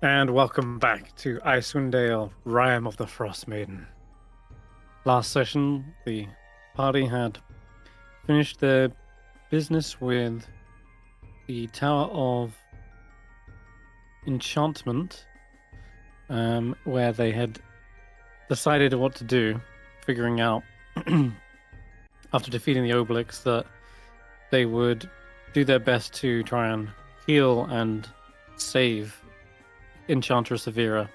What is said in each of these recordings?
And welcome back to Icewindale, Rime of the Frostmaiden. Last session, the party had finished their business with the Tower of Enchantment, where they had decided what to do, figuring out, after defeating the Obelix, that they would do their best to try and heal and save Enchantress Avira,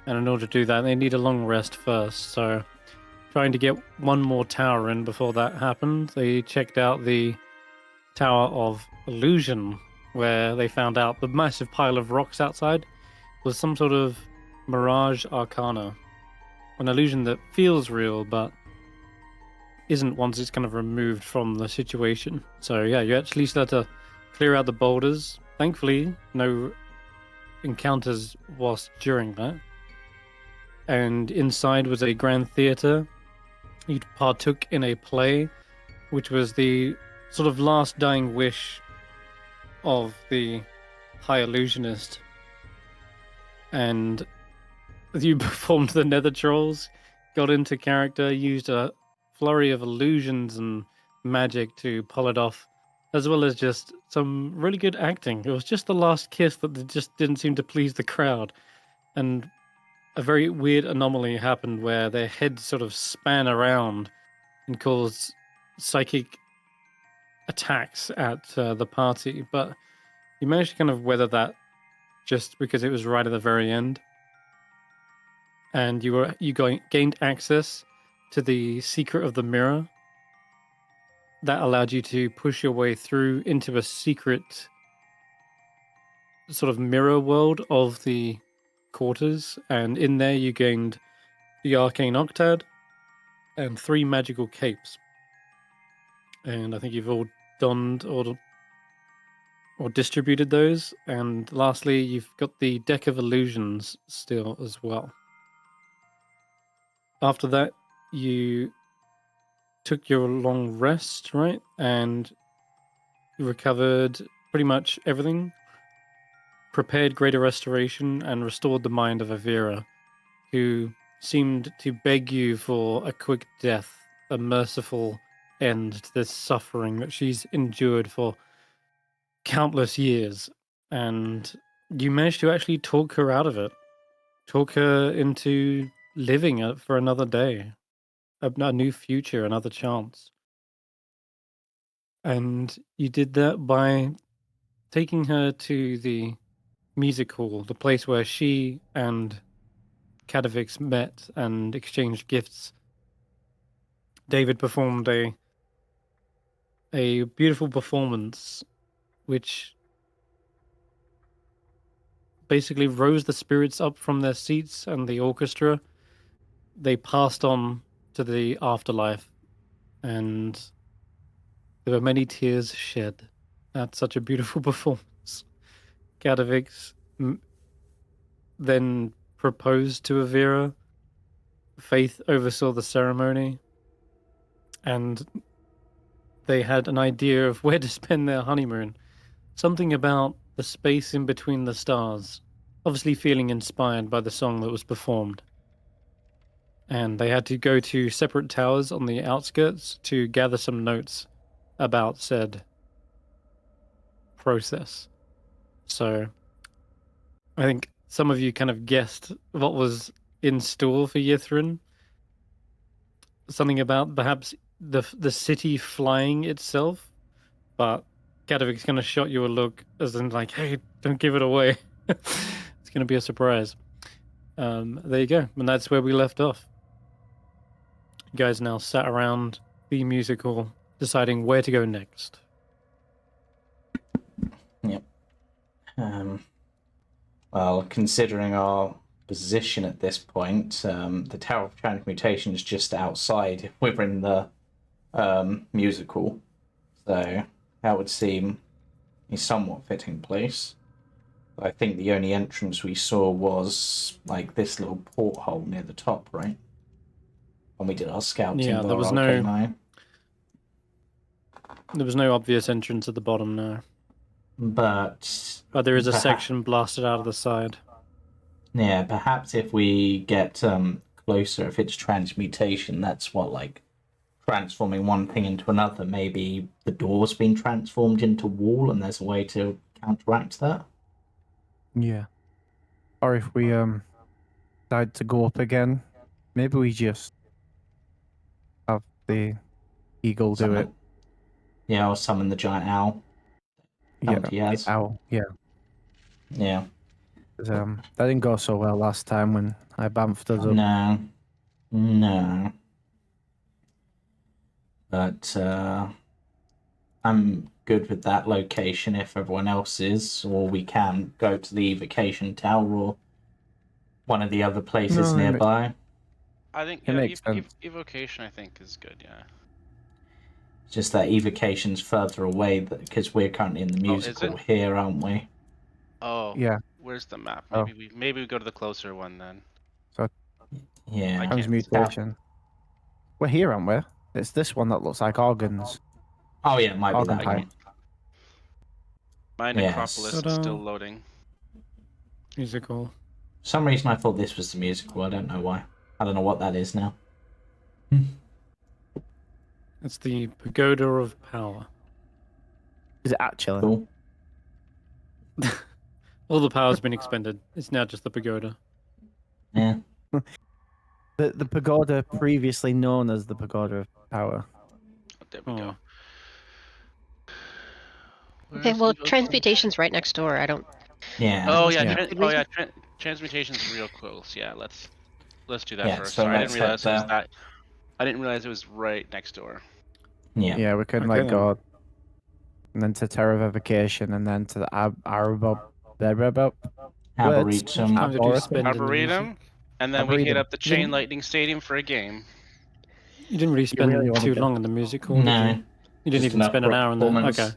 and in order to do that they need a long rest first, so trying to get one more tower in before that happened, they checked out the Tower of Illusion, where they found out the massive pile of rocks outside was some sort of Mirage Arcana, an illusion that feels real but isn't once it's kind of removed from the situation. So yeah, you actually start to clear out the boulders. Thankfully, no encounters whilst during that. And inside was a grand theatre. You partook in a play, which was the sort of last dying wish of the High Illusionist. And you performed the Nether Trolls, got into character, used a flurry of illusions and magic to pull it off, as well as just some really good acting. It was just the last kiss that just didn't seem to please the crowd. And a very weird anomaly happened where their heads sort of span around and caused psychic attacks at the party. But you managed to kind of weather that just because it was right at the very end. And you gained access to the secret of the mirror that allowed you to push your way through into a secret sort of mirror world of the quarters, and in there you gained the Arcane Octad and 3 magical capes. And I think you've all donned or distributed those. And lastly, you've got the Deck of Illusions still as well. After that, you took your long rest, right? And you recovered pretty much everything, prepared greater restoration, and restored the mind of Avira, who seemed to beg you for a quick death, a merciful end to this suffering that she's endured for countless years. And you managed to actually talk her out of it, talk her into living it for another day, a new future, another chance. And you did that by taking her to the music hall, the place where she and Kadavix met and exchanged gifts. David performed a beautiful performance, which basically rose the spirits up from their seats, and the orchestra, they passed on to the afterlife, and there were many tears shed at such a beautiful performance. Kadavix then proposed to Avira. Faith oversaw the ceremony, and they had an idea of where to spend their honeymoon. Something about the space in between the stars, obviously feeling inspired by the song that was performed. And they had to go to separate towers on the outskirts to gather some notes about said process. So I think some of you kind of guessed what was in store for Yithrin. Something about perhaps the city flying itself, but Kadavic's going to shot you a look as in like, hey, don't give it away. It's going to be a surprise. There you go. And that's where we left off. You guys now sat around the musical deciding where to go next. Yep. Well, considering our position at this point, the Tower of Transmutation is just outside within the musical, so that would seem a somewhat fitting place. I think the only entrance we saw was like this little porthole near the top, right? When we did our scouting. Yeah, there was no obvious entrance at the bottom, no. But there is a section blasted out of the side. Yeah, perhaps if we get closer, if it's transmutation, that's what, like, transforming one thing into another. Maybe the door's been transformed into wall, and there's a way to counteract that. Yeah. Or if we decide to go up again, maybe we just have the eagle do it. Yeah, or summon the giant owl. Yeah. He has. The owl. Yeah. Yeah. 'Cause, that didn't go so well last time when I bamfed us up. No. But I'm good with that location if everyone else is, or we can go to the evocation tower or one of the other places No, nearby. I think It makes sense. evocation. I think is good. Yeah. Just that evocation's further away because we're currently in the musical here, aren't we? Oh. Yeah. Where's the map? Oh. Maybe we go to the closer one then. Yeah. Transmutation. We're here, aren't we? It's this one that looks like organs. Oh yeah, it might be Organ that pipe. one. My Yes. necropolis is still loading. Musical. For some reason I thought this was the musical. I don't know why. I don't know what that is now. It's the Pagoda of Power. Is it actually? Cool. All the power's been expended. It's now just the Pagoda. Yeah. The pagoda previously known as the Pagoda of Power. Oh, there we go. Okay, well, transmutation's right next door. I don't. Yeah. Oh yeah. Yeah. Transmutation's real close. Yeah. Let's do that Yeah, first. so Sorry, I let's didn't realize head it was that. I didn't realize it was right next door. Yeah. Yeah, we can Okay, like then. go, and then to Terravification, and then to the Arboretum. Arboretum. Time to do spend in the Arboretum, music. and then we hit Arboretum. up the Chain Lightning Stadium for a game. You didn't really spend really wanna too go- long in the musical, did No. you? You didn't Just even enough spend an for a hour in there. performance. Okay.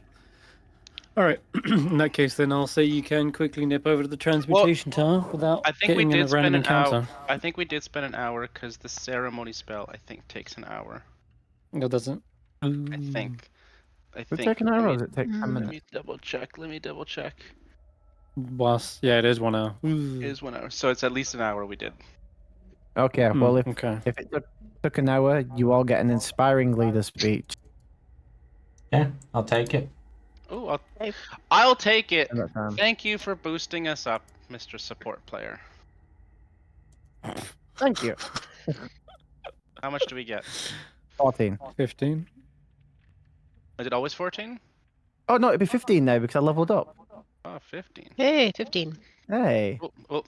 All right. In that case, then I'll say you can quickly nip over to the transmutation tower without I think we getting in a did spend random an hour. encounter. I think we did spend an hour because the ceremony spell I think takes an hour. No, it doesn't. I think. Would it take an hour or does it take 10 Let minutes? me double check. Was yeah, it is 1 hour. It is 1 hour, so it's at least an hour we did. Okay, well, if okay. it took an hour, you all get an inspiring leader speech. Yeah, I'll take it. Oh, I'll take it. in that time. Thank you for boosting us up, Mr. Support Player. Thank you. How much do we get? 14. 15. Is it always 14? Oh, no, it'd be 15 now because I leveled up. Oh, 15. Hey, 15. Hey. Oh,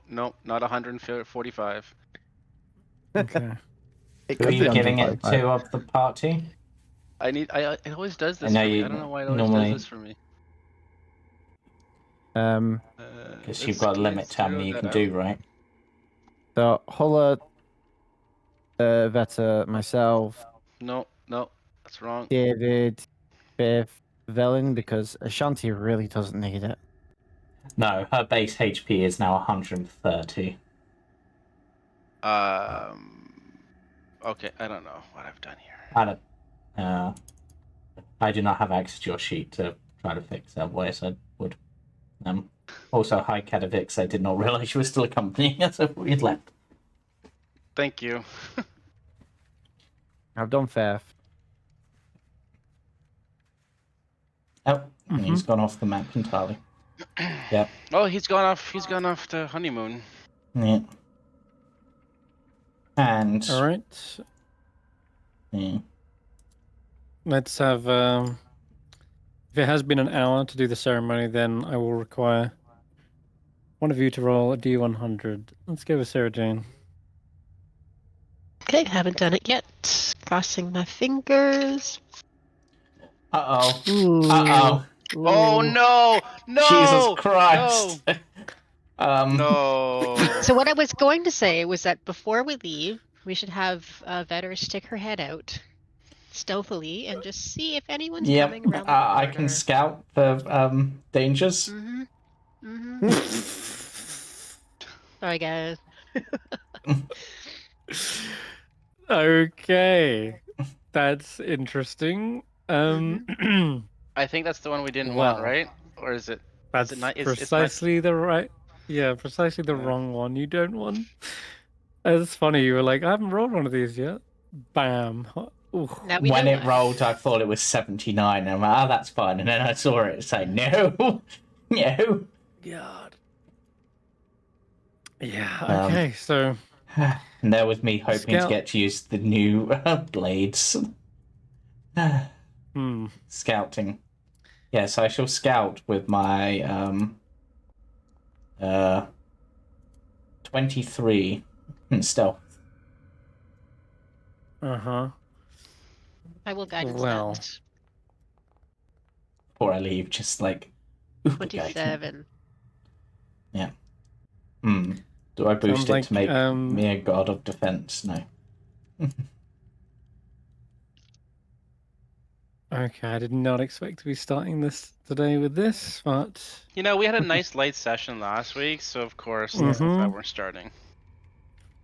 no, not 145. Okay. It Who are could be you giving it 145. to of the party? It always does this I know for me. you I don't know why it always normally- does this for me. Because you've got a limit to how many you can do, right? So, Hulla, Veta, myself, No, that's wrong. David, Faith, Velen, because Ashanti really doesn't need it. No, her base HP is now 130. Okay, I don't know what I've done here. I do not have access to your sheet to try to fix that, otherwise I would. Also, hi Kadavix, I did not realize you were still accompanying us if we had left. Thank you. I've done Faith. Oh, and he's gone off the map entirely. Yep. Oh, he's gone off to honeymoon. Yeah. And All right. yeah. Let's have. If it has been an hour to do the ceremony, then I will require one of you to roll a D100. Let's go with Sara-Jane. Okay, haven't done it yet. Crossing my fingers. Uh-oh. Ooh. Uh-oh. Oh no! No! Jesus Christ. No! So what I was going to say was that before we leave, we should have Vetter stick her head out stealthily and just see if anyone's Yep. coming around the I can corner. scout for dangers. Sorry, guys. Okay, that's interesting. I think that's the one we didn't want, Well, right? Or is it? That's it not- it's precisely the right. Yeah, precisely the Yeah. wrong one. You don't want. It's funny. You were like, I haven't rolled one of these yet. Bam. Ooh. Now we When know it why. rolled, I thought it was 79. And I'm like, oh, that's fine. And then I saw it say, no, no. God. Yeah. Um, Okay. So And there was me hoping to Scout- get to use the new blades. Scouting. Yes, I shall scout with my 23 in stealth. Uh-huh. I will guidance Well. that. Before I leave, just like okay. 27. Yeah. Do I boost Sounds it to like, make me a god of defense? No. Okay, I did not expect to be starting this today with this, but You know, we had a nice light session last week, so of course that's why we're starting.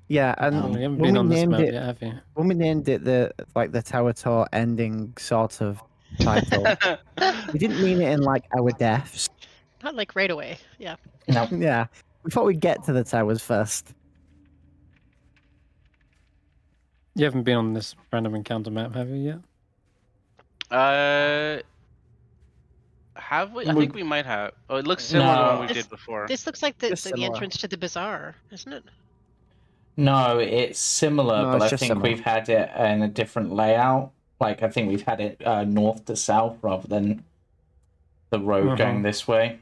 Yeah, and well, you haven't when been we on this named map it, yet, have you? when we named it the Tower Tour ending sort of title, we didn't mean it in like our deaths. Not like right away. Yeah. No. Yeah, we thought we'd get to the towers first. You haven't been on this random encounter map, have you yet? Have we? I think we might have. Oh, it looks similar to the one we did before. This looks like the Just similar. entrance to the bazaar, isn't it? No, it's similar, No, but it's I just think similar. we've had it in a different layout. Like, I think we've had it north to south rather than the road going this way.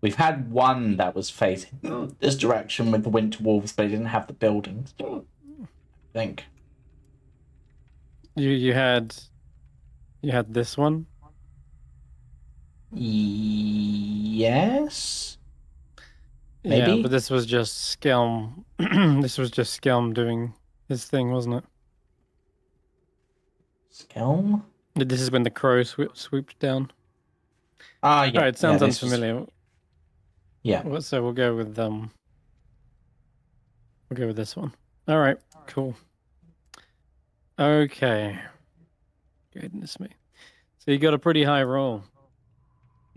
We've had one that was facing this direction with the winter wolves, but it didn't have the buildings. I think. You had this one? Yes. Yeah, Maybe? but this was just Skelm. This was just Skelm doing his thing, wasn't it? Skelm? This is when the crow swooped down. Ah, yeah. All right, it sounds yeah, this was- unfamiliar. Yeah. Well, so we'll go with this one. All right, cool. Okay. Goodness me. So you got a pretty high roll.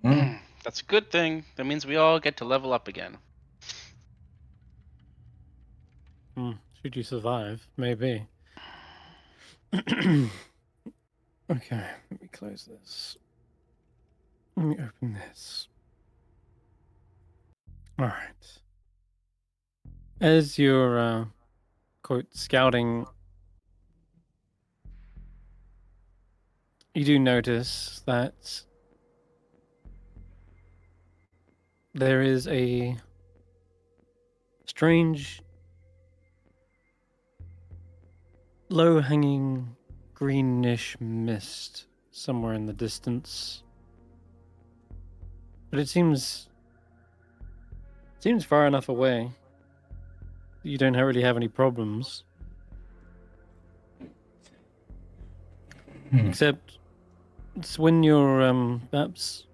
That's a good thing. That means we all get to level up again. Should you survive? Maybe. Okay, let me close this. Let me open this. All right. As you're, quote, scouting, you do notice that there is a strange, low-hanging, greenish mist somewhere in the distance. But it seems far enough away. You don't really have any problems. Except it's when you're perhaps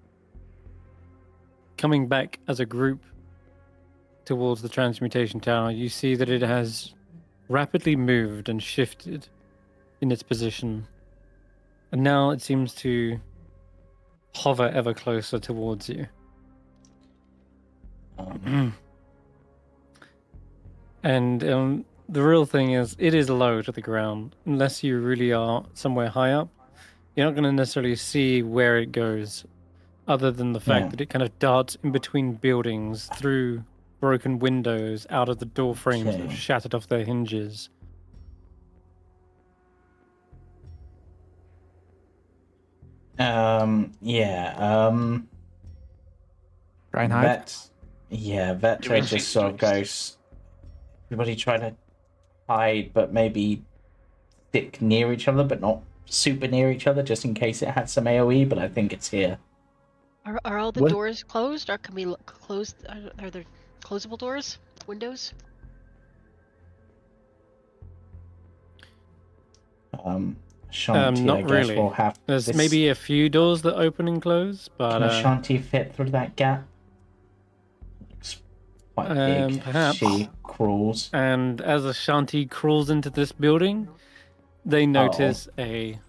coming back as a group towards the transmutation tower, you see that it has rapidly moved and shifted in its position. And now it seems to hover ever closer towards you. And the real thing is, it is low to the ground. Unless you really are somewhere high up, you're not going to necessarily see where it goes, other than the fact that it kind of darts in between buildings, through broken windows, out of the door frames that have shattered off their hinges. Try and hide. Vettrgeist just sort of goes. Everybody try to hide, but maybe stick near each other, but not super near each other, just in case it had some AOE. But I think it's here. Are all the doors closed, or can we close? Are there closable doors, windows? Ashanti, Not I guess really. we'll have. There's maybe a few doors that open and close, but Can Ashanti fit through that gap? It's quite big. perhaps. She crawls. And as Ashanti crawls into this building, they notice a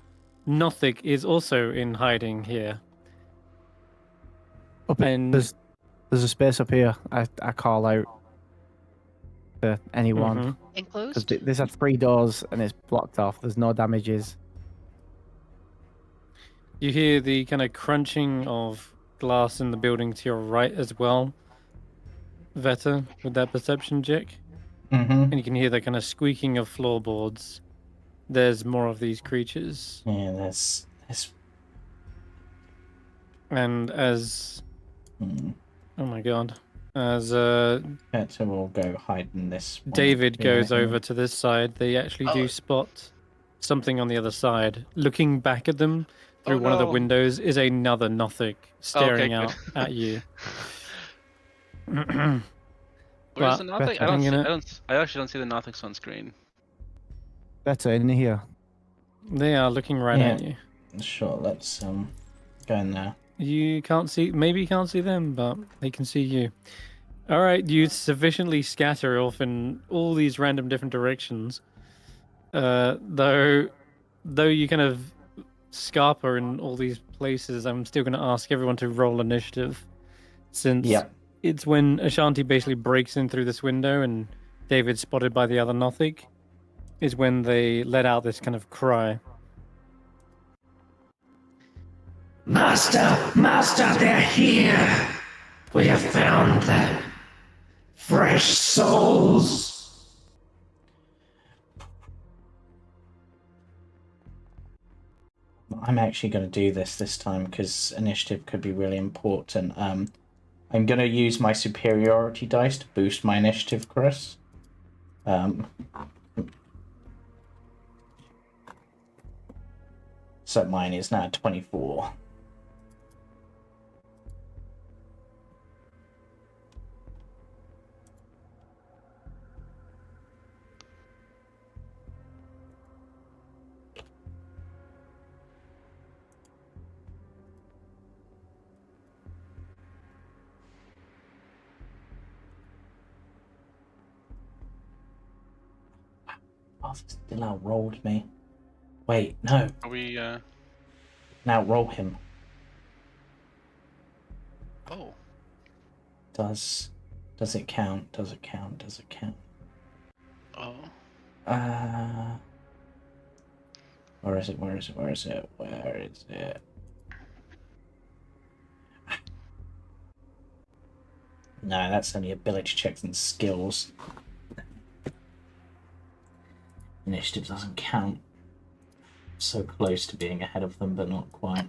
Nothic is also in hiding here. And There's a space up here. I call out to anyone. Mhm. Because Enclosed? there's 3 doors and it's blocked off. There's no damages. You hear the kind of crunching of glass in the building to your right as well, Veta, with that perception check. Mm-hmm. And you can hear the kind of squeaking of floorboards. There's more of these creatures. Yeah, there's. And as... Hmm. Oh my god. As Better will go hide in this. one David here, goes here. over to this side, they actually Oh. do spot something on the other side. Looking back at them through Oh, one of the no. windows is another Nothic staring good. out at you. Where's But the Nothic? better. I actually don't see the Nothics on screen. Better in here. they are looking right Yeah. at you. Sure, let's go in there. You can't see, maybe you can't see them, but they can see you. All right, you sufficiently scatter off in all these random different directions. Though you kind of scarper in all these places, I'm still going to ask everyone to roll initiative, since Yep. it's when Ashanti basically breaks in through this window and David's spotted by the other Nothic, is when they let out this kind of cry. Master, they're here. We have found them. Fresh souls. I'm actually going to do this time because initiative could be really important. I'm going to use my superiority dice to boost my initiative, Chris. So mine is now 24. Oh, still outrolled me. Wait, no. Are we, Now roll him. Oh. Does it count? Does it count? Does it count? Oh. Where is it? Where is it? Where is it? Where is it? No, that's only ability checks and skills. Initiative doesn't count. So close to being ahead of them, but not quite.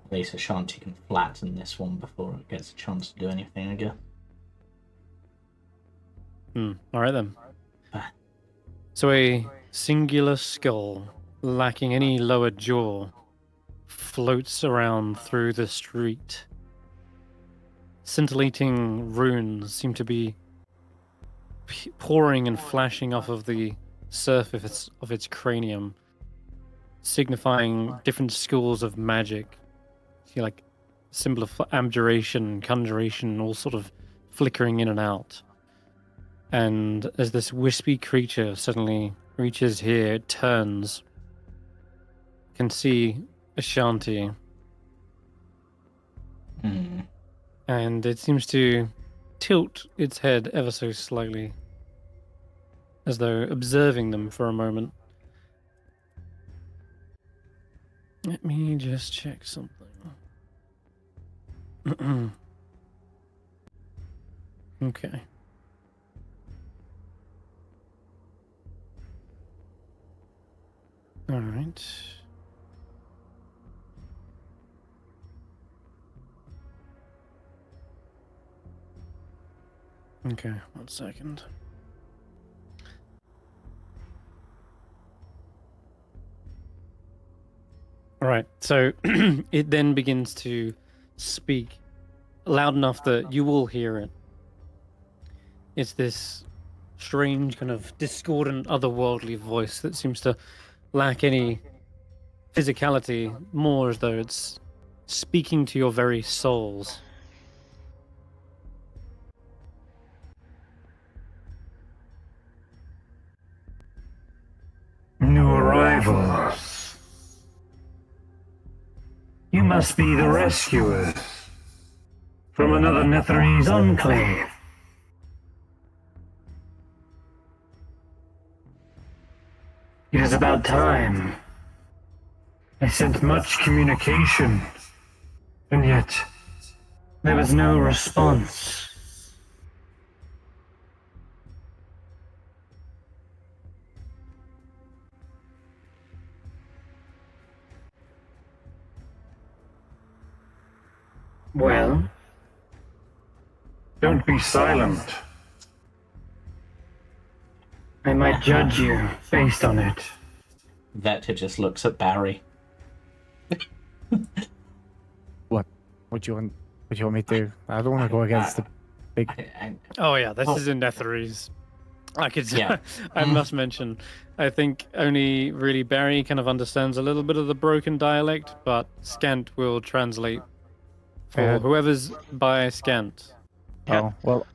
At least Ashanti can flatten this one before it gets a chance to do anything again. All right then. So a singular skull, lacking any lower jaw, floats around through the street. Scintillating runes seem to be pouring and flashing off of the surface of its cranium, signifying different schools of magic. See, like symbol of abjuration, conjuration, all sort of flickering in and out. And as this wispy creature suddenly reaches here, it turns, can see Ashanti, and it seems to tilt its head ever so slightly, as though observing them for a moment. Let me just check something. Okay. All right. Okay, 1 second. All right, so it then begins to speak loud enough that you will hear it. It's this strange kind of discordant, otherworldly voice that seems to lack any physicality, more as though it's speaking to your very souls. New arrivals. must be the rescuers from another Netherese enclave. It is about time. I sent much communication, and yet there was no response. Well, don't be silent. I might judge you based on it. Vector just looks at Barry. What do you want? What do you want me to do? I don't want to go against the big. Oh yeah, this is in Netherese. I could. Yeah. I must mention. I think only really Barry kind of understands a little bit of the broken dialect, but Scant will translate for whoever's by Scant. Oh well,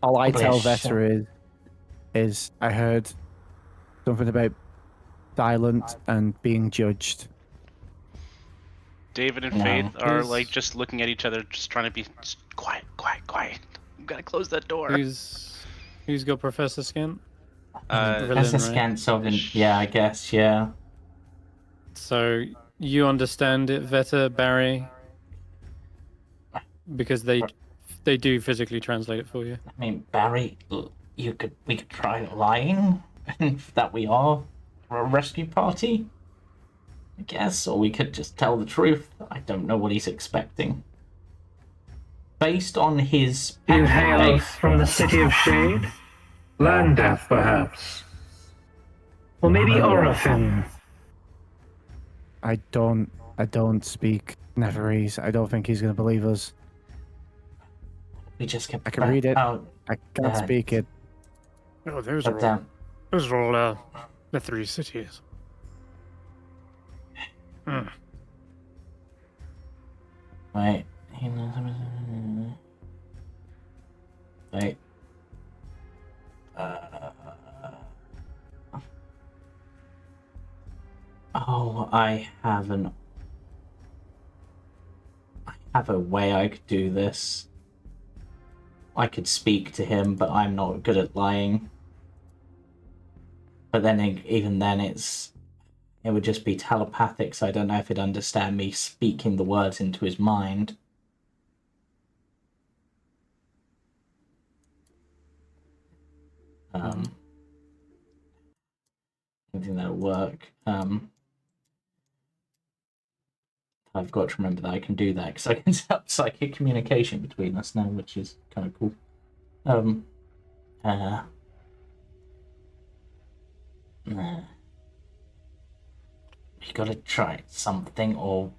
all I Probably tell a Vetter is I heard something about silent and being judged. David and No. Faith are Who's- like just looking at each other, just trying to be quiet. I'm gonna close that door. Who's got Professor Scant? Uh, Villain, That's a right? scan sovereign. Yeah, I guess. Yeah. So you understand it, Vetter, Barry, because they do physically translate it for you. I mean, Barry, we could try lying that we are a rescue party, I guess, or we could just tell the truth. I don't know what he's expecting. Based on his You hail from the City of Shade? Landeth, perhaps? Or maybe Orifin? I don't speak Netherese. I don't think he's going to believe us. we just kept. I can read it. Oh, I can't speak it. Oh, those but those are all Netherese cities. wait. Wait. Oh, I have a way I could do this. I could speak to him, but I'm not good at lying. But then, even then, it would just be telepathic, so I don't know if he'd understand me speaking the words into his mind. I don't think that'll work. I've got to remember that I can do that because I can set up psychic communication between us now, which is kind of cool. You gotta try something, or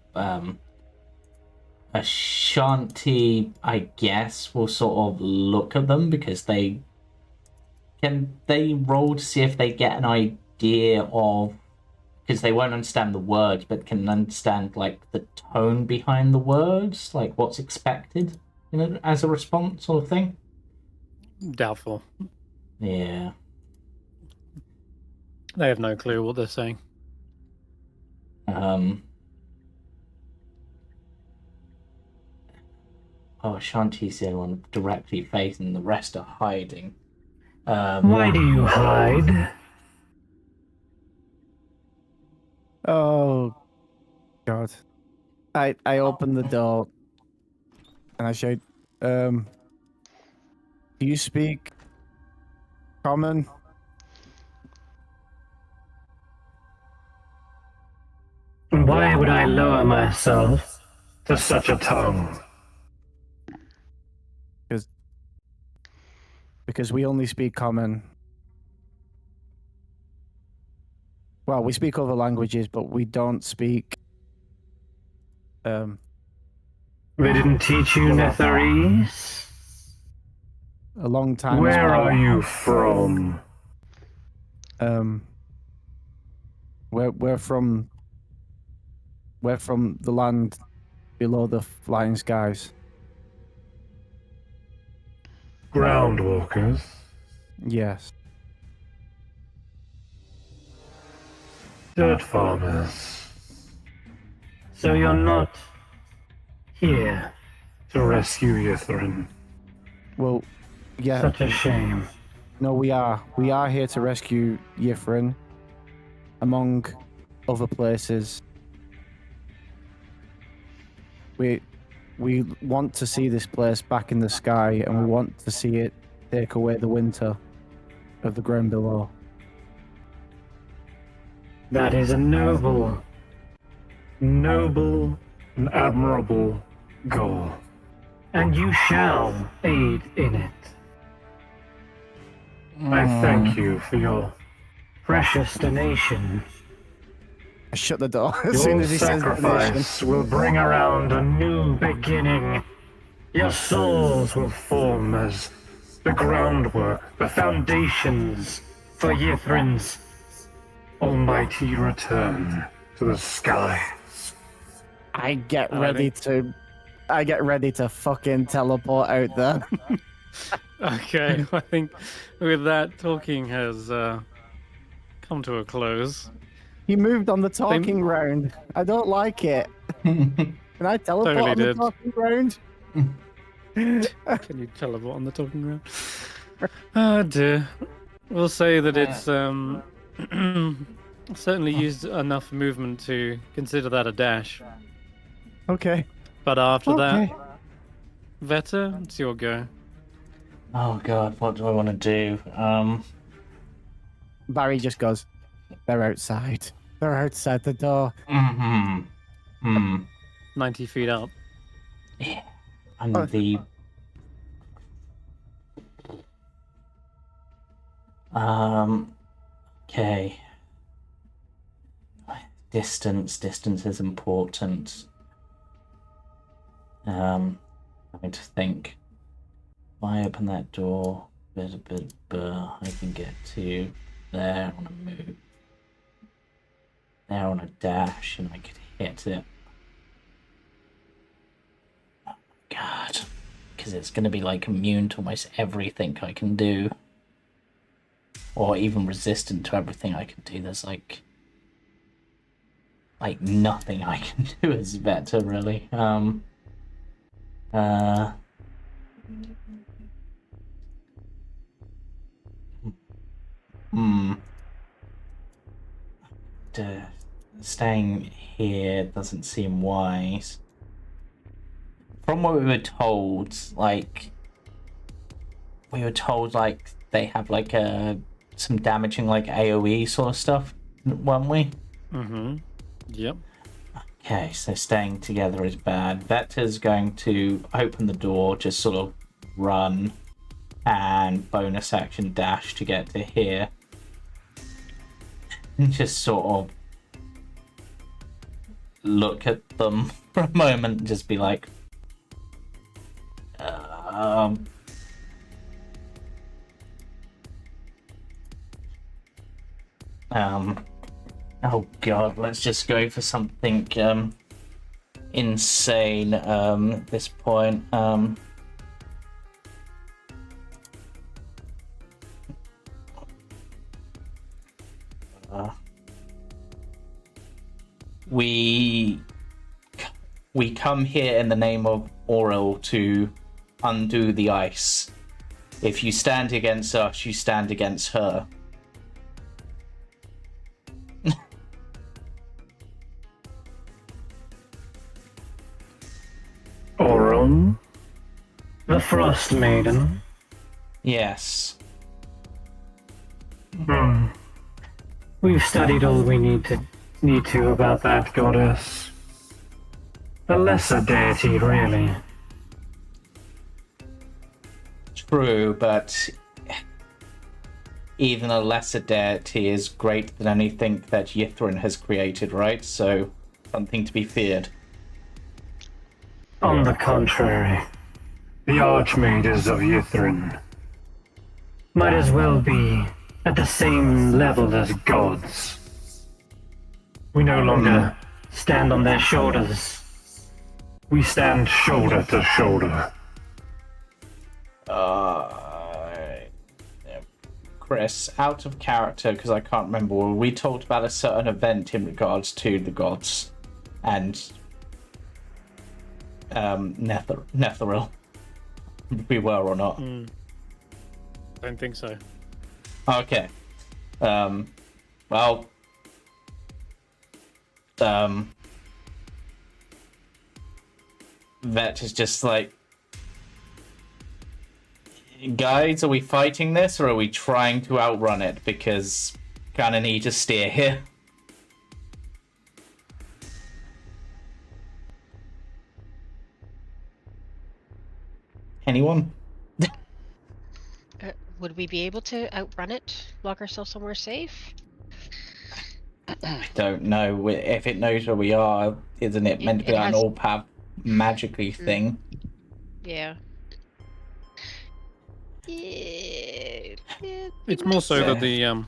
Ashanti, I guess, will sort of look at them because they roll to see if they get an idea of, because they won't understand the words, but can understand like the tone behind the words, like what's expected, as a response, sort of thing. Doubtful. Yeah. They have no clue what they're saying. Ashanti's the only one directly facing, the rest are hiding. Why do you hide? Oh, God. I open the door and I shout, do you speak common? Why would I lower myself to such a tongue? Because we only speak common. Well, we speak other languages, but we don't speak. They didn't teach you Netherese? A long time. Where are you from? We're from the land below the flying skies. Groundwalkers? Yes. Dirt farmers? So you're not here to rescue Yithrin. Well, yeah. Such a shame. No, we are. We are here to rescue Yithrin, among other places. We want to see this place back in the sky, and we want to see it take away the winter of the ground below. That is a noble and admirable goal. And you shall aid in it. I thank you for your precious donation. I shut the door as soon Your as he says sacrifice will bring around a new beginning. Your souls will form as the groundwork, the foundations for Yithrin's almighty return to the sky. I get ready to fucking teleport out there. Okay, I think with that, talking has come to a close. He moved on the talking round. I don't like it. Can I teleport Totally on the did. talking round? Can you teleport on the talking ground? Oh dear. We'll say that it's certainly used enough movement to consider that a dash. Okay. But after Okay. that, Vetter, it's your go. Oh god, what do I want to do? Barry just goes, they're outside. They're outside the door. 90 feet up. Yeah. And the okay. Distance is important. I need to think. If I open that door, I can get to there on a move. There on a dash, and I could hit it. Oh my god. Because it's going to be like immune to almost everything I can do. Or even resistant to everything I can do. There's like nothing I can do as Vetter, really. Staying here doesn't seem wise. From what we were told, they have some damaging AoE sort of stuff, weren't we? Yep. Okay, so staying together is bad. Vetter's going to open the door, just sort of run, and bonus action dash to get to here. And just sort of look at them for a moment and just be like, oh god, let's just go for something insane at this point. We come here in the name of Auril to undo the ice. If you stand against us, you stand against her. Oron? The Frostmaiden? Yes. We've studied all we need to about that goddess. A lesser deity, really. True, but even a lesser deity is greater than anything that Yithrin has created, right? So, something to be feared. On the contrary, the Archmages of Yithrin might as well be at the same level as gods. We no longer stand on their shoulders. We stand shoulder to shoulder. Chris, out of character, because I can't remember, we talked about a certain event in regards to the gods, and Netheril. If we were or not. Don't think so. Okay. Well. Vet is just like, guys, are we fighting this or are we trying to outrun it? Because kind of need to steer here. Anyone? Would we be able to outrun it? Lock ourselves somewhere safe? I don't know. If it knows where we are, isn't it meant to be It an has- all-path magically thing? Yeah. It's more so that the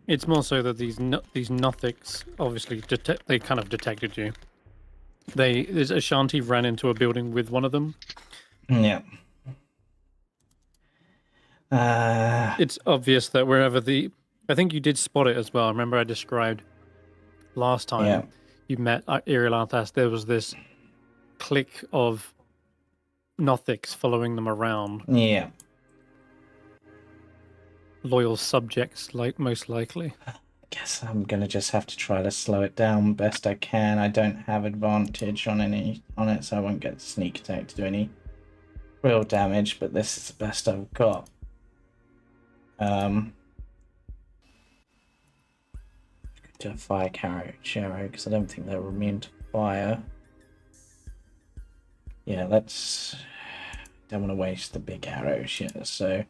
It's more so that these Nothics obviously they kind of detected you. There's Ashanti ran into a building with one of them. Yeah. It's obvious that wherever I think you did spot it as well. I remember I described last time you met Irilathas, there was this clique of Nothics following them around. Yeah. Loyal subjects, most likely. Guess I'm gonna just have to try to slow it down best I can. I don't have advantage on it, so I won't get sneak attack to do any real damage, but this is the best I've got. Do a fire arrow because I don't think they're immune to fire. Yeah, let's. Don't want to waste the big arrows yet, so.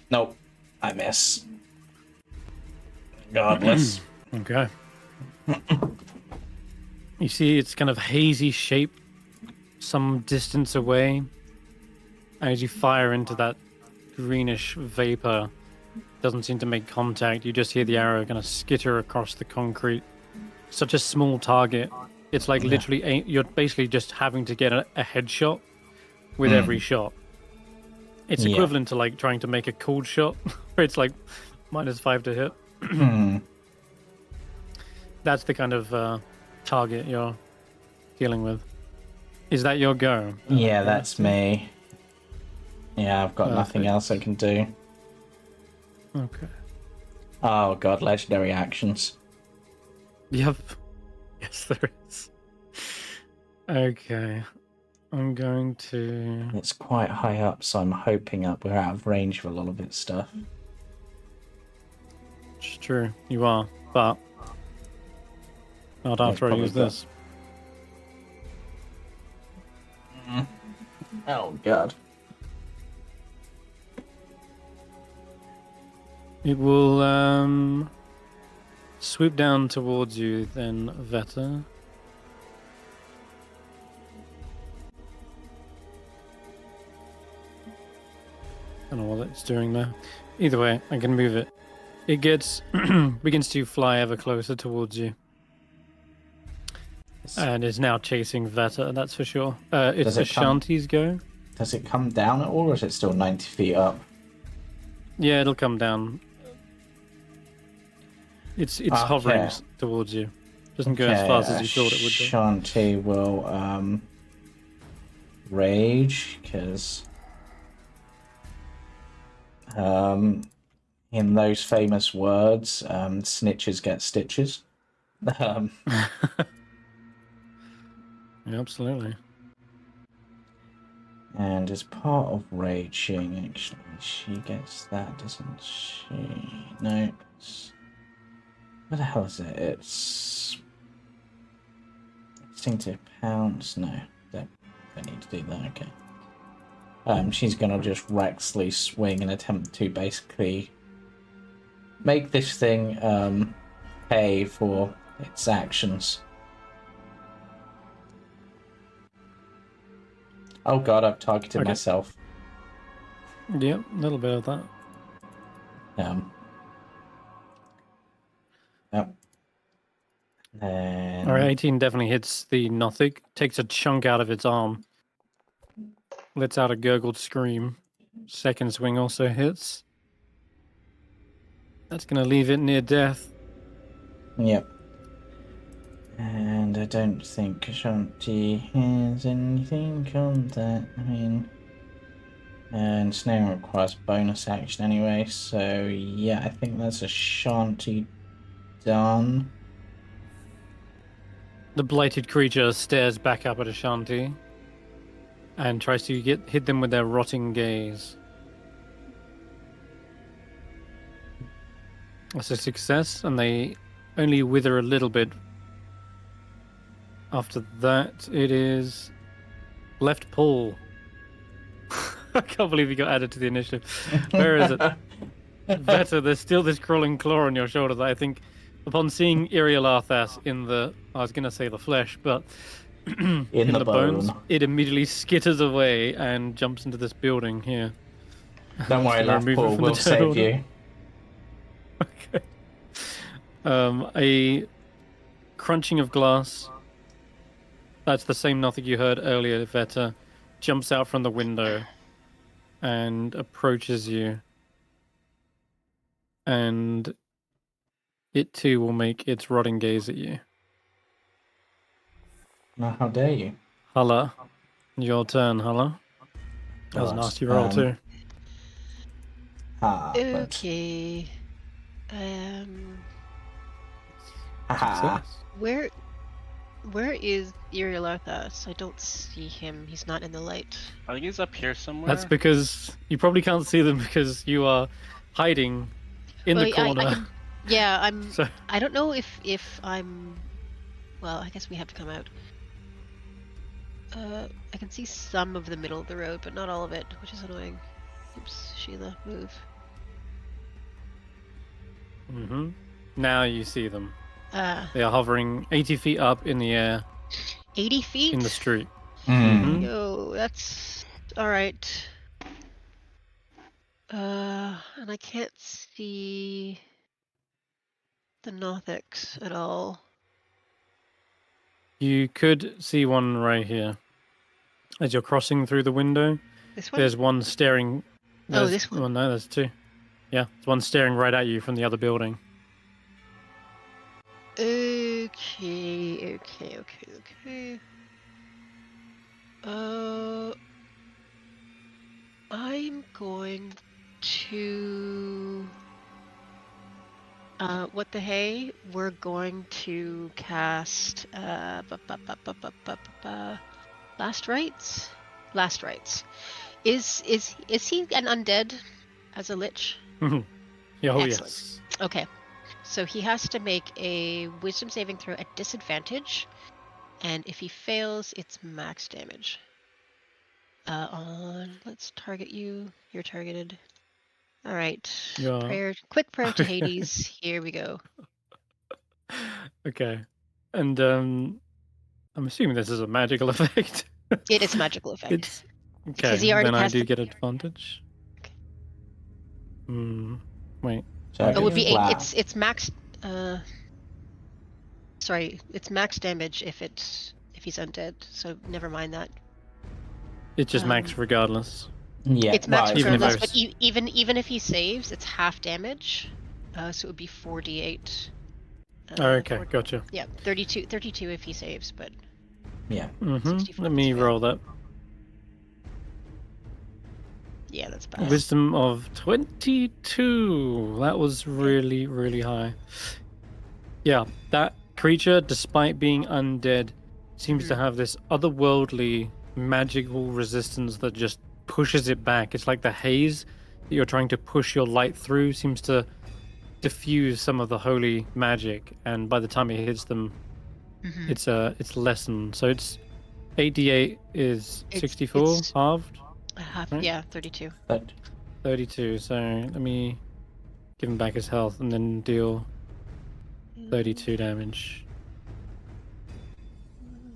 Nope, I miss. Regardless. Okay. You see its kind of hazy shape some distance away. As you fire into that greenish vapor, doesn't seem to make contact. You just hear the arrow kind of skitter across the concrete. Such a small target. It's like literally, you're basically just having to get a headshot with every shot. It's equivalent to like trying to make a cold shot, where it's like -5 to hit. That's the kind of target you're dealing with. Is that your go? Yeah, that's me. Yeah, I've got nothing else I can do. Okay. Oh god, legendary actions. Yep. Yes, there is. Okay. I'm going to... It's quite high up, so I'm hoping we're out of range for a lot of its stuff. It's true, you are, but... Not after I use this. Oh god. It will swoop down towards you then, Vetter. I don't know what it's doing there. Either way, I can move it. It gets begins to fly ever closer towards you. And is now chasing Vetter, that's for sure. It's Ashanti's go. Does it come down at all, or is it still 90 feet up? Yeah, it'll come down. It's hovering towards you. Doesn't go as fast as you thought it would do. Ashanti will rage, because in those famous words, snitches get stitches. Yeah, absolutely. And as part of raging, actually, she gets that, doesn't she? No. What the hell is it? It's instinctive pounce. No, don't need to do that. Okay. She's gonna just recklessly swing and attempt to basically make this thing pay for its actions. Oh god, I've targeted myself. Yep, a little bit of that. Yep. Then... Alright, 18 definitely hits the Nothic, takes a chunk out of its arm, lets out a gurgled scream. Second swing also hits. That's going to leave it near death. Yep. And I don't think Ashanti has anything on that. I mean, and snaring requires bonus action anyway, so yeah, I think that's Ashanti done. The blighted creature stares back up at Ashanti and tries to hit them with their rotting gaze. That's a success, and they only wither a little bit. After that, it is left paw. I can't believe you got added to the initiative. Where is it? Better, there's still this crawling claw on your shoulder that I think, upon seeing Irialathas in the, I was going to say the flesh, but in the bones, bone. it immediately skitters away and jumps into this building here. Don't worry, Remove it Laugh-Paw, from the we'll turn save order. you. Okay. A crunching of glass. That's the same nothing you heard earlier, Veta. Jumps out from the window and approaches you. And it too will make its rotting gaze at you. Now, how dare you? Hulla. Your turn, Hulla. That was a nasty roll too. But... Okay. Haha. Where is Irialathas? I don't see him. He's not in the light. I think he's up here somewhere. That's because you probably can't see them because you are hiding in the corner. I'm. So, I don't know if I'm. Well, I guess we have to come out. I can see some of the middle of the road, but not all of it, which is annoying. Oops, Sheila, move. now you see them. Uh, They are hovering 80 feet up in the air 80 feet? in the street. Yo, that's alright. And I can't see the Nothics at all. You could see one right here. As you're crossing through the window, This one? there's one staring. Oh, this one. Well, no, there's two. Yeah, there's one staring right at you from the other building. Okay. I'm going to... what the hey? We're going to cast... Last Rites? Last Rites. Is he an undead as a lich? Oh, Excellent. yes. Okay. So he has to make a wisdom saving throw at disadvantage, and if he fails, it's max damage. Let's target you. You're targeted. All right. Yeah. Quick prayer to Hades. Here we go. Okay. And I'm assuming this is a magical effect. It is a magical effect. It's okay. Because he already Then I has do the- get advantage. Okay. Wait. So It would be flat. it's max. Sorry, it's max damage if he's undead. So never mind that. It's just max regardless. Yeah, It's max right. Even if regardless, I but even if he saves, it's half damage. So it would be 4d8. Okay, gotcha. Yeah, 32 if he saves, but Yeah. 64 Let me if he roll that. yeah, that's bad. Wisdom of 22. That was really, really high. Yeah, that creature, despite being undead, seems to have this otherworldly magical resistance that just pushes it back. It's like the haze that you're trying to push your light through seems to diffuse some of the holy magic, and by the time it hits them, it's lessened. So it's 8d8 is 64 halved. Right? Yeah, 32. 32. So let me give him back his health and then deal 32 damage.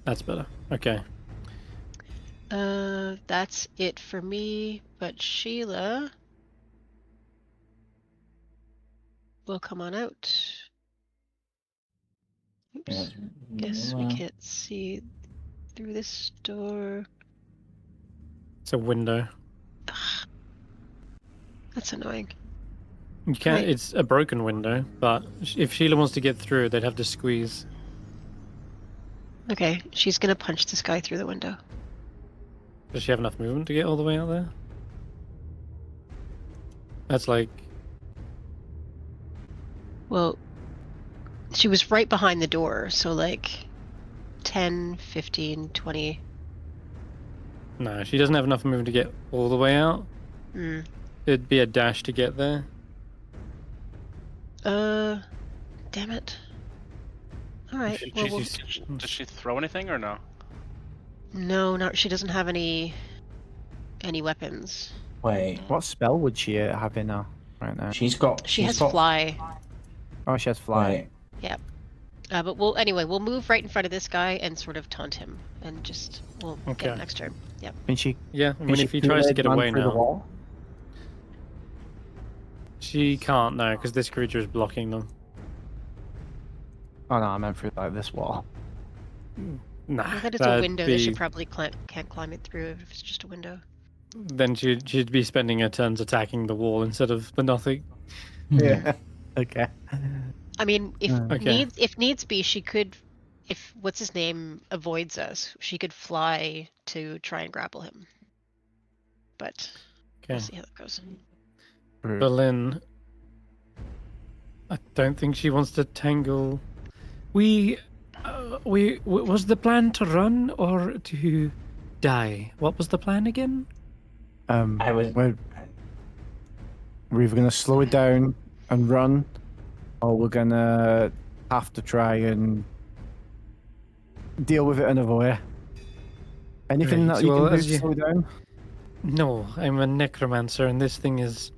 That's better. Okay. That's it for me, but Sheila will come on out. Oops. Yeah. Guess we can't see through this door. It's a window. Ugh. That's annoying. You can't. Right. It's a broken window, but if Sheila wants to get through, they'd have to squeeze. Okay, she's gonna punch this guy through the window. Does she have enough movement to get all the way out there? That's like. Well, she was right behind the door, so like 10, 15, 20. No, she doesn't have enough movement to get all the way out. Mm. It'd be a dash to get there. Damn it. All right. She- Well, Does she throw anything or no? no, she doesn't have any weapons. Wait, What spell would she have in her right now? she's got. She she's has got, fly. Oh, she has fly. Wait, But we'll move right in front of this guy and sort of taunt him, and just we'll get Okay. him next turn. Yep. Can she? Yeah, I Can mean, she if he peel tries to the get man away through the now, wall? she can't now because this creature is blocking them. Oh no, I meant through like this wall. Nah, I think it's a that'd window that she be- probably can't climb it through if it's just a window. Then she'd be spending her turns attacking the wall instead of the nothing. Yeah. Okay. I mean, if Okay. needs be, she could. If what's his name avoids us, she could fly to try and grapple him. But Okay. we'll see how that goes. Berlin. I don't think she wants to tangle. Was the plan to run or to die? What was the plan again? I was. We're either gonna slow it down and run, or we're gonna have to try and deal with it another way. Anything Right, that you well, can do as to you- slow it down? No, I'm a necromancer, and this thing is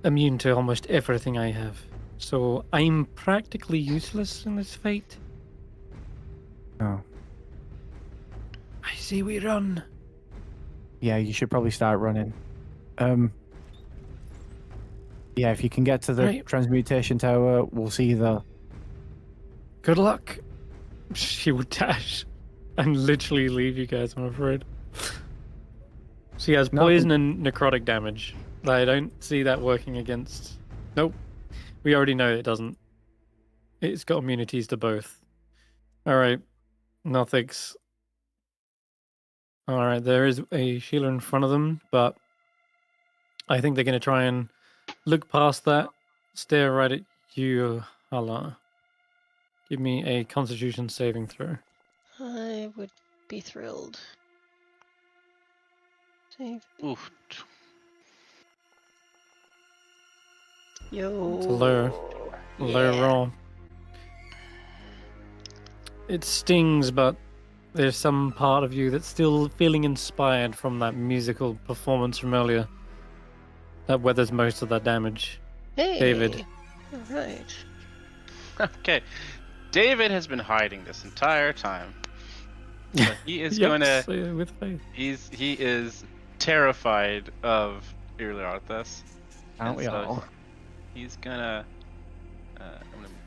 immune to almost everything I have. So I'm practically useless in this fight. Oh. I say we run. Yeah, you should probably start running. Yeah, if you can get to the Right. transmutation tower, we'll see the. Good luck. She would dash and literally leave you guys, I'm afraid. She has No. poison and necrotic damage. I don't see that working against. Nope. We already know it doesn't. It's got immunities to both. Alright. Nothings. Alright, there is a Sheila in front of them, but I think they're going to try and look past that, stare right at you, Hulla. Give me a Constitution saving throw. I would be thrilled. Save. Oof. Yo. It's a low roll. It stings, but there's some part of you that's still feeling inspired from that musical performance from earlier. That weathers most of that damage. Hey. David. All right. Okay. David has been hiding this entire time. So he is Yep, going to. say it with faith. He is terrified of Irliarthus. Aren't And we so all? He's gonna.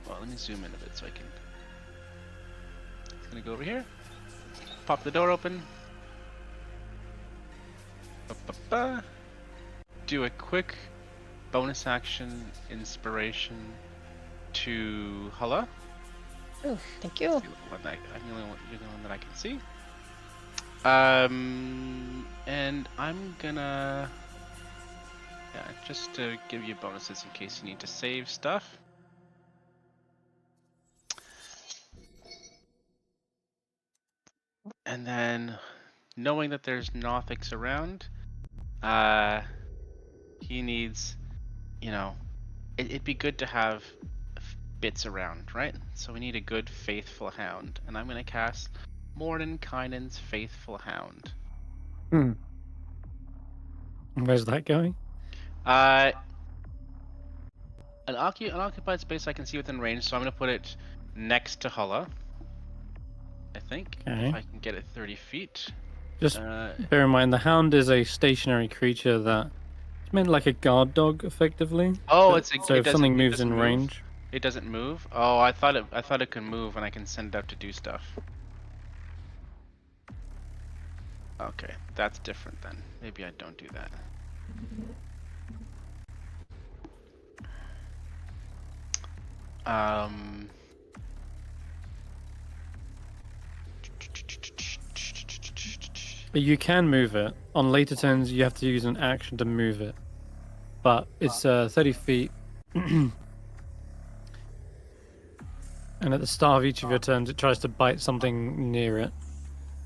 Well, let me zoom in a bit so I can. He's gonna go over here. Pop the door open. Ba-ba-ba. Do a quick bonus action inspiration to Hulla. Oh, thank you. You're the only one that I can see. And I'm gonna, just to give you bonuses in case you need to save stuff. And then, knowing that there's Nothix around, he needs, it'd be good to have bits around, right? So we need a good faithful hound, and I'm gonna cast Mordenkainen's Faithful Hound. Where's that going? An occupied space I can see within range, so I'm gonna put it next to Hulla. I think Okay. if I can get it 30 feet. Just bear in mind, the hound is a stationary creature that it's meant like a guard dog, effectively. Oh, But- it's a, so it if doesn't- something it moves doesn't in move? range. It doesn't move. Oh, I thought it could move, and I can send it out to do stuff. Okay, that's different then. Maybe I don't do that. Um. But you can move it. On later turns, you have to use an action to move it. But it's 30 feet. And at the start of each of your turns, it tries to bite something near it,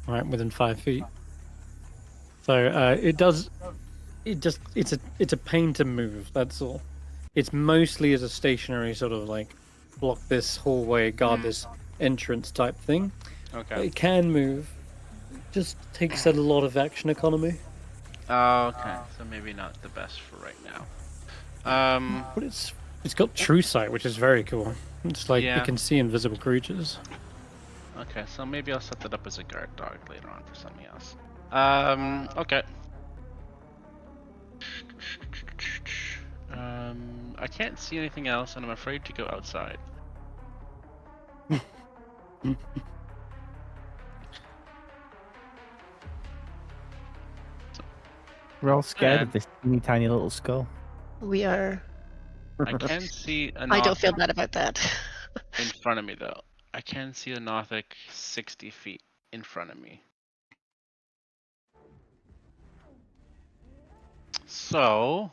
right, within 5 feet. So it does. It's a pain to move. That's all. It's mostly as a stationary sort of like block this hallway, guard this entrance type thing. Okay. It can move. Just takes a lot of action economy. Oh, okay. So maybe not the best for right now. But it's got true sight, which is very cool. It's like Yeah. it can see invisible creatures. Okay, so maybe I'll set that up as a guard dog later on for something else. Okay. I can't see anything else, and I'm afraid to go outside. We're all scared Yeah. of this teeny tiny little skull. We are. I can see a I don't feel Nothic bad about that. in front of me, though. I can see a Nothic 60 feet in front of me. So,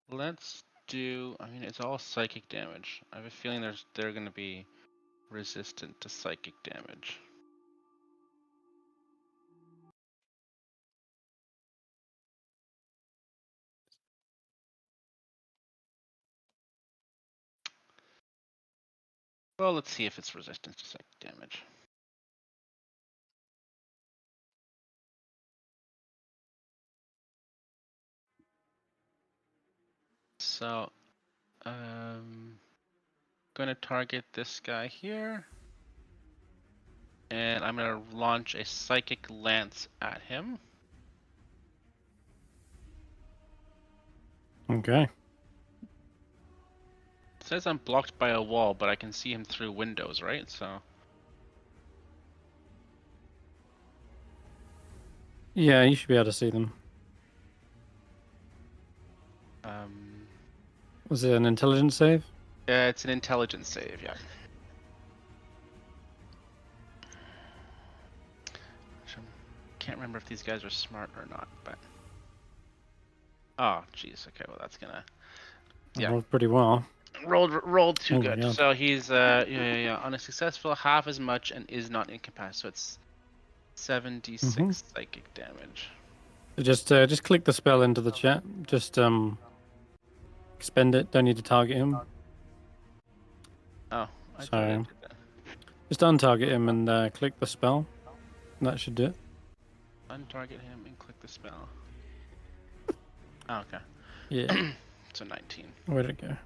let's do. I mean, it's all psychic damage. I have a feeling they're going to be resistant to psychic damage. Well, let's see if it's resistant to psychic damage. So, gonna target this guy here, and I'm gonna launch a psychic lance at him. Okay. It says I'm blocked by a wall, but I can see him through windows, right? So, Yeah, you should be able to see them. Was it an intelligence save? it's an intelligence save, yeah. Can't remember if these guys are smart or not, but oh, jeez. Okay, well that's gonna I Yeah. rolled pretty well. rolled too Oh my good. God. So he's on a successful half as much and is not incapacitated. So it's 7d6 psychic damage. So just click the spell into the chat. Just expend it. Don't need to target him. Oh, I So- thought I did that. Just untarget him and click the spell. That should do it. Untarget him and click the spell. Oh, okay. Yeah. So 19. Where'd it go?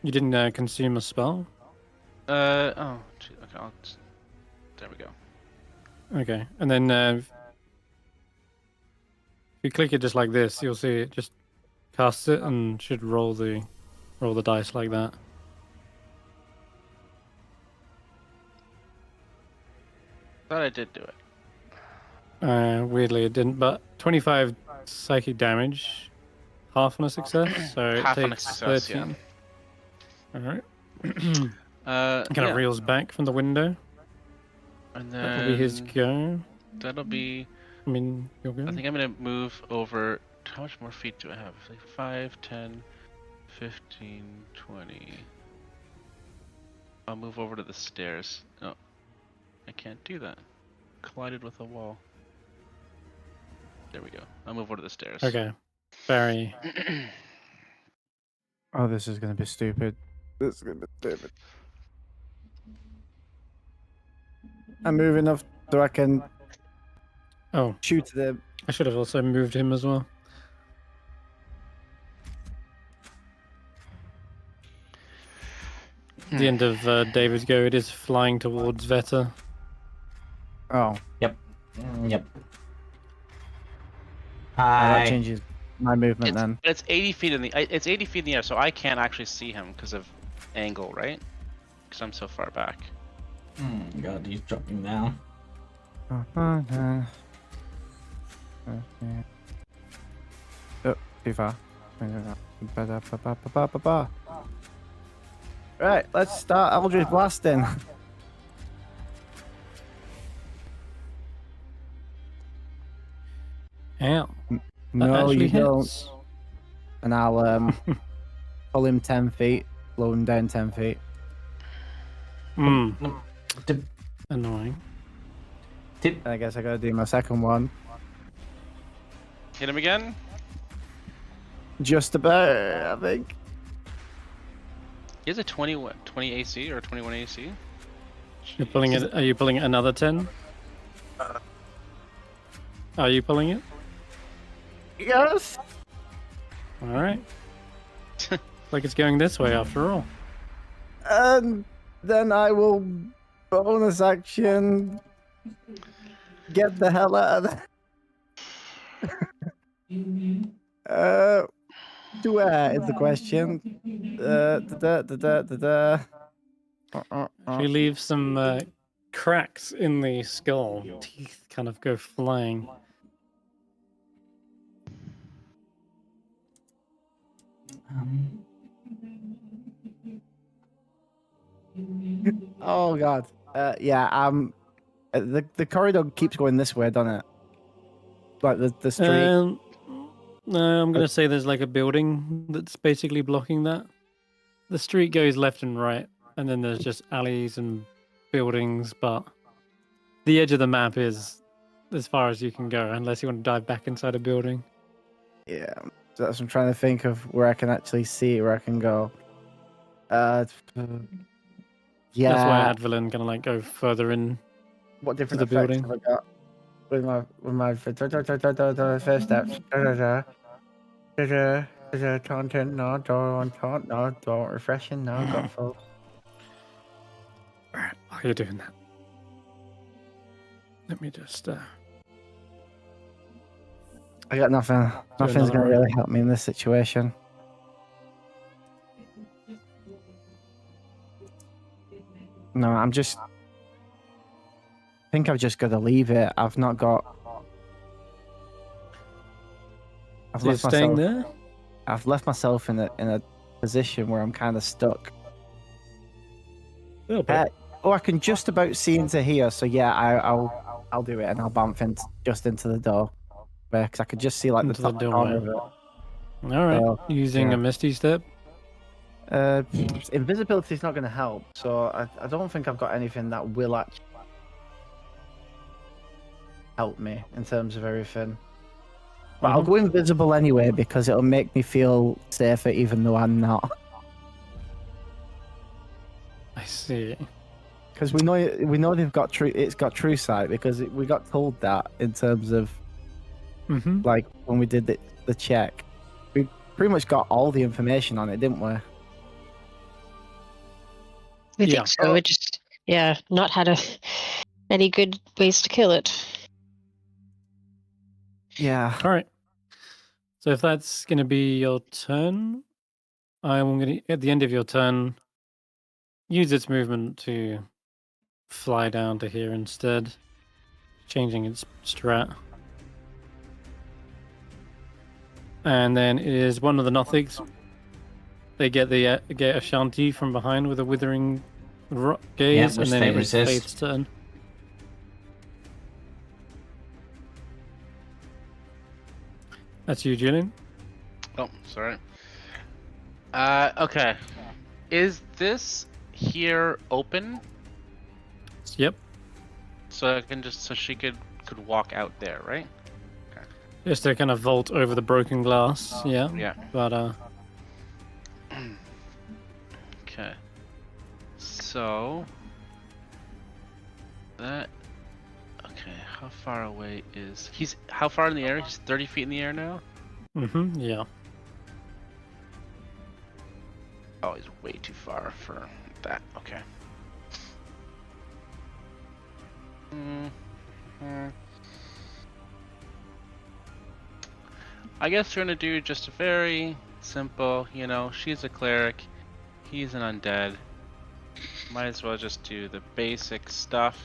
You didn't consume a spell? Oh, gee, okay. There we go. Okay. And then if you click it just like this, you'll see it just casts it and should roll the dice like that. Thought I did do it. Weirdly it didn't, but 25 psychic damage, half on a success, so it Half on a takes success, yeah. 13. Alright. Kind Yeah. of reels back from the window. And That'll be his then go. that'll be. I mean, your go. I think I'm gonna move over. How much more feet do I have? Like 5, 10, 15, 20. I'll move over to the stairs. No, I can't do that. Collided with a wall. There we go. I'll move over to the stairs. Okay. Barry. Oh, this is going to be stupid. This is going to be stupid. I'm moving enough so I can Oh, shoot them. I should have also moved him as well. The end of David's go, it is flying towards Vetter. Oh, Yep. that Hi. changes my movement then. It's 80 feet in the. It's 80 feet in the air, so I can't actually see him because of angle, right? Because I'm so far back. God, he's dropping down. Oh, too far. Right, let's start Eldritch blasting. Yeah. That No, actually you don't. hits. And I'll pull him 10 feet, slow him down 10 feet. Hmm. Did, Annoying. did, I guess I gotta do my second one. Hit him again. Just about, I think. He has a 20 AC or 21 AC. You're pulling it. Are you pulling another 10? Are you pulling it? Yes. All right. Like it's going this way after all. And then I will bonus action. Get the hell out of there. To where is the question? She leaves some cracks in the skull. Teeth kind of go flying. Oh god. Yeah. The corridor keeps going this way, doesn't it? Like the street. No, I'm gonna say there's like a building that's basically blocking that. The street goes left and right, and then there's just alleys and buildings, but the edge of the map is as far as you can go, unless you want to dive back inside a building. Yeah. So that's what I'm trying to think of where I can actually see where I can go. Yeah. That's why I had Villain gonna like go further in. What different the effects building. have I got with my first steps? Content, no, don't refreshing, no, got full. Alright, while you're doing that, let me just I got nothing. Nothing's gonna another really help me in this situation. No, I think I've just got to leave it. I've not got. I've So you're left staying myself. there? I've left myself in a position where I'm kind of stuck. A little bit. I can just about see into here. So yeah, I'll do it, and I'll bump just into the door, because I could just see like Into the the top corner of doorway. it. Alright, So, using yeah. a Misty Step. Invisibility is not going to help, so I don't think I've got anything that will actually help me in terms of everything. But I'll go invisible anyway because it'll make me feel safer, even though I'm not. I see. Because we know they've got true. It's got true sight because we got told that in terms of like when we did the check, we pretty much got all the information on it, didn't we? We Yeah. think so. It just, not had any good ways to kill it. Yeah. Alright. So if that's going to be your turn, I'm going to, at the end of your turn, use its movement to fly down to here instead, changing its strat. And then it is one of the Nothics. They get get Ashanti from behind with a withering gaze, which and then they it is resist. Faith's turn. That's you, Julian. Oh, sorry. Okay. Is this here open? Yep. So I can so she could walk out there, right? Just to kind of vault over the broken glass. Yeah. Yeah. But Okay. So that. Okay. How far away is he's? How far in the air? He's 30 feet in the air now. Yeah. Oh, he's way too far for that. Okay. I guess we're gonna do just a very simple, she's a cleric, he's an undead. Might as well just do the basic stuff.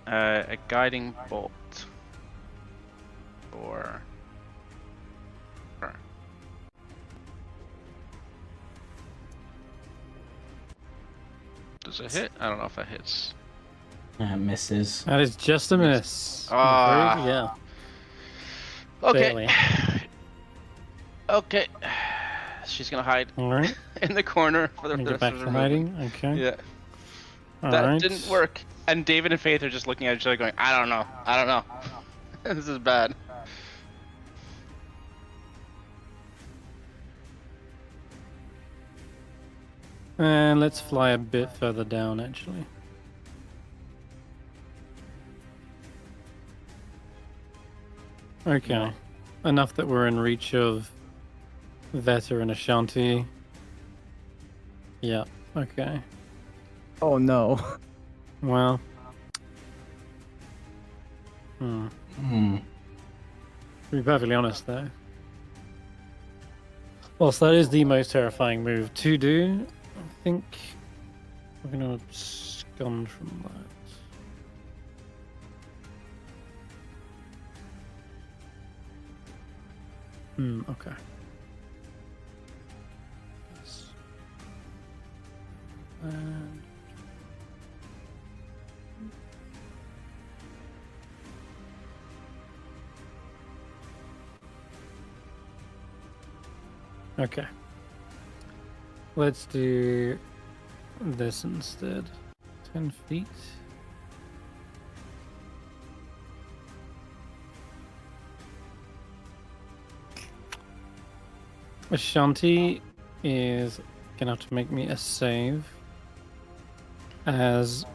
A guiding bolt. or... Does it hit? I don't know if that hits. Misses. That is just a miss. I'm Ah. afraid, yeah. Okay. Barely. Okay. She's gonna hide All right. in the corner for the Get rest back of to her hiding. movement. Okay. Yeah. All That right. didn't work. And David and Faith are just looking at each other going, I don't know. I don't know. This is bad. And let's fly a bit further down, actually. Okay. Enough that we're in reach of Vetter and Ashanti. Yeah, okay. Oh no. Well. Hmm. To be perfectly honest, though. Whilst that is the most terrifying move to do, I think we're going to abscond from that. Okay. Yes. And... Okay. Let's do this instead. 10 feet. Ashanti is gonna have to make me a save as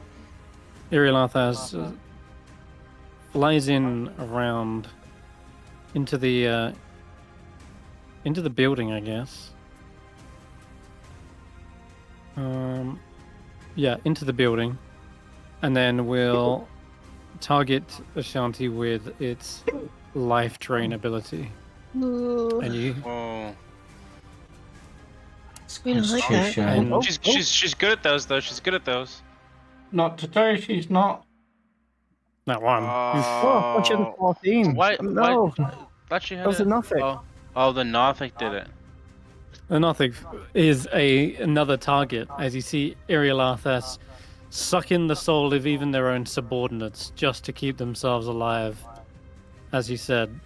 Irilathas flies in around into the building, I guess. Yeah, into the building, and then we'll target Ashanti with its life drain ability. Ooh. And you, Oh. We don't like that. Constitution. She's good at those though. She's good at those. Not today, she's not. that one. Oh, I should have 14. Why? No, Thought she had that was a Nothic. Oh, the Nothic did it. The Nothic is another target, as you see Irilathas suck in the soul of even their own subordinates just to keep themselves alive. As you said,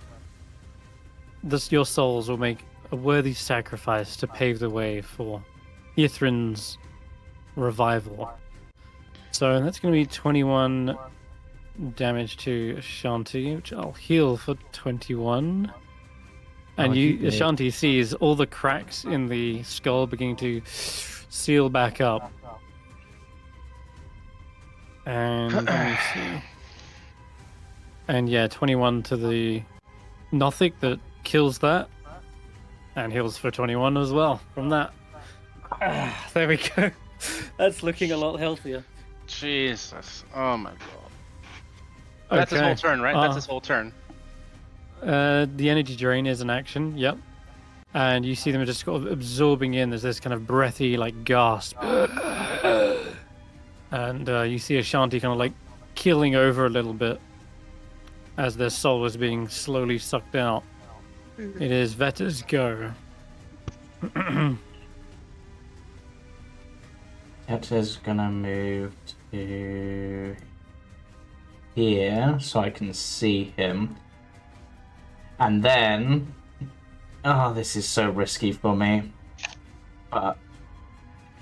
your souls will make a worthy sacrifice to pave the way for Ythrin's revival. So that's going to be 21 damage to Ashanti, which I'll heal for 21. And Ashanti sees all the cracks in the skull beginning to seal back up. And let me see. And yeah, 21 to the Nothic that kills that. And heals for 21 as well from that. There we go. That's looking a lot healthier. Jesus. Oh my god. Oh, that's his whole turn, right? That's his whole turn. The energy drain is an action, yep. And you see them just sort of absorbing in. There's this kind of breathy, like, gasp. And you see Ashanti kind of, like, keeling over a little bit as their soul is being slowly sucked out. It is Vetter's go. Vetter's gonna move to here so I can see him. And then... Oh, this is so risky for me. But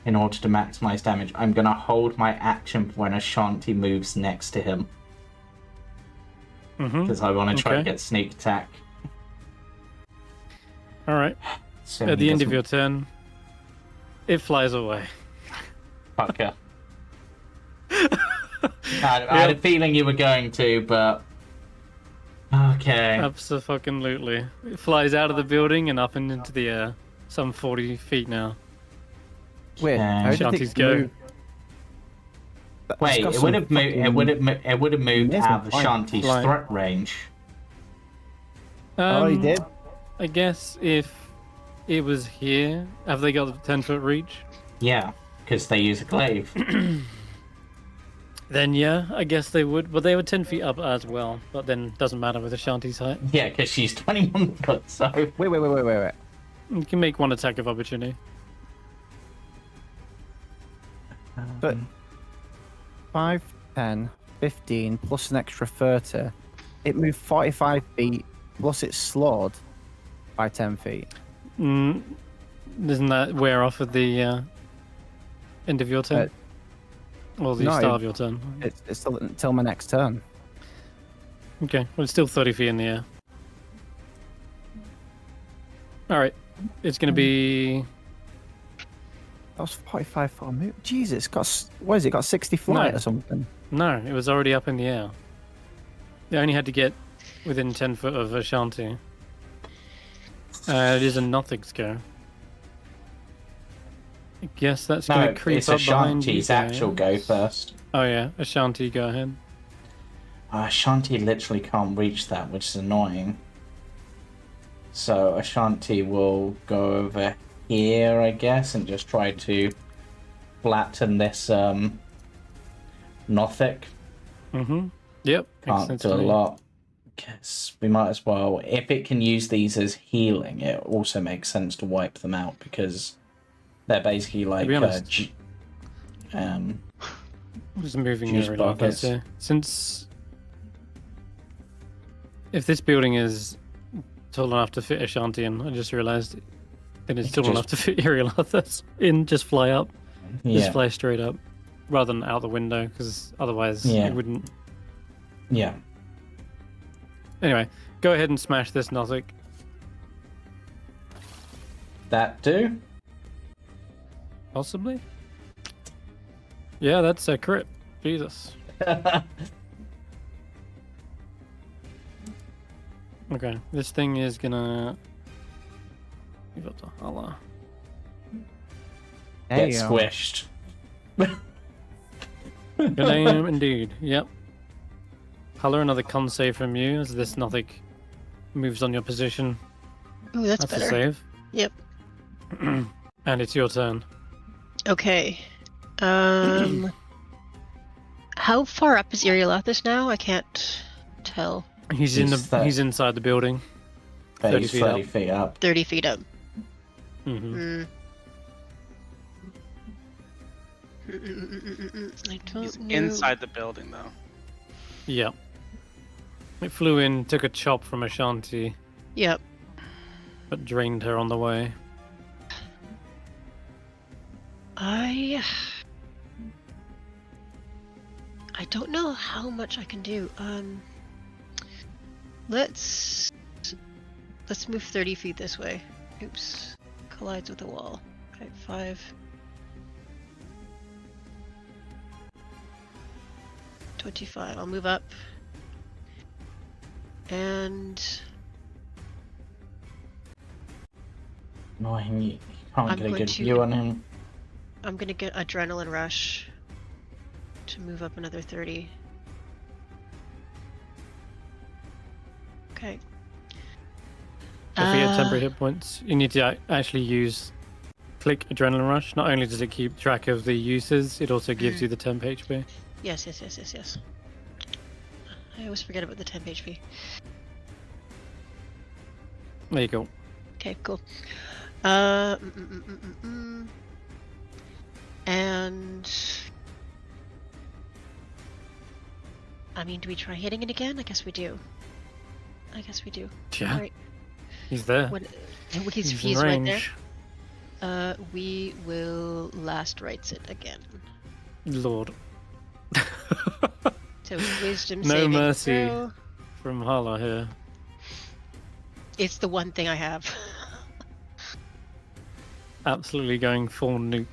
in order to maximize damage, I'm gonna hold my action for when Ashanti moves next to him. Because I want to try to get sneak attack. Alright. So At the end of your turn, it flies away. Fucker. I had a feeling you were going to, but... Okay. Absolutely. It flies out of the building and up and into the air. Some 40 feet now. Wait, how did Ashanti's it go. move? Wait, It's got it some would have moved. It would have moved Yes, out of fine. Ashanti's Flying. threat range. Oh, you did? I guess if it was here, have they got the 10-foot reach? Yeah, because they use a glaive. Then yeah, I guess they would, but they were 10 feet up as well. But then doesn't matter with Ashanti's height. Yeah, because she's 21 foot, so... Wait. You can make one attack of opportunity. But 5, 10, 15, plus an extra 30. It moved 45 feet, plus it's slowed by 10 feet. Doesn't that wear off at the end of your turn? Or the start of your turn? It's still until my next turn. Okay, well, it's still 30 feet in the air. Alright, it's going to be... That was 45 for a move. Jesus, it's got... What is it? Got 60 flight or something? No, it was already up in the air. They only had to get within 10 foot of Ashanti. It is a Nothing's go. I guess that's going to creep it's up behind you. Ashanti's actual go first. Oh yeah, Ashanti, go ahead. Ashanti literally can't reach that, which is annoying. So Ashanti will go over here, I guess, and just try to flatten this Nothic. Yep. Can't do a lot. Guess we might as well, if it can use these as healing, it also makes sense to wipe them out because they're basically like just moving juice here a little bit buckets. here. Since if this building is tall enough to fit Ashanti in, I just realised then it's tall enough to fit Irialathus in. Just fly up, just fly straight up, rather than out the window, because otherwise it wouldn't. Yeah. Anyway, go ahead and smash this Nothic. That do? Possibly. Yeah, that's a crit. Jesus. Okay, this thing is gonna move up to Hulla. There Get you go. squished. Good aim indeed. Yep. Hulla, another con save from you as this Nothic moves on your position. Oh, that's That's better. a save. Yep. And it's your turn. Okay. How far up is Irialathus now? I can't tell. He's inside the building. 30 feet 30 up. feet up. 30 feet up. Mm-hmm. I don't He's know. inside the building, though. Yeah. It flew in, took a chop from Ashanti, Yep. but drained her on the way. I don't know how much I can do. Let's move 30 feet this way. Oops. Collides with the wall. Okay, 5. 25. I'll move up. And Annoying, you can't I'm get a going good to- view on him. I'm gonna get Adrenaline Rush to move up another 30. Okay. If you get temporary hit points, you need to actually click Adrenaline Rush. Not only does it keep track of the uses, it also gives you the temp HP. Yes. I always forget about the temp HP. There you go. Okay, cool. And I mean, do we try hitting it again? I guess we do. Yeah. Alright. He's there. He's in right there. range. We will last rights it again. Lord. So wisdom No saving mercy. throw. From Hulla here. It's the one thing I have. Absolutely going full nuke.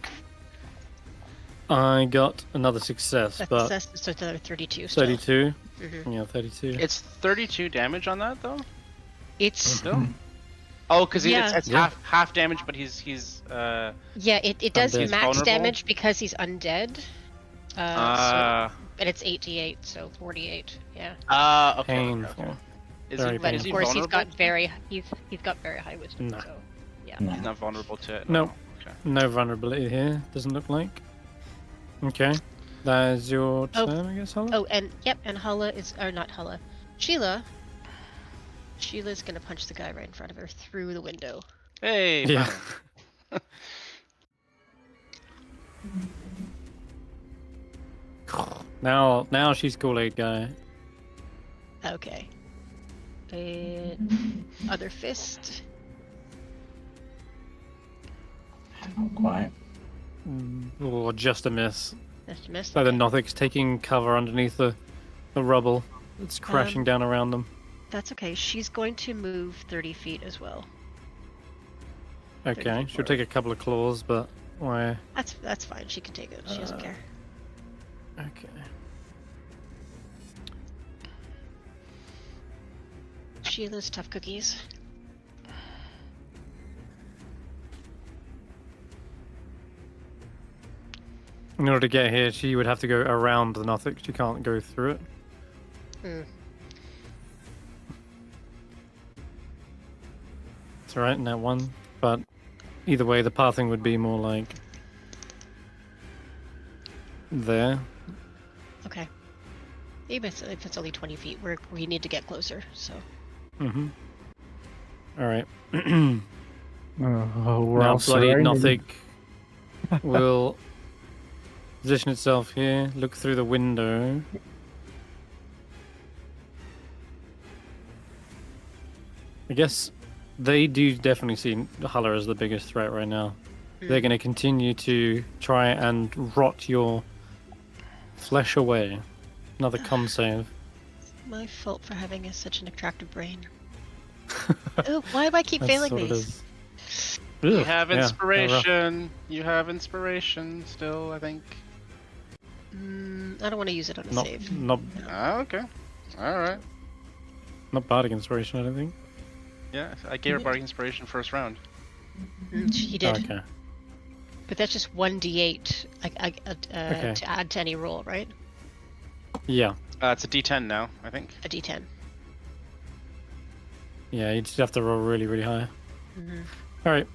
I got another success, but That's so another 32 still. 32. Mhm. Yeah, 32. It's 32 damage on that, though? It's Still? Oh, because Yeah. it's Yeah. half damage, but he's yeah, it does Undead. max Vulnerable? damage because he's undead. And it's 88, so 48. Yeah. okay. Painful. Okay. Is Very he, But is of he course he's vulnerable? got very high wisdom. No. So yeah. No. He's not vulnerable to it. No. Okay. No vulnerability here, doesn't look like. Okay. That is your Oh. turn, I guess, Hulla? Oh, and yep, and Hulla is, or not Hulla, Sheila. Sheila's gonna punch the guy right in front of her through the window. Hey. Yeah. finally. Now she's Kool-Aid guy. Okay. And other fist. Not quite. Or just a miss. Just missed. So the Okay. Nothic's taking cover underneath the rubble. It's crashing down around them. That's okay. She's going to move 30 feet as well. Okay, 30 feet she'll take a couple of claws, but why? That's fine. She can take it. She doesn't care. Okay. Sheila's tough cookies. In order to get here, she would have to go around the Nothic. She can't go through it. Hmm. It's alright in that one, but either way, the pathing would be more like there. Okay. Even if it's only 20 feet, we need to get closer. So. Mm-hmm. Alright. Oh, we're Now all bloody surrounded. Nothic will position itself here, look through the window. I guess they do definitely see Hulla as the biggest threat right now. They're going to continue to try and rot your flesh away. Another con save. My fault for having such an attractive brain. Oh, why do I keep That's failing what it these? is. You Ugh, have yeah, they're rough. inspiration. You have inspiration still, I think. I don't want to use it on a Not, save. not, Okay. Alright. not bardic inspiration, I don't think. Yeah, I gave her bardic inspiration first round. He did. Okay. But that's just 1d8 Okay. to add to any roll, right? Yeah. It's a D10 now, I think. A d10. Yeah, you just have to roll really, really high. Mm-hmm. Alright.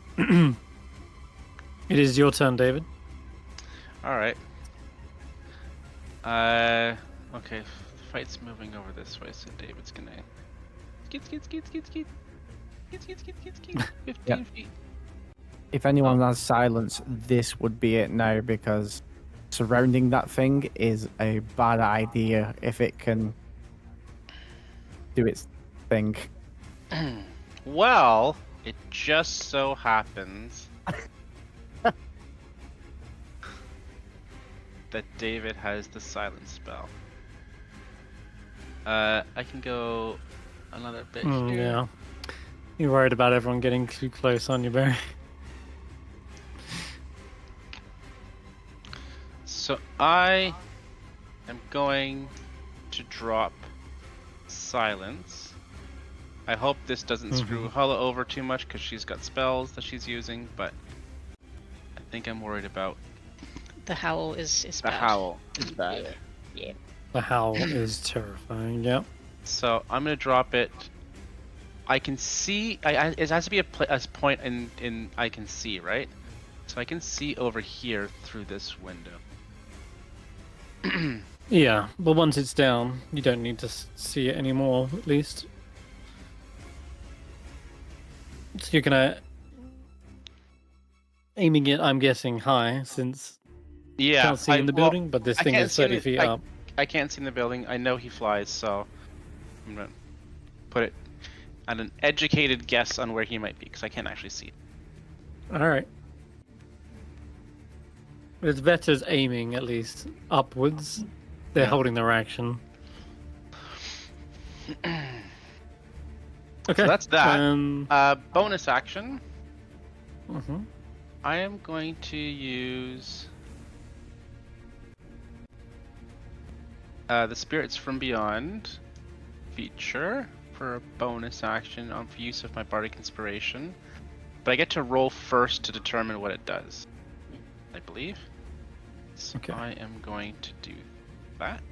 It is your turn, David. Alright. Okay, the fight's moving over this way, so David's gonna... Skeet. 15 Yep. feet. If anyone has silence, this would be it now because surrounding that thing is a bad idea if it can do its thing. Well, it just so happens that David has the silence spell. I can go another bit here. Yeah. You're worried about everyone getting too close on you, Barry. So I am going to drop silence. I hope this doesn't screw Hulla over too much because she's got spells that she's using, but I think I'm worried about The howl is the bad. howl. Is bad. Yeah. The howl is terrifying, yep. So I'm gonna drop it. I can see. It has to be a point in I can see, right? So I can see over here through this window. Yeah, but once it's down, you don't need to see it anymore, at least. So you're gonna... aiming it, I'm guessing, high, since you Yeah. can't see in the building, but this I thing can't is see in 30 the- feet up. I can't see in the building. I know he flies, so I'm gonna put it at an educated guess on where he might be because I can't actually see it. Alright. It's Vetter's aiming, at least, upwards. They're Yeah. holding their action. Okay. So that's that. Bonus action. Mhm. I am going to use the Spirits from Beyond feature for a bonus action on for use of my Bardic Inspiration. But I get to roll first to determine what it does, I believe. So Okay. I am going to do that.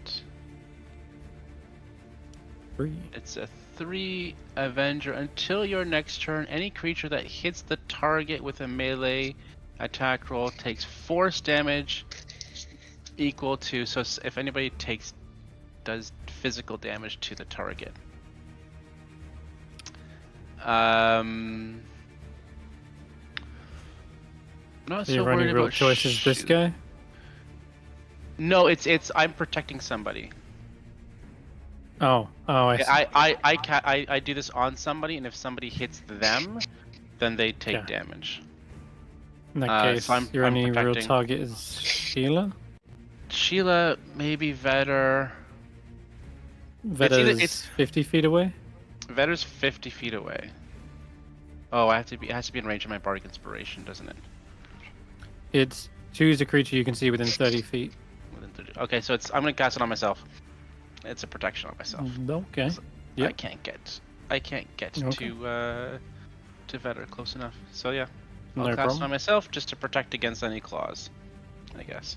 3. It's a 3 Avenger. Until your next turn, any creature that hits the target with a melee attack roll takes force damage equal to, so if anybody does physical damage to the target. Not so Your worried only real about choice is this guy? No, it's I'm protecting somebody. Oh, I see. I do this on somebody, and if somebody hits them, then they take Yeah. damage. In that case, so I'm your only real protecting. target is Sheila? Sheila, maybe Vetter. Vetter's 50 feet away? Vetter's 50 feet away. Oh, it has to be in range of my Bardic Inspiration, doesn't it? It's choose a creature you can see within 30 feet. Within 30. Okay, so I'm gonna cast it on myself. It's a protection on myself. Okay. So Yep. I can't get Okay. to Vetter close enough. So yeah, I'll No cast it problem. on myself just to protect against any claws, I guess.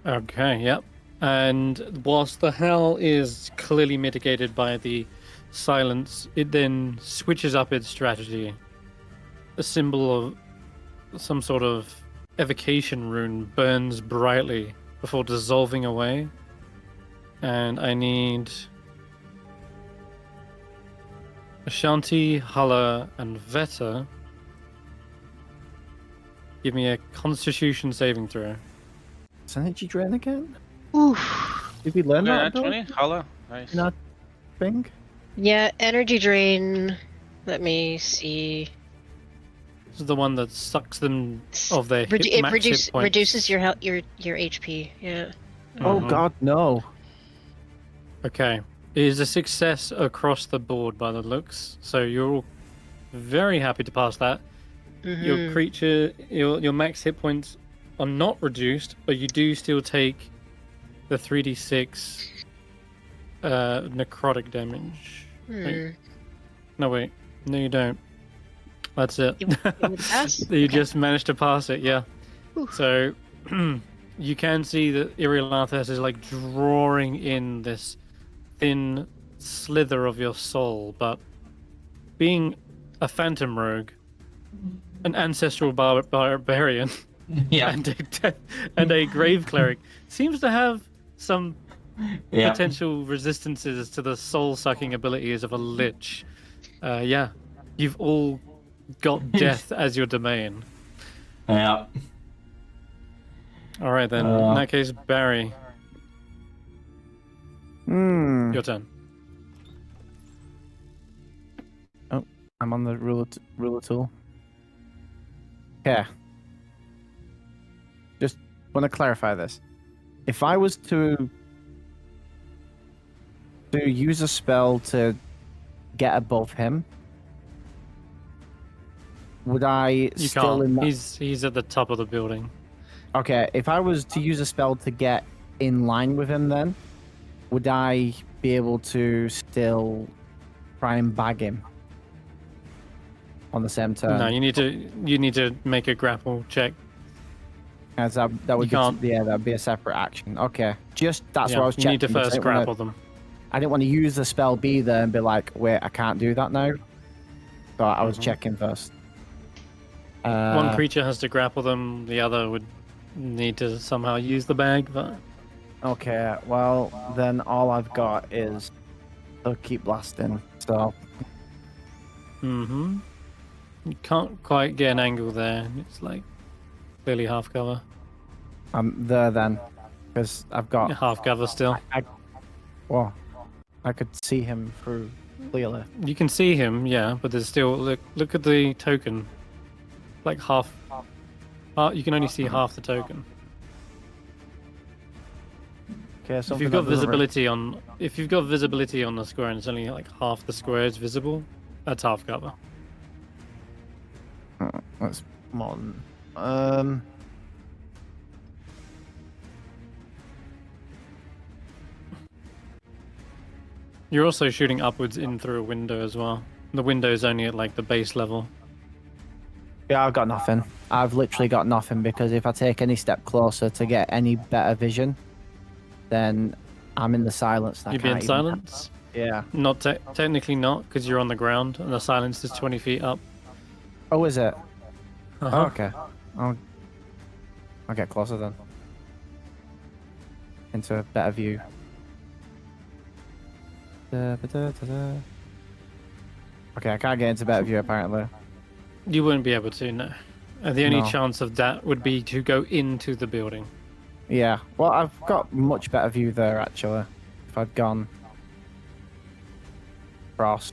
Okay, yep. And whilst the howl is clearly mitigated by the silence, it then switches up its strategy. A symbol of some sort of evocation rune burns brightly before dissolving away. And I need Ashanti, Hulla, and Vetter. Give me a Constitution saving throw. Energy drain again? Oof. Did we learn that? Okay, 20. Hulla, nice. Not thing? Yeah, energy drain. Let me see. This is the one that sucks them of their Redu- hit, it max reduce, hit points. reduces your HP. Yeah. Oh Mhm. god, no. Okay. It is a success across the board by the looks. So you're all very happy to pass that. Your Mhm. creature, your max hit points are not reduced, but you do still take the 3d6 necrotic damage. Hmm. No, wait. No, you don't. That's it. You would pass? You Okay. just managed to pass it, yeah. Whew. So you can see that Irilathas is like drawing in this thin slither of your soul, but being a phantom rogue, an ancestral barbarian, Yeah. and a grave cleric seems to have some Yeah. potential resistances to the soul-sucking abilities of a lich. Yeah, you've all got death as your domain. Yeah. All right then. In that case, Barry, your turn. I'm on the ruler tool. Okay. Just want to clarify this. If I was to use a spell to get above him, would I You still can't. in that? He's at the top of the building. Okay, if I was to use a spell to get in line with him, then would I be able to still try and bag him on the same turn? No, you need to make a grapple check. As that would You can't. that'd be a separate action. Okay, just that's Yeah, what I was you checking. need to because first grapple them. I didn't want to use the spell be there and be like, wait, I can't do that now. So I was checking first. One creature has to grapple them. The other would need to somehow use the bag. But Okay, well then all I've got is to keep blasting. So you can't quite get an angle there. It's like clearly half cover. I'm there then, because I've got. Half cover still. Well, I could see him through clearly. You can see him, yeah, but there's still look at the token. Like half. You can only see half the token. Okay, If you've got visibility on the square and it's only like half the square is visible, that's half cover. That's more than. You're also shooting upwards in through a window as well. The window's only at like the base level. Yeah, I've got nothing. I've literally got nothing because if I take any step closer to get any better vision, then I'm in the silence. You'd be in silence? Yeah. Not technically not, because you're on the ground and the silence is 20 feet up. Oh, is it? Uh-huh. Okay. I'll get closer then. into a better view. Da-ba-da-da-da. Okay, I can't get into better view apparently. You wouldn't be able to, no. The only No. chance of that would be to go into the building. Yeah, well, I've got much better view there actually. If I'd gone cross,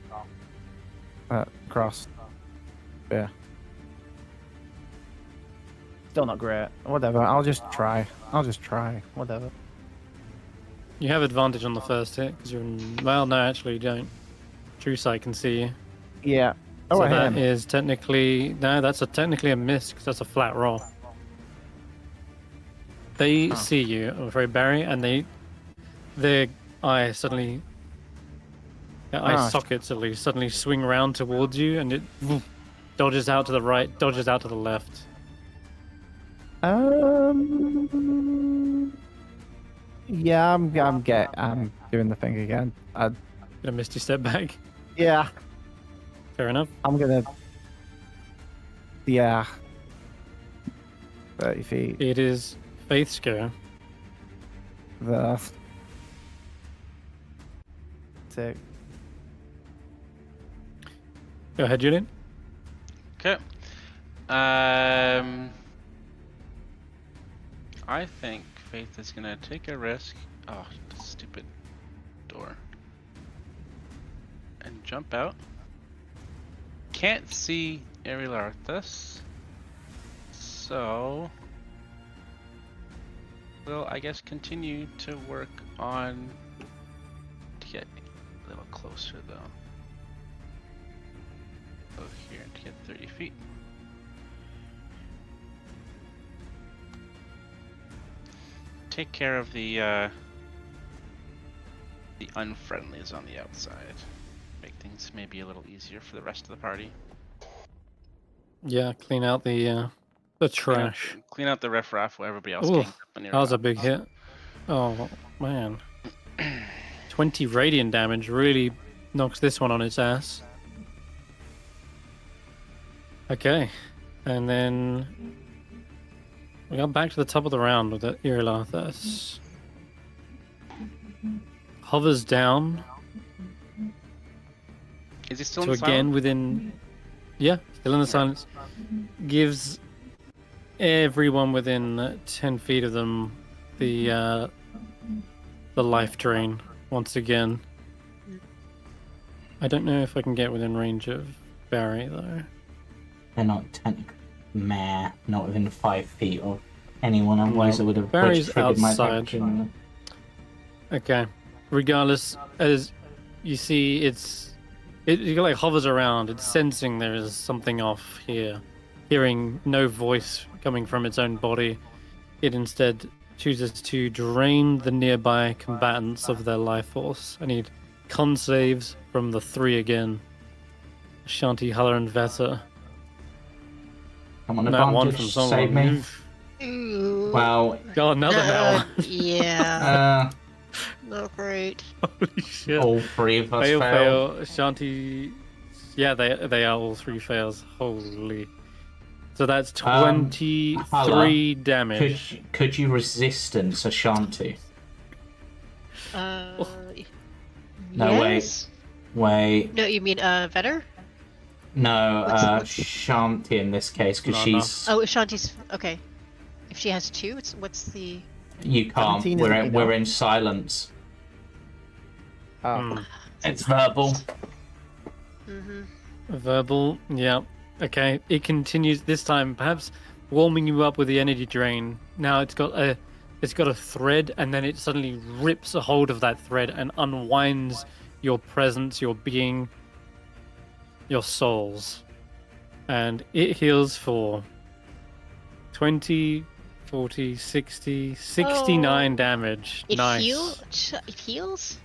yeah. Still not great. Whatever. I'll just try. Whatever. You have advantage on the first hit because you're in. Well, no, actually, you don't. True sight can see you. Yeah. Oh, So I that am. is technically that's technically a miss because that's a flat roll. They see you, I'm afraid, Barry, and their eye suddenly, their eye sockets at least suddenly swing round towards you, and it dodges out to the right, dodges out to the left. Yeah, I'm doing the thing again. Gonna misty step back. Yeah, Fair enough. I'm gonna. Yeah. 30 feet. It is Faith's go. The. Take. Go ahead, Julian. Okay. I think Faith is gonna take a risk. Oh, stupid door. And jump out. Can't see Ariel Arthas. So we'll, I guess, continue to work on to get a little closer though. Go here to get 30 feet. Take care of the unfriendlies on the outside. Make things maybe a little easier for the rest of the party. Yeah, clean out the trash. Clean out the riffraff where everybody else Ooh, ganged up on your that was a top. big hit. Oh man, 20 radiant damage really knocks this one on its ass. Okay, and then we got back to the top of the round with the Irilathus. Hovers down Is he still to in again silent? within. Yeah, still in the silence. Gives everyone within 10 feet of them the life drain once again. I don't know if I can get within range of Barry though. They're not technically not within 5 feet of anyone, otherwise it would have Barry's triggered my outside. action. Okay. Regardless, as you see, it like hovers around. It's sensing there is something off here. Hearing no voice coming from its own body, it instead chooses to drain the nearby combatants of their life force. I need con saves from the 3 again. Ashanti, Hulla, and Veta. Come on, No, one advantage, from save me. someone. Ooh. Well, God, another now. Yeah. Not great. Holy shit. all 3 of us Fail. Ashanti. Yeah, they are all 3 fails. Holy. So that's 23 Hulla, damage. Could you resistance Ashanti? Uh, No, yes? Wait. No, you mean Vetter? No, What's- Ashanti in this case, because No, no. she's... Oh, Ashanti's okay. If she has 2, what's the? You can't. 17 We're isn't we're enough. in silence. Oh. Hmm. It's verbal. Mm-hmm. Verbal, yeah. Okay, it continues this time, perhaps warming you up with the energy drain. Now it's got a thread, and then it suddenly rips a hold of that thread and unwinds your presence, your being, your souls. And it heals for 20, 40, 60, 69 damage. It Nice. It heals.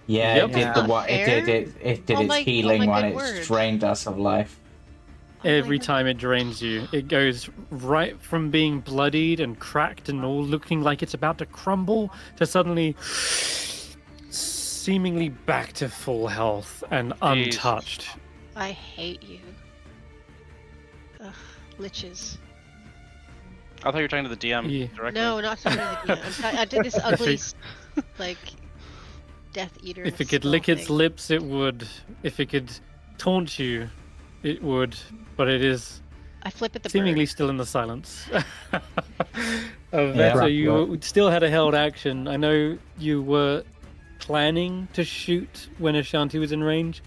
Yeah, Yep. it did the Not what? It fair. did Oh its my- healing oh my when good it word. drained us of life. Every time it drains you, it goes right from being bloodied and cracked and all looking like it's about to crumble to suddenly seemingly back to full health and Jesus. untouched. I hate you. Ugh, liches. I thought you were talking to the DM Yeah. directly. No, not talking to the DM. I did this ugly, like, Death Eater. If it could skull lick its thing. lips, it would. If it could taunt you, it would. But it is I flip at the seemingly bird. still in the silence. Yeah. Vetter, you still had a held action. I know you were planning to shoot when Ashanti was in range.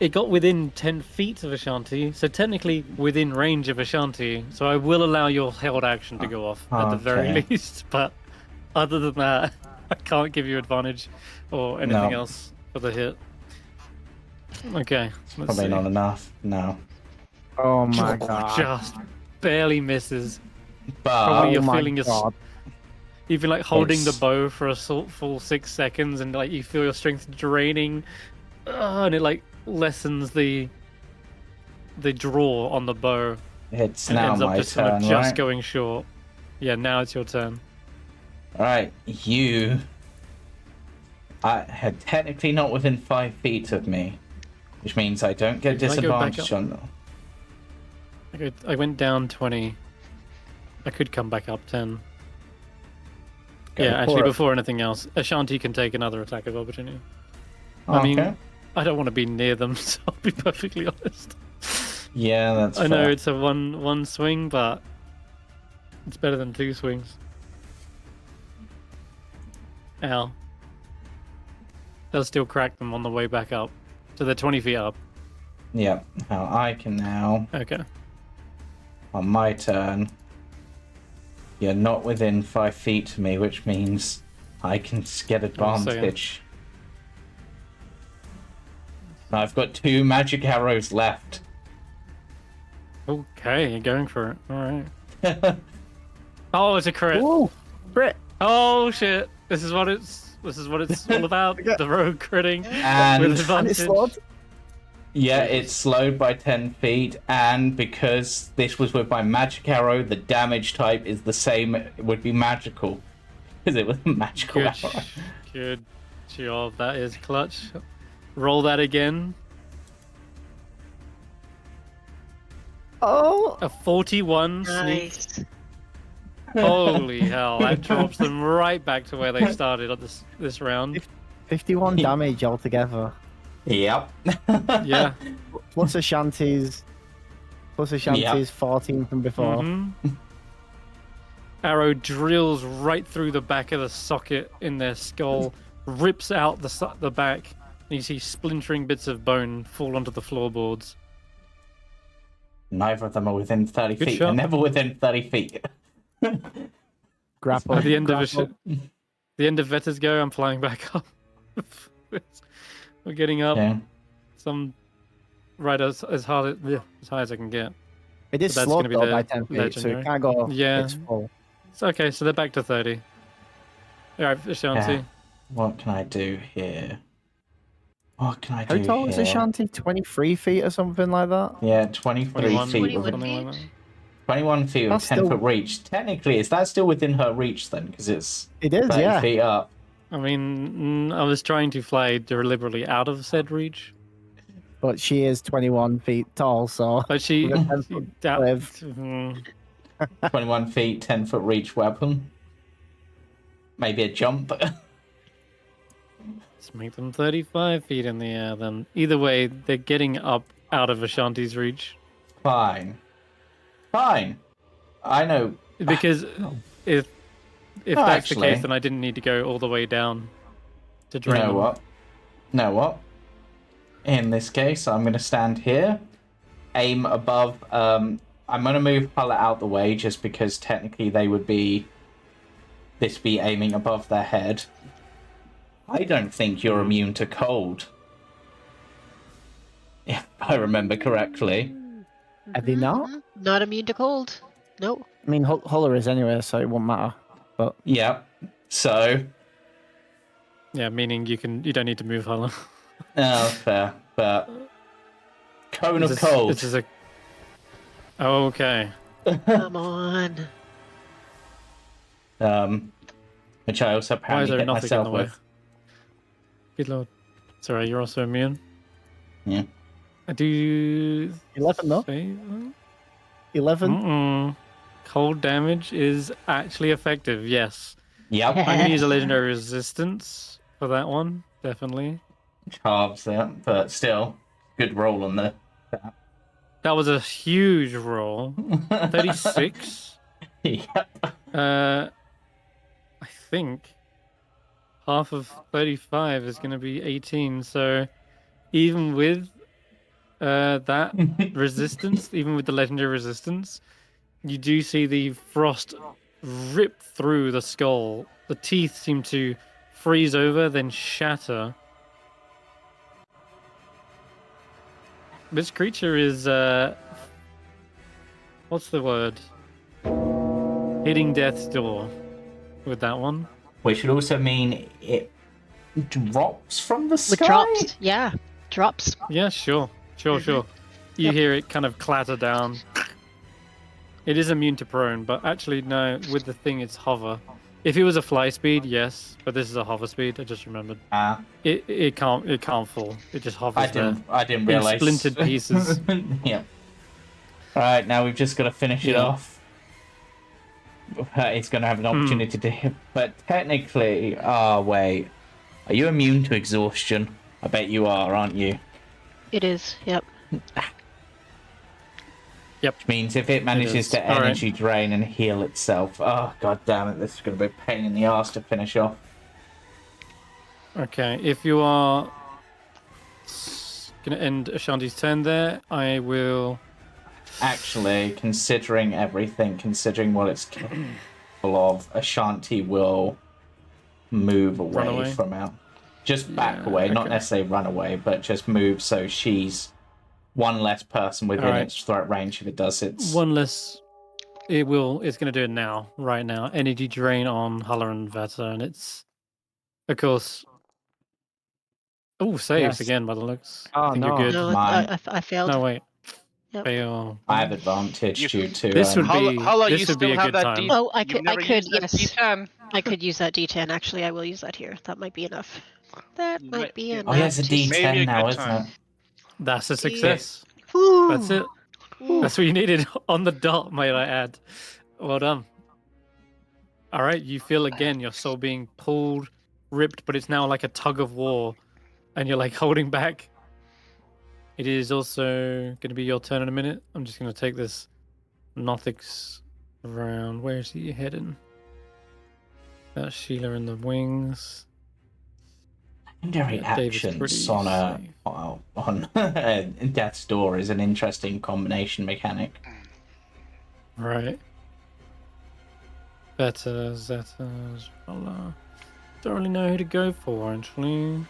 It got within 10 feet of Ashanti, so technically within range of Ashanti. So I will allow your held action to go off at the very Okay. least. But other than that, I can't give you advantage or anything No. else for the hit. Okay, let's Probably see. not enough. No. Oh my god. Just barely misses. But Probably Oh you're my feeling your god. You've been like holding the It's- bow for a full 6 seconds, and like you feel your strength draining, and it like lessens the draw on the bow, it's and now ends up my just kind turn, of just right? going short. Yeah, now it's your turn. Right, you are technically not within 5 feet of me, which means I don't get Can I go back disadvantage up? on them. I went down 20. I could come back up 10. Go Yeah, for actually, it. before anything else, Ashanti can take another attack of opportunity. I mean, Okay. I don't want to be near them, so I'll be perfectly honest. Yeah, that's I know fair. it's a one swing, but it's better than 2 swings. Ow. They'll still crack them on the way back up. So they're 20 feet up. Yep. Now I can now, Okay. on my turn, you're not within 5 feet of me, which means I can get advantage. Now I've got 2 magic arrows left. Okay, you're going for it. Alright. Oh, it's a crit. Ooh, crit. Oh shit. This is what it's all about. The rogue critting with And And advantage. it's slowed. yeah, it's slowed by 10 feet, and because this was with my magic arrow, the damage type is the same, it would be magical. Because it was a magical Good, arrow. good job. That is clutch. Roll that again. Oh, A 41 sneak. Nice. Holy hell! That drops them right back to where they started at this round. 51 damage altogether. Yep. Yeah. Plus Ashanti's 14 from before. Mhm. Arrow drills right through the back of the socket in their skull, rips out the back, and you see splintering bits of bone fall onto the floorboards. Neither of them are within 30 Good feet. shot. They're never within 30 feet. Grapple. At the end of grapple. the end of Vetter's go, I'm flying back up. We're getting up Okay. some right as high as I can get. It is But that's slowed gonna be though the by 10 feet, so legendary. it can't go Yeah. its full. It's okay, so they're back to 30. Alright, Ashanti. Yeah. What can I do here? What can I How do tall here? is Ashanti? 23 feet or something like that? Yeah, 23 21, feet. 21 With, something like feet? that. 21 feet with That's 10 still- foot reach. Technically, is that still within her reach then? Because it's It is, 30 yeah. feet up. I mean, I was trying to fly deliberately out of said reach, But she is 21 feet tall, so but she, With a 10-foot cliff. 21 feet, 10 foot reach weapon. Maybe a jump. Let's make them 35 feet in the air then. Either way, they're getting up out of Ashanti's reach. Fine. Fine. I know. Because if No, that's the actually- case, then I didn't need to go all the way down to You drain know them. what? Know what? In this case, I'm going to stand here, aim above. I'm going to move Hulla out the way just because technically they would be. This be aiming above their head. I don't think you're immune to cold. If I remember correctly. Are they not? Not immune to cold. Nope. I mean, Hulla is anyway, so it won't matter. But Yep. So, Yeah, meaning you don't need to move Hulla. fair. But cone of This cold. is a. Oh, okay. Come on. Which I also Why is apparently there hit nothing in myself the way? with. Good lord. Sorry, you're also immune. Yeah. Do you 11 though. say that? 11. Mm-mm. cold damage is actually effective. Yes, Yep. I'm gonna use a legendary resistance for that one. Definitely. Halves it, but still, good roll on the. That was a huge roll. 36. Yep. I think half of 35 is going to be 18. So even with that resistance, even with the legendary resistance, you do see the frost rip through the skull. The teeth seem to freeze over, then shatter. This creature is what's the word? Hitting death's door with that one. Which would also mean it drops from the With sky. drops, yeah, drops. Yeah, sure. You Yep. hear it kind of clatter down. It is immune to prone, but actually no, with the thing it's hover. If it was a fly speed, yes, but this is a hover speed, I just remembered. It can't fall. It just hovers I didn't in realize. splintered pieces. Yep. Alright, now we've just got to finish it Yeah. off. It's going to have an opportunity to hit. But technically, wait. Are you immune to exhaustion? I bet you are, aren't you? It is. Yep. Yep. Which means if it manages is. to All right. energy drain and heal itself, oh god damn it, this is going to be a pain in the ass to finish off. Okay, if you are gonna end Ashanti's turn there, I will. Actually, considering everything, considering what it's capable of, Ashanti will move Run away? from out. Just back Yeah, away, not okay. necessarily run away, but just move so she's one less person within Alright. its threat range if it does its. One less. It's gonna do it now, right now. Energy drain on Hulla and Vetter, and it's, of course. Oh, saves Yes. again by the looks. Oh, I think no. you're good. No, Mine. I failed. No, wait. Yep. Fail. I have advantage You- due to. This would be. Hulla, this you would be still a have good that time. D- Oh, I You've could. never I could. used that Yes. D10. I could use that D10. Actually, I will use that here. That might be enough. That You might might- be Oh, enough. Oh, yeah, it's a to- Maybe D10 a now, good isn't time. it? That's a success. Woo! That's it. Ooh. That's what you needed on the dot, might I add. Well done. All right, you feel again your soul being pulled, ripped, but it's now like a tug of war, and you're like holding back. It is also going to be your turn in a minute. I'm just going to take this Nothix around. Where is he heading? That's Sheila in the wings. Legendary Yeah, David's actions pretty on safe. on Death's Door is an interesting combination mechanic. Right. Better, Zeta, Hulla. Don't really know who to go for, actually.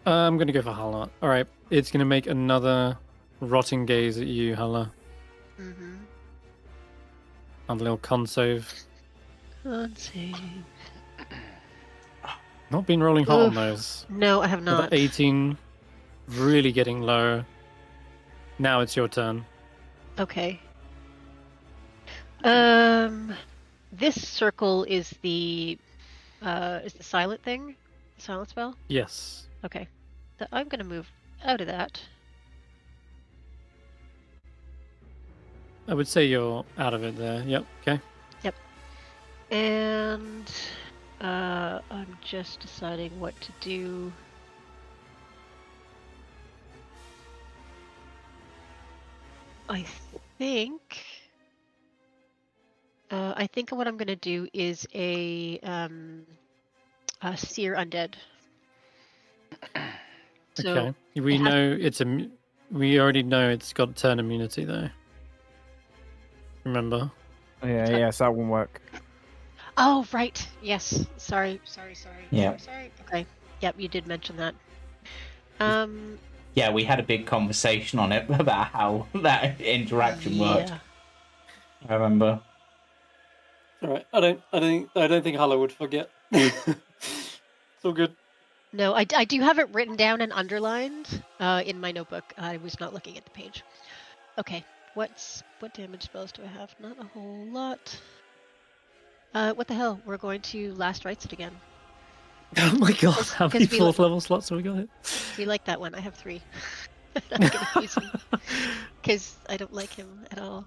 I'm going to go for Hulla. Alright, it's going to make another rotting gaze at you, Hulla. Mm-hmm. And a little con save. Let's see. Not been rolling hot on Oof. those. No, I have Another not. 18. Really getting low. Now it's your turn. Okay. This circle is the silent thing, the silent spell. Yes. Okay, so I'm gonna move out of that. I would say you're out of it there. Yep. Okay. And I'm just deciding what to do. I think what I'm gonna do is a seer undead. So Okay. We it has- know it's a. We already know it's got turn immunity though. Remember? Yeah, yes, that won't work. Oh, right. Yes. Sorry. Yeah. Sorry. Okay. Yep, you did mention that. Yeah, we had a big conversation on it about how that interaction worked. Yeah. I remember. All right. I don't think Hulla would forget. It's all good. No, I do have it written down and underlined in my notebook. I was not looking at the page. Okay. What damage spells do I have? Not a whole lot. What the hell? We're going to last rites it again. Oh my god! How many 'cause we fourth level slots have we got here? We like that one. I have 3. I'm gonna use him because I don't like him at all.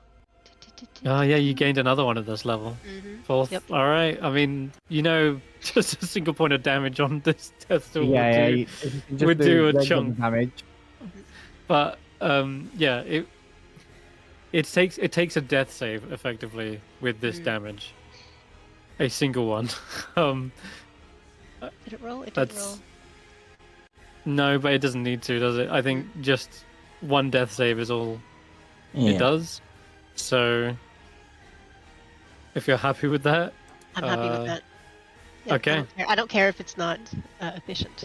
Oh yeah, you gained another one at this level. Mm-hmm. Fourth. Yep. All right. I mean, just a single point of damage on this test would Yeah, do, you can just would do a regular chunk. damage. But yeah, it takes a death save effectively with this damage. A single one. Did it roll? It didn't That's roll. no, but it doesn't need to, does it? I think just one death save is all it does. So if you're happy with that, I'm happy with that. Yeah, okay. I don't care if it's not efficient.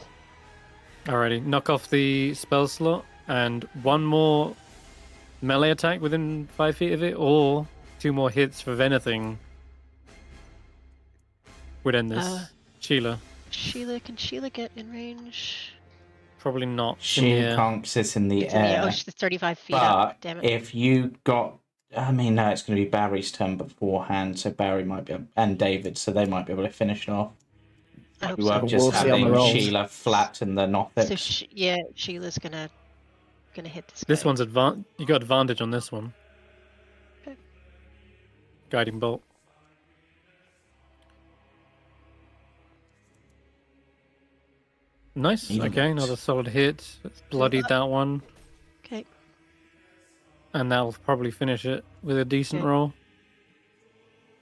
Alrighty, knock off the spell slot and one more melee attack within 5 feet of it, or 2 more hits for anything would end this. Sheila. Can Sheila get in range? Probably not. She Yeah. can't 'cause it's in the It's in the air. air. Oh, she's 35 feet But up. Damn it. if you got, I mean, no, it's going to be Barry's turn beforehand, so Barry might be, and David, so they might be able to finish it off. I hope You are so. just We'll see on the having rolls. Sheila flatten the Nothics. So Sheila's gonna hit this. This guy. one's you got advantage on this one. Okay. Guiding bolt. Nice. Even Okay, it. another solid hit. It's bloodied that one, Okay. and that'll probably finish it with a decent Okay. roll.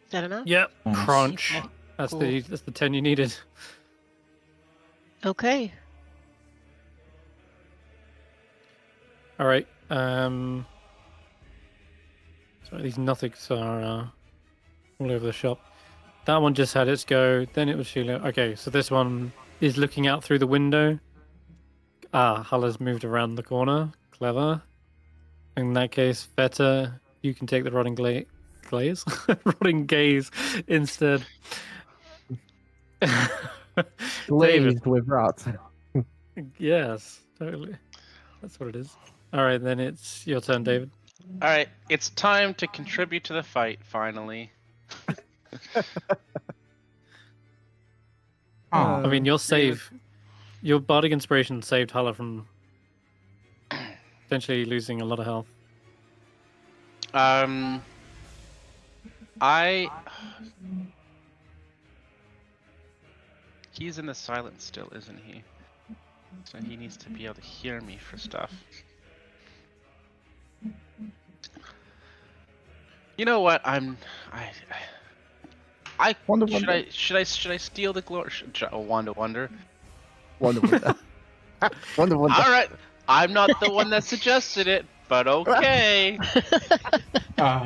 Is that enough? Yep. Nice. Crunch. Okay, That's cool. the 10 you needed. Okay. All right. Sorry, these Nothics are all over the shop. That one just had its go. Then it was Sheila. Okay, so this one is looking out through the window. Hulla's moved around the corner. Clever. In that case, Vetter, you can take the rotting glaze, rotting gaze instead. Glazed with rot. Yes, totally. That's what it is. All right, then it's your turn, David. All right, it's time to contribute to the fight. Finally. I mean, your bardic inspiration saved Hulla from potentially losing a lot of health. He's in the silence still, isn't he? So he needs to be able to hear me for stuff. You know what? I Wonder should I steal the glory? Wonder. Wonder Wonder. Wonder Wonder. All right, I'm not the one that suggested it, but okay.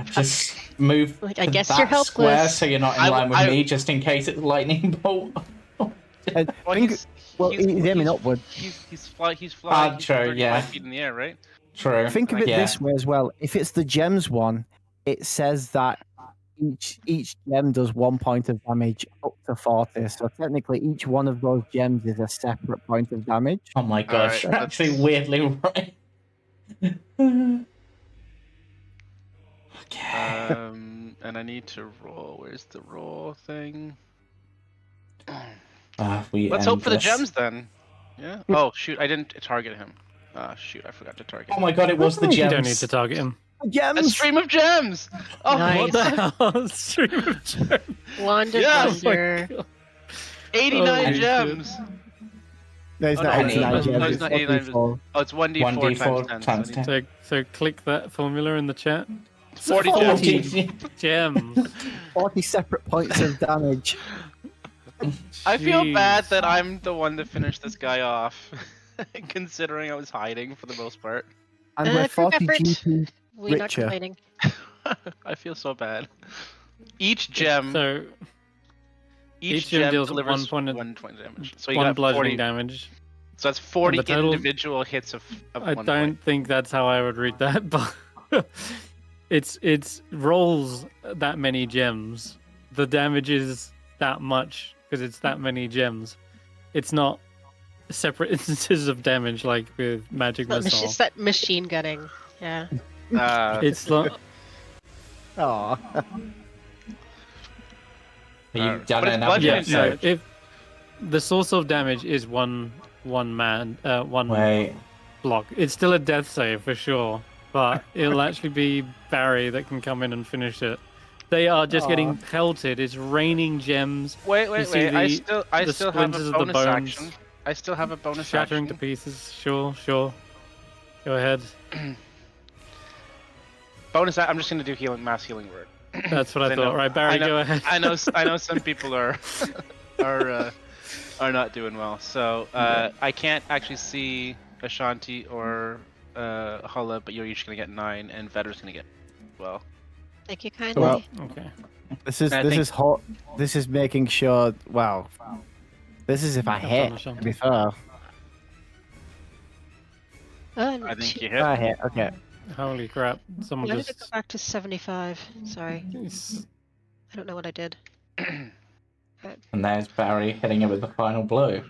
Just move Like, I to guess that you're square helpless. so you're not in line with me, just in case it's lightning bolt. And he's aiming upward. He's flying. He's flying. True, 35 yeah. feet in the air, right? True. Think of it yeah. this way as well. If it's the gems one, it says that each gem does 1 point of damage up to 40. So technically, each one of those gems is a separate point of damage. Oh my gosh, Alright, you're actually weirdly right. Okay. And I need to roll. Where's the roll thing? Let's hope for the gems then. Yeah. Oh shoot! I didn't target him. Shoot! I forgot to target. Oh my god! It was the You gems. You don't need to target him. Gems! A stream of gems. Oh, Nice. What the hell? Stream of gems. Wonder Yes! Wonder. 89 Oh, gems. No, it's Oh, not no, 89 no, gems. it's It's not 89 44. Oh, it's 1d4 1d4 times 10. times 10. So click that formula in the chat. 40 gems. 40 gems. 40 separate points of damage. I feel Jeez. bad that I'm the one to finish this guy off, considering I was hiding for the most part. And we're Group 40 effort. GP We're not richer. complaining. I feel so bad. Each gem, So each gem gem deals delivers 1 point of- 120 damage. So you one got bludgeoning 40. damage. So that's 40 And the total- individual hits of I 1 don't point. think that's how I would read that, but it's rolls that many gems. The damage is that much because it's that many gems. It's not separate instances of damage like with magic missile. It's that machine gunning. Yeah. It's like Aw. You've But done it's enough. bludgeoning yeah, no, damage. if the source of damage is one bludgeoning block. It's still a death save for sure, but it'll actually be Barry that can come in and finish it. They are just getting pelted. It's raining gems. Wait. You see I the still have splinters a of the bonus bones action. I still have a bonus shattering action. to pieces. Sure. Go ahead. I'm just gonna do mass healing word. That's what I thought. Right, Barry, go ahead. I know some people are not doing well. So I can't actually see Ashanti or Hulla, but you're each gonna get 9, and Vetter's gonna get well. Thank you kindly. Well, Okay. This is making sure. Wow. This is if I hit. To be fair. I think you If I hit. hit. Okay. Holy crap! Someone Why did it just. go back to 75? Sorry. Jeez. I don't know what I did. And there's Barry hitting it with the final blow.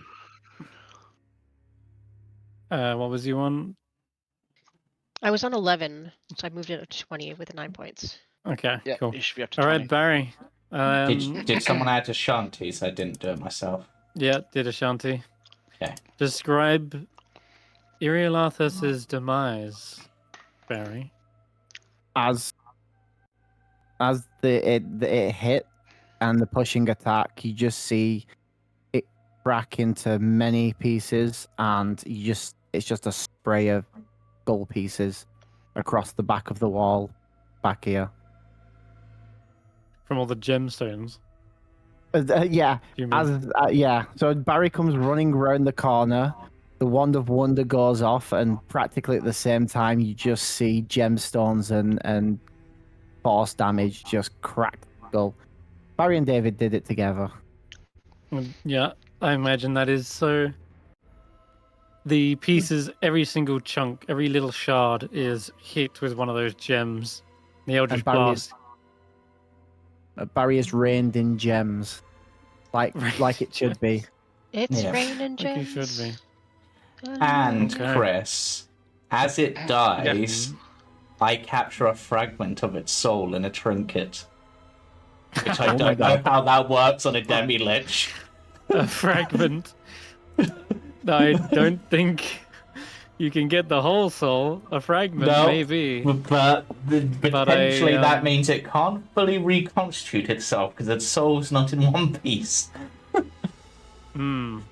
What was you on? I was on 11, so I moved it up to 20 with the 9 points. Okay, Yeah, cool. you should be up to All 20. right, Barry. Did someone add Ashanti? So I didn't do it myself. Yeah, did Ashanti. Okay. Describe Iriolathas's demise, Barry. As it hit and the pushing attack, you just see it crack into many pieces, and it's just a spray of skull pieces across the back of the wall back here. From all the gemstones. Yeah, You mean? yeah. So Barry comes running around the corner. The Wand of Wonder goes off, and practically at the same time, you just see gemstones and force damage just crack the skull. Barry and David did it together. Yeah, I imagine that is so. The pieces, every single chunk, every little shard is hit with one of those gems. The Eldritch Blast. Barry is rained in gems, like it should be. It's Yeah. raining Like you gems. should be. And Okay. Chris, as it dies, I capture a fragment of its soul in a trinket. Which I Oh my don't know God. how that works on a demi-lich. A fragment. I don't think you can get the whole soul. A fragment, No, maybe. But potentially I, that means it can't fully reconstitute itself because its soul's not in one piece. Would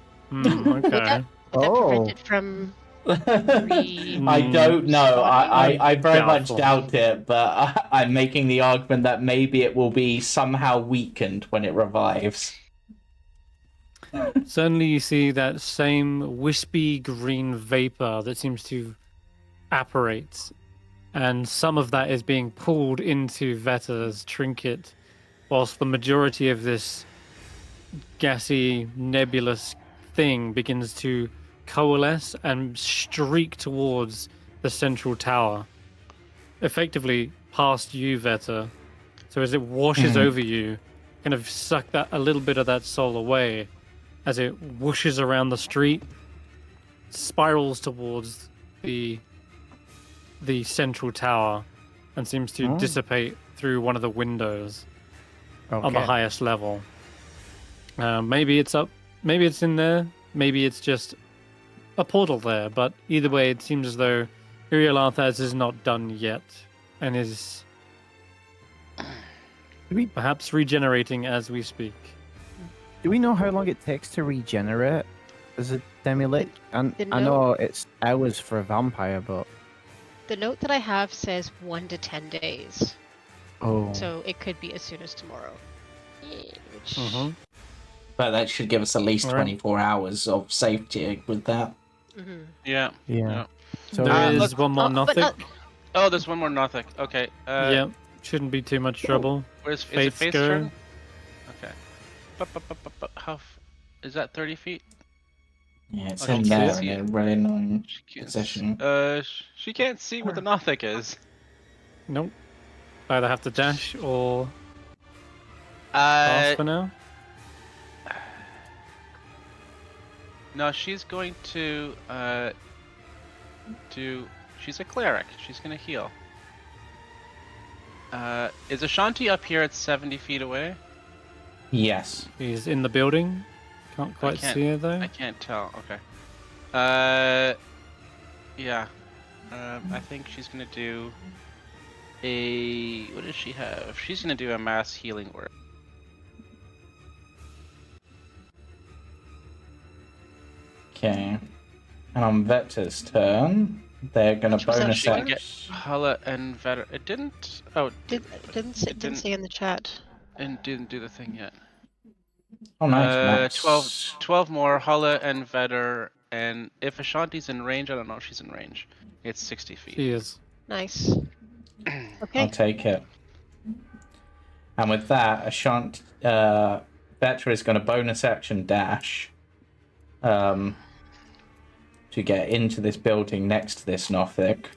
Okay. that prevent it from I don't know. I very much Doubtful. doubt it, but I'm making the argument that maybe it will be somehow weakened when it revives. Suddenly you see that same wispy green vapor that seems to apparate, and some of that is being pulled into Vetter's trinket, whilst the majority of this gassy, nebulous thing begins to coalesce and streak towards the central tower, effectively past you, Vetter. So as it washes over you, kind of suck that a little bit of that soul away, as it whooshes around the street, spirals towards the central tower, and seems to dissipate through one of the windows on the highest level. Maybe it's up, maybe it's in there, maybe it's just a portal there, but either way, it seems as though Iriolathas is not done yet, and is perhaps regenerating as we speak. Do we know how long it takes to regenerate as a demi-lich? And I know it's hours for a vampire, but The note that I have says 1 to 10 days. oh, So it could be as soon as tomorrow. Which... But that should give us at least 24 hours of safety with that. Yeah. yeah. So There is look- one more but Nothic. Oh, there's one more Nothic. Okay. Yeah, shouldn't be too much trouble. Where's is it Faith's Faith's go. turn? Okay. Is that 30 feet? Yeah, it's Okay, in she there can't in see a it. really annoying She can't. position. She can't see what the Nothic is. Nope. Either have to dash or pass for now. No, she's going to she's a cleric. She's gonna heal. Is Ashanti up here at 70 feet away? Yes. He's in the building. Can't quite can't- see her though. I can't tell. Okay. Yeah. I think she's gonna do a. What does she have? She's gonna do a mass healing word. Okay. And on Vetter's turn, they're going to Which was that bonus She can action. get Hulla and Vetter. It didn't. Oh, Didn't say in the chat. and didn't do the thing yet. Oh, nice. 12 more, Hulla and Vetter, and if Ashanti's in range, I don't know if she's in range. It's 60 feet. She is. Nice. Okay. I'll take it. And with that, Ashanti, Vetter is going to bonus action dash to get into this building next to this Nothic.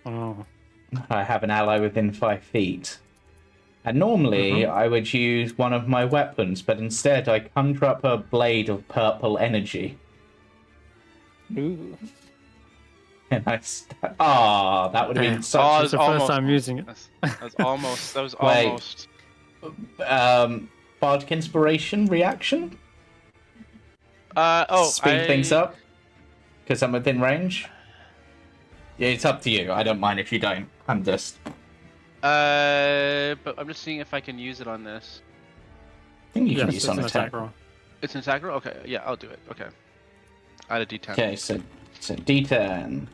Oh. I have an ally within 5 feet. And normally I would use one of my weapons, but instead I conjure up a blade of purple energy. Ooh. And I that would have been Okay. such It's the first time using it. That was almost. That was Wait. almost. bardic inspiration reaction. Oh, Speed things up because I'm within range. Yeah, it's up to you. I don't mind if you don't. I'm just. But I'm just seeing if I can use it on this. I think you can Yes, use it's on an attack. attack roll. It's an attack roll? Okay, yeah, I'll do it. Okay. Add a d10. Okay, so D10.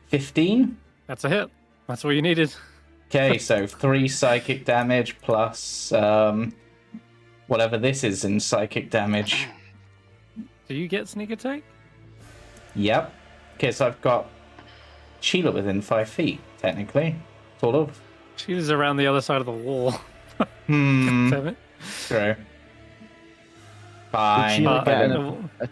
15. That's a hit. That's what you needed. Okay, so 3 psychic damage plus whatever this is in psychic damage. Do you get sneak attack? Yep. Okay, so I've got Sheila within 5 feet, technically. Sort of. She is around the other side of the wall. Damn it. True. Did Fine. Sheila, But I get don't an, know.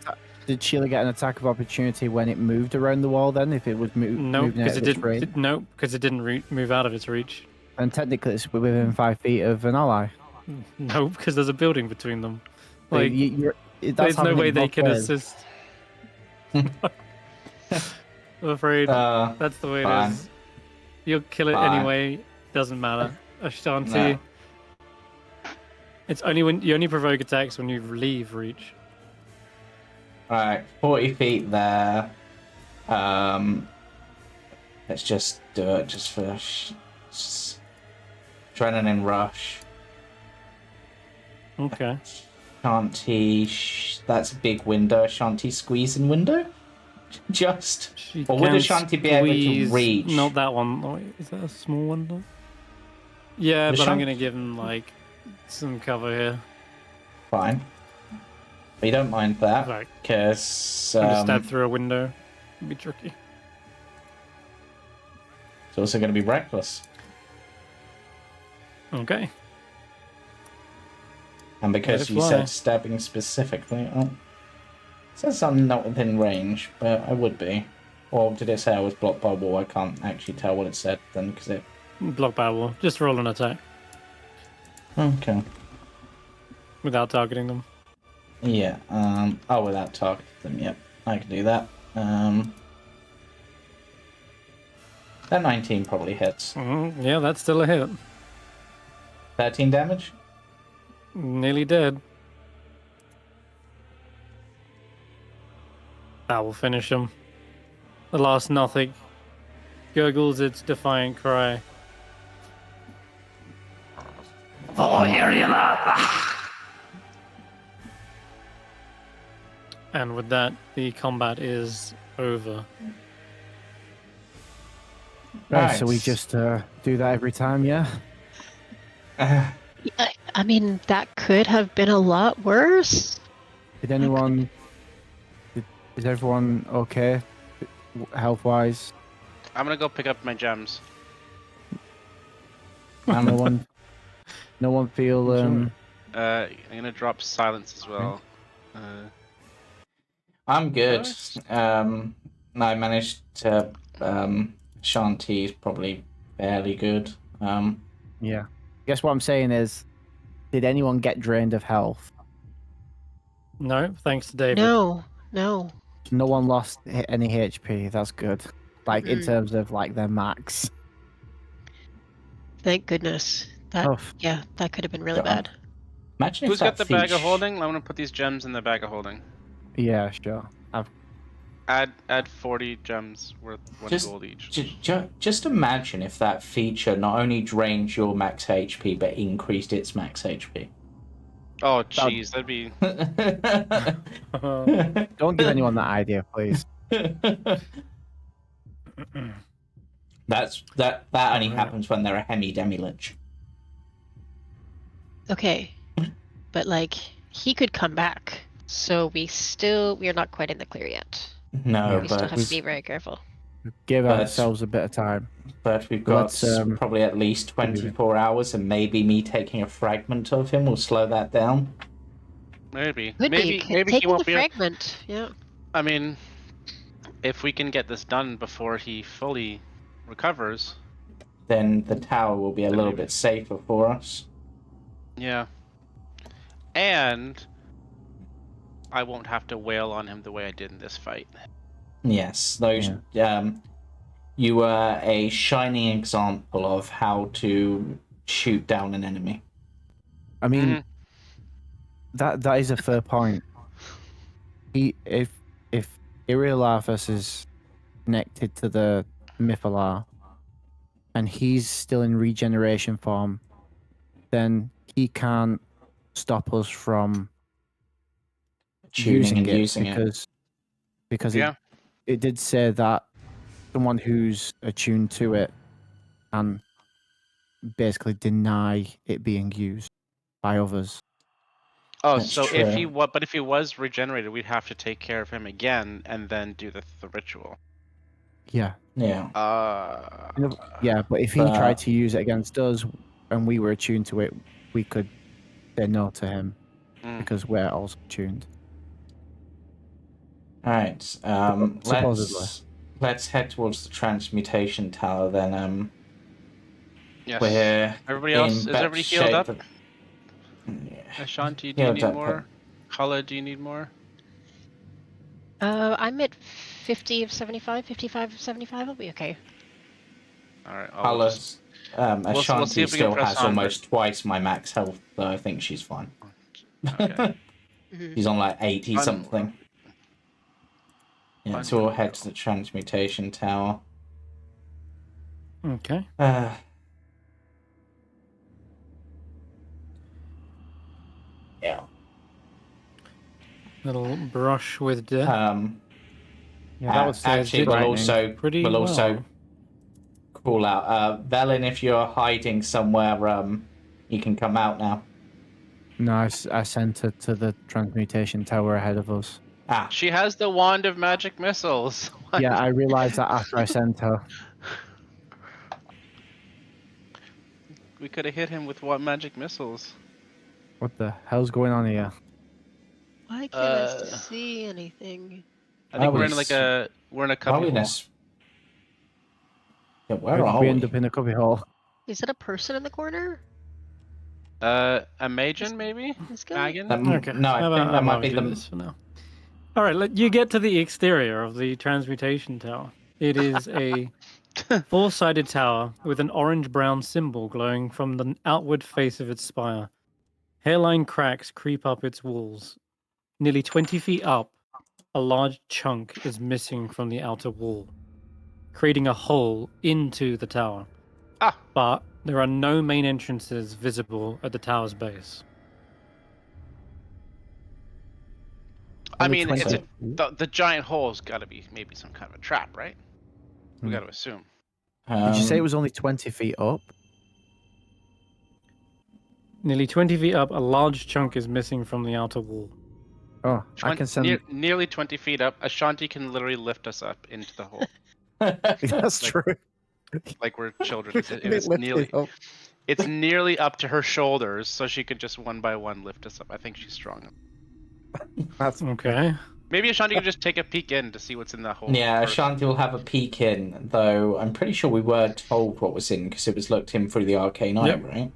did Sheila get an attack of opportunity when it moved around the wall then? If it was No, moving out because of it its range? didn't. No, because it didn't move out of its reach. And technically it's within 5 feet of an ally. No, because there's a building between them. So Like, that's there's no having it way they both can ways. assist. I'm afraid that's the way fine. it is. You'll kill it Fine. anyway. Doesn't matter. Ashanti. No. It's only when you only provoke attacks when you leave reach. Alright, 40 feet there. Let's just do it just for adrenaline rush. Okay. Ashanti, that's a big window. Ashanti squeezing window? Just. She Or would can Ashanti be able to squeeze- reach? Not that one. Oh, wait, is that a small one? Though? Yeah, but I'm Ashanti- gonna give him like some cover here. Fine. But you don't mind that, Like, because I'm gonna stab through a window. It'd be tricky. it's also going to be reckless. Okay. And because Let it you fly. said stabbing specifically, it says I'm not within range, but I would be. Or did it say I was blocked by a wall? I can't actually tell what it said then, because it... Block by wall. Just roll an attack Okay. without targeting them. Yeah, without targeting them, yep. I can do that. That 19 probably hits. Yeah, that's still a hit. 13 damage? Nearly dead. That will finish him. The last Nothic gurgles its defiant cry. Oh, here you are. And with that, the combat is over. Right, so we Nice. just do that every time, yeah? I mean, that could have been a lot worse. Did anyone... Is everyone okay? Health-wise? I'm gonna go pick up my gems. No one... No one feel... Sure. I'm gonna drop silence as well. I'm good. Nice. I managed to... Shanti's probably fairly good. Yeah. Guess what I'm saying is, did anyone get drained of health? No, thanks to David. No. No one lost any HP. That's good. Like, in Mm. terms of, like, their max. Thank goodness. That Oof. yeah, that could have been really Go on. bad. Imagine Who's if got that the bag of feat- holding? I'm gonna put these gems in the bag of holding. Yeah, sure. Add 40 gems worth 1 Just- gold each. Just imagine if that feature not only drained your max HP, but increased its max HP. Oh jeez, that'd be. Don't give anyone that idea, please. that only happens when they're a hemi-demi-lich. Okay, but like he could come back, so we are not quite in the clear yet. No, We still but have to be very careful. Give But- ourselves a bit of time. we've got Let's, probably at least 24 hours, and maybe me taking a fragment of him will slow that down. Maybe. Could maybe be. he Taking won't the be. fragment. Yeah. I mean, if we can get this done before he fully recovers. Then the tower will be a Then little maybe. bit safer for us. Yeah. And I won't have to wail on him the way I did in this fight. Yes, those. You were a shining example of how to shoot down an enemy. I mean, that is a fair point. If Irilarthus is connected to the Mythalar, and he's still in regeneration form, then he can't stop us from Tuning and it using because Yeah. it did say that someone who's attuned to it can basically deny it being used by others. Oh, That's so true. if he was regenerated, we'd have to take care of him again and then do the ritual. Yeah. Yeah. Yeah, but if he But- tried to use it against us and we were attuned to it, we could say no to him because we're also attuned. All right. Supposedly. Let's head towards the transmutation tower then. Yes. We're Everybody in else, is better everybody healed shape up? than- Yeah. Ashanti, do you Healed need up, more? Hulla, do you need more? I'm at 50 of 75, 55 of 75. I'll be okay. All right. Hulla's, we'll Ashanti see if we can still press has on, but- almost twice my max health, so I think she's fine. Okay. She's on like 80 I'm- something. Yeah, so we'll head to the transmutation tower. Okay. Yeah. Little brush with death. Yeah, that was actually, pretty we'll well. also call out Velen, if you're hiding somewhere, you can come out now. No, I sent her to the transmutation tower ahead of us. She has the wand of magic missiles. Yeah, I realized that after I sent her. We could have hit him with what magic missiles? What the hell's going on here? Why can't I see anything? I think we're in was- we're in a cubby hole. Yeah, where How are did we we? end up in a cubby hole? Is it a person in the corner? A Magen maybe? Let's go. Magen? Okay. No, I how think about, that might we be do the. this for now. All right, you get to the exterior of the transmutation tower. It is a four-sided tower with an orange-brown symbol glowing from the outward face of its spire. Hairline cracks creep up its walls. Nearly 20 feet up, a large chunk is missing from the outer wall, creating a hole into the tower. But there are no main entrances visible at the tower's base. I Only mean, 20. the giant hole's got to be maybe some kind of a trap, right? We got to assume. Did you say it was only 20 feet up? Nearly 20 feet up, a large chunk is missing from the outer wall. Oh, I can send. Nearly 20 feet up. Ashanti can literally lift us up into the hole That's like- true. like we're children. We can lift it up. It's nearly up to her shoulders, so she could just one by one lift us up. I think she's strong. That's Okay. Maybe Ashanti can just take a peek in to see what's in that hole. Yeah, first. Ashanti will have a peek in, though I'm pretty sure we were told what was in because it was looked in through the arcane eye, Yep. right?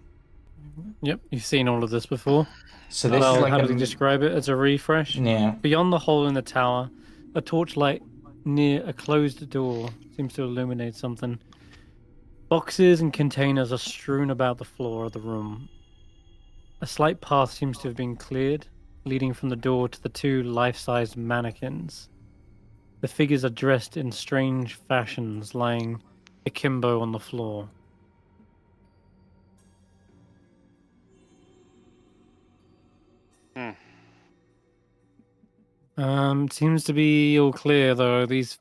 Yep, you've seen all of this before. So this Well, is like how a... do they describe it as a refresh? Yeah. Beyond the hole in the tower, a torchlight near a closed door seems to illuminate something. Boxes and containers are strewn about the floor of the room. A slight path seems to have been cleared, leading from the door to the two life-sized mannequins. The figures are dressed in strange fashions, lying akimbo on the floor. Seems to be all clear though. These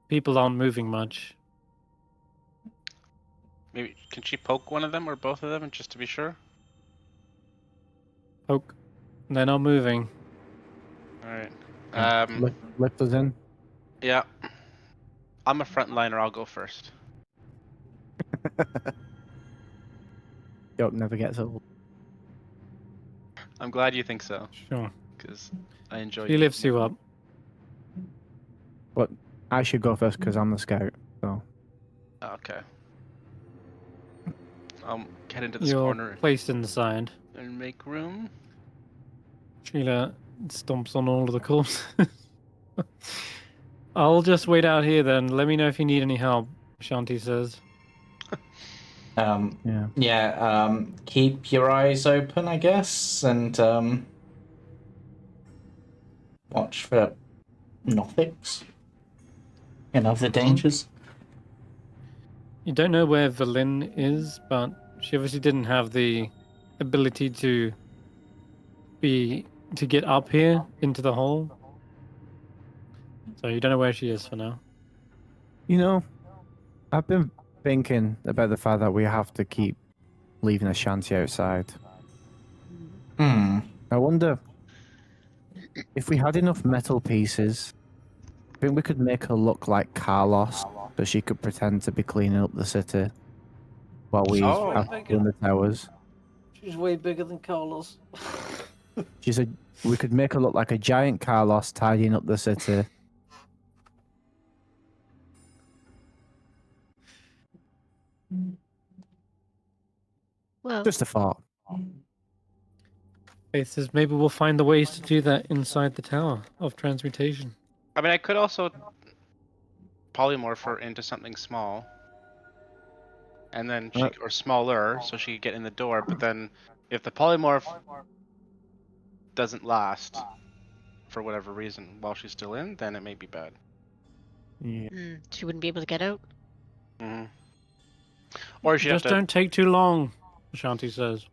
people aren't moving much. Maybe can she poke one of them or both of them just to be sure? Poke. They're not moving. All right. Lift us in. Yeah. I'm a frontliner. I'll go first. Joke never gets old. I'm glad you think so, Sure. because I enjoy. He lifts you up. But I should go first because I'm the scout. So Okay. I'll get into this You're corner placed inside. and make room. Sheila stomps on all of the corpses. I'll just wait out here then. Let me know if you need any help, Ashanti says. Keep your eyes open, I guess, and watch for Nothics and other dangers. You don't know where Valin is, but she obviously didn't have the ability to get up here into the hole. So you don't know where she is for now. you know, I've been thinking about the fact that we have to keep leaving Ashanti outside. Hmm. I wonder if we had enough metal pieces. I think we could make her look like Carlos, so she could pretend to be cleaning up the city while we Oh. have to in the towers. She's way bigger than Carlos. She said we could make her look like a giant Carlos tidying up the city. Well, Just a thought. Faith says maybe we'll find the ways to do that inside the tower of transmutation. I mean, I could also polymorph her into something small, and then or smaller, so she could get in the door. But then, if the polymorph doesn't last for whatever reason while she's still in, then it may be bad. Yeah. she wouldn't be able to get out. Mm-hmm. Or she Just have to don't take too long, Ashanti says.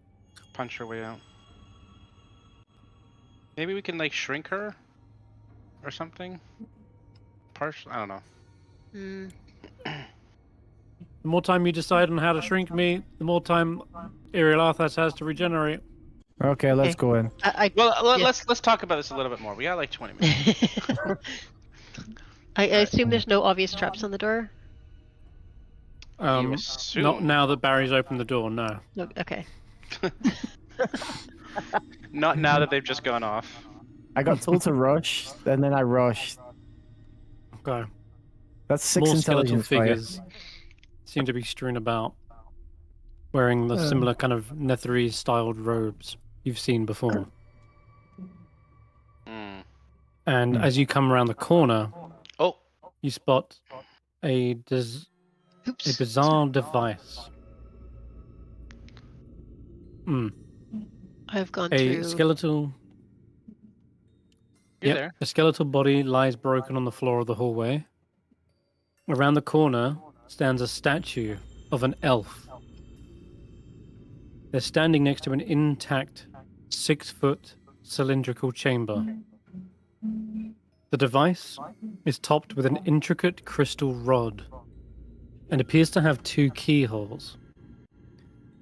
punch her way out. Maybe we can like shrink her or something. Partial. I don't know. The more time you decide on how to shrink me, the more time Ariel Arthas has to regenerate. Okay, let's go in. Well, let's talk about this a little bit more. We got like 20 minutes. I assume there's no obvious traps on the door. Not now that Barry's opened the door, no. No, okay. Not now that they've just gone off. I got told to rush, and then I rushed. Okay. That's 6 More skeletal intelligence for you. figures seem to be strewn about, wearing the similar kind of Netherese-styled robes you've seen before. And as you come around the corner, you spot a bizarre device. I've gone A through. skeletal. You're there. A skeletal body lies broken on the floor of the hallway. Around the corner stands a statue of an elf. They're standing next to an intact 6-foot cylindrical chamber. The device is topped with an intricate crystal rod and appears to have 2 keyholes,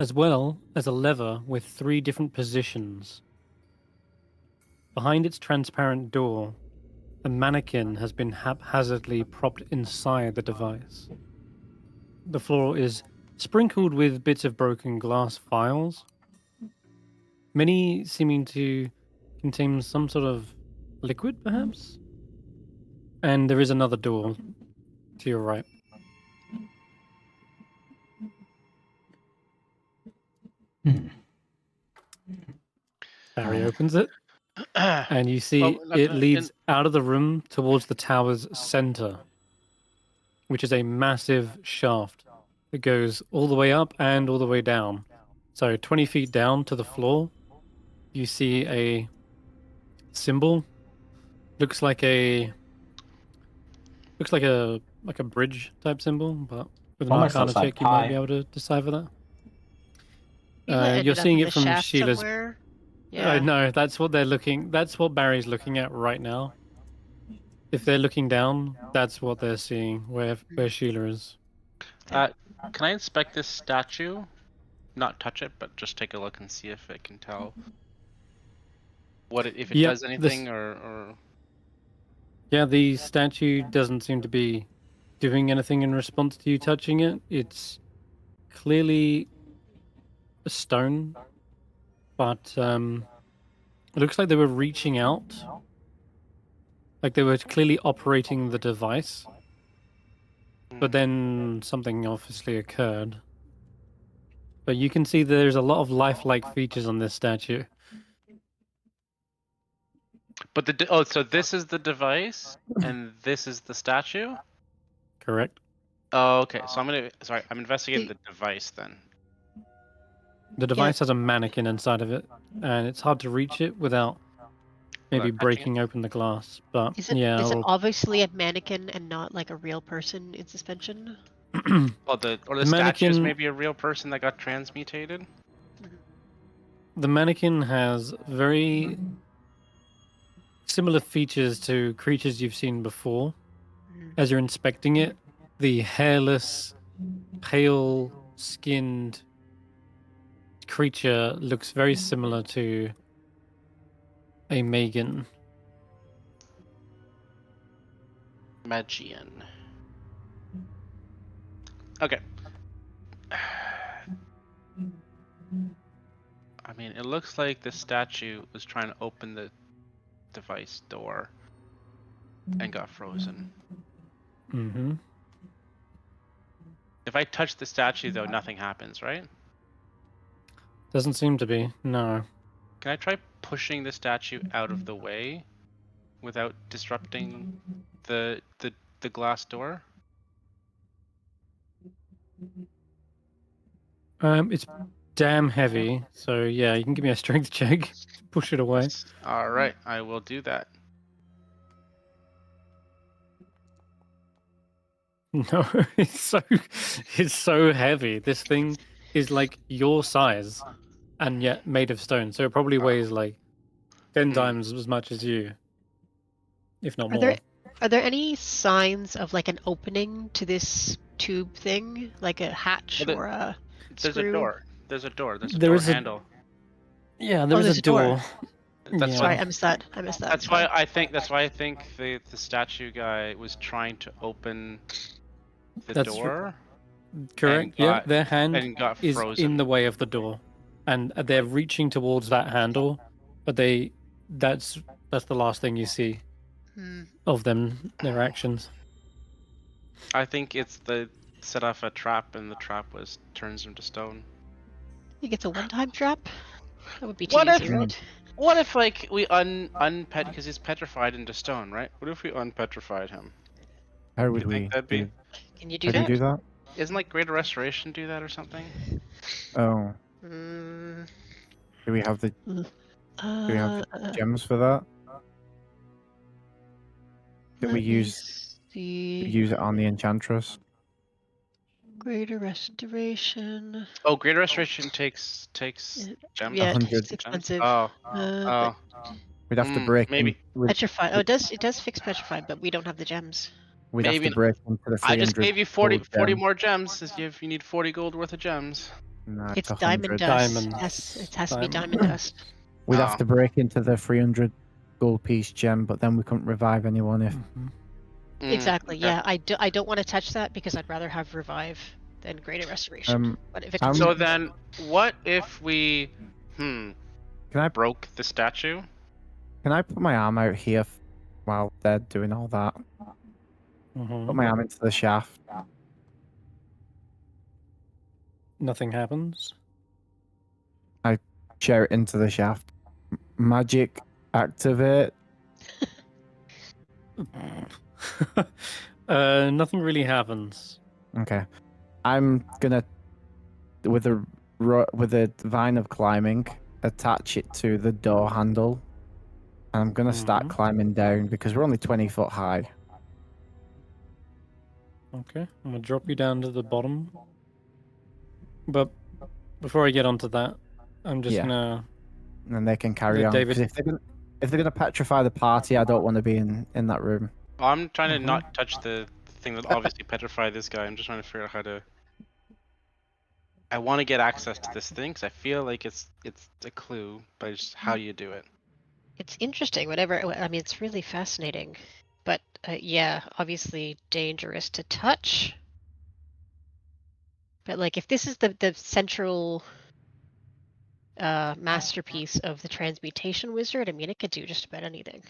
as well as a lever with 3 different positions. Behind its transparent door, a mannequin has been haphazardly propped inside the device. The floor is sprinkled with bits of broken glass vials, many seeming to contain some sort of liquid, perhaps? And there is another door to your right. Barry opens it, and you see it leads out of the room towards the tower's center, which is a massive shaft that goes all the way up and all the way down. So 20 feet down to the floor, you see a symbol. Looks like a Looks like a bridge type symbol, but with an Almost Arcana looks like check, you might be pi. able to decipher that. You might end You're up seeing in it the from shaft Sheila's. somewhere. Yeah. No, that's what they're looking. That's what Barry's looking at right now. If they're looking down, that's what they're seeing. Where Sheila is. Can I inspect this statue? Not touch it, but just take a look and see if it can tell if it Yep, does anything or. Yeah, the statue doesn't seem to be doing anything in response to you touching it. It's clearly a stone, but it looks like they were reaching out. Like they were clearly operating the device. But then something obviously occurred. But you can see there's a lot of lifelike features on this statue. But so this is the device and this is the statue? Correct? Oh, okay. So I'm investigating the device then. The device has a mannequin inside of it, and it's hard to reach it without maybe Without touching breaking open the glass. But Is it obviously a mannequin and not like a real person in suspension? Or the statue is mannequin- maybe a real person that got transmutated? the mannequin has very similar features to creatures you've seen before. As you're inspecting it, the hairless, pale-skinned creature looks very similar to a Megan. Magian. Okay. I mean, it looks like the statue was trying to open the device door and got frozen. Mm-hmm. If I touch the statue, though, nothing happens, right? Doesn't seem to be, no. Can I try pushing the statue out of the way without disrupting the glass door? It's damn heavy, so yeah, you can give me a strength check. Push it away. All right, I will do that. No, it's so heavy. This thing is like your size, and yet made of stone. So it probably weighs like 10 times as much as you, if not more. Are there any signs of like an opening to this tube thing, like a hatch or a There's screw? a door. There's a door. There's a There door is a- handle. Yeah, there is there's a a door. door. That's Yeah. Sorry, I missed that. That's why I think the statue guy was trying to open the That's door Correct. and Yeah, got- their hand and got is frozen. in the way of the door, and they're reaching towards that handle, but that's the last thing you see of them, their actions. I think it's the set off a trap and the trap turns him to stone. You get a one-time trap? That would be too What easy, if- right? What if like we unpet because he's petrified into stone, right? What if we unpetrified him? How Do would you we? think that'd be? Can you do How do that? you do that? Isn't like Greater Restoration do that or something? Oh, Mm, do we have the gems for that? Did we let me use see. it on the enchantress? Greater Restoration? Oh, Greater Restoration takes gems. Yeah, 100 it's expensive. Oh, But We'd have to break maybe. Petrified. Oh, it does fix Petrified, but we don't have the gems. We'd have maybe- to break into the 300. I just gave you 40 gold gem. more gems. If you need 40 gold worth of gems. No, It's 100. diamond dust. Diamond. It has to be Diamond. diamond dust. We'd Oh. have to break into the 300 gold piece gem, but then we couldn't revive anyone if. Mhm. Exactly. okay. Yeah, I don't want to touch that because I'd rather have revive than Greater Restoration. But if it I'm- can So then, what if we Can I broke the statue? put my arm out here while they're doing all that? Mhm. Put my arm into the shaft. Nothing happens. Share it into the shaft. Magic activate. Nothing really happens. Okay. I'm gonna with a vine of climbing attach it to the door handle. And I'm gonna start Mhm. climbing down because we're only 20 foot high. Okay, I'm gonna drop you down to the bottom. But before I get onto that, I'm just Yeah. gonna. And they can carry Let on. David- Because if they're gonna petrify the party, I don't want to be in that room. Well, I'm trying to Mhm. not touch the thing that obviously petrified this guy. I'm just trying to figure out how to. I want to get access to this thing because I feel like it's a clue, but it's just how do you do it? It's interesting. Whatever. I mean, it's really fascinating, but yeah, obviously dangerous to touch. But like, if this is the central masterpiece of the transmutation wizard, I mean, it could do just about anything.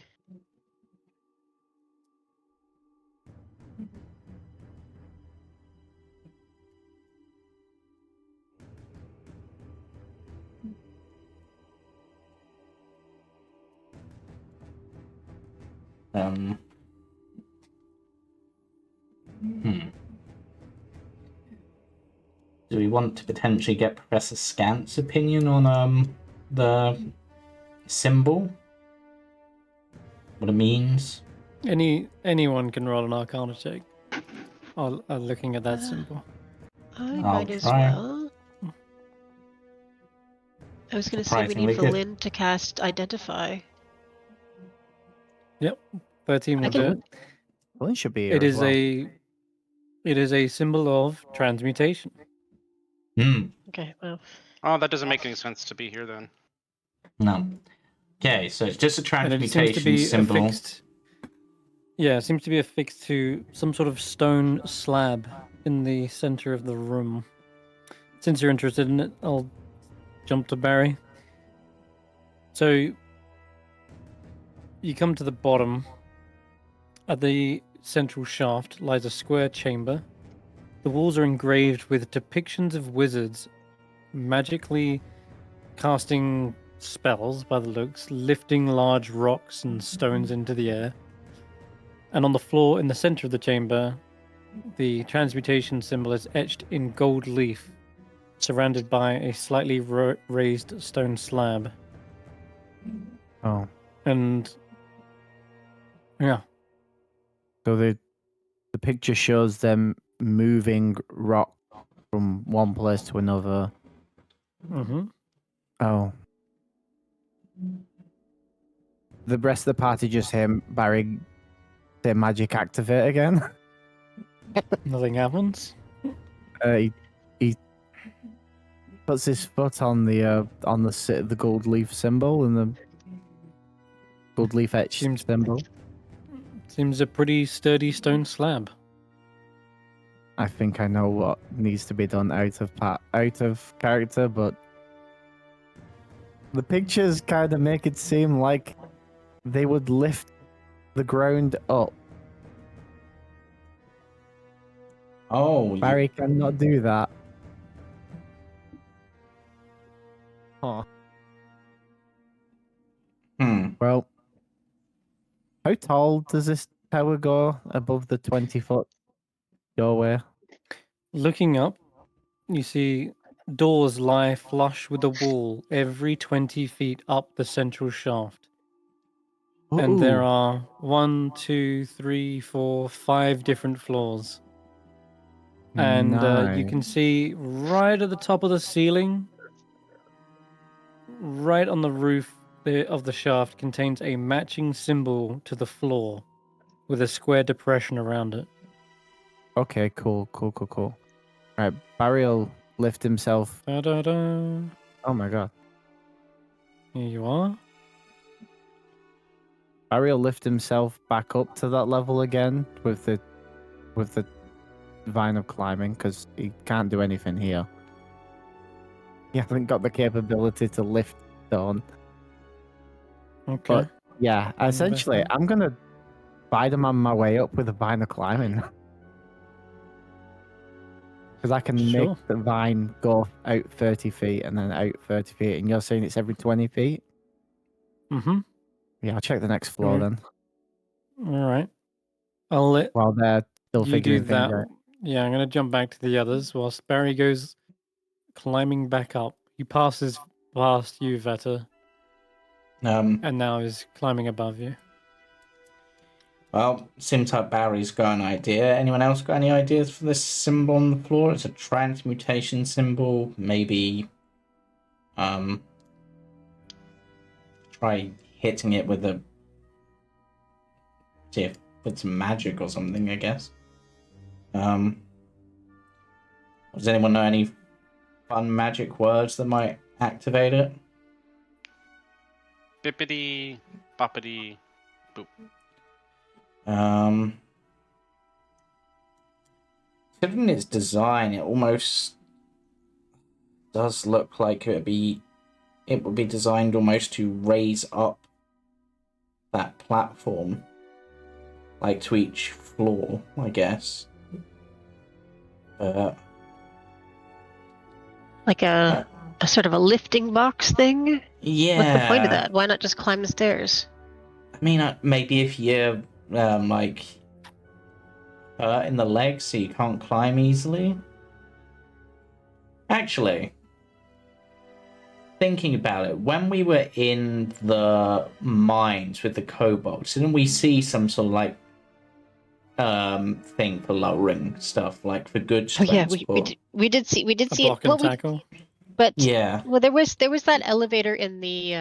Do we want to potentially get Professor Scant's opinion on the symbol? What it means? Anyone can roll an Arcana check. Looking at that symbol. I I'll might as try. well. I was going to say we need Surprisingly good. Valin to cast Identify. Yep, 13 will I do can- it. Well, it should be here It as is well. a symbol of transmutation. Okay, well. Oh, that doesn't make any sense to be here then. No. Okay, so it's just a And it seems to transmutation be symbol. affixed. Yeah, it seems to be affixed to some sort of stone slab in the center of the room. Since you're interested in it, I'll jump to Barry. So you come to the bottom. At the central shaft lies a square chamber. The walls are engraved with depictions of wizards magically casting spells by the looks, lifting large rocks and stones into the air. And on the floor in the center of the chamber, the transmutation symbol is etched in gold leaf, surrounded by a slightly raised stone slab. Oh, And yeah, so the picture shows them moving rock from one place to another. mm-hmm. Oh. The rest of the party just hear Barry say magic activate again. Nothing happens. He puts his foot on the gold leaf symbol and the gold leaf etched Seems- symbol. Seems a pretty sturdy stone slab. I think I know what needs to be done out of character, but the pictures kind of make it seem like they would lift the ground up. Oh, Barry cannot do that. Huh. Well, how tall does this tower go above the 20-foot doorway? Looking up, you see doors lie flush with the wall every 20 feet up the central shaft. And there Ooh. are 1, 2, 3, 4, 5 different floors. And you can see right at the top of the ceiling, right on the roof of the shaft, contains a matching symbol to the floor with a square depression around it. Okay, cool. Right, Barry will lift himself. Da-da-da. Oh my god. Here you are. Barry will lift himself back up to that level again with the vine of climbing because he can't do anything here. He hasn't got the capability to lift stone. Okay. But yeah, essentially, I'm gonna Spider-Man my way up with a vine of climbing. Because I can Sure. make the vine go out 30 feet and then out 30 feet, and you're saying it's every 20 feet? Mm-hmm. Yeah, I'll check the next floor then. All right. I'll let While they're still you do figuring things that. out. Yeah, I'm going to jump back to the others whilst Barry goes climbing back up. He passes past you, Vetter, and now is climbing above you. Well, seems like Barry's got an idea. Anyone else got any ideas for this symbol on the floor? It's a transmutation symbol. Maybe try hitting it with with some magic or something, I guess. Does anyone know any fun magic words that might activate it? Bippity, boppity, boop. Given its design, it almost does look like it would be designed almost to raise up that platform, like to each floor, I guess. Like a sort of a lifting box thing? Yeah. What's the point of that? Why not just climb the stairs? I mean, maybe if you're like in the legs, so you can't climb easily. Actually, thinking about it, when we were in the mines with the kobolds, didn't we see some sort of like thing for lowering stuff, like for goods transport? Oh yeah, we did see A block and tackle. But Yeah. well, there was that elevator in the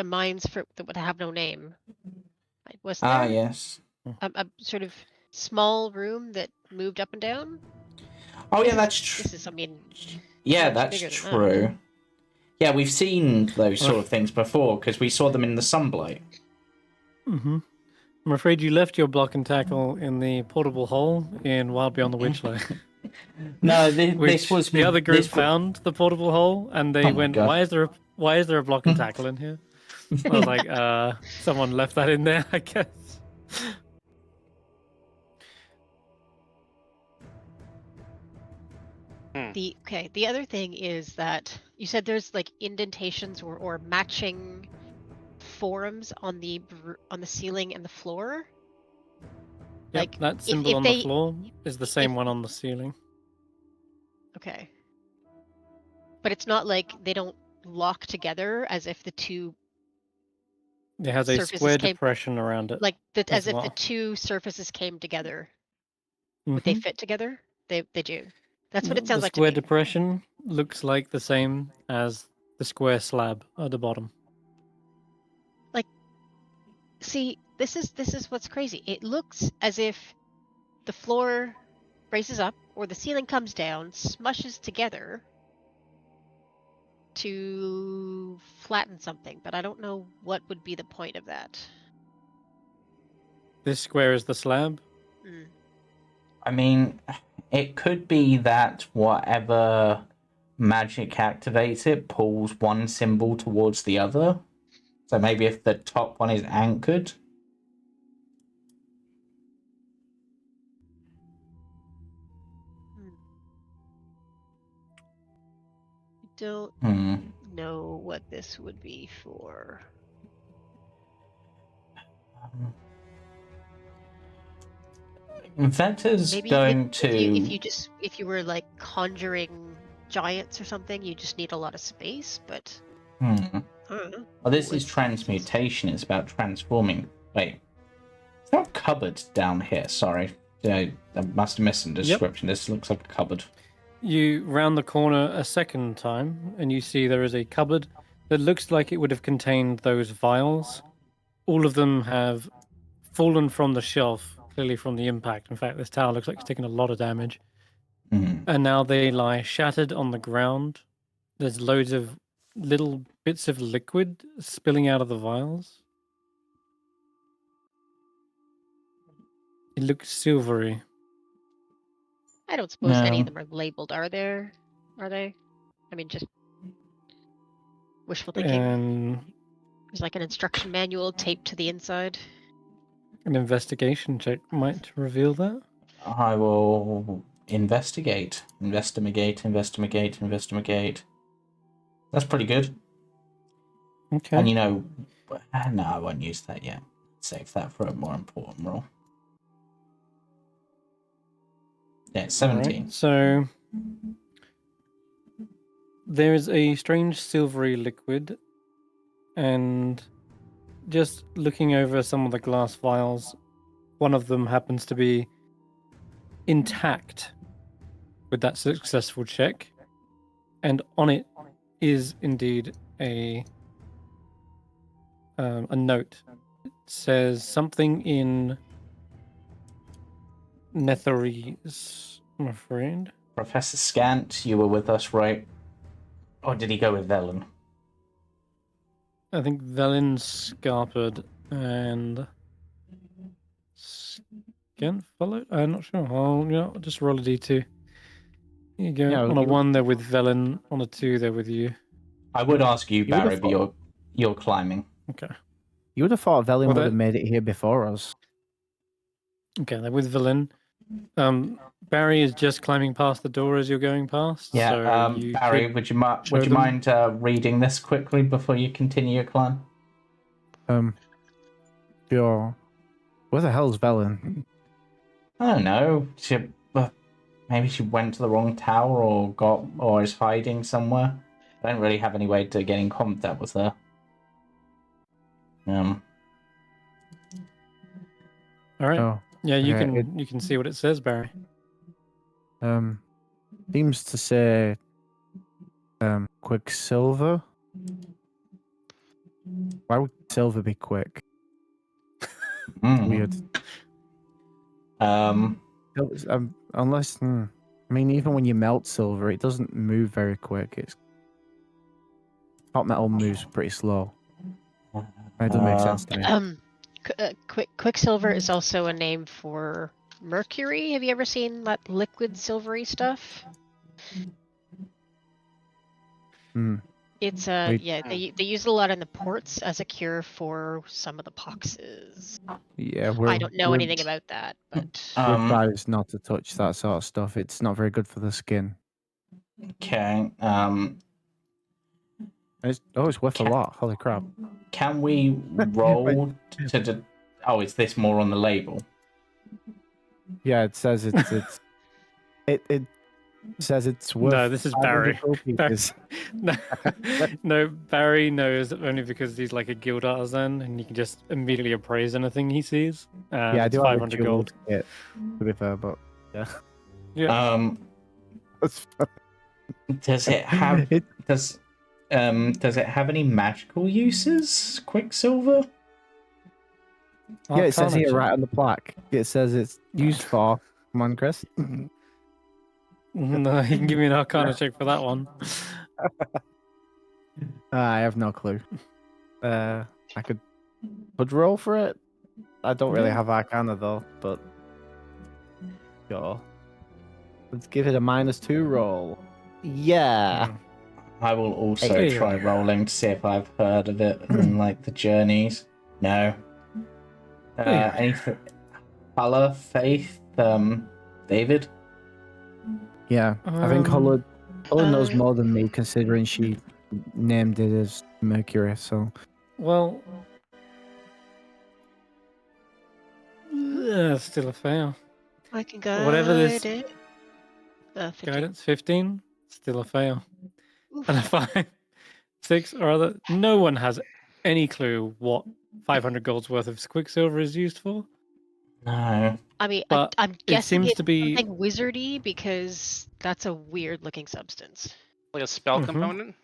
mines that would have no name. Wasn't there? Ah, yes. A sort of small room that moved up and down. Oh, yeah, that's true. This is, I mean, Yeah, much that's bigger than true. Yeah, we've seen those sort of things before because we saw them in the Sunblight. Mm-hmm. I'm afraid you left your block and tackle in the portable hole in Wild Beyond the Witchlight. No, this was the other group found the portable hole and they went, God. why is there a block and tackle in here? I was like, someone left that in there, I guess. The other thing is that you said there's like indentations or matching forms on the ceiling and the floor. Yep, Like that symbol on the floor is the same one on the ceiling. Okay. But it's not like they don't lock together as if the two It has a square depression around it. Like as if the two surfaces came together. Would they fit together? They do. That's what it sounds like to me. The square depression looks like the same as the square slab at the bottom. Like, see, this is what's crazy. It looks as if the floor raises up or the ceiling comes down, smushes together to flatten something, but I don't know what would be the point of that. This square is the slab? I mean, it could be that whatever magic activates it pulls one symbol towards the other. So maybe if the top one is anchored. I don't know what this would be for. Vetter's Maybe going to. If you were like conjuring giants or something, you just need a lot of space. But I don't know. Well, this is transmutation. It's about transforming. Wait, it's not a cupboard down here. Sorry, I must have missed the description. Yep. This looks like a cupboard. You round the corner a second time, and you see there is a cupboard that looks like it would have contained those vials. All of them have fallen from the shelf, clearly from the impact. In fact, this tower looks like it's taken a lot of damage. And now they lie shattered on the ground. There's loads of little bits of liquid spilling out of the vials. It looks silvery. I don't suppose any of them are labeled, are there? Are they? I mean, just wishful thinking. There's like an instruction manual taped to the inside. An investigation check might reveal that. I will investigate. That's pretty good. Okay. And no, I won't use that yet. Save that for a more important role. Yeah, 17. Right, so there is a strange silvery liquid, and just looking over some of the glass vials, one of them happens to be intact with that successful check, and on it is indeed a note. It says something in Netherese, I'm afraid. Professor Scant, you were with us, right? Or did he go with Velen? I think Velen, Scarped, and Scant followed? I'm not sure. I'll just roll a d2. Here you go. Yeah, On a 1, they're with Velen. On a 2, they're with you. I would ask you, You would Barry, have but you're climbing. Okay. You would have thought Velen Well, would have made it here before us. Okay, they're with Velen. Barry is just climbing past the door as you're going past. Yeah, so you Barry, could would you show them. mind reading this quickly before you continue your climb? Sure. Where the hell's Velen? I don't know. Maybe she went to the wrong tower or is hiding somewhere. I don't really have any way to get in contact with her. All right. Oh, Yeah, you okay, can you can see what it says, Barry. seems to say Quicksilver. Why would silver be quick? Weird. Unless, I mean, even when you melt silver, it doesn't move very quick. It's hot metal moves pretty slow. It doesn't make sense to me. Quicksilver is also a name for mercury. Have you ever seen that liquid silvery stuff? It's yeah, they use it a lot in the ports as a cure for some of the poxes. Yeah, I don't know anything about that, but we're advised not to touch that sort of stuff. It's not very good for the skin. Okay. It's worth a lot. Holy crap! Can we roll to? Oh, is this more on the label? Yeah, it says it says it's worth. No, this is Barry. 500 pieces. No, Barry knows only because he's like a guild artisan and he can just immediately appraise anything he sees. Yeah, I it's do have a 500 jeweled gold. kit, to be fair, but yeah. Yeah. That's fine. Does it have does it have any magical uses? Quicksilver? Yeah, it says Arcana here check. right on the plaque. It says it's used for. Come on, Chris. No, you can give me an Arcana check for that one. I have no clue. I could roll for it. I don't really have Arcana though, but sure. Let's give it a -2 roll. Yeah. I will also Hey. try rolling to see if I've heard of it and like the journeys. No. Anything? Hulla, Faith, David? Yeah. I think Hulla knows uh, more than me, considering she named it as Mercury. So. Well, still a fail. I can guide Whatever this it. 15. guidance, 15, still a fail. Oof. And a 5, 6, or other. No one has any clue what 500 gold's worth of Quicksilver is used for. No. I mean, But I'm it guessing seems it's to be something wizardy because that's a weird-looking substance. Like a spell Mhm. component?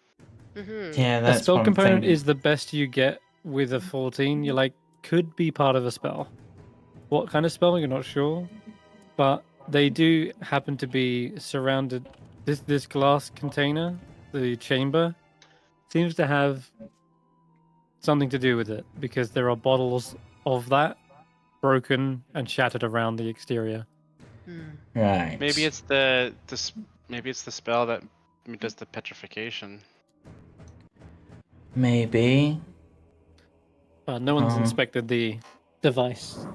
Mm-hmm. Yeah, a that's spell one component thing. is the best you get with a 14. You're like, could be part of a spell. What kind of spell? You're not sure. But they do happen to be surrounded. This glass container, the chamber, seems to have something to do with it because there are bottles of that broken and shattered around the exterior. Right. Maybe it's the spell that does the petrification. Maybe. But no one's inspected the device.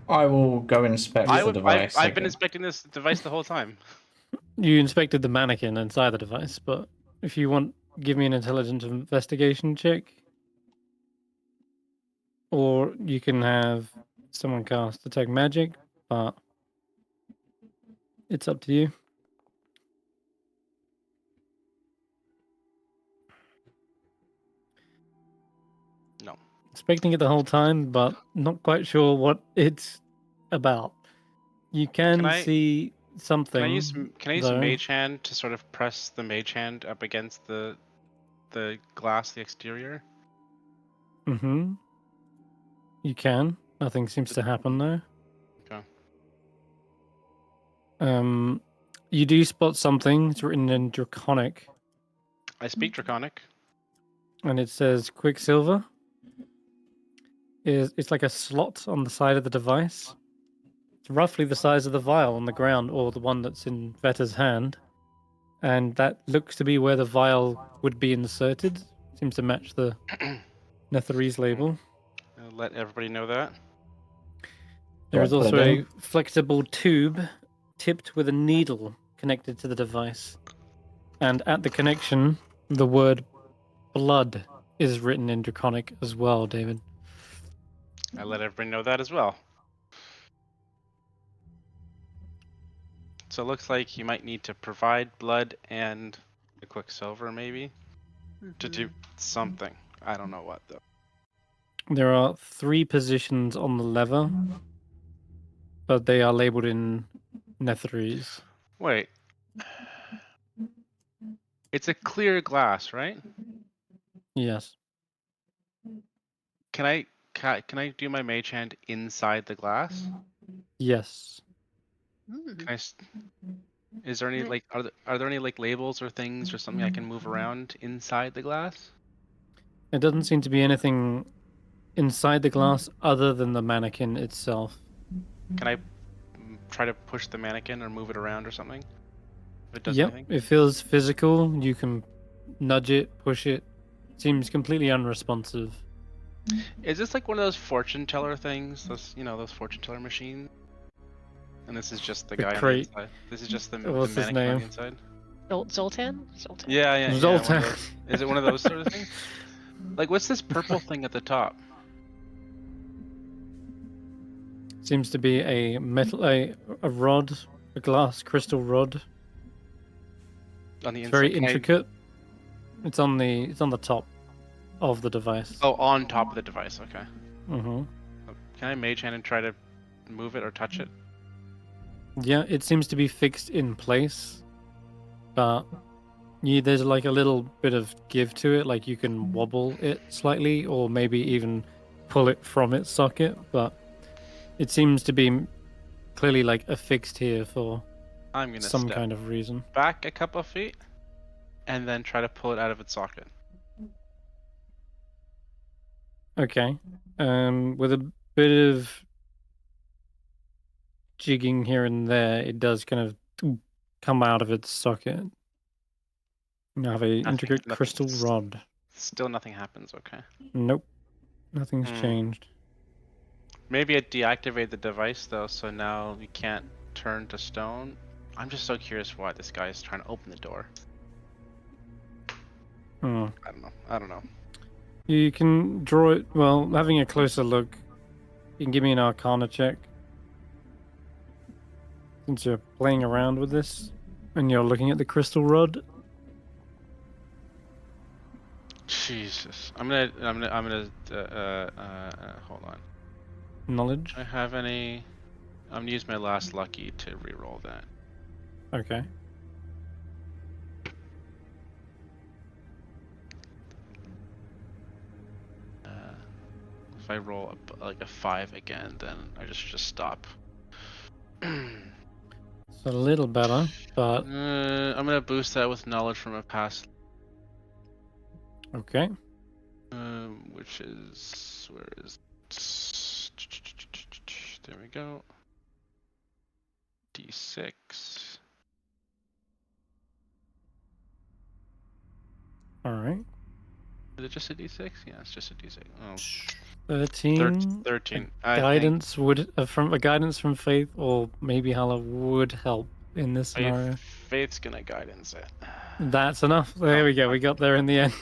I will go inspect the device. I've been inspecting this device the whole time. You inspected the mannequin inside the device, but if you want, give me an intelligence investigation check. Or you can have someone cast Detect Magic, but it's up to you. No. expecting it the whole time, but not quite sure what it's about. You can I- see something. Can I use though. Mage Hand to sort of press the Mage Hand up against the glass, the exterior? Mm-hmm. You can. Nothing seems to happen though. Okay. You do spot something. It's written in Draconic, I speak Draconic. and it says Quicksilver. It's like a slot on the side of the device. It's roughly the size of the vial on the ground, or the one that's in Vetter's hand, and that looks to be where the vial would be inserted. Seems to match the Netherese label. I'll let everybody know that. There is Right, put also it a in. flexible tube tipped with a needle connected to the device. And at the connection, the word blood is written in Draconic as well, David. I let everybody know that as well. So it looks like you might need to provide blood and a Quicksilver, maybe, to do something. I don't know what, though. There are 3 positions on the lever, but they are labeled in Netherese. Wait. It's a clear glass, right? Yes. Can I do my Mage Hand inside the glass? Yes. Can I is there any like are there any like labels or things or something I can move around inside the glass? It doesn't seem to be anything inside the glass other than the mannequin itself. Can I try to push the mannequin or move it around or something? If it does Yep, anything? it feels physical. You can nudge it, push it. Seems completely unresponsive. Is this like one of those fortune teller things? Those those fortune teller machines? And this is just the The guy on the crate. inside. This is just the What's his mannequin on the name? inside. Zoltan? Zoltan. Yeah, one of Zoltan. those. Is it one of those sort of things? Like, what's this purple thing at the top? Seems to be a metal, a rod, a glass crystal rod. On the It's inside? very Can I- intricate. It's on the top of the device. Oh, on top of the device. Okay. Mm-hmm. Can I Mage Hand and try to move it or touch it? Yeah, it seems to be fixed in place, but there's like a little bit of give to it. Like you can wobble it slightly, or maybe even pull it from its socket. But it seems to be clearly like affixed here for I'm gonna some step kind of reason. back a couple of feet, and then try to pull it out of its socket. Okay. With a bit of jigging here and there, it does kind of come out of its socket. You have a intricate nothing. crystal rod. Still nothing happens. Okay. Nope. Nothing's Hmm. changed. Maybe I deactivated the device though, so now you can't turn to stone. I'm just so curious why this guy is trying to open the door. Hmm. I don't know. You can draw it. Well, having a closer look, you can give me an Arcana check. Since you're playing around with this, and you're looking at the crystal rod. Jesus. I'm gonna hold on. Knowledge. Do I have any? I'm gonna use my last lucky to re-roll that. Okay. If I roll like a 5 again, then I just stop. It's a little better, but I'm gonna boost that with knowledge from a past. okay. Which is where is? There we go. D6. All right. Is it just a D6? Yeah, it's just a D6. Oh. 13. 13. Guidance would from a guidance from Faith, or maybe Hulla would help in this scenario. Faith's gonna guidance it. That's enough. There we go. We got there in the end.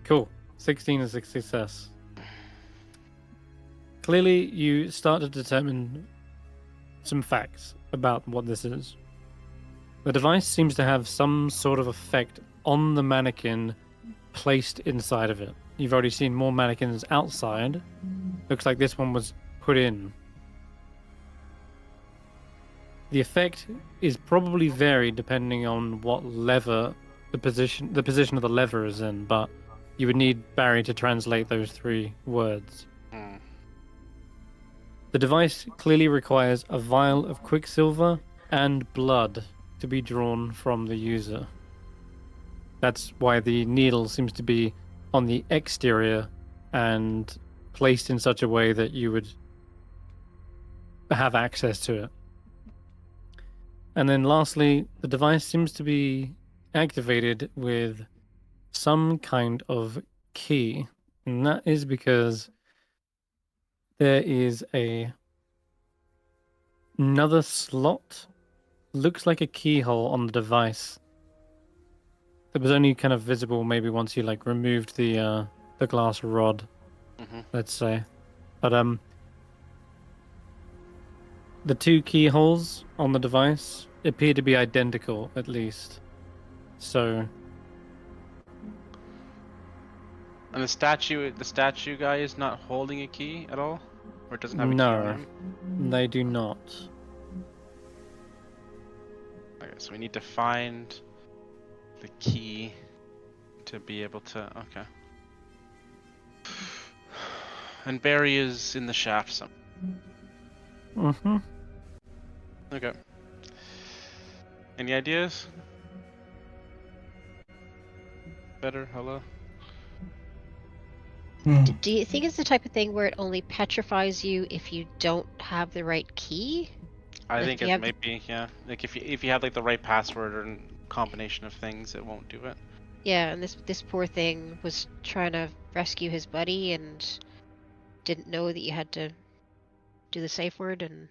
Cool. 16 is a success. Clearly, you start to determine some facts about what this is. The device seems to have some sort of effect on the mannequin placed inside of it. you've already seen more mannequins outside. Looks like this one was put in. The effect is probably varied depending on what lever the position of the lever is in, but you would need Barry to translate those 3 words. The device clearly requires a vial of quicksilver and blood to be drawn from the user. That's why the needle seems to be on the exterior and placed in such a way that you would have access to it. And then lastly, the device seems to be activated with some kind of key. And that is because there is another slot, looks like a keyhole on the device. That was only kind of visible maybe once you like removed the glass rod, let's say. But the 2 keyholes on the device appear to be identical, at least. So. And the statue guy is not holding a key at all, or it doesn't have a key on him. No, they do not. Okay, so we need to find the key to be able to. Okay. And Barry is in the shaft somewhere. Okay. Any ideas? Better, Hulla? Do you think it's the type of thing where it only petrifies you if you don't have the right key? I Like, think if you it have- might be, yeah. Like if you have like the right password or combination of things, it won't do it. Yeah, and this poor thing was trying to rescue his buddy and didn't know that you had to do the safe word and.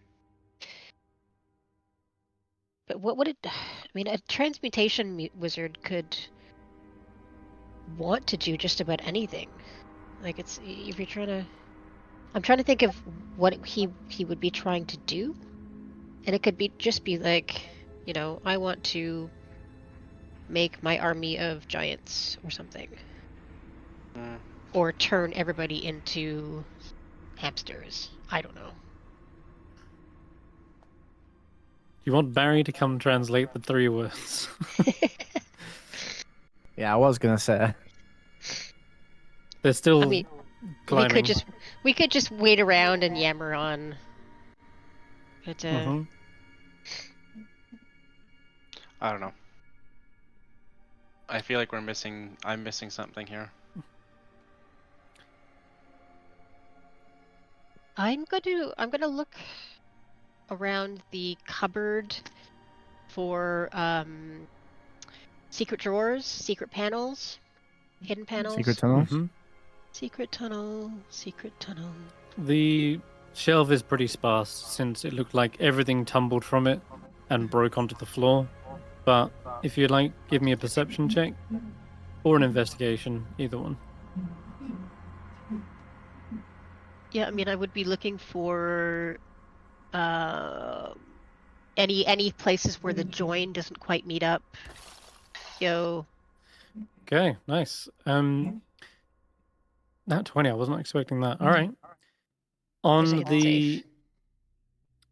But what would it? I mean, a transmutation wizard could want to do just about anything. Like it's if you're trying to. I'm trying to think of what he would be trying to do, and it could be just be like, you know, I want to make my army of giants or something, or turn everybody into hamsters. I don't know. You want Barry to come translate the 3 words? Yeah, I was gonna say. They're still I mean, climbing. we could just wait around and yammer on. But Mm-hmm. I don't know. I feel like I'm missing something here. I'm gonna look around the cupboard for secret drawers, secret panels, hidden panels. Secret tunnels. Mm-hmm. Secret tunnel, secret tunnel. The shelf is pretty sparse since it looked like everything tumbled from it and broke onto the floor. But if you'd like, give me a perception check or an investigation, either one. Yeah, I mean, I would be looking for any places where the join doesn't quite meet up. Yo. Okay, nice. Nat 20, I wasn't expecting that. All right. On the...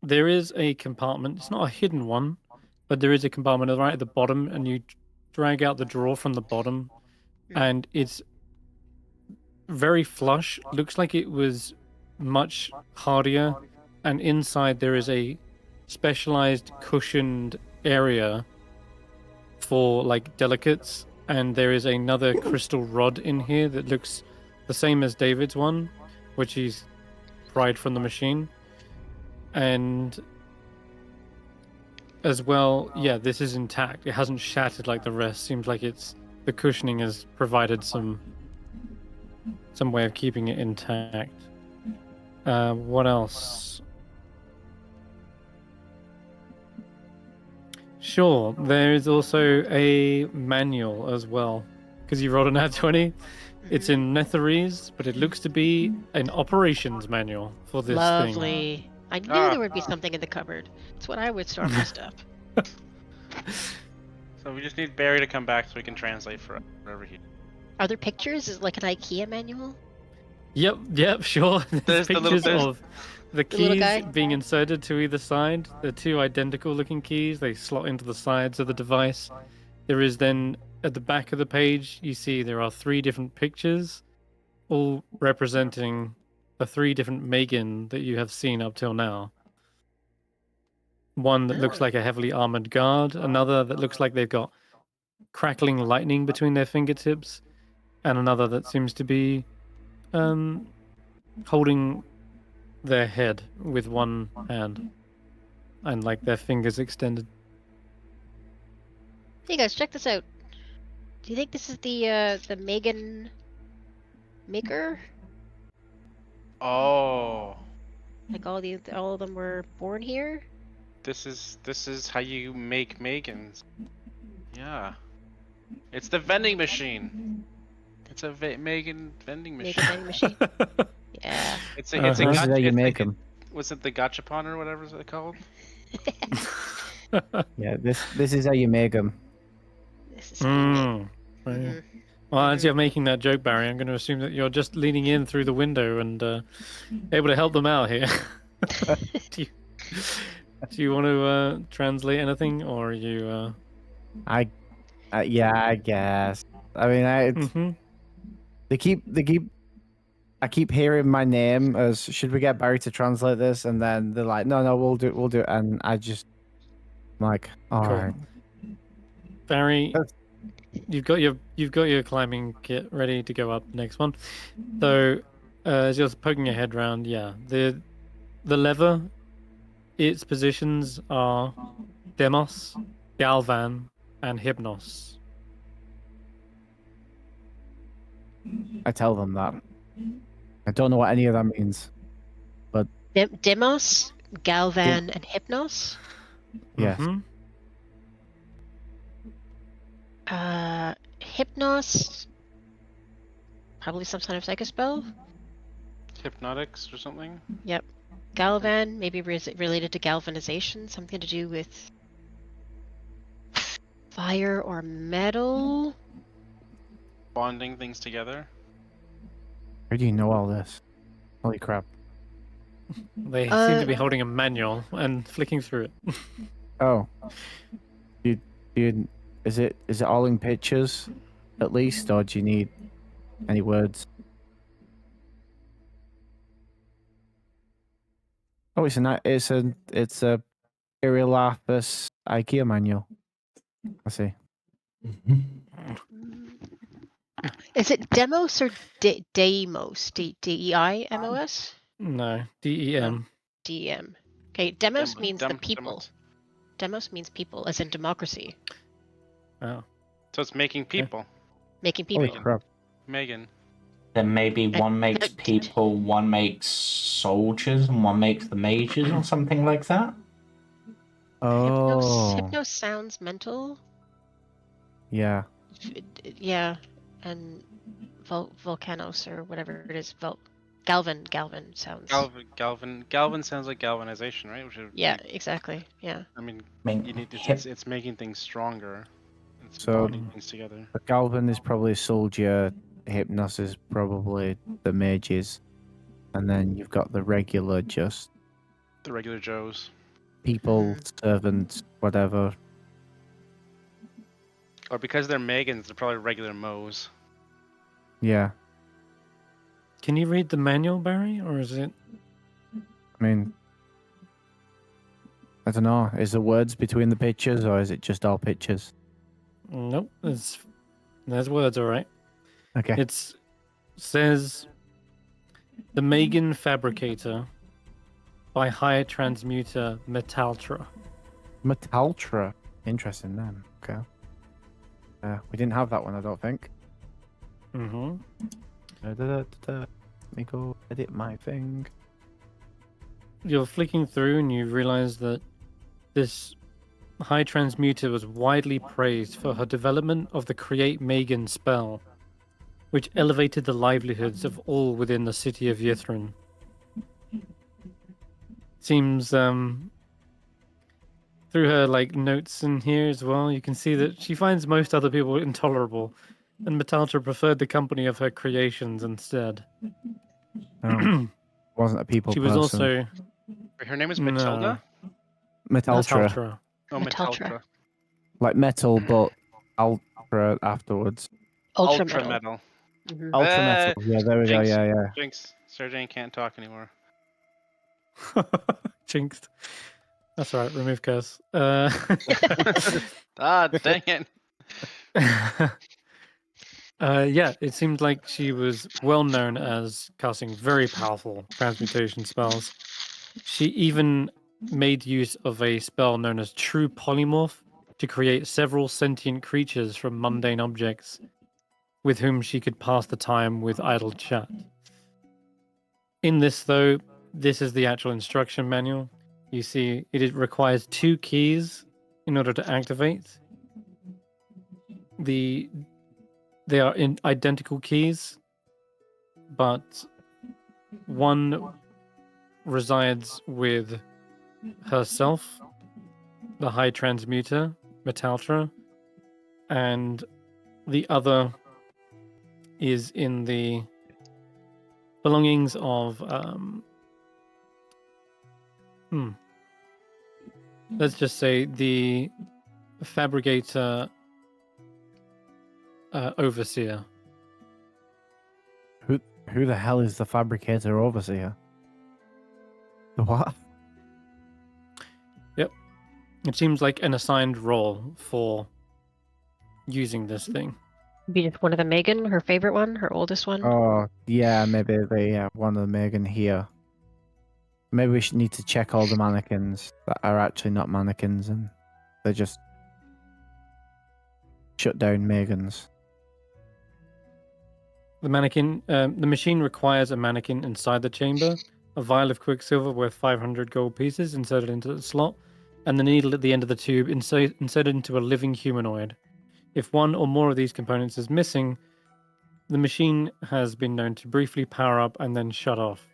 There is a compartment. It's not a hidden one, but there is a compartment right at the bottom, and you drag out the drawer from the bottom, and it's very flush. Looks like it was much hardier, and inside there is a specialized cushioned area for like delicates, and there is another crystal rod in here that looks the same as David's one, which he's pried from the machine. And as well, yeah, this is intact. It hasn't shattered like the rest. Seems like the cushioning has provided some way of keeping it intact. What else? Sure, there is also a manual as well, because you rolled a nat 20. It's in Netherese, but it looks to be an operations manual for this thing. Lovely. I knew there would be something in the cupboard. That's what I would store my stuff. So we just need Barry to come back so we can translate for whatever he. Are there pictures? Is it like an IKEA manual? Yep, sure. There's There's the little- pictures there's- of the The little keys guy? being inserted to either side. They're two identical looking keys. They slot into the sides of the device. There is then, at the back of the page, you see there are 3 different pictures, all representing the 3 different Megan that you have seen up till now. One that looks Oh. like a heavily armored guard, another that looks like they've got crackling lightning between their fingertips, and another that seems to be holding their head with one hand and like their fingers extended. Hey guys, check this out. Do you think this is the Megan maker? Oh, Like all of them were born here? this is how you make Megans. Yeah, it's the vending machine. It's a Megan vending Megan machine. vending machine. Yeah. It's a This is how you make them. Was it the gachapon or whatever it's called? Yeah, this is how you make them. This is how you make. Right. Well, as you're making that joke, Barry, I'm going to assume that you're just leaning in through the window and able to help them out here. do you want to translate anything, or are you? Yeah, I guess. I mean, I keep hearing my name as, should we get Barry to translate this? And then they're like, no, we'll do it, and I just, I'm like, all Cool. right. Barry, you've got your climbing kit ready to go up the next one. So as you're poking your head around, yeah, the lever, its positions are Demos, Galvan, and Hypnos. I tell them that. I don't know what any of that means. Demos, Galvan, and Hypnos. Yes. Mhm. Hypnos. Probably some kind of psychospell. Hypnotics or something? Galvan, maybe related to galvanization, something to do with fire or metal. Bonding things together. Where do you know all this? Holy crap. They seem to be holding a manual and flicking through it. Oh. Is it all in pictures at least, or do you need any words? Oh, it's a Imperial Lapis IKEA manual. I see. Is it Demos or Deimos? Deimos? No, DEM. DEM. Okay, Demos Dem- means dem- the people. demos. Demos means people, as in democracy. Oh. So it's making people. Making people. Holy crap. Megan. Then maybe I- one makes people, one makes soldiers, and one makes the mages, or something like that. Oh. Hypnos sounds mental. Yeah. Yeah, and Volcanos or whatever it is. Galvan sounds. Galvan sounds like galvanization, right? Which would Yeah, be- exactly. Yeah. I mean, I mean, you need Hyp- it's making things stronger. It's So- bonding things together. But Galvan is probably soldier, Hypnos is probably the mages, and then you've got the regular, just The regular Joes. people, servants, whatever. Or because they're Megans, they're probably regular Moes. Yeah. Can you read the manual, Barry, or is it? I mean, I don't know. Is there words between the pictures, or is it just all pictures? Nope. There's words, all right. Okay. It says the Megan Fabricator by High Transmuter Metaltra. Metaltra. Interesting name. Okay. We didn't have that one, I don't think. Mm-hmm. Let me go edit my thing. You're flicking through and you realize that this High Transmuter was widely praised for her development of the Create Megan spell, which elevated the livelihoods of all within the city of Ythrun. Seems through her like notes in here as well, you can see that she finds most other people intolerable, and Metaltra preferred the company of her creations instead. Oh, wasn't a people She person. was also Her name is No. Matilda? Metaltra, Metaltra. Oh, Metaltra. Metaltra. like metal, but ultra afterwards. Ultra, Ultra metal. metal. Mhm. Ultra metal. Yeah, there we go. Jinx. Yeah, yeah. Jinx. Sara-Jane can't talk anymore. Jinxed. That's all right. Remove curse. Ah, dang it. Yeah, it seemed like she was well known as casting very powerful transmutation spells. She even made use of a spell known as True Polymorph to create several sentient creatures from mundane objects with whom she could pass the time with idle chat. In this, though, this is the actual instruction manual. You see, it requires 2 keys in order to activate. They are identical keys, but one resides with herself, the High Transmuter, Metaltra, and the other is in the belongings of let's just say the Fabricator Overseer. Who the hell is the Fabricator Overseer? The what? It seems like an assigned role for using this thing. Be just one of the Megan, her favorite one, her oldest one. Oh, yeah, maybe they have one of the Megan here. Maybe we should need to check all the mannequins that are actually not mannequins and they're just shut down Megans. The machine requires a mannequin inside the chamber, a vial of quicksilver worth 500 gold pieces inserted into the slot, and the needle at the end of the tube inserted into a living humanoid. If one or more of these components is missing, the machine has been known to briefly power up and then shut off.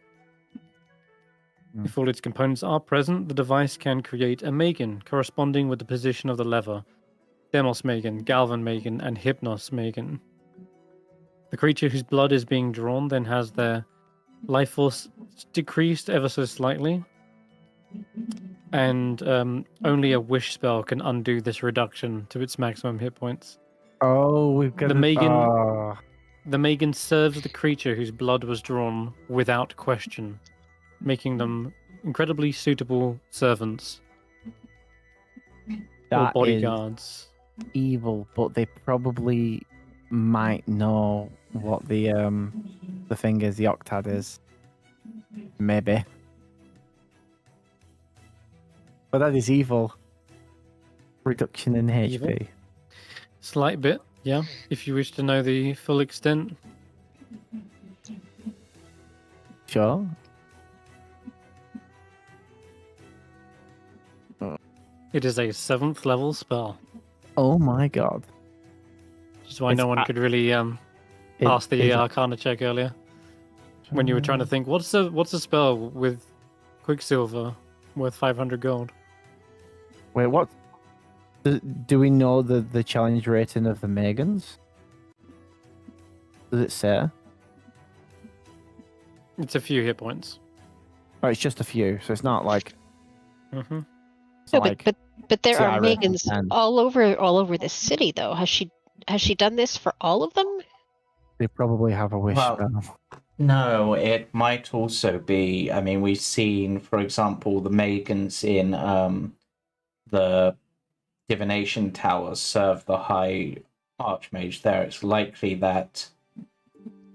If all its components are present, the device can create a Megan corresponding with the position of the lever. Demos Megan, Galvan Megan, and Hypnos Megan. The creature whose blood is being drawn then has their life force decreased ever so slightly, and only a wish spell can undo this reduction to its maximum hit points. Oh, we've got The Megan. Oh. The Megan serves the creature whose blood was drawn without question, making them incredibly suitable servants or That is bodyguards. evil, but they probably might know what the thing is, the octad is. Maybe. But that is evil. Reduction in HP. Evil? Slight bit, yeah, if you wish to know the full extent. Sure. It is a 7th level spell, Oh my god. which is why It's no one a- could really pass the Arcana check earlier. When you were trying to think, what's a spell with Quicksilver worth 500 gold? Wait, what? Do we know the challenge rating of the Megans? Does it say? It's a few hit points. Oh, it's just a few, so it's not like. Mm-hmm. It's No, like but there see, are I reckon Megans 10. all over the city though. Has she done this for all of them? they probably have a wish Well, spell. No, it might also be. I mean, we've seen, for example, the Megans in the Divination Tower serve the High Archmage there. It's likely that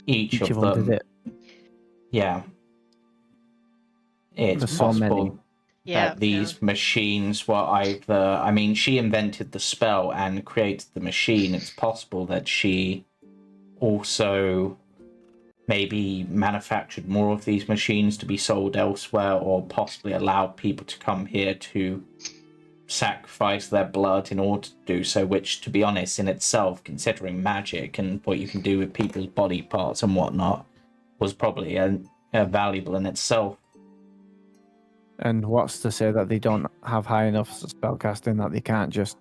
each of them them. did it. Yeah. It's There's so many. possible that these machines were either. I mean, she invented the spell and created the machine. It's possible that she also maybe manufactured more of these machines to be sold elsewhere, or possibly allowed people to come here to sacrifice their blood in order to do so, which, to be honest, in itself, considering magic and what you can do with people's body parts and whatnot, was probably valuable in itself. And what's to say that they don't have high enough spellcasting that they can't just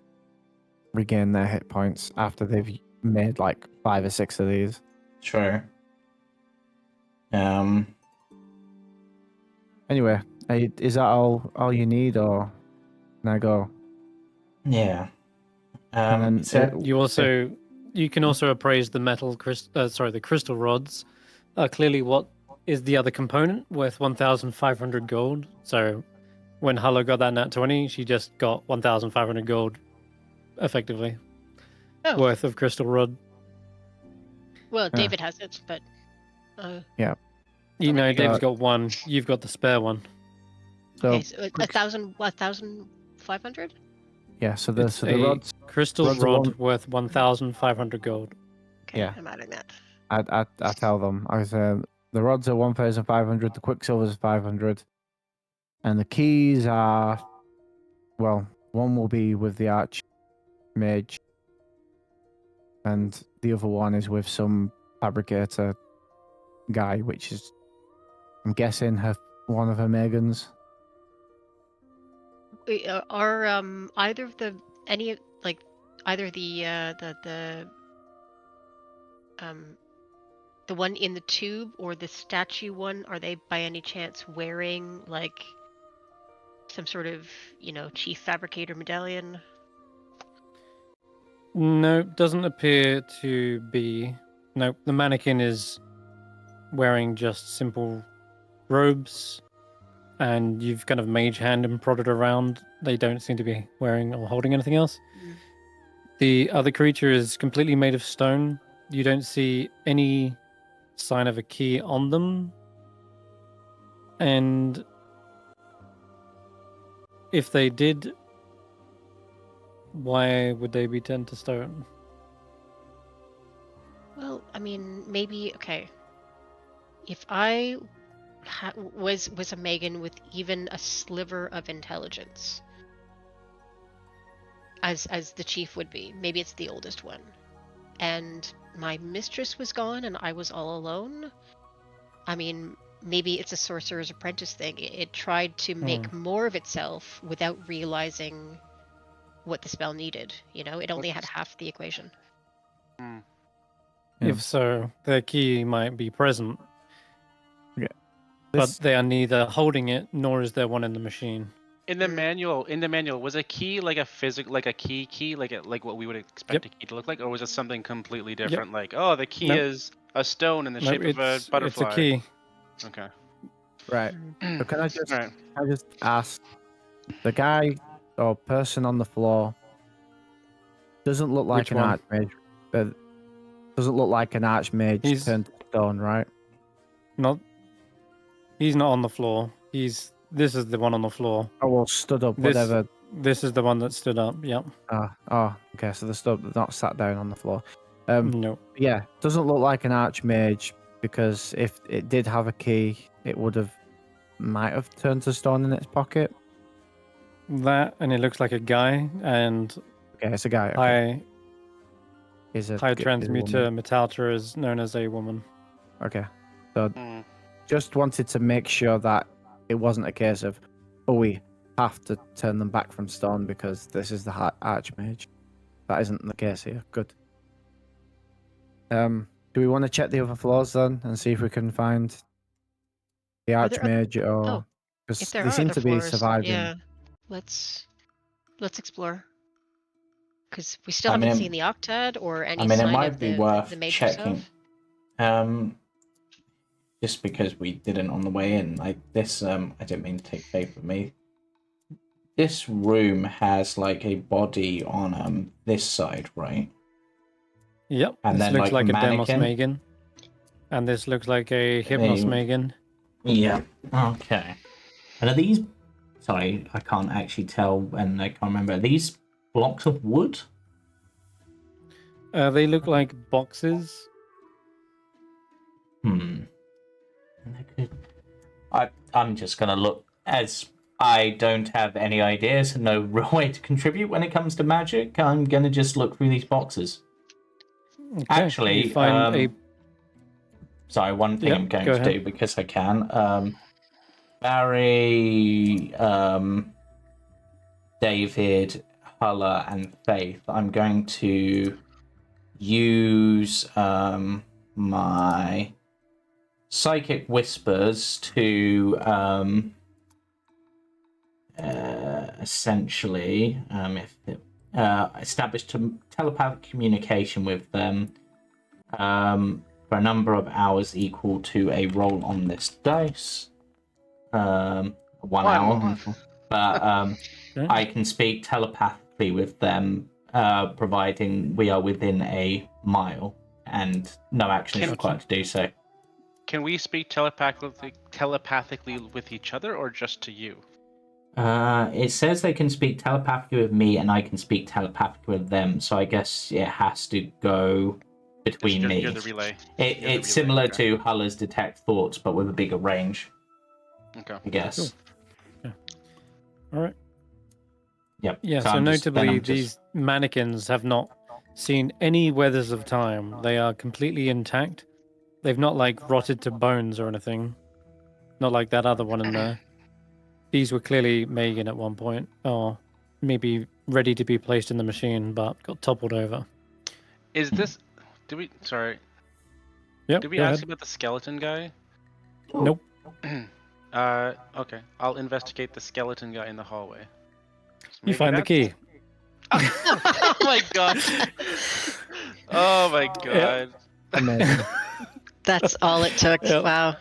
regain their hit points after they've made like 5 or 6 of these. Sure. Anyway, is that all you need, or can I go? Yeah. And then So You can also appraise the the crystal rods. Clearly, what is the other component worth 1,500 gold? So, when Hulla got that nat 20, she just got 1,500 gold, effectively, Oh, worth of crystal rod. well, David has it, but You know, Okay. David's got one. You've got the spare one. so okay, so 1,500. yeah, so It's the a rods. crystal rods are rod one- worth 1,500 gold. Okay, Yeah. I'm adding that. I tell them. I say the rods are 1,500. The quicksilver is 500, and the keys are, well, one will be with the archmage, and the other one is with some fabricator guy, which is, I'm guessing, one of her Megans. Wait, are either of the either the one in the tube or the statue one, are they by any chance wearing like some sort of, chief fabricator medallion? No, doesn't appear to be. No, the mannequin is wearing just simple robes, and you've kind of mage hand and prodded around. They don't seem to be wearing or holding anything else. Mm. The other creature is completely made of stone. You don't see any sign of a key on them. And if they did, why would they be turned to stone? Well, I mean, maybe okay. If I was a Megan with even a sliver of intelligence, as the chief would be, maybe it's the oldest one, and my mistress was gone and I was all alone. I mean, maybe it's a sorcerer's apprentice thing. It tried to make more of itself without realizing what the spell needed. It only had half the equation. Hmm. Yeah. If so, their key might be present. Yeah. But they are neither holding it nor is there one in the machine. In the manual, was a key like a physical, like a key, like what we would expect a key to look like, or was it something completely different? Like, oh, the key is a stone in the shape of a butterfly. It's a key. Okay. Right. So can I just Right. ask, the guy or person on the floor doesn't look like Which an one? archmage, but doesn't look like an archmage turned to stone, right? He's not on the floor. This is the one on the floor. Oh, well, stood up, whatever. This is the one that stood up. Yep. Okay. So they're not sat down on the floor. No. Yeah, doesn't look like an archmage, because if it did have a key, it might have turned to stone in its pocket. That, and it looks like a guy, and Okay, it's a guy. Okay. high transmuter Metaltra is known as a woman. Okay. So just wanted to make sure that it wasn't a case of, we have to turn them back from stone because this is the archmage. That isn't the case here. Good. Do we want to check the other floors then and see if we can find the archmage, or because they seem to be surviving? Yeah, let's explore. Because we still haven't seen the Octad or any sign it might of be the worth mage checking. herself. Just because we didn't on the way in, I didn't mean to take faith with me. This room has like a body on this side, right? Yep. And this then looks like a Demos mannequin. Megan. And this looks like a Hypnos Megan. Yeah. Okay. And are these? Sorry, I can't actually tell, and I can't remember. Are these blocks of wood? They look like boxes. I'm just gonna look, as I don't have any ideas and no real way to contribute when it comes to magic. I'm gonna just look through these boxes. Okay. Actually, you find sorry, one thing I'm going to do because I can. Barry, David, Hulla, and Faith. I'm going to use my psychic whispers to essentially establish telepathic communication with them for a number of hours equal to a roll on this dice. 1 hour. But I can speak telepathically with them, providing we are within a mile, and no action is required to do so. Can we speak telepathically with each other, or just to you? It says they can speak telepathically with me, and I can speak telepathically with them. So I guess it has to go between me. You're the relay. It's similar to Hulla's detect thoughts, but with a bigger range. Okay. I guess. Cool. Yeah. All right. Yep. Yeah. So notably, these mannequins have not seen any weathers of time. They are completely intact. They've not like rotted to bones or anything. Not like that other one in there. These were clearly Megan at one point, or maybe ready to be placed in the machine, but got toppled over. Is this? Sorry. Yep. Did we ask about the skeleton guy? Nope. Okay. I'll investigate the skeleton guy in the hallway. You find the key. Oh my god. Oh my god. Amazing. That's all it took. Yep. Wow.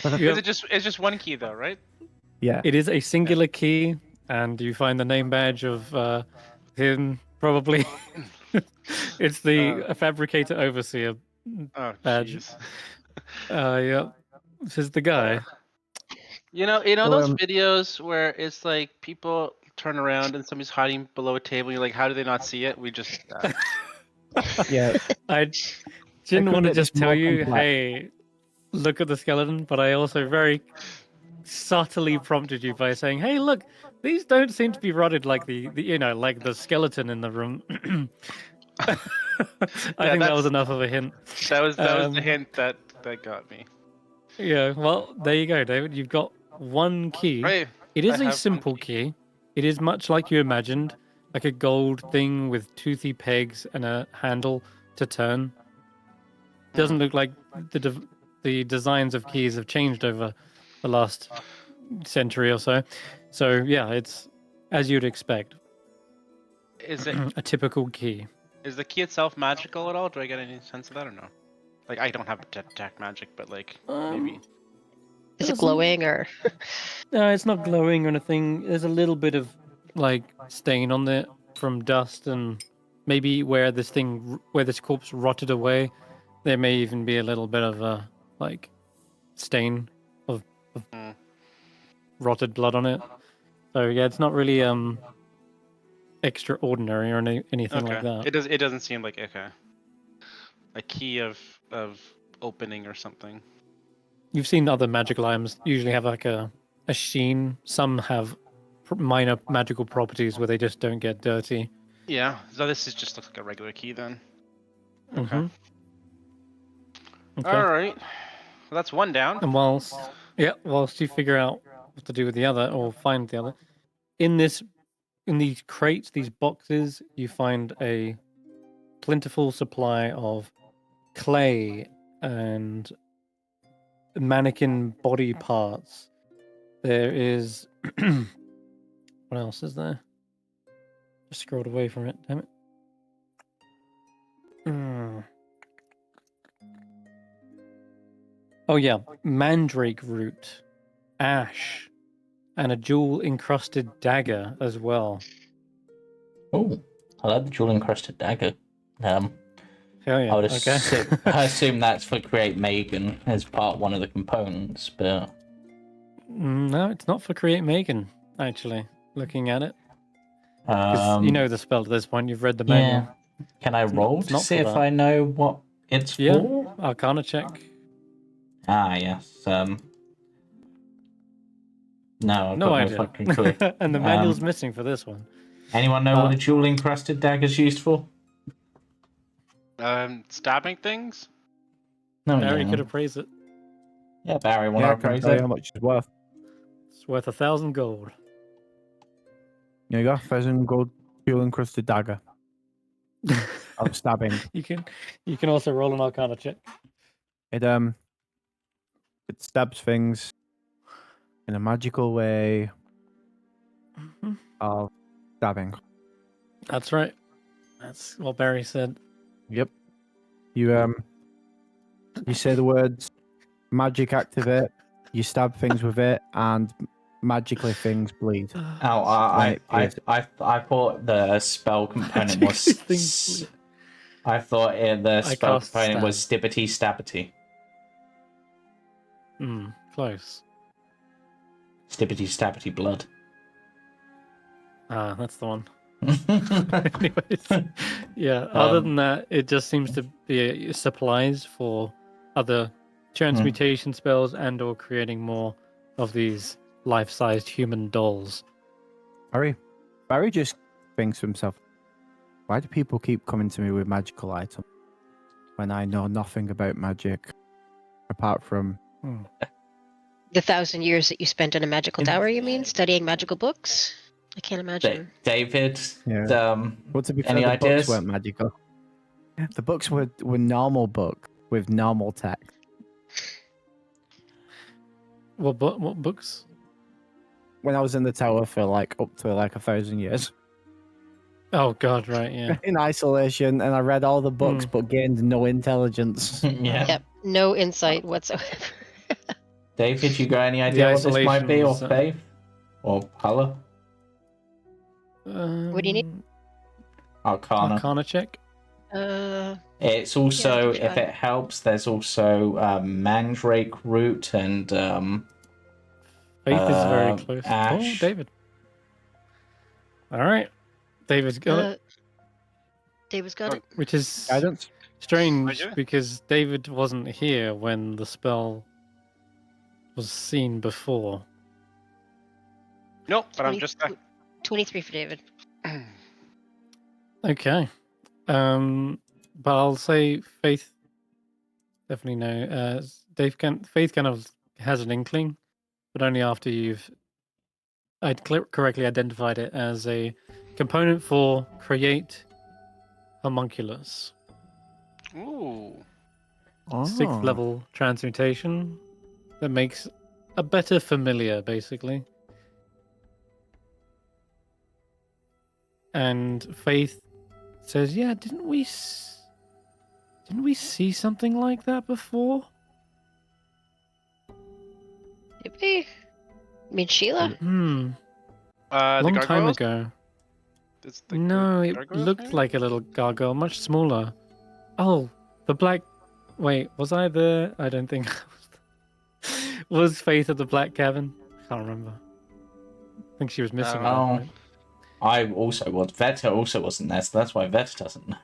Yep. It's just one key though, right? Yeah. It is a singular key, and you find the name badge of him, probably. It's the Fabricator Overseer badge. Jeez. Yeah. This is the guy. You know those videos where it's like people turn around and somebody's hiding below a table. You're like, how do they not see it? We just. Yeah. I didn't want to bit just tell more you, complex. hey, look at the skeleton, but I also very subtly prompted you by saying, hey, look, these don't seem to be rotted like the like the skeleton in the room. I think that was enough of a hint. That was the hint that got me. Yeah, well, there you go, David. You've got one key. Right. It is I a have simple one key. It is much like you imagined, like a gold thing with toothy pegs and a handle to turn. Doesn't look like the designs of keys have changed over the last century or so. So yeah, it's as you'd expect. Is it A typical key. Is the key itself magical at all? Do I get any sense of that or no? Like, I don't have detect magic, but like maybe. Is it glowing or? No, it's not glowing or anything. There's a little bit of like stain on it from dust, and maybe where this corpse rotted away, there may even be a little bit of a like stain of rotted blood on it. So yeah, it's not really extraordinary or anything like that. It doesn't seem like a key of opening or something. You've seen other magical items usually have like a sheen. Some have minor magical properties where they just don't get dirty. Yeah, so this just looks like a regular key then. Okay. All right. Well, that's one down. And whilst you figure out what to do with the other or find the other, in these crates, these boxes, you find a plentiful supply of clay and mannequin body parts. There is what else is there? Just scrolled away from it, damn it. Oh yeah, mandrake root, ash, and a jewel encrusted dagger as well. Oh, I like the jewel encrusted dagger. Hell yeah. I would I assume that's for Create Megan as one of the components, but no, it's not for Create Megan. Actually, looking at it, 'cause you know the spell at this point. You've read the manual. Yeah. Can I roll to not see for if that. I know what it's Yeah, for? Arcana check. Ah, yes. No, I've No got idea. no fucking clue. And the manual's missing for this one. Anyone know what a jewel encrusted dagger's used for? Stabbing things. No, Barry yeah. could appraise it. Yeah, Barry, want Yeah, to I can appraise tell you it? how much it's worth. It's worth 1,000 gold. There you go, 1,000 gold jewel encrusted dagger. of stabbing. You can also roll an Arcana check. It stabs things in a magical way of stabbing. That's right. That's what Barry said. Yep. You say the words magic activate, you stab things with it, and magically things bleed. Oh, I thought the spell component was. I thought the spell component was stibbity stabbity. Close. Stibbity stabbity blood. Ah, that's the one. Anyways, yeah. Other than that, it just seems to be supplies for other transmutation spells and/or creating more of these life-sized human dolls. Barry just thinks to himself, "Why do people keep coming to me with magical items when I know nothing about magic, apart from The 1,000 years that you spent in a magical tower, you mean? Studying magical books? I can't imagine. David, Well, to be fair, any the ideas? books weren't magical. The books were normal book with normal text. What books? When I was in the tower for like up to like 1,000 years Oh God, right, yeah. in isolation, and I read all the books but gained no intelligence. Yeah. Yep, no insight whatsoever. David, you got any idea what this might be, or isolation was, Faith, or Hulla? What do you need? Arcana. Arcana check. It's also, Yeah, if it helps, there's also Mandrake Root and Faith is very close. Ash. Oh, David. All right, David's got it. David's got it. Which is Guidance. strange because David wasn't here when the spell was seen before. Nope, but I'm just 23 for David. Okay. But I'll say Faith definitely no. Faith kind of has an inkling, but only after you've correctly identified it as a component for create homunculus. Ooh. 6th level transmutation that makes a better familiar, basically. And Faith says, "Yeah, didn't we see something like that before?" Did we? I mean, Sheila? Long The time gargoyles? ago. It's the No, it gargoyles, looked maybe? like a little gargoyle, much smaller. Oh, the black. Wait, was I there? I don't think I was. Was Faith at the black cabin? Can't remember. I think she was missing. at that Oh, point. I also was. Veta also wasn't there, so that's why Veta doesn't know.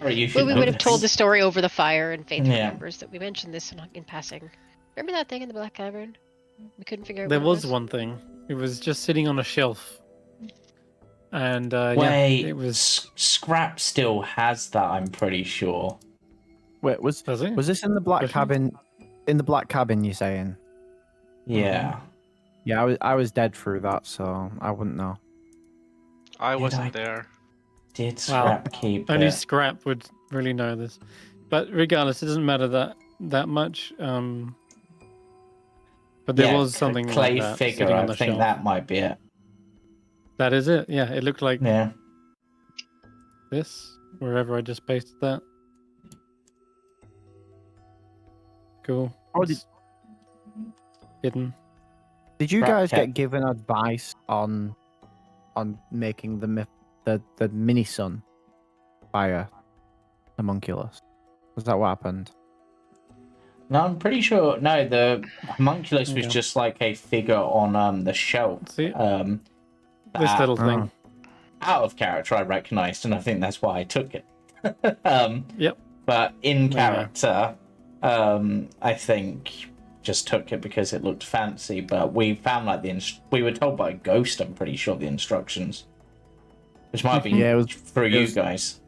Or you should Well, we know would have this. told the story over the fire, and Faith Yeah. remembers that we mentioned this in passing. Remember that thing in the Black Cavern? We couldn't figure out There what it was one thing. It was just sitting on a shelf. And yeah, Wait, it was. Skrapp still has that, I'm pretty sure. Wait, was Does it? this in the black Does it? cabin? In the black cabin, you're saying? Yeah. Yeah, I was dead through that, so I wouldn't know. I Did wasn't I- there. Did Wow. Skrapp keep Only it? Skrapp would really know this. But regardless, it doesn't matter that much. But there was something clay like that figure. sitting on I the think shelf. that might be it. That is it. Yeah, it looked like Yeah. this, wherever I just pasted that. Cool. Oh, did- It's hidden. Did you Crap guys cat. get given advice on making the mini sun fire homunculus? Was that what happened? No, I'm pretty sure. No, the homunculus was Yeah. just like a figure on the shelf. See? This That, little thing. out of character, I recognised, and I think that's why I took it. Yep. But in Yeah. character, I think just took it because it looked fancy. But we found like we were told by a ghost. I'm pretty sure the instructions, which might be Yeah, it was- through it you was- guys.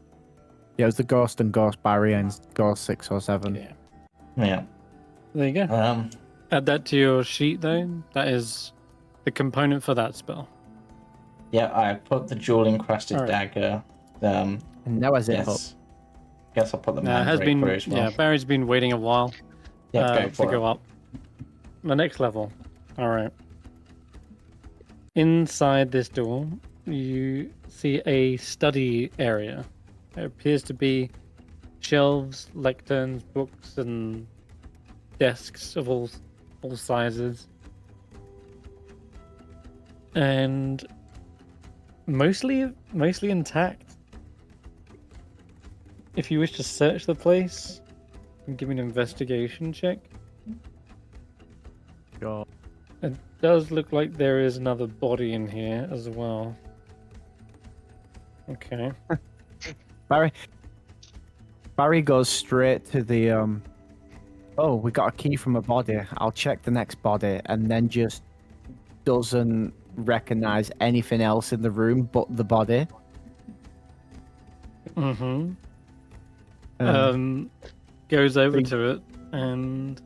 Yeah, it was the Ghost and Ghost barrier in Ghost 6 or 7. Yeah. Yeah. There you go. Add that to your sheet, though. That is the component for that spell. Yeah, I put the jewel encrusted Alright. dagger And now I zip up. Yes. Guess I'll put the It has been. mandrake through as well. Yeah, Barry's been waiting a while Yeah, go to for go it. up. The next level. All right. Inside this door, you see a study area. It appears to be shelves, lecterns, books, and desks of all sizes, and mostly intact. If you wish to search the place, give me an investigation check. God. It does look like there is another body in here as well. Okay. Barry goes straight to the oh, we got a key from a body. I'll check the next body, and then just doesn't recognize anything else in the room but the body. Mm-hmm. Goes over to it, and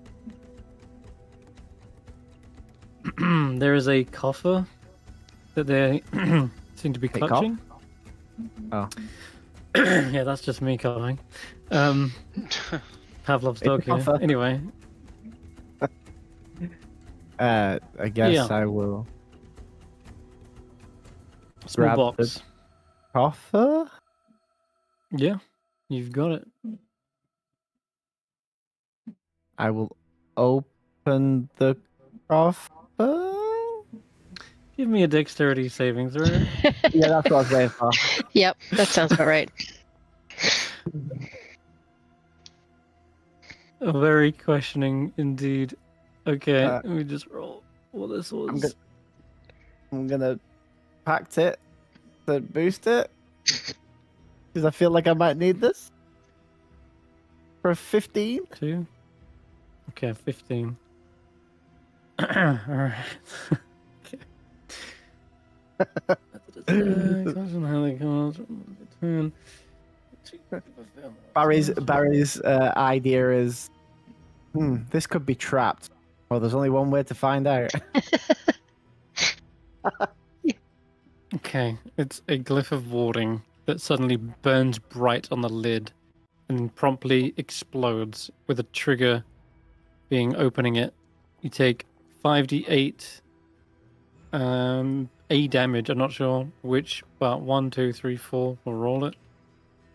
there is a coffer that they seem to be Hey, cough? clutching. Oh. Yeah, that's just me coughing. Pavlov's It's a dog here. coffer. Anyway, I guess Yeah. I will small Grab box. coffer. Yeah, you've got it. I will open the coffer. Give me a dexterity saving throw. Yeah, that's what I was waiting for. Yep, that sounds about right. Very questioning indeed. Okay, Uh, let me just roll what this was. good. I'm gonna pact it to boost it because I feel like I might need this for a 15. 2. Okay, 15. Alright. Barry's idea is, this could be trapped. Well, there's only one way to find out. Okay, it's a glyph of warding that suddenly burns bright on the lid and promptly explodes with a trigger being opening it. You take 5d8 A damage. I'm not sure which, but 1, 2, 3, 4. We'll roll it.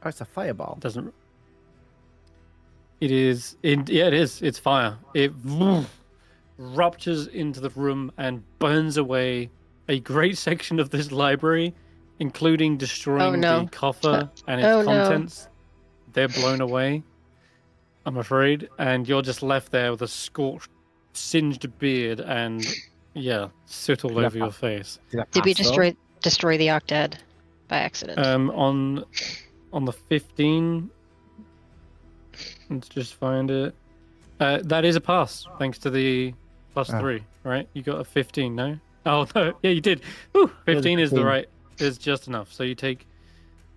Oh, it's a fireball. Doesn't. It is. Yeah, it is. It's fire. It ruptures into the room and burns away a great section of this library, including destroying the coffer and its contents. They're blown away, I'm afraid, and you're just left there with a scorched, singed beard and soot all over your face. Did we destroy the Octad by accident? On the 15, let's just find it. That is a pass, thanks to the +3, right? You got a 15, no? Oh no, yeah, you did. Woo, 15 is is just enough. So you take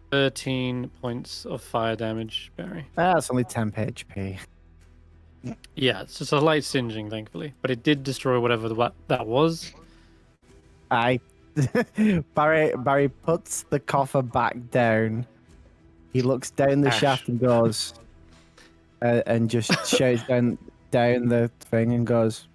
13 points of fire damage, Barry. That's only 10 HP. Yeah, it's just a light singeing, thankfully, but it did destroy whatever that was. Barry puts the coffer back down. He looks down the shaft and goes, and just shouts down the thing and goes,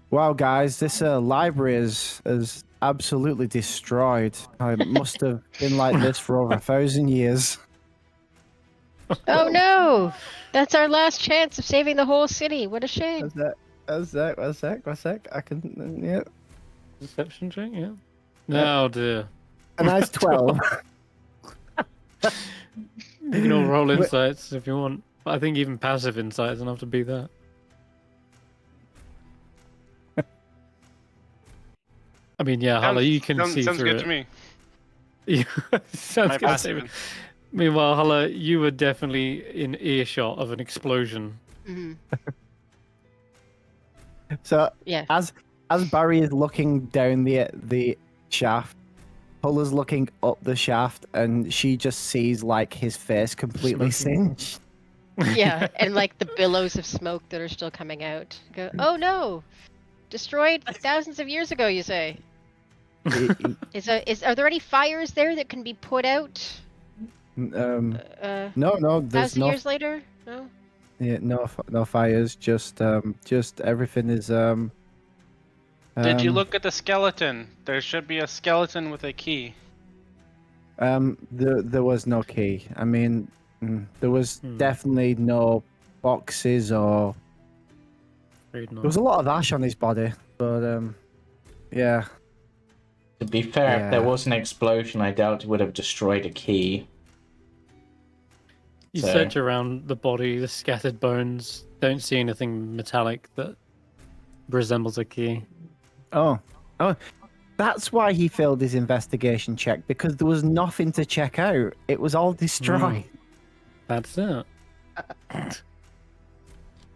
"Wow, guys, this library is absolutely destroyed. It must have been like this for over 1,000 years." Oh no! That's our last chance of saving the whole city. What a shame. One sec. I can, yeah. Deception check, yeah. No, dear. A nice 12. You can all roll insights if you want. But I think even passive insight is enough to beat that. I mean, yeah, Hulla, you can see sounds through good it. to me. Yeah, sounds My good. passive. Meanwhile, Hulla, you were definitely in earshot of an explosion. Mm-hmm. So Yeah. as Barry is looking down the shaft, Hulla's looking up the shaft, and she just sees like his face completely singed. Yeah, and like the billows of smoke that are still coming out. Go, oh no! Destroyed thousands of years ago, you say? Are there any fires there that can be put out? No, there's no years later? No. yeah, no fires. Just everything is Did you look at the skeleton? There should be a skeleton with a key. There was no key. I mean, there was definitely no boxes or. There was a lot of ash on his body, but yeah. To be fair, if there was an explosion, I doubt it would have destroyed a key. You search around the body, the scattered bones, don't see anything metallic that resembles a key. Oh, that's why he failed his investigation check, because there was nothing to check out. It was all destroyed. That's it.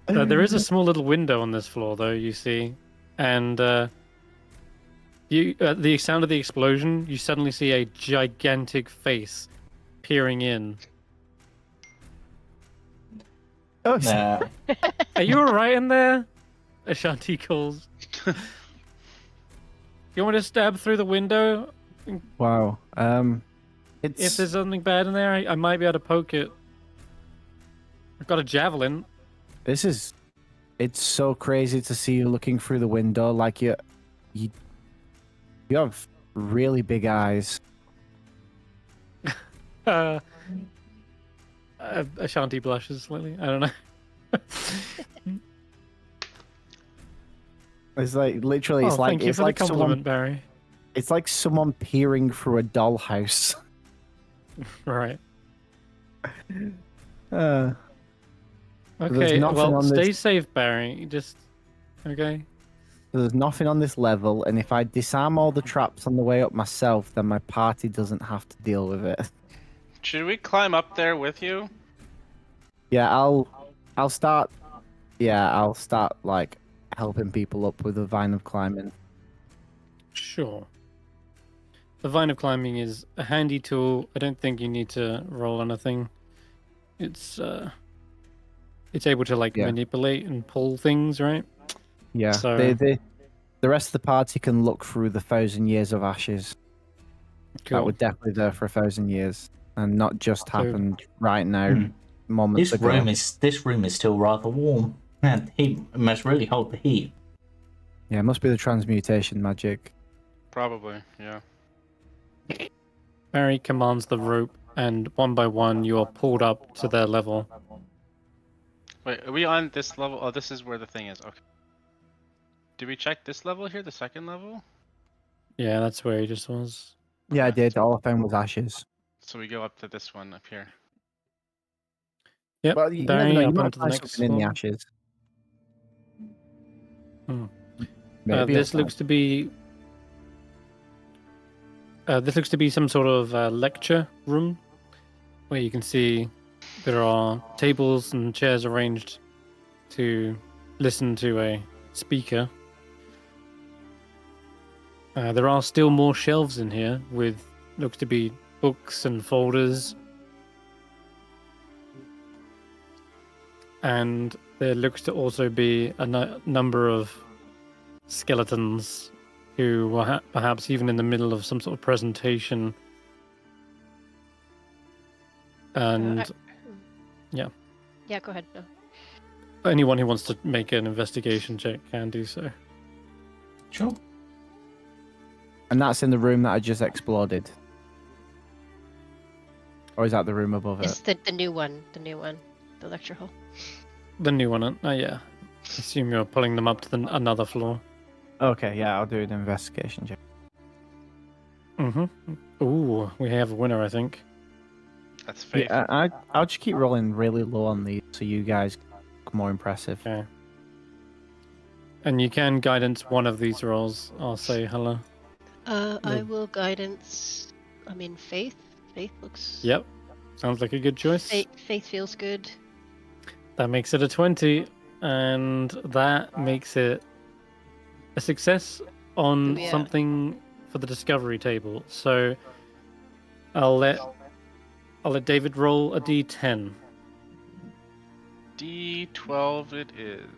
There is a small little window on this floor, though, you see. And the sound of the explosion, you suddenly see a gigantic face peering in. Oh, Nah. Are you alright in there? Ashanti calls. You want me to stab through the window? Wow. If there's something bad in there, I might be able to poke it. I've got a javelin. It's so crazy to see you looking through the window. Like you have really big eyes. Ashanti blushes slightly. I don't know. It's like literally. It's like thank you it's for like the compliment, someone. Barry. It's like someone peering through a dollhouse. Right. There's Okay. nothing Well, on stay this. safe, Barry. Just okay. There's nothing on this level, and if I disarm all the traps on the way up myself, then my party doesn't have to deal with it. Should we climb up there with you? Yeah, I'll start. Yeah, I'll start like helping people up with the vine of climbing. Sure. The vine of climbing is a handy tool. I don't think you need to roll anything. It's able to like manipulate and pull things, right? Yeah. So The rest of the party can look through the 1,000 years of ashes. cool. That were definitely there for 1,000 years, and not just happened right now. Moments This ago. room is still rather warm. Man, he must really hold the heat. Yeah, it must be the transmutation magic. Probably, yeah. Barry commands the rope, and one by one you are pulled up to their level. Wait, are we on this level? Oh, this is where the thing is. Okay. Did we check this level here, the second level? Yeah, that's where he just was. Yeah, I did. All I found was ashes. So we go up to this one up here. Yep. Well, you Barry never know. You up might onto the find next something in the floor. ashes. Hmm. Maybe This looks to be some sort of lecture room, where you can see there are tables and chairs arranged to listen to a speaker. There are still more shelves in here with looks to be books and folders. And there looks to also be a number of skeletons who were perhaps even in the middle of some sort of presentation. And yeah. Yeah, go ahead. No. Anyone who wants to make an investigation check can do so. Sure. And that's in the room that I just exploded. Or is that the room above It's it? the new one, the lecture hall. The new one, yeah. I assume you're pulling them up to another floor. Okay, yeah, I'll do an investigation check. Ooh, we have a winner, I think. That's faith. Yeah, I'll just keep rolling really low on these so you guys look more impressive. Okay. And you can guidance one of these rolls, I'll say hello. I will guidance. I mean, faith. Faith looks. Yep. Sounds like a good choice. Faith feels good. That makes it a 20, and that makes it a success on Yeah. something for the discovery table. So I'll let David roll a d10. D12 it is.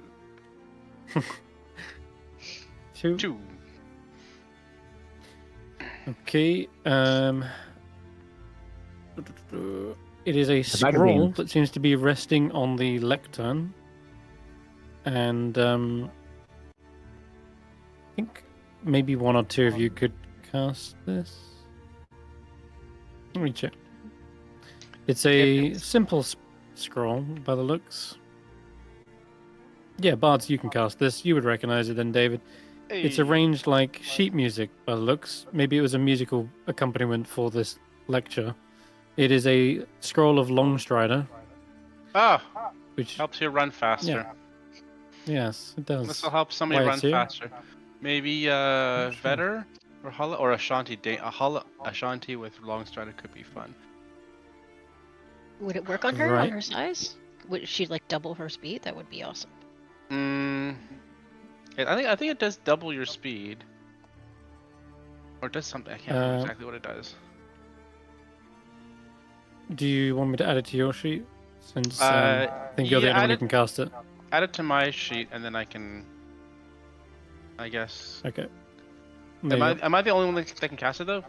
2. 2. Okay. It is a scroll magazines. that seems to be resting on the lectern, and I think maybe one or two of you could cast this. Let me check. It's a simple scroll by the looks. Yeah, Bards, you can cast this. You would recognize it then, David. It's arranged like sheet music by the looks. Maybe it was a musical accompaniment for this lecture. It is a scroll of Longstrider, Ah, which helps you run faster. yes, it does. This will help somebody Why run it's here? faster. Maybe Vetter or Hulla or Ashanti. Ashanti with Longstrider could be fun. Would it work on her, Right. on her size? Would she like double her speed? That would be awesome. I think it does double your speed. Or it does something. I can't remember Uh, exactly what it does. Do you want me to add it to your sheet? Since I think you're the yeah, only one add who it- can cast it. Add it to my sheet, and then I can. I guess. Okay. Am There you go. I the only one that can cast it though?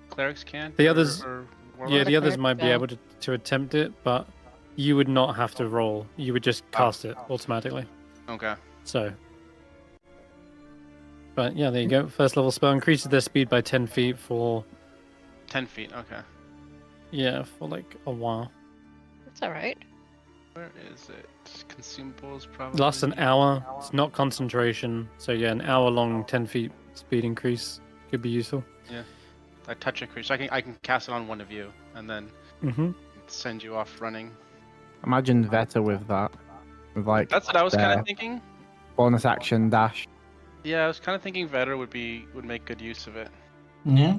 Clerics can. The others- Or Yeah, warlocks? the others cleric might be spell. able to attempt it, but you would not have to roll. You would just cast it automatically. Okay. So. But yeah, there you go. First level spell increases their speed by 10 feet for, 10 feet. Okay. yeah, for like a while. That's all right. Where is it? Consumables probably. Lasts an hour. It's not concentration. So yeah, an hour long 10 feet speed increase could be useful. A touch increase. So I can cast it on one of you, and then Mm-hmm. send you off running. Imagine Veta with that. With like That's what I was kind there. of thinking. bonus action dash. Yeah, I was kind of thinking Vetter would make good use of it. Yeah.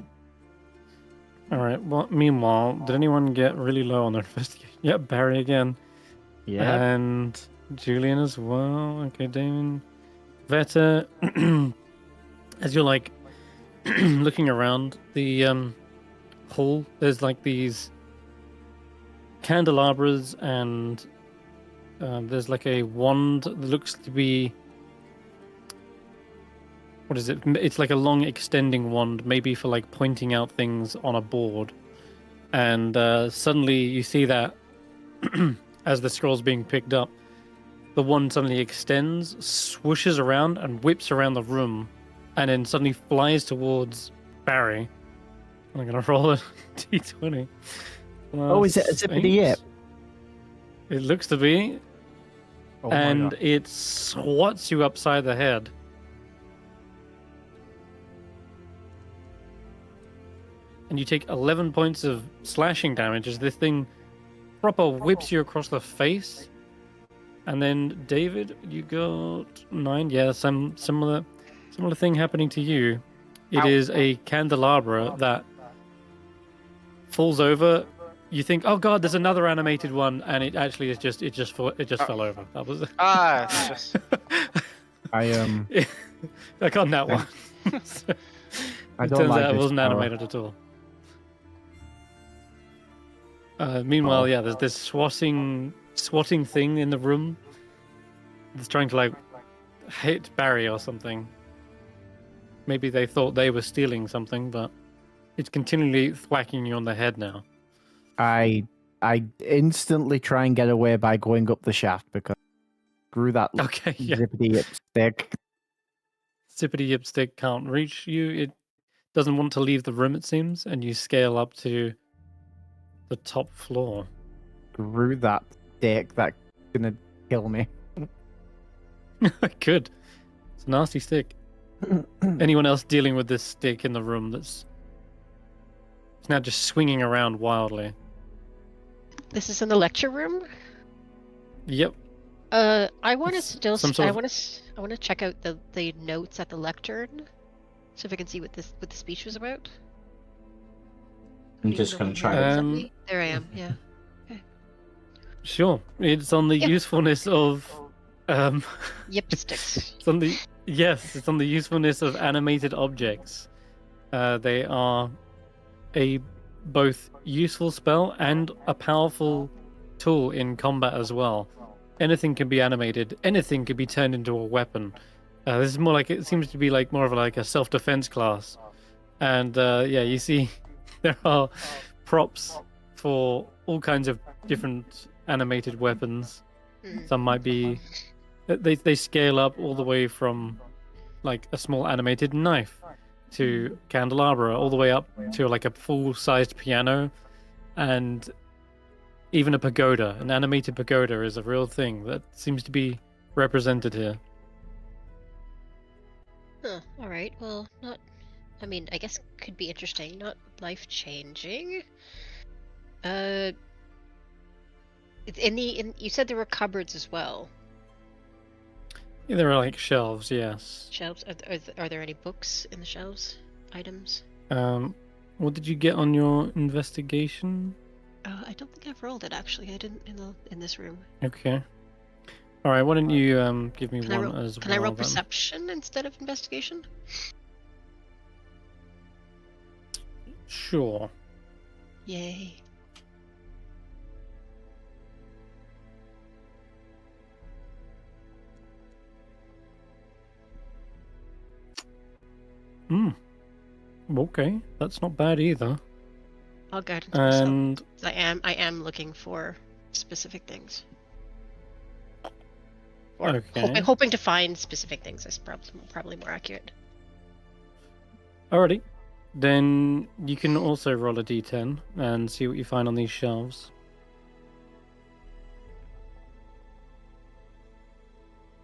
All right. Well, meanwhile, did anyone get really low on their investigation? Yep, Barry again. Yeah. And Julian as well. Okay, Damon. Veta, as you're like looking around the hall, there's like these candelabras, and there's like a wand that looks to be. What is it? It's like a long extending wand, maybe for like pointing out things on a board. And suddenly you see that as the scroll's being picked up, the wand suddenly extends, swooshes around, and whips around the room, and then suddenly flies towards Barry. I'm gonna roll a d20. Oh, is it a zippity yip? It looks to be, Oh my and God. it swats you upside the head. And you take 11 points of slashing damage as this thing proper whips you across the face. And then David, you got 9. Yeah, some similar thing happening to you. It Ow. is a candelabra that falls over. You think, oh god, there's another animated one, and it actually is just fell over. That was It's just I I got that one. So, I it don't turns like out it this wasn't power. animated at all. Meanwhile, Oh. yeah, there's this swatting thing in the room that's trying to like hit Barry or something. Maybe they thought they were stealing something, but it's continually thwacking you on the head now. I instantly try and get away by going up the shaft because screw that Okay, yeah. zippity yip stick. Zippity Yip Stick can't reach you. It doesn't want to leave the room, it seems, and you scale up to the top floor. Screw that stick. That's gonna kill me. Good. It's a nasty stick. Anyone else dealing with this stick in the room it's now just swinging around wildly? This is in the lecture room. Yep. I want to It's still. some sort I of- want to check out the notes at the lectern, so if I can see what the speech was about. I'm Even just though gonna I'm try not to. exactly- There I am. Yeah. Sure. It's on the Yeah. usefulness of Yip sticks. it's on the it's on the usefulness of animated objects. They are a both useful spell and a powerful tool in combat as well. Anything can be animated. Anything can be turned into a weapon. This is more like it seems to be like more of like a self-defense class. And yeah, you see there are props for all kinds of different animated weapons. Mm. Some might be they scale up all the way from like a small animated knife to candelabra, all the way up to like a full-sized piano, and even a pagoda. An animated pagoda is a real thing that seems to be represented here. Huh, all right. Well, not. I mean, I guess could be interesting. Not life-changing. You said there were cupboards as well. Yeah, there are like shelves, yes. Shelves. Are there any books in the shelves? Items? What did you get on your investigation? I don't think I've rolled it actually. I didn't in this room. Okay. All right. Why don't you give me Can I one roll, as can well? I roll then? perception instead of investigation? Sure. Yay. Hmm. Okay, that's not bad either. I'll guide into myself. And 'Cause I am looking for specific things. Or okay. hoping to find specific things is probably more accurate. Alrighty. Then you can also roll a d10 and see what you find on these shelves.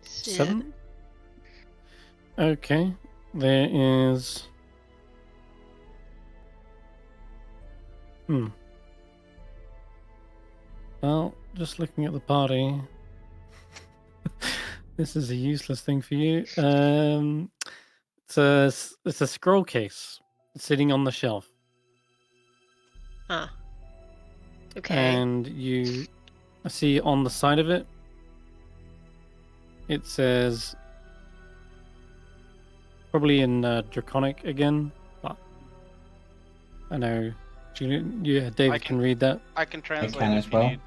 7. Okay. There is. Well, just looking at the party. This is a useless thing for you. It's a scroll case sitting on the shelf. Huh. Okay. And you see on the side of it, it says, probably in Draconic again, but I know Julian, David can read that. I can translate can if as you well. need.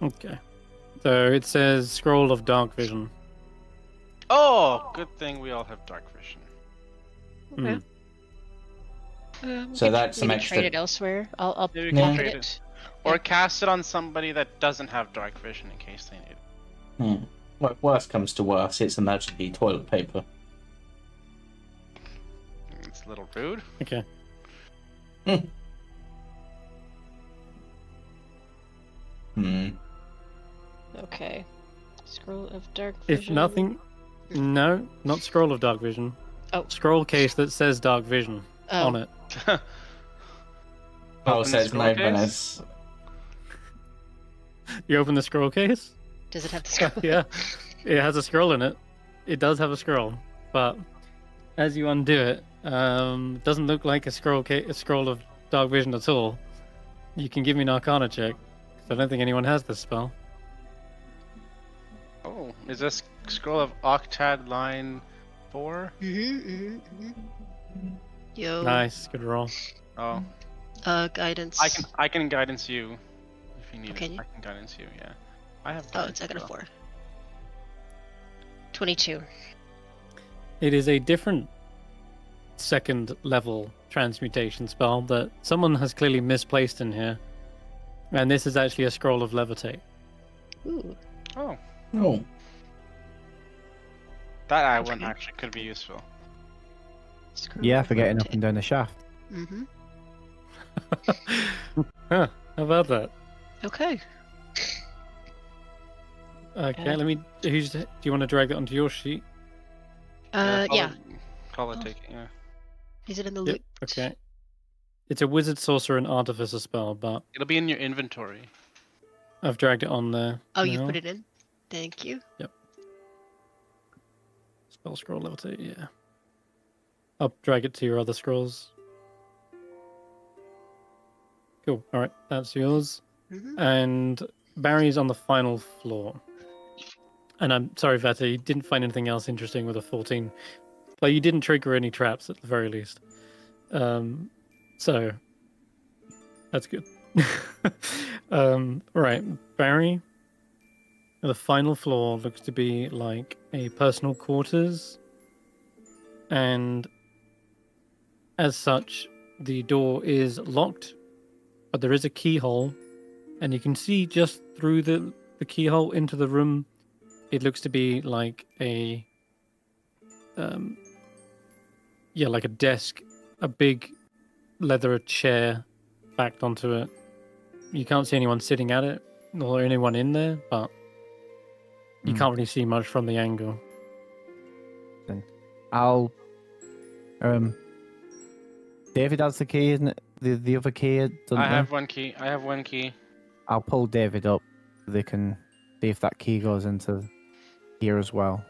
Okay. So it says Scroll of Dark Vision. Oh, good thing we all have dark vision. Okay. So We could that's some maybe extra- trade it elsewhere. I'll Maybe we Yeah. can pocket trade it. it. Or cast it on somebody that doesn't have dark vision in case they need it. Well, if worst comes to worst, it's emergency toilet paper. It's a little rude. Okay. Okay. Scroll of Dark If Vision. nothing, no, not Scroll of Dark Vision. Oh. Scroll case that says Dark Vision on it. Oh, Open so the it's scroll no case? bonus. You open the scroll case? Does it have the scroll? Yeah, it has a scroll in it. It does have a scroll, but as you undo it, it doesn't look like a scroll of Dark Vision at all. You can give me an Arcana check, 'cause I don't think anyone has this spell. Oh, is this scroll of Octad line 4? Yo. Nice, good roll. Oh, Guidance. I can guidance you if you need Can it. you? I can guidance you. Yeah, I have. Oh, it's I got a 4. 22. It is a different second level transmutation spell that someone has clearly misplaced in here. And this is actually a scroll of levitate. Ooh. Oh, Oh, that one Okay. actually could be useful. Scroll Yeah, of for getting up Levitate. and down the shaft. Mm-hmm. Huh, how about that? Okay. Okay, let me. Do you want to drag that onto your sheet? Yeah. Call it Oh. take. Yeah. Is it in the Yep. loot? Okay. It's a wizard, sorcerer, and artificer spell, but It'll be in your inventory. I've dragged it on there. Oh, you now. put it in? Thank you. Spell scroll levitate, yeah. I'll drag it to your other scrolls. Cool. All right, that's yours. Mm-hmm. And Barry's on the final floor. And I'm sorry, Veta, you didn't find anything else interesting with a 14. Like, you didn't trigger any traps at the very least. So that's good. Right, Barry. The final floor looks to be like a personal quarters, and as such, the door is locked but there is a keyhole, and you can see just through the keyhole into the room. It looks to be like a like a desk, a big leather chair backed onto it. You can't see anyone sitting at it, nor anyone in there, but you can't really see much from the angle. Then I'll David has the key, isn't it? The other key, doesn't I they? have one key. I have one key. I'll pull David up. They can see if that key goes into here as well.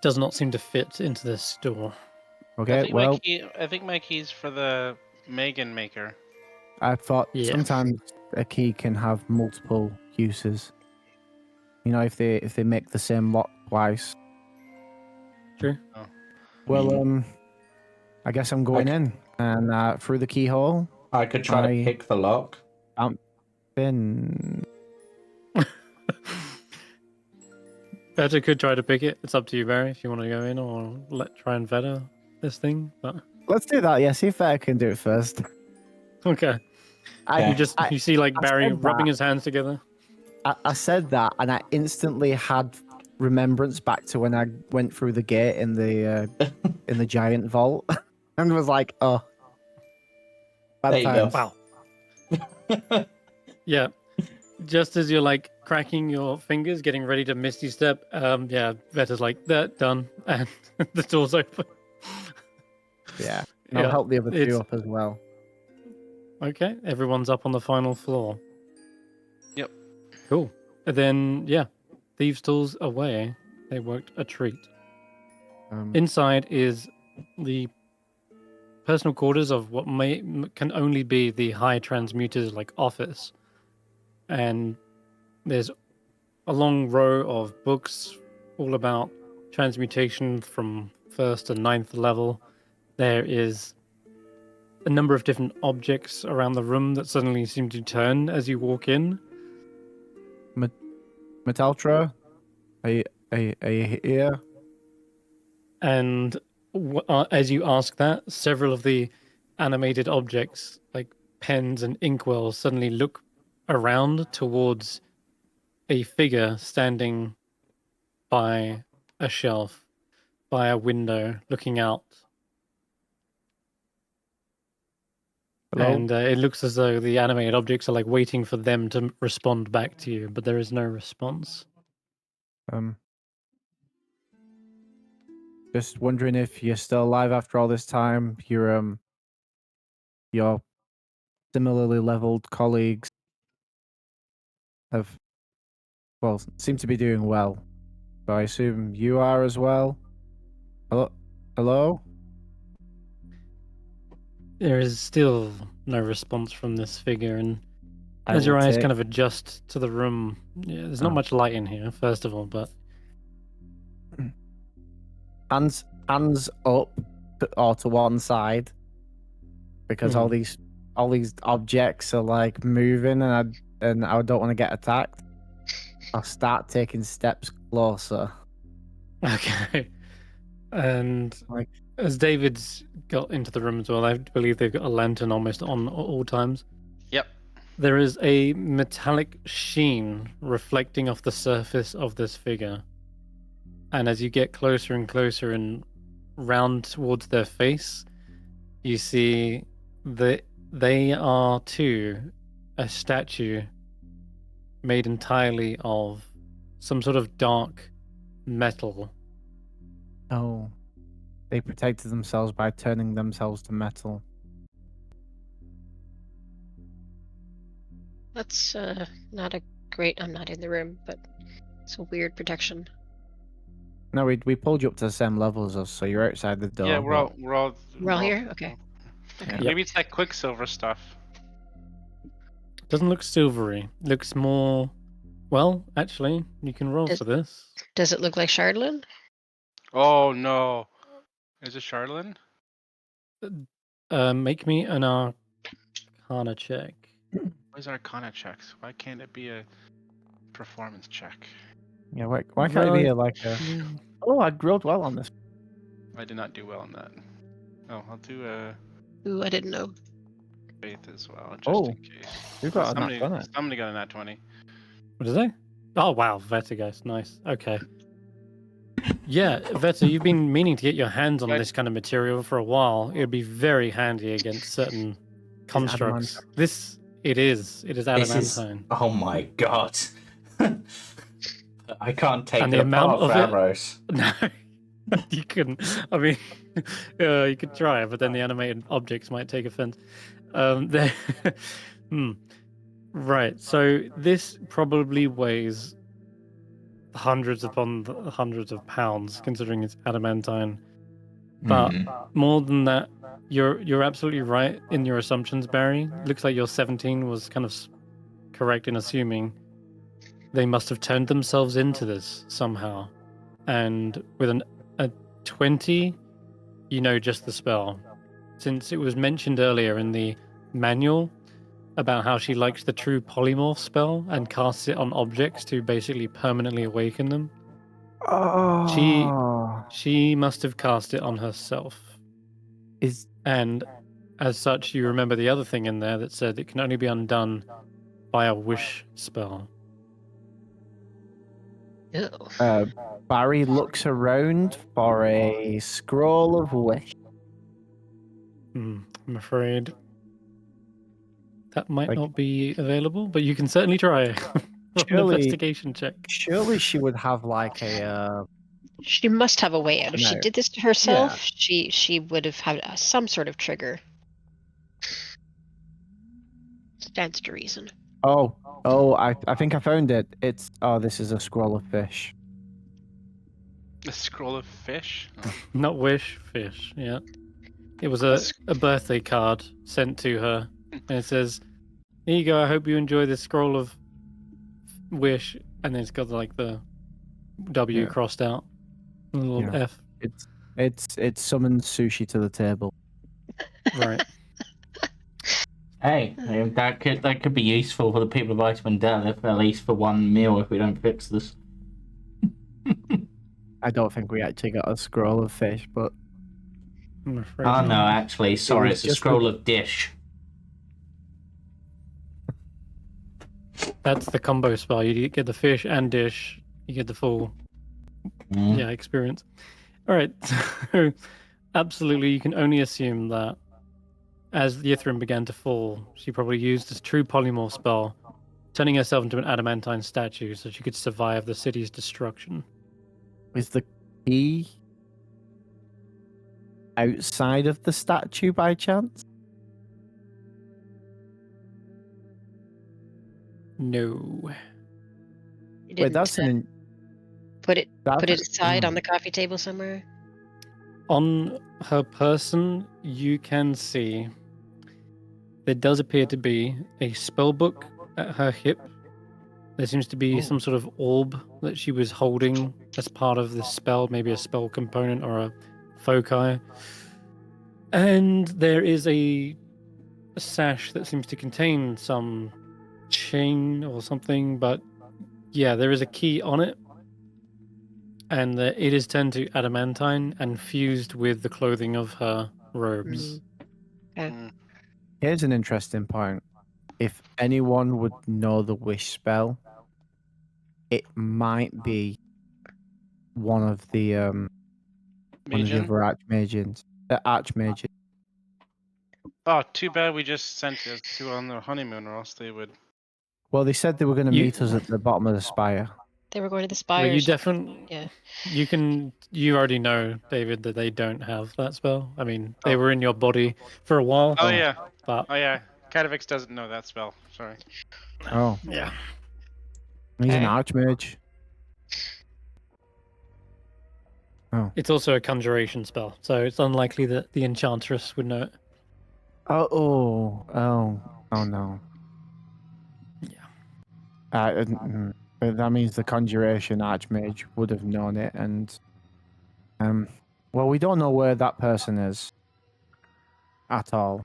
Does not seem to fit into this door. Okay, I think my key's for the Megan maker. I thought Yeah. sometimes a key can have multiple uses. You know, if they make the same lock twice. True. Oh. Well, I guess I'm going in and through the keyhole. I could try to pick the lock. Then Vetter could try to pick it. It's up to you, Barry, if you want to go in or try and Vetter this thing. But let's do that. Yeah, see if I can do it first. okay. You see like Barry rubbing his hands together. I said that, and I instantly had remembrance back to when I went through the gate in the giant vault, and was like, "Oh, bad There you go. times." Wow. Yeah. Just as you're like cracking your fingers, getting ready to Misty Step, Vetter's like, that done, and the door's open. Yeah, and I'll help the other two up as well. Okay, everyone's up on the final floor. Yep. Cool. And then, thieves' tools away. They worked a treat. Inside is the personal quarters of what can only be the High Transmuter's like office. And there's a long row of books all about transmutation from 1st to 9th level. There is a number of different objects around the room that suddenly seem to turn as you walk in. Metaltra, are you here? And as you ask that, several of the animated objects, like pens and inkwells, suddenly look around towards a figure standing by a shelf, by a window, looking out. Hello? And it looks as though the animated objects are like waiting for them to respond back to you, but there is no response. Just wondering if you're still alive after all this time. Your similarly leveled colleagues seem to be doing well. So I assume you are as well. Hello? There is still no response from this figure, and as your eyes kind of adjust to the room, there's not much light in here, first of all, but hands up to one side, because all these objects are like moving, and I don't want to get attacked. I'll start taking steps closer. Okay. And as David's got into the room as well, I believe they've got a lantern almost on all times. Yep. There is a metallic sheen reflecting off the surface of this figure. And as you get closer and closer and round towards their face, you see that they are too a statue made entirely of some sort of dark metal. Oh, they protected themselves by turning themselves to metal. That's not a great. I'm not in the room, but it's a weird protection. No, we pulled you up to the same level as us, so you're outside the door. Yeah, we're all here. Okay. Yeah, maybe it's like Quicksilver stuff. Doesn't look silvery. Looks more. Well, actually, you can roll for this. Does it look like Chardlin? Oh no! Is it Charlene? Make me an Arcana check. Where's Arcana checks? Why can't it be a performance check? Yeah, why can't it be like a... Oh, I rolled well on this. I did not do well on that. Oh, I'll do a... Ooh, I didn't know. faith as well, just in case. We've got a nat 20. Somebody got a nat 20. What did they? Oh wow, Vettrgeist, nice. Okay. Yeah, Vetter, you've been meaning to get your hands on this kind of material for a while. It'd be very handy against certain constructs. It is adamantine. Oh my god. I can't take And it the amount apart of for it- arrows. No, you couldn't. I mean, you could try, but then the animated objects might take offense. Right. So this probably weighs hundreds upon hundreds of pounds, considering it's adamantine. But more than that, you're absolutely right in your assumptions, Barry. Looks like your 17 was kind of correct in assuming they must have turned themselves into this somehow. And with a 20, you know just the spell. Since it was mentioned earlier in the manual about how she likes the true polymorph spell and casts it on objects to basically permanently awaken them. Oh. She must have cast it on herself. And as such, you remember the other thing in there that said it can only be undone by a wish spell. Ew. Barry looks around for a scroll of wish. I'm afraid that might Like- not be available, but you can certainly try an Surely- investigation check. Surely she would have like a. She must have a way out. If she No. did this to herself, she would have had some sort of trigger. Stands to reason. I think I found it. This is a scroll of fish. A scroll of fish? Oh. Not wish, fish, yeah. It was a birthday card sent to her, and it says, "Here you go, I hope you enjoy this scroll of wish," and then it's got like the W crossed out, a little Yeah. F. It summons sushi to the table. Right. Hey, that could be useful for the people of Icewindale, if at least for one meal if we don't fix this. I don't think we actually got a scroll of fish, but I'm afraid. Oh no, not. actually, sorry, was it's a just scroll of dish. That's the combo spell. You get the fish and dish. You get the full experience. All right. So, absolutely, you can only assume that as Yithrin began to fall, she probably used this true polymorph spell, turning herself into an adamantine statue so she could survive the city's destruction. is the key outside of the statue by chance? No. You Wait, didn't, that's an. put it That's, aside on the coffee table somewhere. On her person, you can see there does appear to be a spell book at her hip. There seems to be some sort of orb that she was holding as part of this spell, maybe a spell component or a foci. And there is a sash that seems to contain some chain or something, but yeah, there is a key on it. And it is turned to adamantine and fused with the clothing of her robes. Here's an interesting point. If anyone would know the wish spell, it might be one of the other archmages. Archmages. Oh, too bad we just sent it to on their honeymoon, or else they would. Well, they said they were going to You- meet us at the bottom of the spire. They were going to the Well, spire. you definitely, Yeah. you already know, David, that they don't have that spell. I mean, they were in your body for a while. Oh yeah, But oh yeah. Katavix doesn't know that spell. Sorry. Oh, yeah. he's an Okay. archmage. It's also a conjuration spell, so it's unlikely that the enchantress would know it. Oh no. Yeah. But that means the conjuration archmage would have known it, and well, we don't know where that person is at all.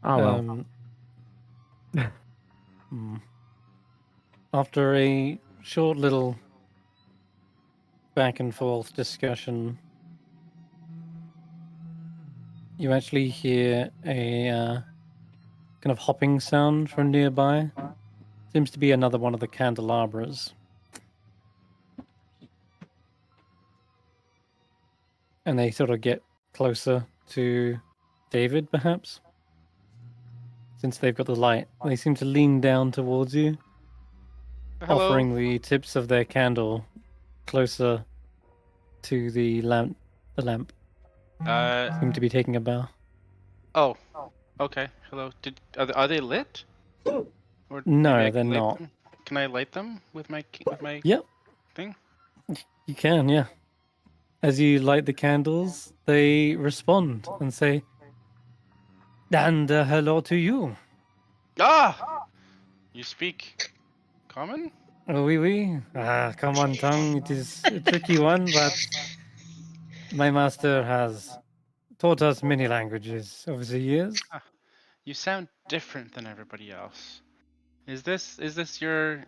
Oh well. After a short little back and forth discussion, you actually hear a kind of hopping sound from nearby. Seems to be another one of the candelabras. And they sort of get closer to David, perhaps? Since they've got the light. They seem to lean down towards you, Hello. offering the tips of their candle closer to the lamp. The lamp. Seem to be taking a bow. Oh. Okay. Hello. Are they lit? Or No, maybe I they're can light not. them? Can I light them with my Yep, thing? you can, yeah. As you light the candles, they respond and say, "And hello to you." Ah! You speak common? Oh, oui, oui. Come on, tongue. It is a tricky one, but my master has taught us many languages over the years. You sound different than everybody else. Is this your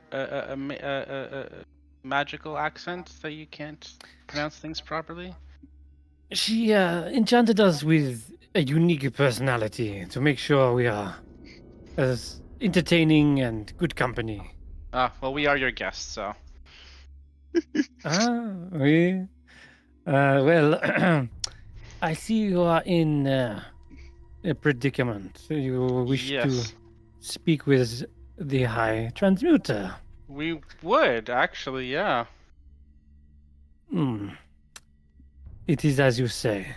magical accent that you can't pronounce things properly? She enchanted us with a unique personality to make sure we are as entertaining and good company. Ah, well, we are your guests, so. Oui. Well, I see you are in a predicament. You wish to Yes. speak with the High Transmuter. We would, actually, yeah. Hmm. It is as you say.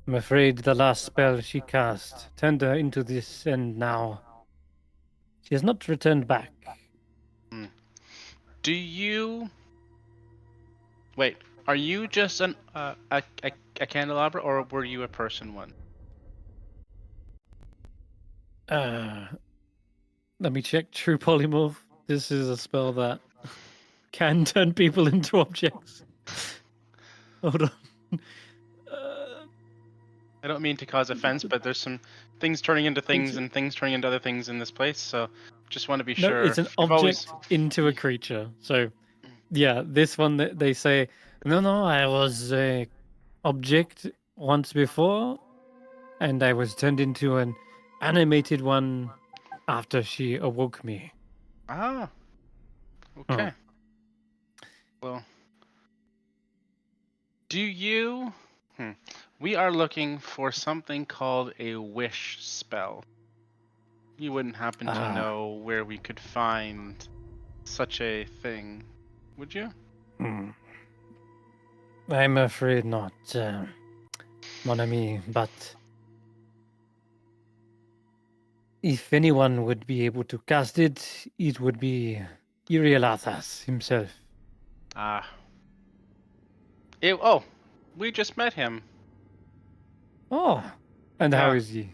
I'm afraid the last spell she cast turned her into this, and now she has not returned back. Do you... Wait, are you just a candelabra, or were you a person one? Let me check True Polymorph. This is a spell that can turn people into objects. Hold on. I don't mean to cause offense, but there's some things turning into things and things turning into other things in this place, so just want to be No, sure. it's an I've object always... into a creature. So, yeah, this one they say, no, I was a object once before, and I was turned into an animated one after she awoke me. Ah. Okay. Well, do you... We are looking for something called a wish spell. You wouldn't happen to know where we could find such a thing, would you? I'm afraid not, mon ami, but if anyone would be able to cast it, it would be Irialathas himself. Ah. We just met him. Oh, and how Yeah. is he?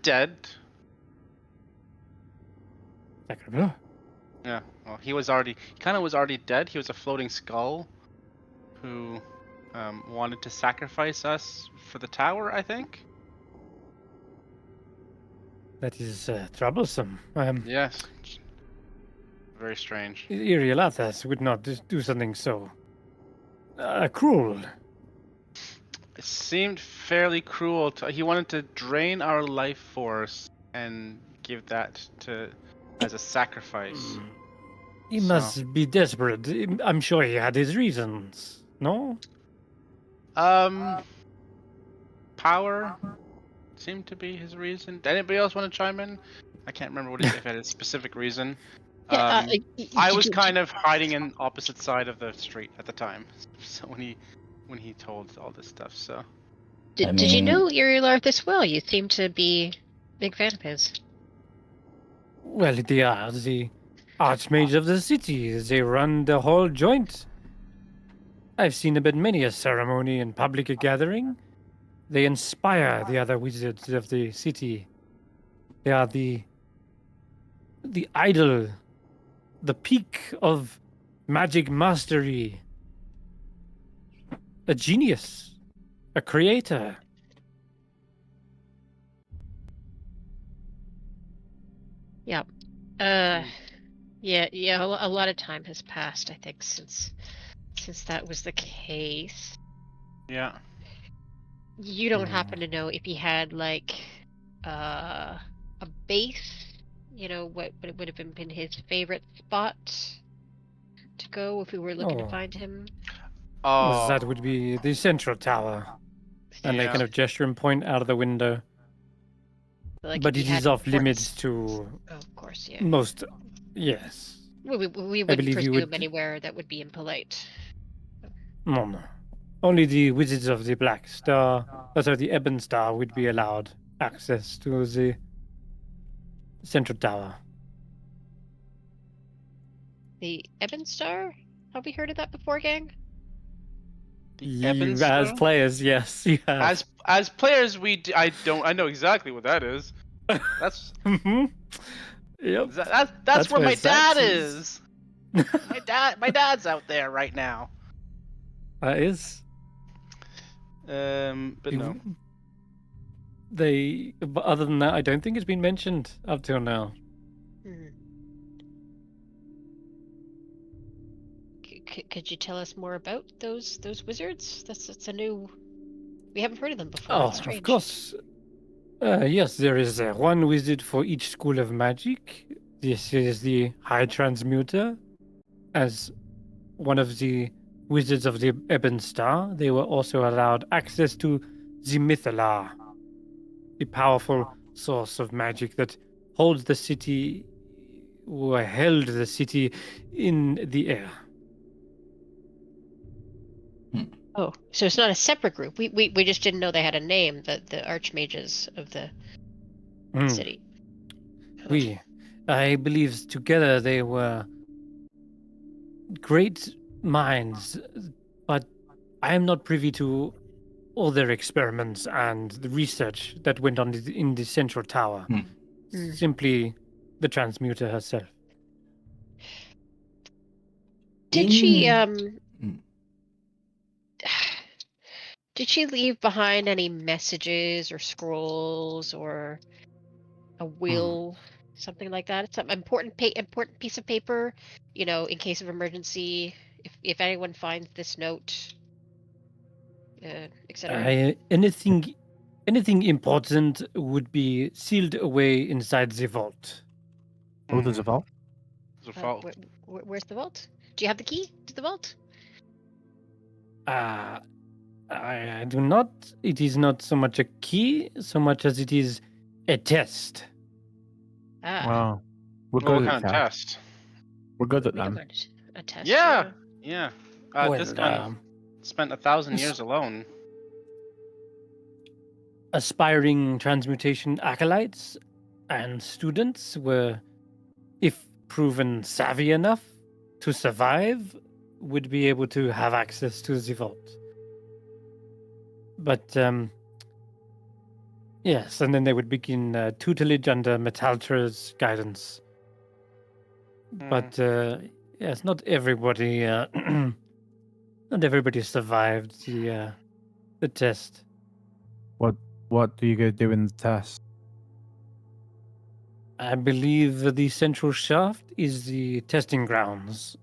Dead. Sacre Yeah, well, he was already dead. He was a floating skull who wanted to sacrifice us for the tower, I think. That is troublesome. Yes. Very strange. Irialathas would not do something so cruel. It seemed fairly cruel. He wanted to drain our life force and give that as a sacrifice. He must be desperate. I'm sure he had his reasons. No? Power seemed to be his reason. Did anybody else want to chime in? I can't remember if it had a specific reason. I was kind of hiding in opposite side of the street at the time, so when he told all this stuff. So Did you know Irilarthus well? You seem to be a big fan of his. Well, they are the archmage of the city. They run the whole joint. I've seen about many a ceremony and public gathering. They inspire the other wizards of the city. They are the idol, the peak of magic mastery. A genius, a creator. Yeah. Yeah. A lot of time has passed, I think, since that was the case. yeah. You don't happen to know if he had like a base? You know what would have been his favorite spot to go if we were looking to Oh. find him? Oh, That would be the central tower. And they Yeah. kind of gesture and point out of the window. Like But if he it had is off important limits to Oh, of course, yeah. most. Yes. We I wouldn't believe you presume would. anywhere that would be impolite. No. Only the wizards of the Black Star, the Ebon Star, would be allowed access to the central tower. The Ebon Star? Have we heard of that before, gang? The Ebon As Star? players, yes, you have. As players, I know exactly what that is. That's Mhm. Yep. that's where where my dad Zax is. My dad's out there right now. That is. But no. But other than that, I don't think it's been mentioned up till now. Hmm. Could you tell us more about those wizards? That's a new. We haven't heard of them before. Oh, That's strange. of course. Yes, there is one wizard for each school of magic. This is the High Transmuter. As one of the wizards of the Ebon Star, they were also allowed access to the Mythalar, the powerful source of magic that holds the city, or held the city in the air. Oh, so it's not a separate group. We just didn't know they had a name. The archmages of the city. I believe together they were great minds, but I am not privy to all their experiments and the research that went on in the central tower. Simply the transmuter herself. Did she did she leave behind any messages or scrolls or a will, something like that? It's some important piece of paper, you know, in case of emergency. If anyone finds this note, etc. Anything important would be sealed away inside the vault. Oh, there's a vault. There's a vault. Where's the vault? Do you have the key to the vault? I do not. It is not so much a key, so much as it is a test. Wow. We're What good kind at of that. test? We're good at We can them. learn a test. Yeah. Well, This guy spent 1,000 years alone. Aspiring transmutation acolytes and students were, if proven savvy enough to survive, would be able to have access to the vault. But yes, and then they would begin tutelage under Metaltra's guidance. But yes, not everybody survived the test. What do you go do in the test? I believe the central shaft is the testing grounds.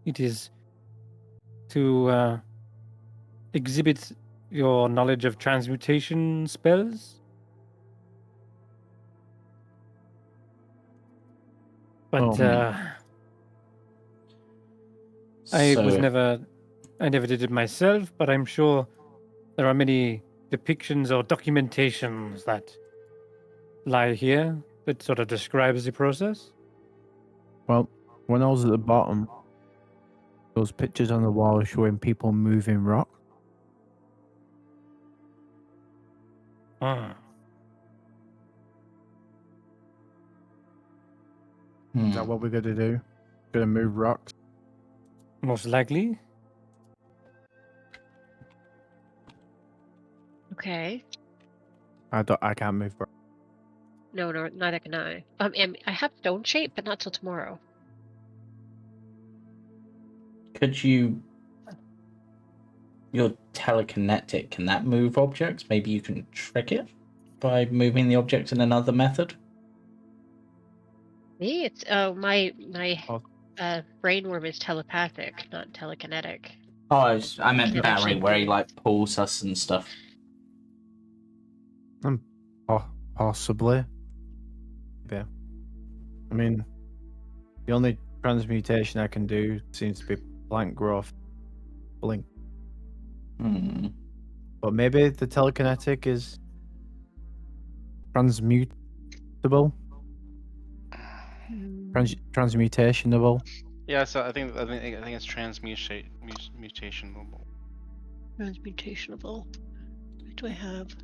It is to exhibit your knowledge of transmutation spells. But I never did it myself, but I'm sure there are many depictions or documentations that lie here that sort of describes the process. Well, when I was at the bottom, those pictures on the wall showing people moving rock. Is that what we're going to do? Going to move rocks? Most likely. Okay. I can't move rocks. No, neither can I. And I have stone shape, but not till tomorrow. Could you... You're telekinetic. Can that move objects? Maybe you can trick it by moving the objects in another method? Me? It's my brainworm is telepathic, not telekinetic. Oh, I meant Barry, where he like pulls us and stuff. Possibly. Yeah. I mean, the only transmutation I can do seems to be blank growth. Blink. Hmm. But maybe the telekinetic is transmutable? Transmutationable? Yeah, so I think it's transmutationable. Transmutationable. What do I have?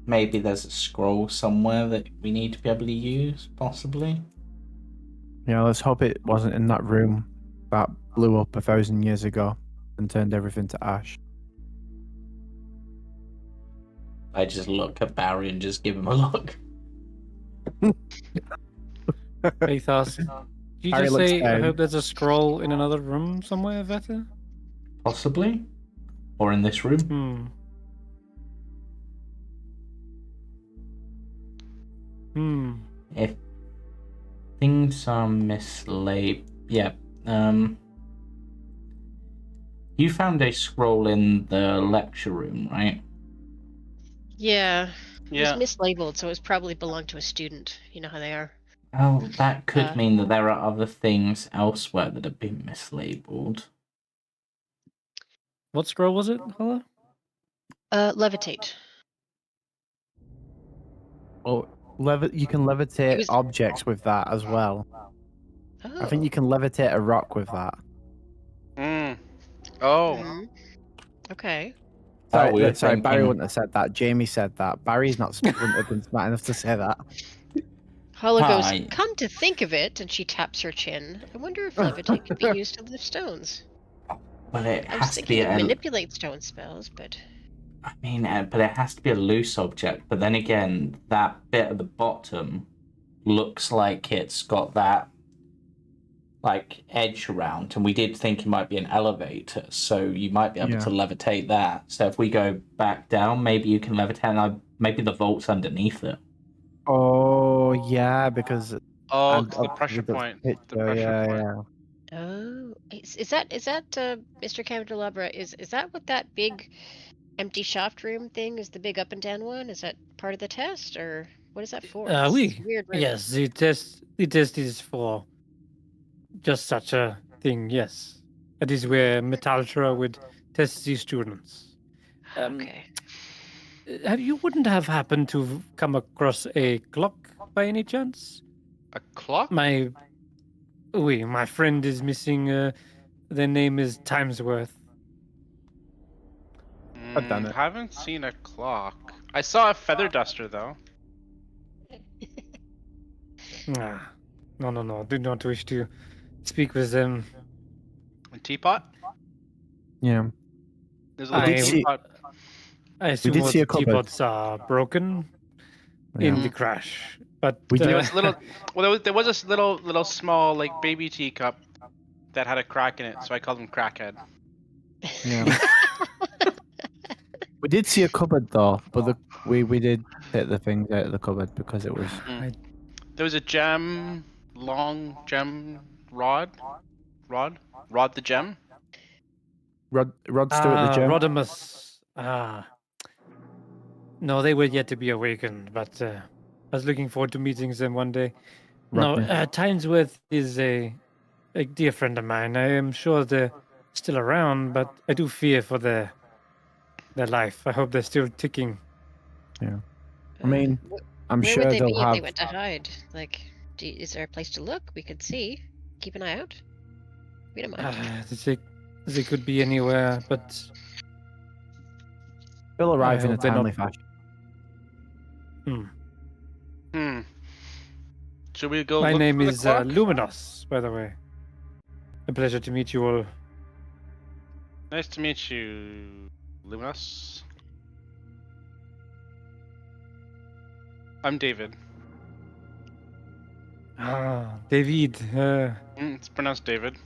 Maybe there's a scroll somewhere that we need to be able to use, possibly. Yeah, let's hope it wasn't in that room that blew up 1,000 years ago and turned everything to ash. I just look at Barry and just give him a look. Athos, did you Harry just looks say, I down. hope there's a scroll in another room somewhere, Veta? Possibly. Or in this room. If things are mislabeled... Yeah. You found a scroll in the lecture room, right? Yeah. It Yeah. was mislabeled, so it probably belonged to a student. You know how they are. Oh, that could mean that there are other things elsewhere that have been mislabeled. What scroll was it, Hulla? Levitate. Oh, you can levitate was- objects with that as well. Oh. I think you can levitate a rock with that. Oh. Mhm. Okay. Sorry, Barry wouldn't have said that. Jamey said that. Barry's wouldn't have been smart enough to say that. Hala goes, Hi. come to think of it, and she taps her chin. I wonder if levitate could be used to lift stones. Well, it I was has to be thinking of a... manipulate stone spells, but... I mean, but it has to be a loose object. But then again, that bit at the bottom looks like it's got that like edge around, and we did think it might be an elevator, so you might be able to levitate that. So if we go back down, maybe you can levitate, and maybe the vault's underneath it. Oh yeah, because it's the pressure point. The pressure point. Yeah. Oh, is that Mr. Candelabra? Is that what that big empty shaft room thing is? The big up and down one? Is that part of the test, or what is that for? It's a weird room. Yes, the test is for just such a thing. Yes, that is where Metaltra would test the students. Okay. You wouldn't have happened to come across a clock by any chance? A clock? My friend is missing. Their name is Timesworth. I've done it. Haven't seen a clock. I saw a feather duster though. No. Do not wish to speak with them. A teapot? Yeah. There's a little teapot. I assume all the teapots are broken in the crash. But there was little. Well, there was this little small like baby teacup that had a crack in it, so I called him Crackhead. Yeah. We did see a cupboard though, but we did take the things out of the cupboard because it was. There was a long gem rod the gem. Rod Stewart the gem. Rodimus. No, they were yet to be awakened, but I was looking forward to meeting them one day. Rodney. No, Timesworth is a dear friend of mine. I am sure they're still around, but I do fear for their life. I hope they're still ticking. Yeah. I mean, I'm where sure would they they'll be if have. they went to hide? Like, is there a place to look? We could see. Keep an eye out. We don't mind. They could be anywhere, but They'll arrive in a hope they're timely not- fashion. Should we go? My look name for the is clock? Luminous, by the way. A pleasure to meet you all. Nice to meet you, Luminous. I'm David. David. It's pronounced David.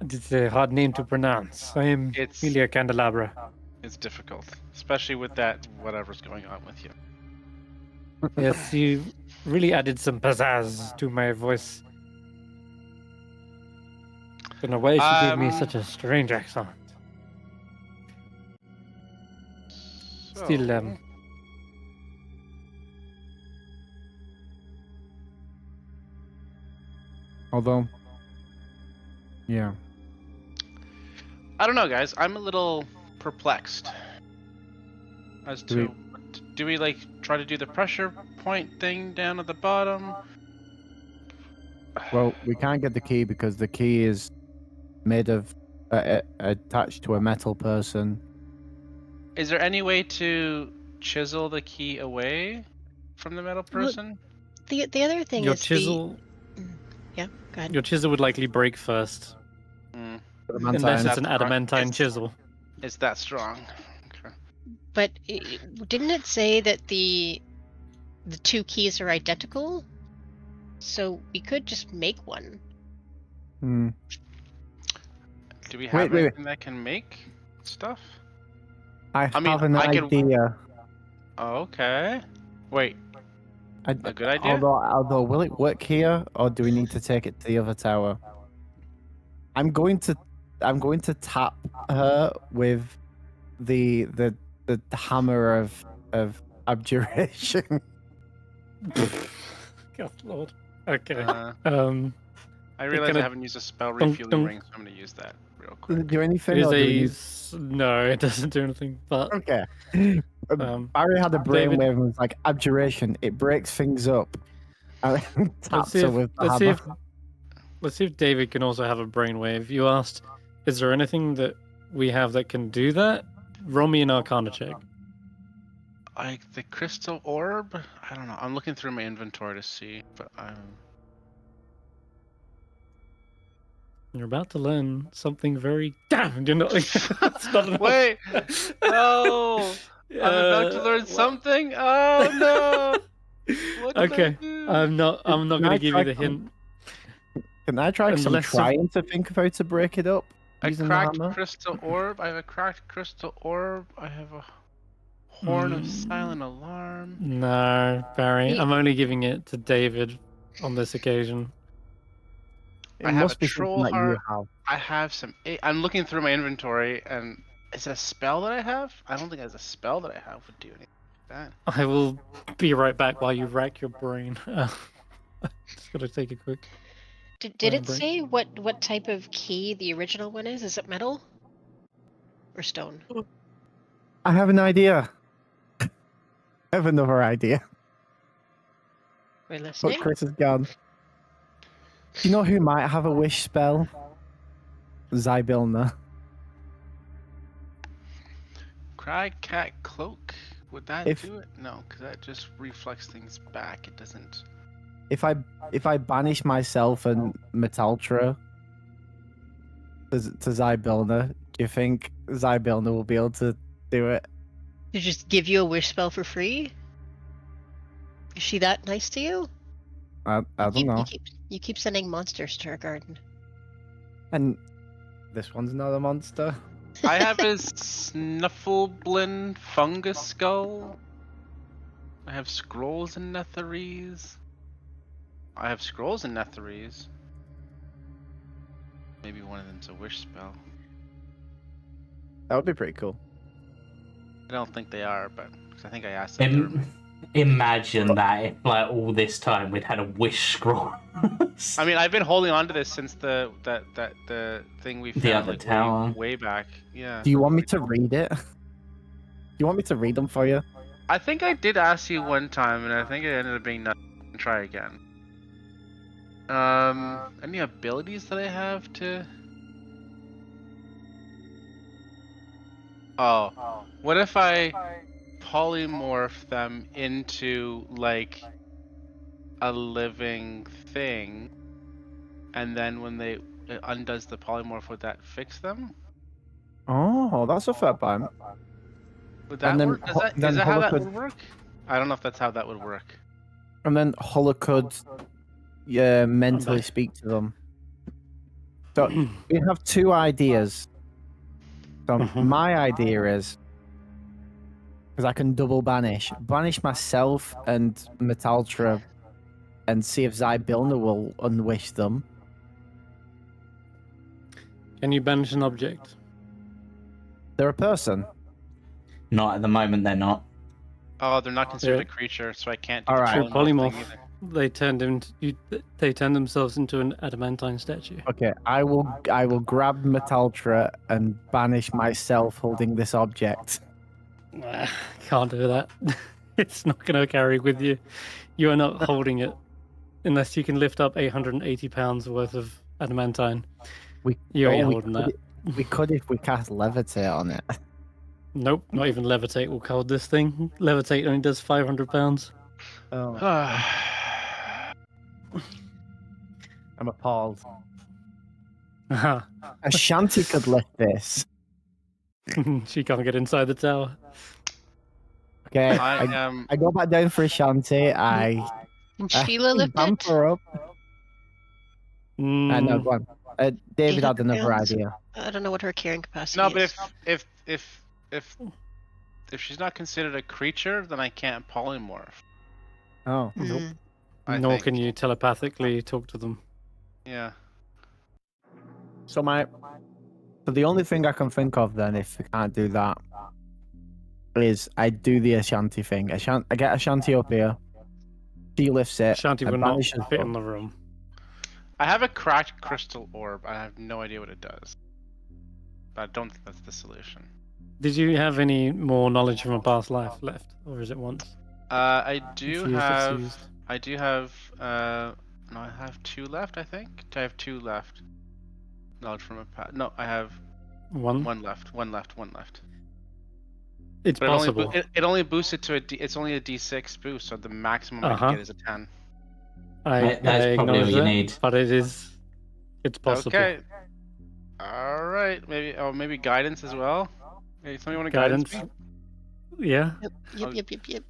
It's a hard name to pronounce. I am Emilia Candelabra. It's difficult, especially with that whatever's going on with you. Yes, you really added some pizzazz to my voice. Don't know why she gave me such a strange accent. Still, Although, yeah. I don't know, guys. I'm a little perplexed as to do we like try to do the pressure point thing down at the bottom? Well, we can't get the key because the key is made of attached to a metal person. Is there any way to chisel the key away from the metal person? The other thing Your is chisel. Yeah, go ahead. Your chisel would likely break first, Mm, unless it's an That's right. adamantine chisel. it's that strong. Okay. But didn't it say that the two keys are identical? So we could just make one. Hmm. Do we have Wait. anything that can make stuff? I I mean, have an I could- idea. Oh, okay. Wait, a good idea? Although, will it work here, or do we need to take it to the other tower? I'm going to tap her with the hammer of abjuration. God Lord. Okay. I realize I gonna- haven't used a spell dunk, refueling dunk. ring, so I'm going to use that real Does quick. it do anything? It is or do we need... No, it doesn't do anything. But Okay. Um, Barry had a David- brainwave and was like, abjuration, it breaks things up. And then let's taps see her if with the let's see hammer. if let's see if David can also have a brainwave. You asked, is there anything that we have that can do that? Roll me an Arcana check. Like the crystal orb? I don't know. I'm looking through my inventory to see, but You're about to learn something very. Damn, you're not. It's not enough. Wait! No! I'm about to learn something? Oh no! What did I Okay, do? I'm not Can going I to give try you the some- hint. Can I try some Unless of- trying to think of how to break it up? A using the cracked hammer? crystal orb. I have a cracked crystal orb. I have a horn of silent alarm. No, Barry. Ye- I'm only giving it to David on this occasion. It I have must a be troll something that you heart. have. I have some. I'm looking through my inventory, and is it a spell that I have? I don't think it's a spell that I have would do anything like that. I will be right back while you rack your brain. Just gotta take a quick. Did it break. say what type of key the original one is? Is it metal or stone? I have an idea. I have another idea. We're But listening. Chris is gone. Do you know who might have a wish spell? Zybilna. Crag cat cloak. Would that If- do it? No, because that just reflects things back. It doesn't. If I banish myself and Metaltra to Zybilna, do you think Zybilna will be able to do it? To just give you a wish spell for free? Is she that nice to you? I don't know. You keep sending monsters to her garden. And this one's not a monster. I have a Snuffleblin fungus skull. I have scrolls and Netherese. I have scrolls and Netherese. Maybe one of them's a wish spell. That would be pretty cool. I don't think they are, but 'cause I think I asked them. Imagine that if, like, all this time we'd had a wish scroll. I mean, I've been holding on to this since the thing we found other like, tower. way back. Yeah. Do you want me to read it? Do you want me to read them for you? I think I did ask you one time, and I think it ended up being nothing. Try again. Any abilities that I have to? Oh, what if I polymorph them into like a living thing, and then when it undoes the polymorph, would that fix them? Oh, that's a fair point. Would that And then work? ho- Is then that how that Hulla would work? I don't know if that's how that would work. And then Hulla could mentally back. speak to them. So we have two ideas. So Mhm. my idea is, because I can double banish myself and Metaltra, and see if Zybilna will unwish them. Can you banish an object? They're a person. Not at the moment, they're not. Oh, they're not considered Yeah. a creature, so I can't do All the right. True polymorph thing polymorph. either. They turned themselves into an adamantine statue. Okay, I will grab Metaltra and banish myself holding this object. Can't do that. It's not going to carry with you. You are not holding it unless you can lift up 880 pounds worth of adamantine. You ain't holding that. We could if we cast levitate on it. Nope, not even levitate will hold this thing. Levitate only does 500 pounds. Oh, I'm appalled. Ashanti could lift this. She can't get inside the tower. Okay, I I go back down for Ashanti. Can Sheila lift bump it? her up. Mm, No, go on. David had 800 another pounds? idea. I don't know what her carrying capacity no, is. but if she's not considered a creature, then I can't polymorph. Oh, Nope. Mm. I Nor think. can you telepathically talk to them. Yeah. so the only thing I can think of then, if we can't do that, is I do the Ashanti thing. I get Ashanti up here. She lifts it. Shanti I will not banish her fit up. in the room. I have a cracked crystal orb. I have no idea what it does. But I don't think that's the solution. Did you have any more knowledge from a past life left, or is it once? I It's do used, it's have. used. I do have. No, I have 2 left. I think. I have 2 left. Knowledge from a past. No, I have One? 1 left. 1 left. 1 left. It's But possible. it only boosts it to a D. It's only a D6 boost, so the maximum I can get is a 10. I That's probably acknowledge all you that, need. but it's possible. Okay. All right. Maybe guidance as well. Hey, somebody want to guidance me? Yeah, Yep.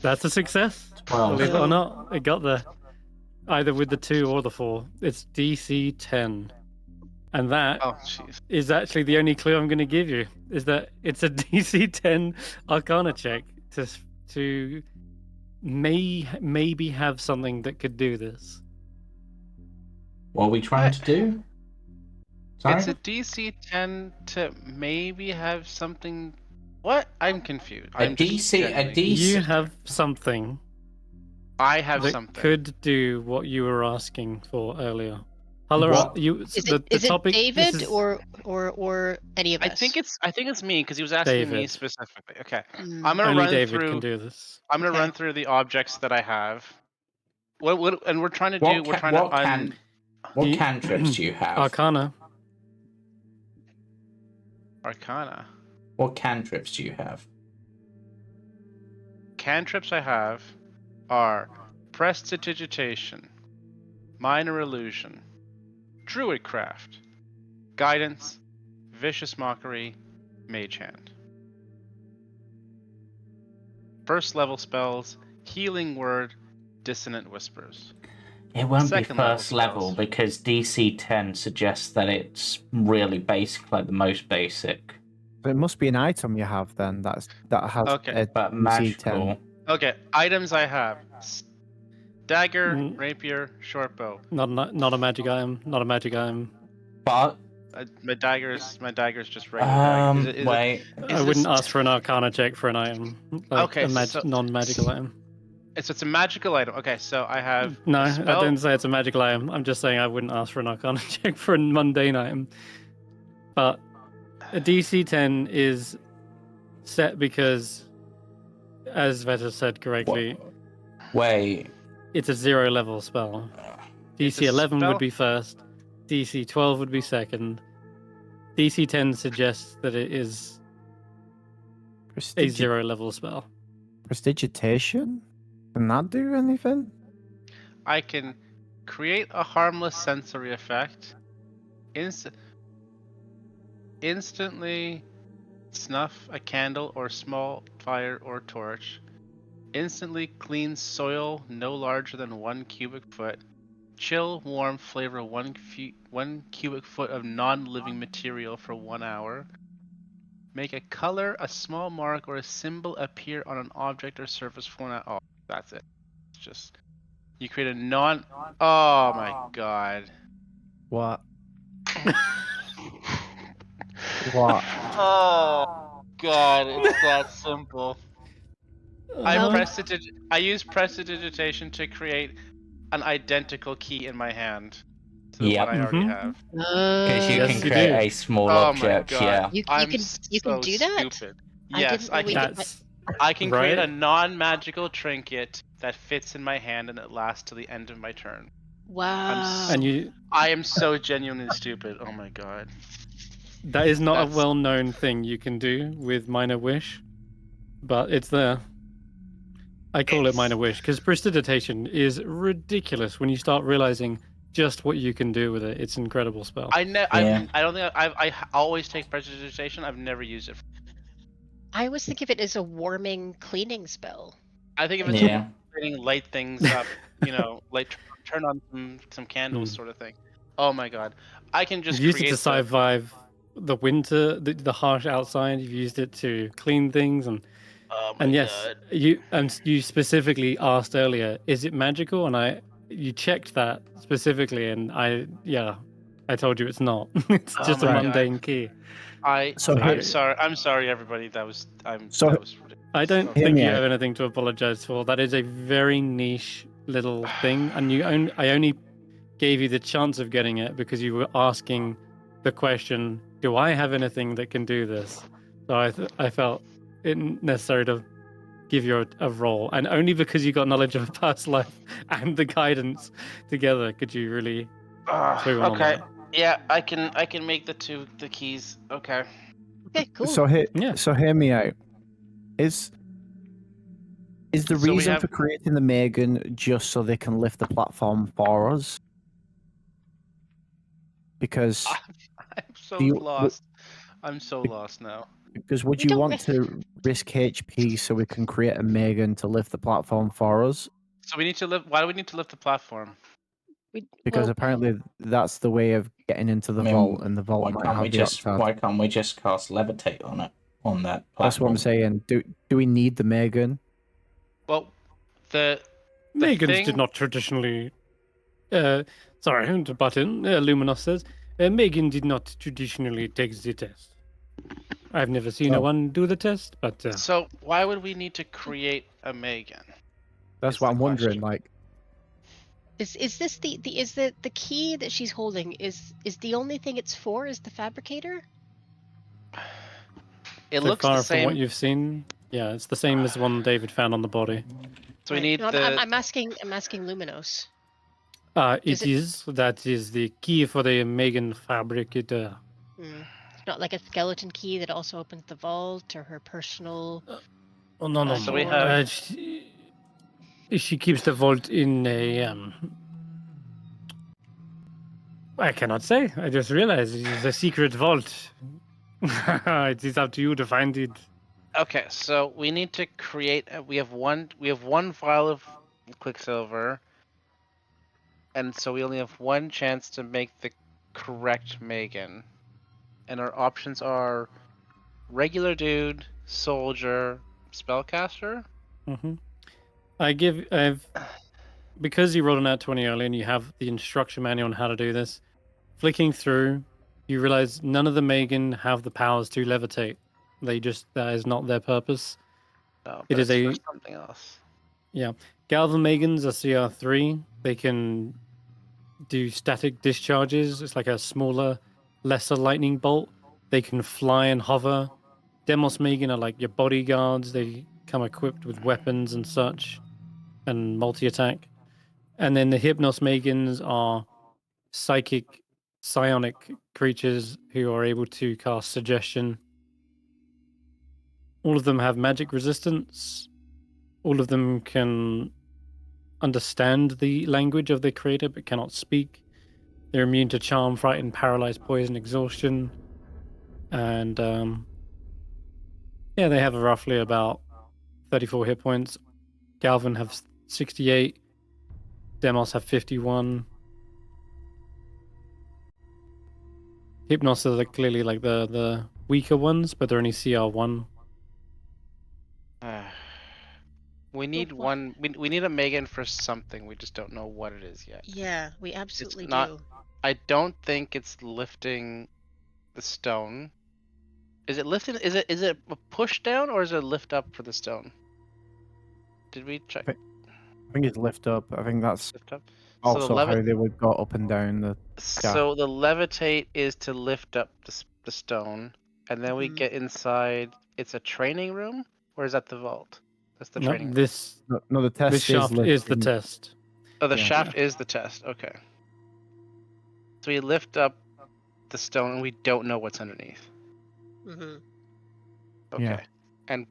that's a success. 12. Believe it or not, it got there. Either with the 2 or the 4. It's DC 10. And that Oh, jeez. is actually the only clue I'm going to give you, is that it's a DC 10 Arcana check to maybe have something that could do this. What are we trying to do? Sorry? It's a DC 10 to maybe have something. What? I'm confused. A DC. You have something I have that something. could do what you were asking for earlier. Hulla, What? is Is the it topic, David this is or any of us? I think it's me because he was asking me David. specifically. Okay, Mm. I'm gonna only run David through. can do this. I'm gonna Okay. run through the objects that I have. What and we're trying to do. What, We're trying what, to what You- cantrips do you have? Arcana. Arcana. What cantrips do you have? Cantrips I have are Prestidigitation, Minor Illusion, Druidcraft, Guidance, Vicious Mockery, Mage Hand. First level spells, Healing Word, Dissonant Whispers. It won't Second be level first level spells. because DC 10 suggests that it's really basic, like the most basic. It must be an item you have then that has Okay, a But DC magical. 10. Okay, items I have. Dagger, Mm. Rapier, Shortbow. Not a magic item. Not a magic item. But My dagger's just regular dagger. Is it, wait. I this- wouldn't ask for an Arcana check for an item, like Okay, a so- non-magical item. so it's a magical item. Okay, so I have No, a I spell. didn't say it's a magical item. I'm just saying I wouldn't ask for an Arcana check for a mundane item. But a DC 10 is set because, as Vetter said correctly, Wait. it's a 0 level spell. It's DC a 11 spell? would be first. DC 12 would be second. DC 10 suggests that it is a 0 level spell. Prestidigitation? Can that do anything? I can create a harmless sensory effect. Instantly snuff a candle or small fire or torch. Instantly clean soil no larger than 1 cubic foot. Chill, warm, flavor 1 cubic foot of non-living material for 1 hour. Make a color, a small mark, or a symbol appear on an object or surface for 1 hour. Oh, that's it. It's just you create a non. Oh my god. What? What? Oh god, it's that simple. I use prestidigitation to create an identical key in my hand to the Yep. one I already have. Because you Yes, can you create do. a small Oh my object, god. yeah. You I'm can so do that? stupid. I Yes, didn't know we could. That's I can create a right. non-magical trinket that fits in my hand and it lasts to the end of my turn. Wow. And you I am so genuinely stupid. Oh my god. that is not a That's- well-known thing you can do with Minor Wish, but it's there. I call it Minor Wish because prestidigitation is ridiculous when you start realizing just what you can do with it. It's an incredible spell. I Yeah. don't think I always take prestidigitation. I've never used it. I always think of it as a warming cleaning spell. I think if it's Yeah. light things up, like turn on some candles sort of thing. Oh my god. I can just You've used it create to survive the winter, the harsh outside. You've used it to clean things, and Oh my yes, god. you specifically asked earlier, is it magical? And you checked that specifically, and I told you it's not. It's Oh just a my God. mundane key. I'm here- sorry. I'm sorry, everybody. That was So- that was ridiculous. I don't Hear think me you out. have anything to apologize for. That is a very niche little thing, and I only gave you the chance of getting it because you were asking the question, "Do I have anything that can do this?" So I felt it necessary to give you a role, and only because you got knowledge of a past life and the guidance together could you really clue in on Okay. that. Yeah, I can make the keys. Okay. Okay, cool. So Yeah. hear me out. Is the So we reason have- for creating the Megan just so they can lift the platform for us? Because I'm so Do you- lost. I'm so lost now. would We you don't want to risk HP so we can create a Megan to lift the platform for us? So we need to lift. Why do we need to lift the platform? Because well, apparently that's the way of getting into the I mean, vault, and the vault Why might can't have we the just octave. why can't we just cast levitate on it on that platform? That's what I'm saying. Do we need the Megan? Well, the Megans thing- did not traditionally. Sorry to butt in. Luminos says Megan did not traditionally take the test. I've never seen Oh. one do the test, but So why would we need to create a Megan? That's Is what the I'm wondering. question. Like, is this the key that she's holding is the only thing it's for is the fabricator? It so looks far the from what same. you've seen, yeah, it's the same as the one David found on the body. So we Right. need No, the. I'm asking Luminos. That is the key for the Megan fabricator. It's not like a skeleton key that also opens the vault or her personal. Oh no. So we have- She keeps the vault in a I cannot say. I just realized it is a secret vault. It is up to you to find it. Okay, so we need to create. We have one vial of Quicksilver, and so we only have one chance to make the correct Megan, and our options are regular dude, soldier, spellcaster. Mm-hmm. Because you rolled an nat 20 early and you have the instruction manual on how to do this, flicking through, you realize none of the Megan have the powers to levitate. That is not their purpose. No, It but is it's for something else. Galvan Megans are CR3. They can do static discharges. It's like a smaller, lesser lightning bolt. They can fly and hover. Demos Megan are like your bodyguards. They come equipped with weapons and such, and multi-attack. And then the Hypnos Megans are psychic, psionic creatures who are able to cast suggestion. All of them have magic resistance. All of them can understand the language of their creator but cannot speak. They're immune to charm, frighten, paralyze, poison, exhaustion. And they have roughly about 34 hit points. Galvan have 68. Demos have 51. Hypnos are clearly like the weaker ones, but they're only CR1. We need one. We need a Megan for something. We just don't know what it is yet. Yeah, we absolutely not- do. I don't think it's lifting the stone. Is it lifting? Is it a push down or is it a lift up for the stone? Did we check? I think it's lift up. I think that's Lift up. also how they would go up and down the. So the levitate is to lift up the stone, and then we Mhm. get inside. It's a training room, or is that the vault? That's the No, training room. this No, the test this shaft is the lifting. test. Oh, the Yeah. shaft is the test. Okay. So we lift up the stone, and we don't know what's underneath. Hmm. Okay. Yeah.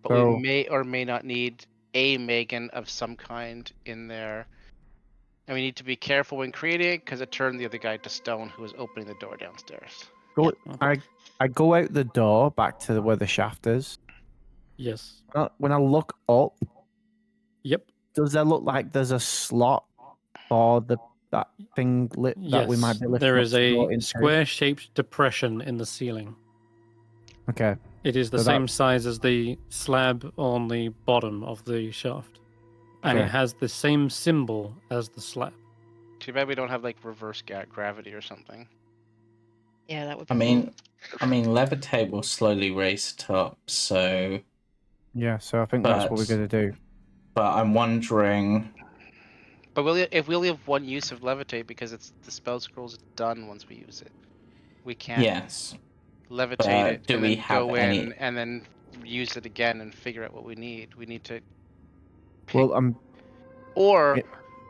But So- we may or may not need a Megan of some kind in there. And we need to be careful when creating it because it turned the other guy to stone who was opening the door downstairs. Go, I go out the door back to where the shaft is. Yes. When I look up, Yep. does there look like there's a slot for that thing lit that we might be lifting there up is to go a into? square-shaped depression in the ceiling. Okay. It is the So same size as the slab on the bottom of the shaft, and Okay. it has the same symbol as the slab. Too bad we don't have like reverse gravity or something. Yeah, that would be I cool. mean, levitate will slowly raise it up. So, Yeah, so I think that's what we're But- gonna do. but I'm wondering. But if we only have one use of levitate because it's the spell scroll's done once we use it, we can't Yes. levitate but it do and we then have go any- in and then use it again and figure out what we need. We need to pick, Well, or it-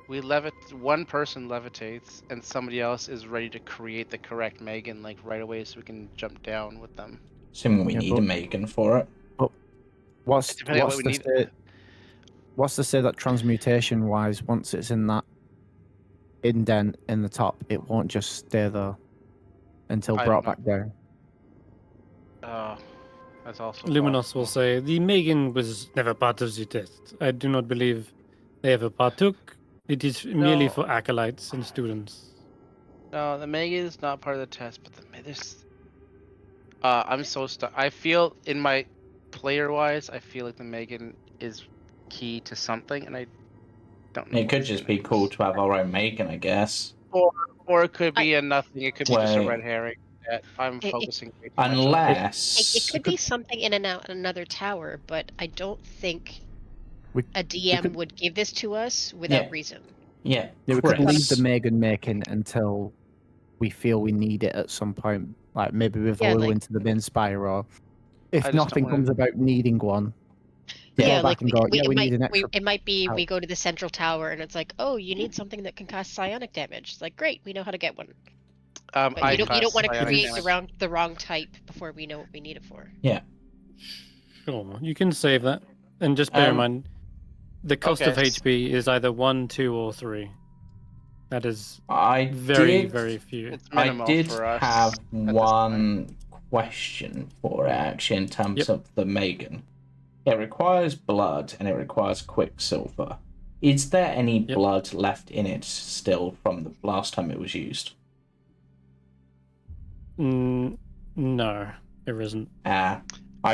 we one person levitates and somebody else is ready to create the correct Megan like right away so we can jump down with them. Assuming we Yeah, need but- a Megan for it. what's Depending on what's what to we need. say? What's to say that transmutation wise, once it's in that indent in the top, it won't just stay there until I brought don't back down? That's also Luminos will possible. say, the Megan was never part of the test. I do not believe they ever partook. It is merely No. for acolytes and students. No, the Megan is not part of the test, but this. I'm so stuck. I feel in my player-wise, I feel like the Megan is key to something, and I don't know. It what could the just thing be is. cool to have our own Megan, I guess. Or it could be a nothing. It could be just a Wait. red herring that I'm It- focusing way too much on. It Unless. could be something in another tower, but I don't think We- a DM could- would give this to us without Yeah. reason. Yeah, Yeah, we could leave Chris. the Megan making until we feel we need it at some point. Like maybe with Yeah, Lulu like- into the bin spire, or if I just don't nothing wanna- comes about needing one. Yeah, Yeah, go like back and go, yeah, we it need an might extra. it might be we out. go to the central tower and it's like, oh, you need something that can cast psionic damage. It's like, great, we know how to get one. But you don't want to create the wrong type before we know what we need it for. Sure, you can save that. And just bear in mind, the cost of okay. HP is either 1, 2, or 3. That is I very, did, very few. It's I minimal did for us. have at this point. one question for it, actually, in terms Yep. of the Megan. It requires blood and it requires quicksilver. Is there any Yep. blood left in it still from the last time it was used? No, there isn't. I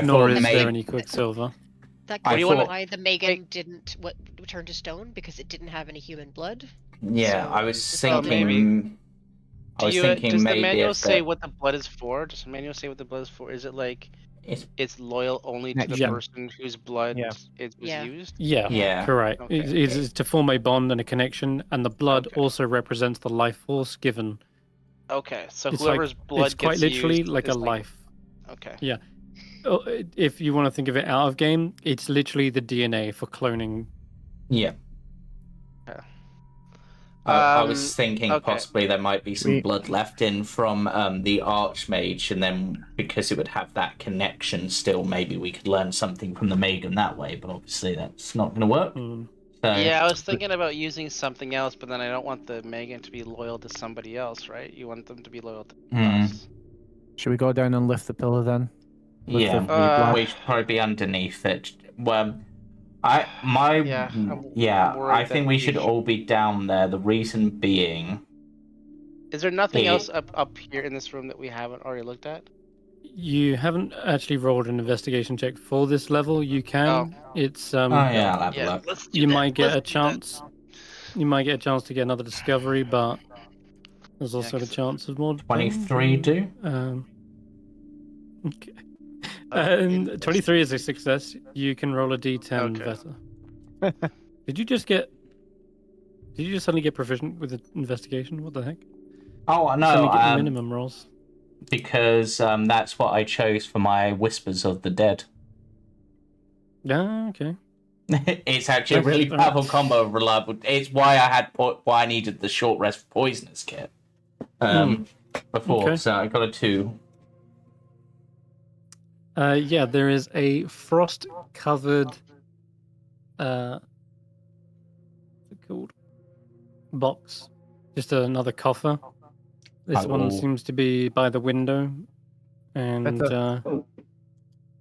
Nor thought is there Meg- any quicksilver. That I could be thought- why the Megan didn't turn to stone because it didn't have any human blood. Yeah, So- I was so thinking. maybe- I was Does thinking the maybe manual if say that- what the blood is for? Does the manual say what the blood is for? Is it like it's loyal only to the Yeah. person whose blood Yeah. it was Yeah. used? Yeah, Yeah. correct. Okay. It's to form a bond and a connection, and the blood Okay. also represents the life force given. Okay, so It's like- whoever's blood It's quite gets literally used like a is life. Okay. Oh, if you want to think of it out of game, it's literally the DNA for cloning. Yeah. Okay. I was thinking okay. possibly there might be some We- blood left in from the Archmage, and then because it would have that connection still, maybe we could learn something from the Megan that way, but obviously that's not going to work. Mm. So, Yeah, I was thinking about using something else, but then I don't want the Megan to be loyal to somebody else, right? You want them to be loyal to us. Should we go down and lift the pillar then? Lift Yeah. the blood? we should probably be underneath it. Well, I worried think that we should all be down there. The reason being, Is there nothing Yeah. else up here in this room that we haven't already looked at? You haven't actually rolled an investigation check for this level. You can. It's I'll have a Yeah, look. let's do you that. might get Let's a do that. chance. You might get a chance to get another discovery, but there's also the 'cause- chance of more. 23 do? Okay. And 23 is a success. You can roll a d10 Okay. better. Did you just get? Did you just suddenly get proficient with the investigation? What the heck? Oh You suddenly get no, minimum rolls. because that's what I chose for my Whispers of the Dead. Yeah. Okay. It's actually a Nice. really powerful combo of reliable. It's why I had why I needed the short rest poisonous kit before. Okay. So I got a 2. Yeah, there is a frost-covered. What's it called? Box. Just another coffer. This I one will- seems to be by the window, and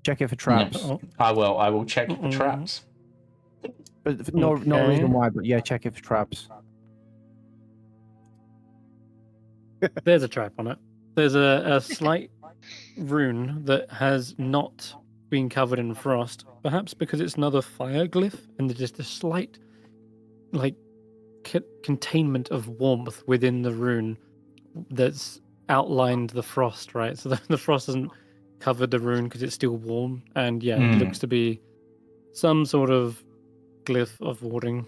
Check it for traps. oh, I will check for Mm-mm. traps. But no Okay. reason why, but yeah, check it for traps. there's a trap on it. There's a slight rune that has not been covered in frost, perhaps because it's another fire glyph, and there's just a slight, like, containment of warmth within the rune that's outlined the frost, right? So the frost hasn't covered the rune because it's still warm, and yeah, it looks to be some sort of glyph of warding.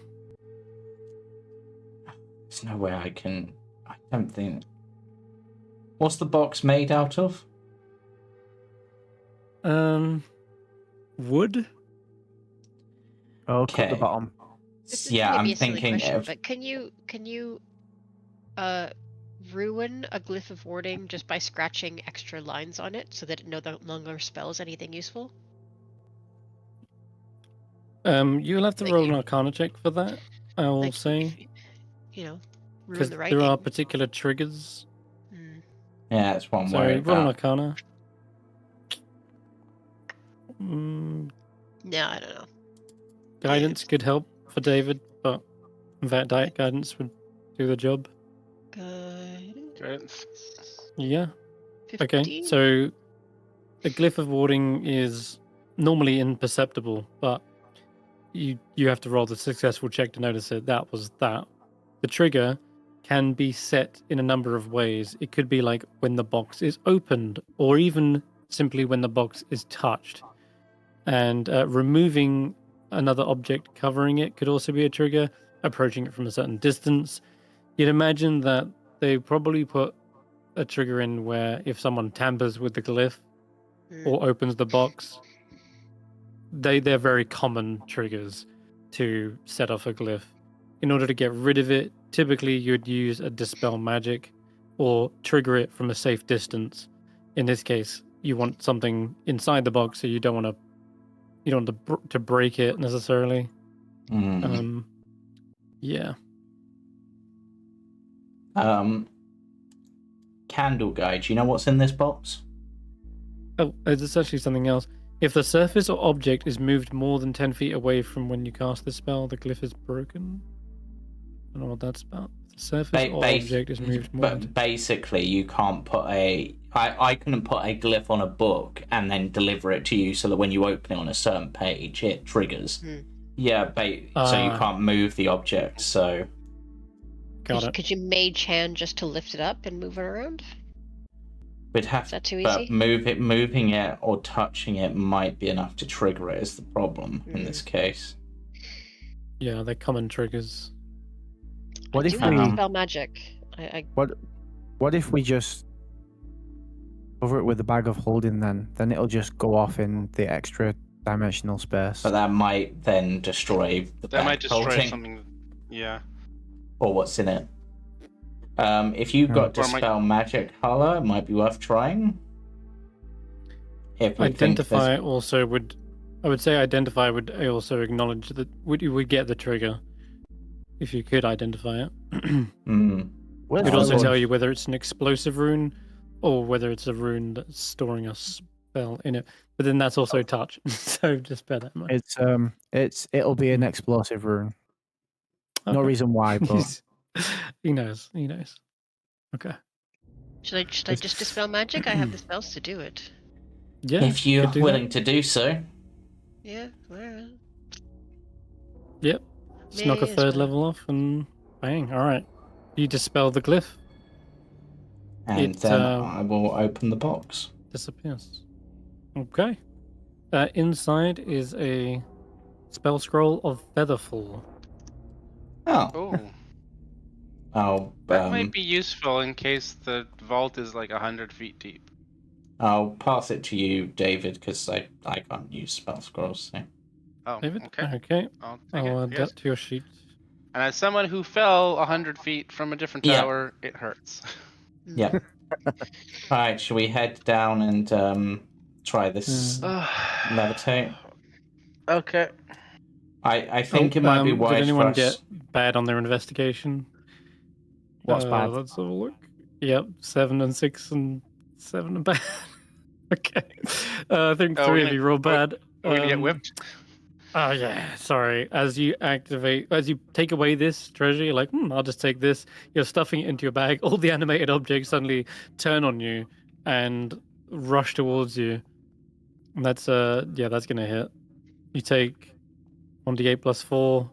There's no way I can. I don't think. What's the box made out of? Wood. Oh, click Okay. the bottom. This Yeah, may I'm be a silly thinking question, of. but can you ruin a glyph of warding just by scratching extra lines on it so that it no longer spells anything useful? You'll have to Like roll you- an Arcana check for that. I will Like, say, you know, ruin because the there writing. are particular triggers. Mm. Yeah, that's what I'm So worried roll an about. Arcana. No, I don't know. Guidance could help for David, but that diet guidance would do the job. Guidance. Yeah. 15? Okay. So the glyph of warding is normally imperceptible, but you have to roll the successful check to notice it. That was that. The trigger can be set in a number of ways. It could be like when the box is opened, or even simply when the box is touched. And removing another object covering it could also be a trigger. Approaching it from a certain distance. You'd imagine that they probably put a trigger in where if someone tampers with the glyph or opens the box, they're very common triggers to set off a glyph. In order to get rid of it, typically you'd use a dispel magic or trigger it from a safe distance. In this case, you want something inside the box, so you don't want to break it necessarily. Yeah. Candle guide. Do you know what's in this box? Oh, there's actually something else. If the surface or object is moved more than 10 feet away from when you cast the spell, the glyph is broken. I don't know what that's about. If the surface or object is moved more than... But basically, you can't put a... I couldn't put a glyph on a book and then deliver it to you so that when you open it on a certain page, it triggers. Yeah, so you can't move the object, so... Could you mage hand just to lift it up and move it around? We'd have Is that too but easy? moving it or touching it might be enough to trigger it is the problem in this case. Yeah, they're common triggers. What I if do have we dispel magic. what if we just cover it with a bag of holding then? Then it'll just go off in the extra dimensional space. But that might then destroy the That might back destroy holding, something. Yeah. or what's in it. If you've got dispel magic, Hulla, it might be worth trying. If we Identify also would... I would say identify would also acknowledge that you would get the trigger if you could identify it. It would also tell you whether it's an explosive rune or whether it's a rune that's storing a spell in it. But then that's also touch, so just bear that in mind. It'll be an explosive rune. No Okay. reason why, but He knows. Okay. Should I just dispel magic? I have the spells to do it. Yeah. if you you're could do willing to do so. Yeah, alright. Yep. Just knock a May as third well. level off and bang. All right. You dispel the glyph. And then I will open the box. Disappears. Okay. Inside is a spell scroll of Featherfall. Oh. Oh, I'll, that might be useful in case the vault is like 100 feet deep. I'll pass it to you, David, because I can't use spell scrolls. So. Oh, David? okay. I'll Take it. add Yes. that to your sheet. And as someone who fell 100 feet from a different Yeah. tower, it hurts. Yeah. Alright, shall we head down and try this levitate? Okay. I think it might be Did wise anyone for get us. bad on their investigation? What's bad? Let's have a look. Yep, 7 and 6 and 7 and bad. Okay. I think Oh, 3 we're of you roll bad. We're gonna get whipped. Oh yeah, sorry. As you take away this treasure, you're like, I'll just take this. You're stuffing it into your bag. All the animated objects suddenly turn on you and rush towards you. And that's that's gonna hit. You take 1d8 plus 4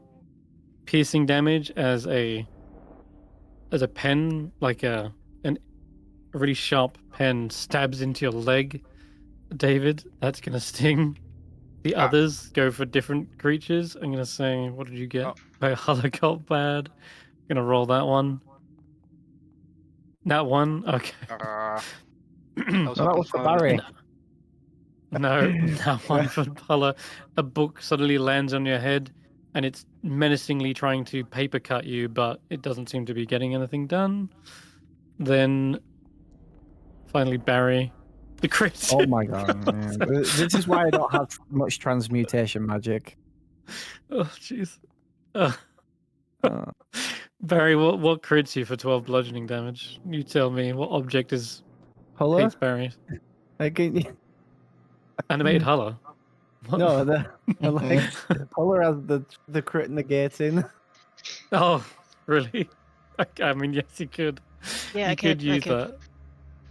piercing damage as a pen, like a really sharp pen stabs into your leg, David. That's gonna sting. The others go for different creatures. I'm gonna say, what did you get? Hulla got bad. I'm gonna roll that one. That one? Okay. I was No, that hoping was for for- Barry. No, that one for Hulla. A book suddenly lands on your head and it's menacingly trying to paper cut you, but it doesn't seem to be getting anything done. Then finally Barry. The crit. Oh my god! Man. This is why I don't have much transmutation magic. Oh jeez. Uh, Barry, what crits you for 12 bludgeoning damage? You tell me what object is Hulla? hates Barry. Animated Hulla. What? No, like Hulla has the crit negating. Oh, really? I mean, yes, you could. Yeah, you could use that.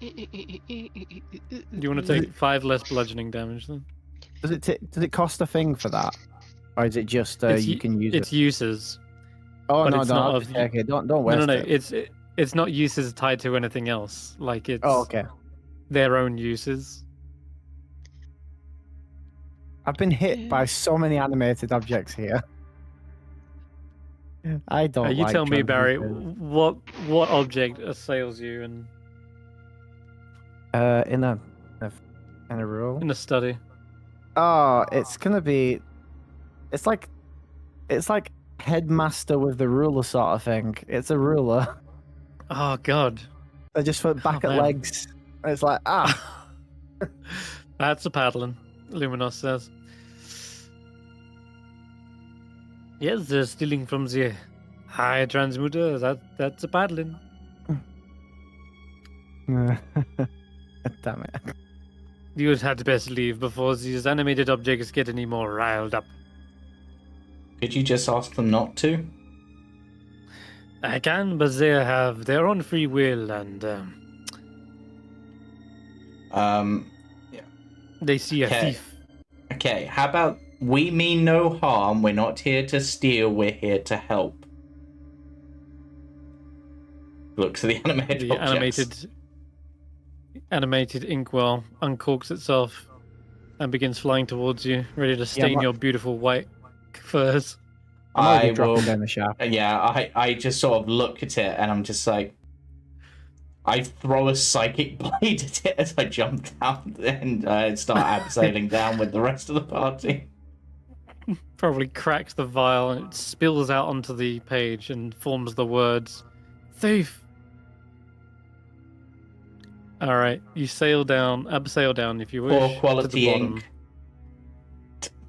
Do Do you want to take 5 less bludgeoning damage then? Does it cost a thing for that, or is it just you can use It's it? uses. Oh but no, it's no, not okay, don't waste No. it. It's not uses tied to anything else. Like it's Oh, okay. their own uses. I've been hit by so many animated objects here. I don't. You like tell me, Barry. transmutation. What object assails you in In a rule. a study? Oh, it's gonna be. It's like headmaster with the ruler sort of thing. It's a ruler. Oh God. They just put back at man. legs. And it's like That's a paddling, Luminos says. Yes, they're stealing from the high transmuter. That's a paddling. Damn it. You had best leave before these animated objects get any more riled up. Could you just ask them not to? I can, but they have their own free will and they see a Okay. thief. Okay, how about we mean no harm, we're not here to steal, we're here to help. Look to the animated The objects. animated inkwell uncorks itself and begins flying towards you, ready to stain your beautiful white furs. I'm already I dropping will. down the shaft. Yeah, I just sort of look at it and I'm just like, I throw a psychic blade at it as I jump down and start abseiling down with the rest of the party. Probably cracks the vial and it spills out onto the page and forms the words, thief. All right, you abseil down if you wish. Poor to quality the bottom.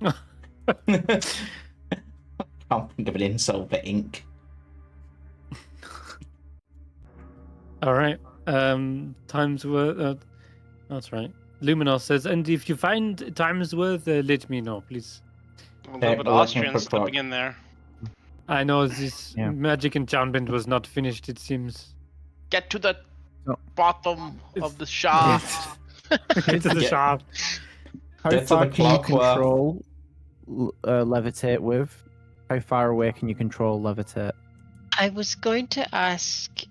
ink. Can't think of an insult for ink. All right. Time's worth. That's right. Luminos says, and if you find time's worth, let me know, please. A little bit we're looking Austrian for slipping plot. in there. I know this Yeah. magic enchantment was not finished. It seems. Get to the No. bottom of the shaft. Get to the Yeah. shop. How Get to far the can you clock, well. control levitate with? How far away can you control levitate? I was going to ask this.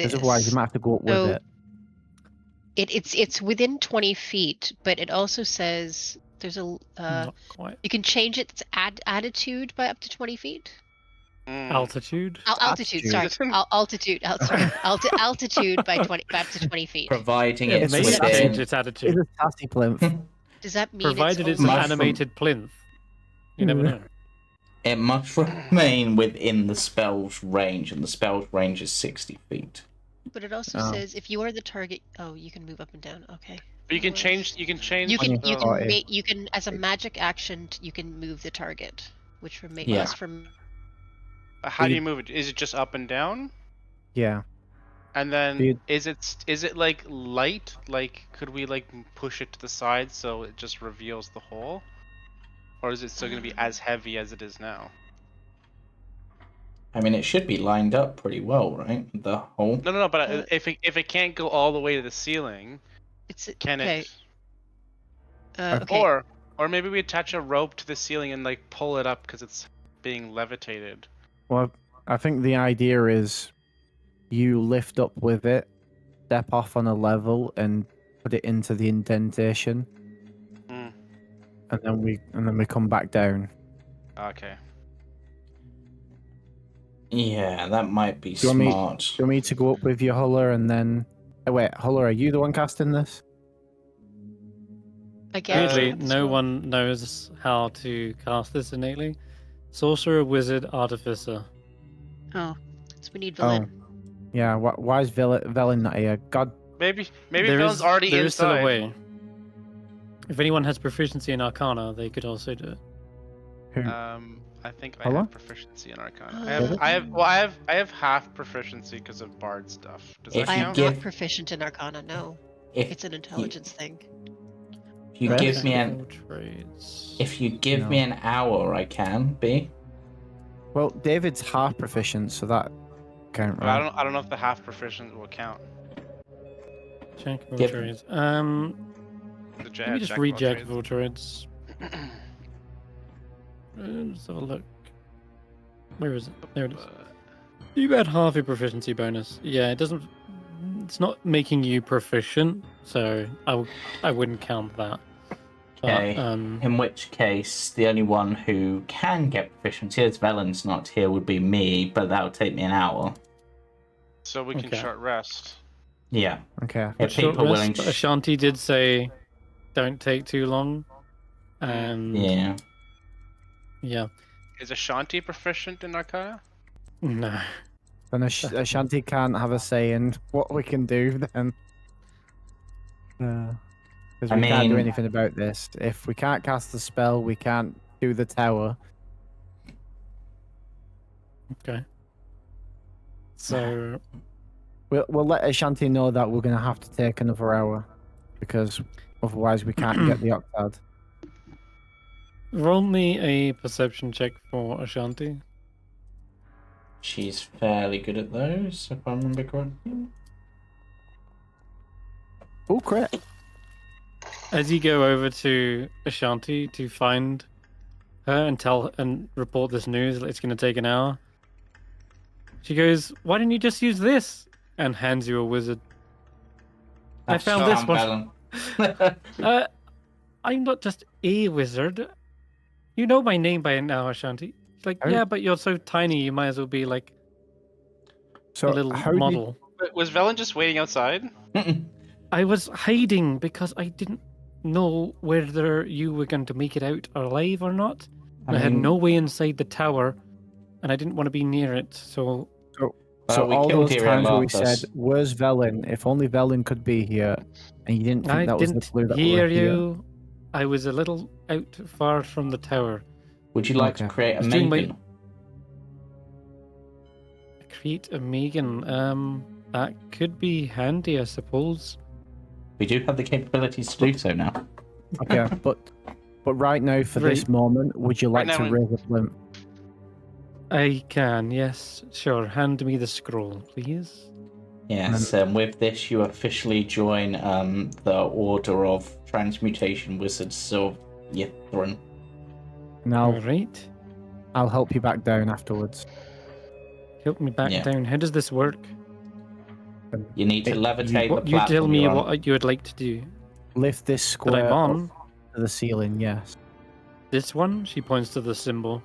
Because otherwise you might have to go up with So- it. It's within 20 feet, but it also says there's a Not quite. you can change its attitude by up to 20 feet. Altitude. Altitude. Sorry, altitude. Altitude by 20 back to 20 feet. Providing It it's may change within. its It's attitude, a sassy plinth. Does that mean provided it's it's an only... Mushroom. animated plinth. You never know. It must remain within the spell's range, and the spell's range is 60 feet. But it also says if you are the target. Oh, you can move up and down. Okay. But you can change. You can change. You can the- you can as a magic action you can move the target, which remains Yeah. from. How do you move it? Is it just up and down? Yeah. And then Dude. is it like light? Like could we like push it to the side so it just reveals the hole? Or is it still going to be as heavy as it is now? I mean, it should be lined up pretty well, right? The hole. No. But if it can't go all the way to the ceiling, can okay. it? Okay. Or maybe we attach a rope to the ceiling and like pull it up because it's being levitated. Well, I think the idea is you lift up with it, step off on a level, and put it into the indentation, and then we come back down. Okay. Yeah, that might be Do you want me- smart. Do you want me to go up with your Hulla and then? Oh, wait, Hulla, are you the one casting this? I guess. Weirdly, no one knows how to cast this innately. Sorcerer, wizard, artificer. Oh, so we need Villain. Yeah. Why is Velen not here? God. Maybe There Villain's is- already there is still inside. a way. If anyone has proficiency in Arcana, they could also do it. Who? I think I Hello? have proficiency in Arcana. I have half proficiency because of Bard stuff. Does If that I am count? give- not proficient in Arcana. No, If it's an intelligence thing. you Right. give me an Trades. if you give No. me an hour, I can be. Well, David's half proficient, so that can't. But I don't know if the half proficient will count. Jack of all Give- trades. The Let me just read Jack of all trades. Let's have a look. Where is it? There it is. You add half your proficiency bonus. Yeah, it doesn't. It's not making you proficient, so I wouldn't count that. Okay. But, In which case, the only one who can get proficiency, as Velen's not here, would be me, but that would take me an hour. So we can Okay. short rest. Yeah. Okay. If short people are rest, willing but to. Ashanti did say, "Don't take too long," and Yeah. yeah. Is Ashanti proficient in Arcana? No. Then Ashanti can't have a say in what we can do then. Because I we can't do mean- anything about this. If we can't cast the spell, we can't do the tower. Okay. So We'll let Ashanti know that we're going to have to take another hour. Because otherwise we can't get the Octad. roll me a perception check for Ashanti. She's fairly good at those, if I remember correctly. Oh, crit. As you go over to Ashanti to find her and report this news, that it's going to take an hour, she goes, "Why didn't you just use this?" and hands you a wizard. I found this one. Velen. I'm not just a wizard. You know my name by now, Ashanti. She's like, How- yeah, but you're so tiny, you might as well be like So a little how did- model. Was Velen just waiting outside? I was hiding because I didn't know whether you were going to make it out alive or not. I had mean, no way inside the tower, and I didn't want to be near it. So So we all killed those Tyrion times where we Larthus. said, "Where's Velen?" If only Velen could be here, and you didn't think I that was the didn't clue that we hear were here. you. I was a little out far from the tower. Would you like Okay. to create a Just doing my- maiden? Create a Megan. That could be handy, I suppose. We do have the capabilities to do so now. Okay, but right now, for this Right. moment, would you Right like to now raise a plinth? I can, yes, sure. Hand me the scroll, please. Yes, with this you officially join the Order of Transmutation Wizards of Ythrun. Now All right. I'll help you back down afterwards. Help me back Yeah. down. How does this work? You need to levitate the What, you tell platform me you're on. what you would like to do. Lift this That square I'm up on. to the ceiling. Yes. This one? She points to the symbol.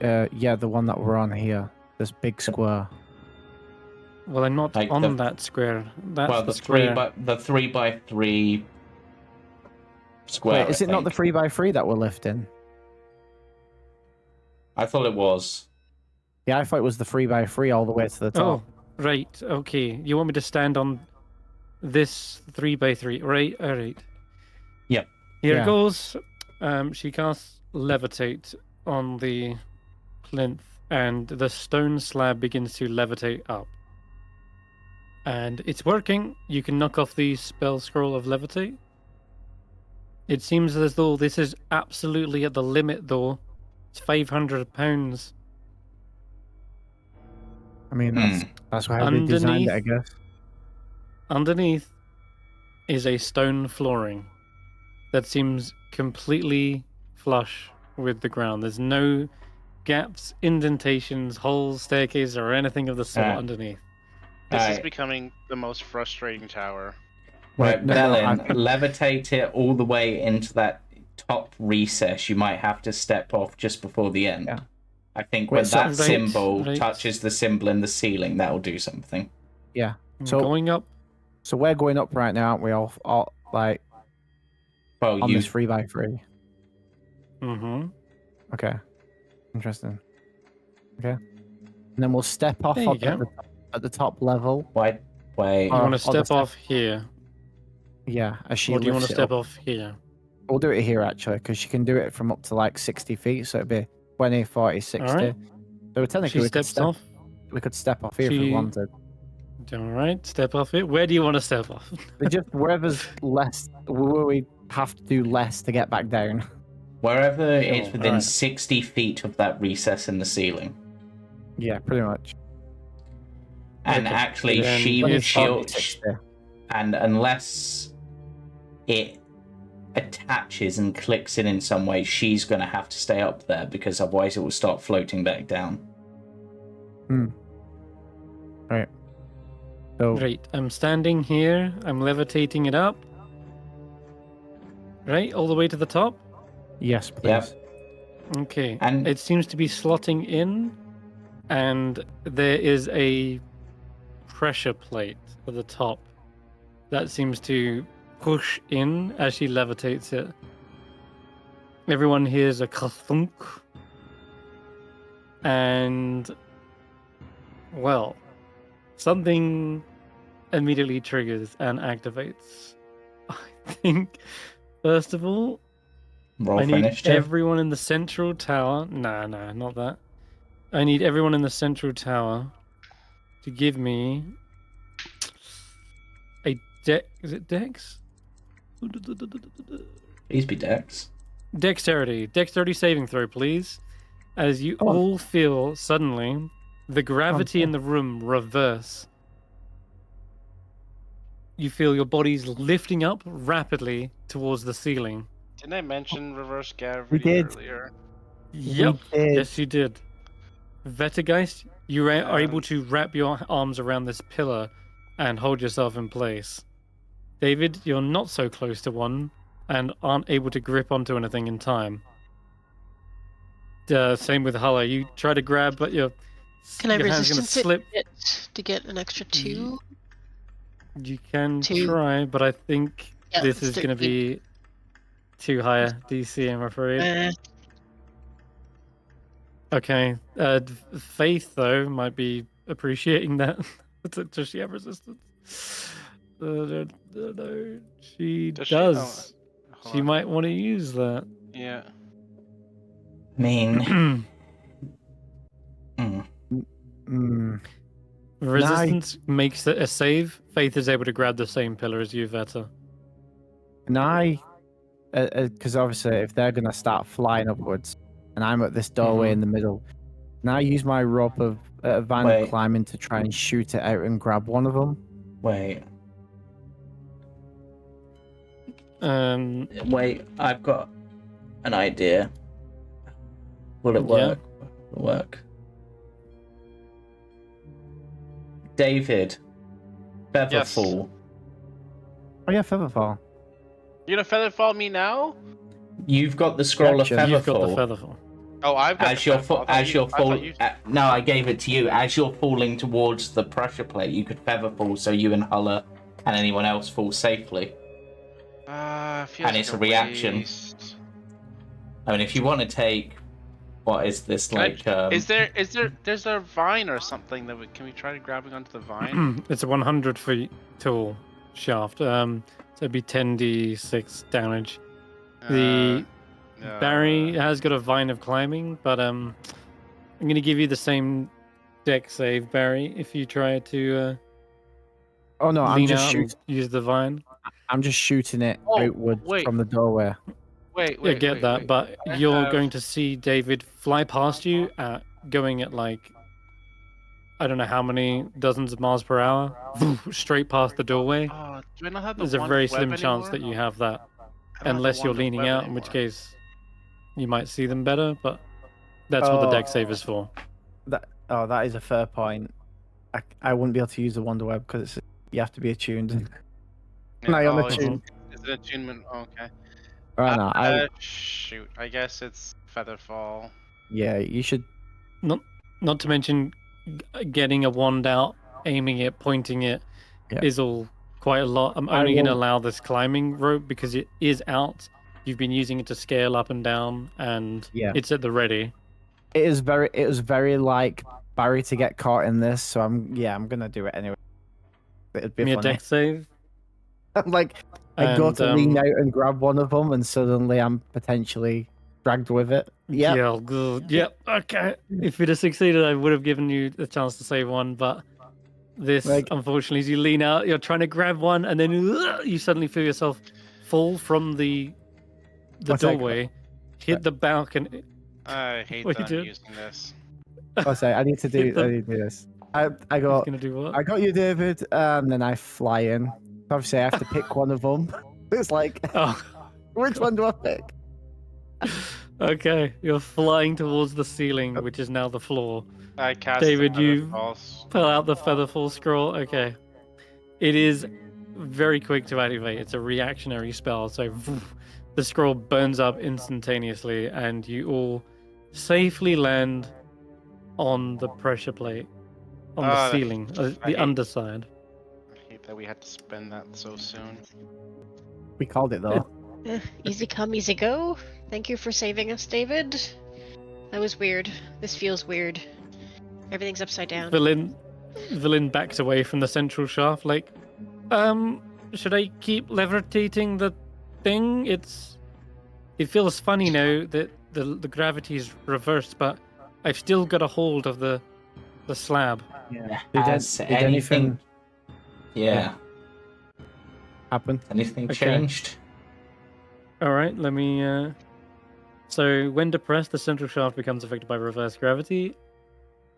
Yeah, the one that we're on here. This big square. Well, I'm not Like on that square. That's well, the the square. 3x3 square. Wait, is it not the 3x3 that we're lifting? I thought it was. Yeah, I thought it was the 3x3 all the way to the top. Oh, right. Okay. You want me to stand on this 3x3? Right. All right. Yep. Here Yeah. it goes. She casts levitate on the plinth, and the stone slab begins to levitate up. And it's working. You can knock off the spell scroll of levitate. It seems as though this is absolutely at the limit, though. It's £500. I mean, that's how they designed it, I guess. Underneath is a stone flooring that seems completely flush with the ground. There's no gaps, indentations, holes, staircases, or anything of the sort underneath. This is becoming the most frustrating tower. Right, No, Bellin, levitate it all the way into that top recess. You might have to step off just before the end. Yeah. I think Wait, when so- that symbol Right. touches the symbol in the ceiling, that'll do something. Yeah. So So going up. So we're going up right now, aren't we? All like Well, on you this 3x3. Mm-hmm. Okay. Interesting. Okay. And then we'll step off There you at the top level. wait. You Oh, want on to the step step- off here, Yeah, as she or do you want to lifts it step up. off here? We'll do it here actually, because she can do it from up to like 60 feet, so it'd be 20, 40, 60. Alright. So technically She steps off. we could step off here if we She- wanted. All right, step off it. Where do you want to step off? But just wherever's less, where we have to do less to get back down. Wherever it's Sure, within alright. 60 feet of that recess in the ceiling. Yeah, pretty much. And Okay. actually, Then she when would it's shield. 60. And unless it attaches and clicks in some way, she's going to have to stay up there because otherwise it will start floating back down. Right. So Right, I'm standing here. I'm levitating it up. Right, all the way to the top. yes, please. Yep. Okay, And- it seems to be slotting in, and there is a pressure plate at the top that seems to push in as she levitates it. Everyone hears a ka-thunk, and well, something immediately triggers and activates. I think, first of all, Roll I for need initiative. everyone in the central tower. Nah, not that. I need everyone in the central tower to give me a dex. Is it dex? Please be Dex. Dexterity saving throw, please. As you Oh. all feel suddenly the gravity in the room reverse. You feel your bodies lifting up rapidly towards the ceiling. Didn't I mention reverse gravity did. earlier? Yep. We did. Yes, you did. Vettrgeist, you are able to wrap your arms around this pillar and hold yourself in place. David, you're not so close to one and aren't able to grip onto anything in time. Same with Hulla. You try to grab, but your Can I your hand's gonna resistance it slip. to get an extra 2? You can Two. try, but I think Yeah, this it's is going to 13. be too high a DC, I'm afraid. Okay. Faith, though, might be appreciating that. Does she have resistance? No, she Does does. she? Oh, hold She on. might want to use that. Yeah. I mean, Resistance makes it a save. Faith is able to grab the same pillar as you, Veta. And I, because obviously if they're gonna start flying upwards, and I'm at this doorway in the middle, and I use my rope of van Wait. climbing to try and shoot it out and grab one of them. wait. Um, Wait, I've got an idea. Will it Yeah. work? Will it work? David, Featherfall. Oh yeah, Featherfall. You're gonna feather fall me now? You've got the scroll Gotcha. of you've got the Featherfall. featherfall. Oh, I've got As you're no, I gave it to you. As you're falling towards the pressure plate, you could feather fall, so you and Hulla and anyone else fall safely. Feels And it's a reaction. waste. I mean, if you want to take, what is this like? There's a vine or something that can we try grabbing onto the vine? It's a 100 feet tall shaft. So it'd be 10d6 damage. Barry has got a vine of climbing, but I'm going to give you the same deck save, Barry, if you try to. Oh no, I'm just use the vine. I'm just shooting it outward from the doorway. Wait, I get that, but you're going to see David fly past you going at like, I don't know how many dozens of miles per hour, straight past the doorway. Oh, do I not have There's a very slim chance that you have that, unless you're leaning out, in which case you might see them better, but that's what the deck save is for. That is a fair point. I wouldn't be able to use the Wonder Web because you have to be attuned. Is it attunement? Oh, okay. Shoot. I guess it's Featherfall. Yeah, you should. Not to mention getting a wand out, aiming it, pointing it is all quite a lot. I'm only going to allow this climbing rope because it is out. You've been using it to scale up and down, and it's at the ready. It was very like Barry to get caught in this, so I'm gonna do it anyway. It'd be funny. A deck save. I go to lean out and grab one of them, and suddenly I'm potentially dragged with it. Yeah, good. Yep. Okay. If you'd have succeeded, I would have given you the chance to save one, but this, unfortunately, as you lean out, you're trying to grab one, and then you suddenly feel yourself fall from the doorway, hit the balcony. I hate that I'm using this. I need to do this. I got. Gonna do what? I got you, David, and then I fly in. Obviously, I have to pick one of them. It's like, which one do I pick? Okay, you're flying towards the ceiling, which is now the floor. I cast David, you pull out the Featherfall scroll. Okay, it is very quick to activate. It's a reactionary spell, so the scroll burns up instantaneously, and you all safely land on the pressure plate on the ceiling, the underside. I hate that we had to spend that so soon. We called it though. Easy come, easy go. Thank you for saving us, David. That was weird. This feels weird. Everything's upside down. Villain backs away from the central shaft, like, should I keep levitating the thing? It feels funny now that the gravity is reversed, but I've still got a hold of the slab. Yeah. Did anything? Yeah. Happen? Anything changed? All right. Let me. So when depressed, the central shaft becomes affected by reverse gravity,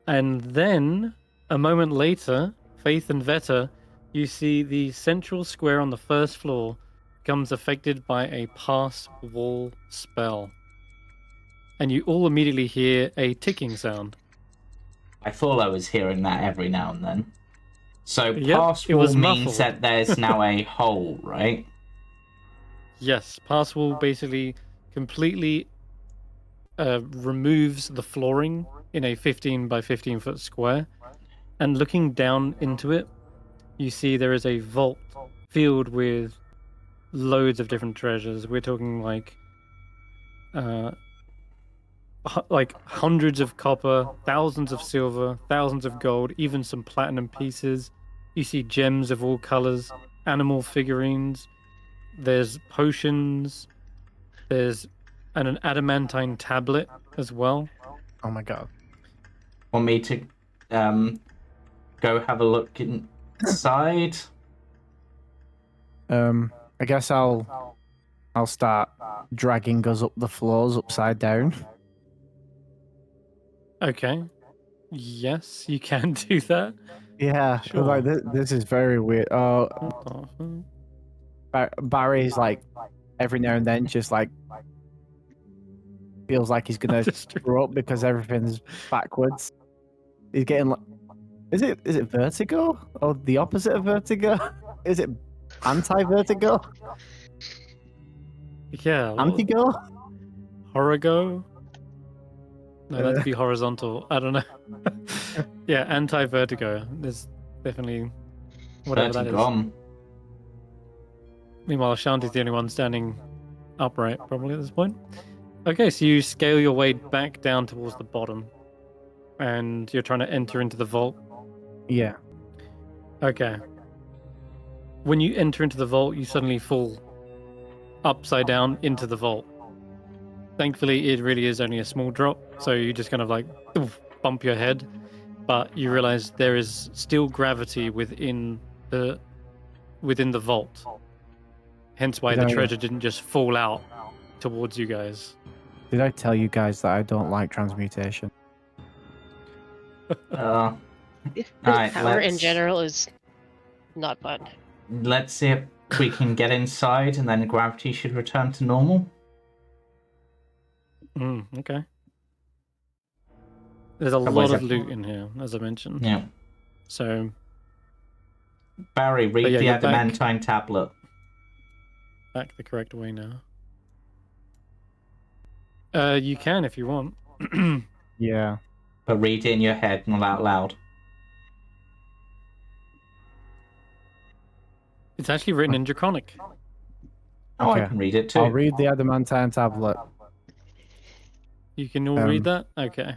and then a moment later, Faith and Vetter, you see the central square on the first floor becomes affected by a pass wall spell. And you all immediately hear a ticking sound. I thought I was hearing that every now and then. So pass wall means muffled. that there's now a hole, right? Yes, pass wall basically completely removes the flooring in a 15 by 15 foot square. And looking down into it, you see there is a vault filled with loads of different treasures. We're talking like hundreds of copper, thousands of silver, thousands of gold, even some platinum pieces. You see gems of all colors, animal figurines. There's potions. There's an adamantine tablet as well. Oh my god. Want me to go have a look inside? I guess I'll start dragging us up the floors upside down. Okay. Yes, you can do that. Yeah, Sure. like this is very weird. Barry's like every now and then just like feels like he's gonna throw up because everything's backwards. He's getting like, is it vertigo or the opposite of vertigo? Is it anti-vertigo? Yeah. Antigo? Horrigo? No, that'd be horizontal. I don't know. Yeah, anti-vertigo. There's definitely whatever that is. Vertigon. Meanwhile, Ashanti's the only one standing upright, probably at this point. Okay, so you scale your way back down towards the bottom, and you're trying to enter into the vault. Yeah. Okay. When you enter into the vault, you suddenly fall upside down into the vault. Thankfully, it really is only a small drop, so you just kind of like bump your head, but you realize there is still gravity within the vault. Hence why the treasure didn't just fall out towards you guys. Did I tell you guys that I don't like transmutation? Alright, Power in general is not fun. Let's see if we can get inside, and then gravity should return to normal. Okay. There's a lot of loot in here, as I mentioned. Yeah. So, Barry, read the you're adamantine tablet. back the correct way now. You can if you want. Yeah. But read it in your head, not out loud. It's actually written in Draconic. Oh, Okay. I can read it too. I'll read the adamantine tablet. You can all read that? Okay.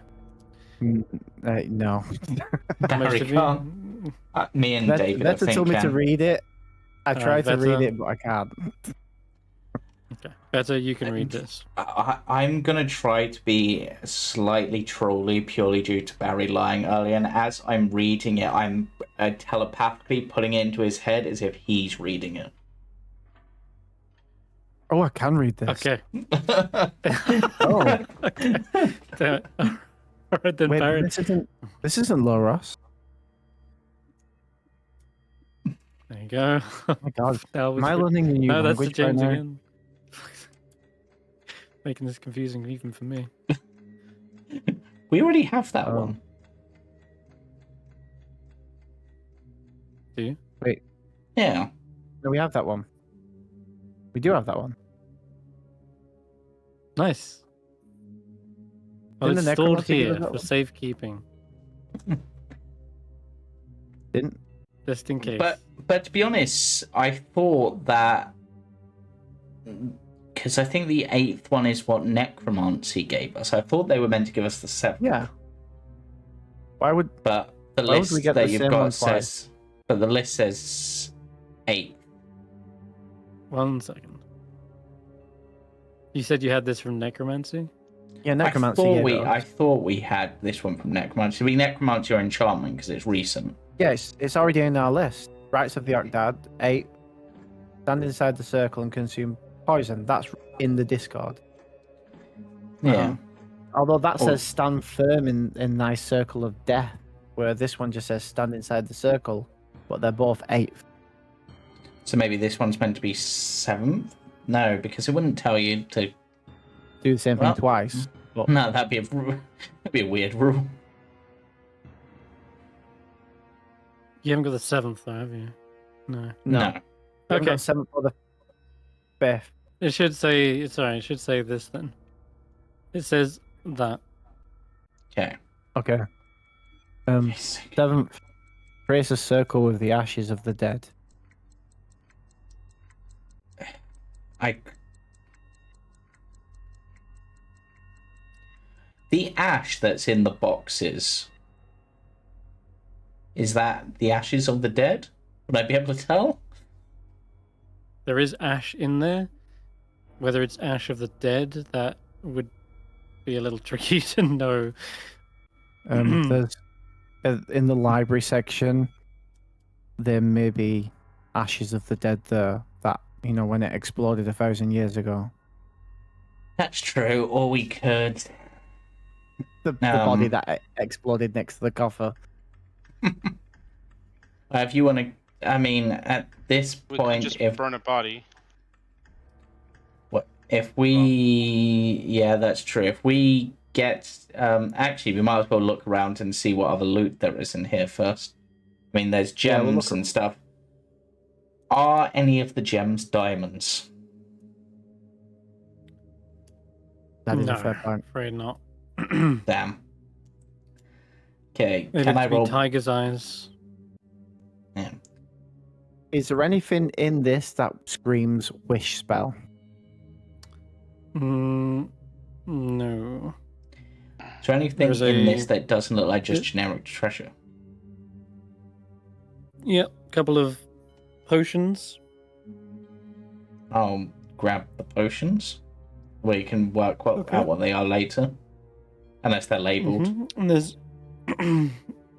No. Barry of you- can't. Me and David, I Veta think, told me to can. read it. I tried to read Veta. it, but I can't. Okay. Better, you can read this. I'm gonna try to be slightly trolly purely due to Barry lying earlier, and as I'm reading it, I'm telepathically putting it into his head as if he's reading it. Oh, I can read this. Okay. Oh, Okay. Damn it. All right then, wait, Barry. this isn't Loros. There you go. Oh my god. That was Am I good. learning a new No, that's the language right James now? again. Making this confusing even for me. We already have that Oh. one. Do you? Yeah. No, we have that one. We do have that one. Nice. Well, Didn't it's the stored necromancer give here us that for one? safekeeping, Didn't? just in case. But to be honest, I thought that because I think the 8th one is what necromancy gave us. I thought they were meant to give us the 7th. Yeah. Why would? But the Why would list we get that the you've same got one twice? says. But the list says 8th. 1 second. You said you had this from Necromancy? Yeah, necromancy. I thought we had this one from necromancy. We necromancy or enchantment because it's recent. Yeah, it's already in our list. Rites of the Archdad, 8. Stand inside the circle and consume poison. That's in the Discord. Yeah. Although that Oh. says stand firm in thy circle of death, where this one just says stand inside the circle, but they're both 8th. So maybe this one's meant to be 7th? No, because it wouldn't tell you to. Do the same thing Well, twice. But No, that'd be a weird rule. You haven't got the 7th, though, have you? No. no. We haven't Okay. got 7th or the 5th. It should say, sorry, it should say this then. It says that. Okay. Okay. 7th. Trace a circle with the ashes of the dead. The ash that's in the boxes. Is that the ashes of the dead? Would I be able to tell? There is ash in there. Whether it's ash of the dead, that would be a little tricky to know. There's in the library section. There may be ashes of the dead there. That when it exploded 1,000 years ago. That's true. Or we could. The body that exploded next to the coffer. If you want to, I mean, at this We could point, just if burn a body. yeah, that's true. If we get, actually, we might as well look around and see what other loot there is in here first. I mean, there's Yeah, we'll gems look and stuff. Are any of the gems diamonds? That is No, a fair point. afraid not. Damn. Okay, They can look I to be roll? tiger's eyes. Yeah. Is there anything in this that screams wish spell? No. Is there anything There's in a- this that doesn't look like just It- generic treasure? Yep, couple of potions. I'll grab the potions. We can work Okay. out what they are later. Unless they're labelled. Mhm. And there's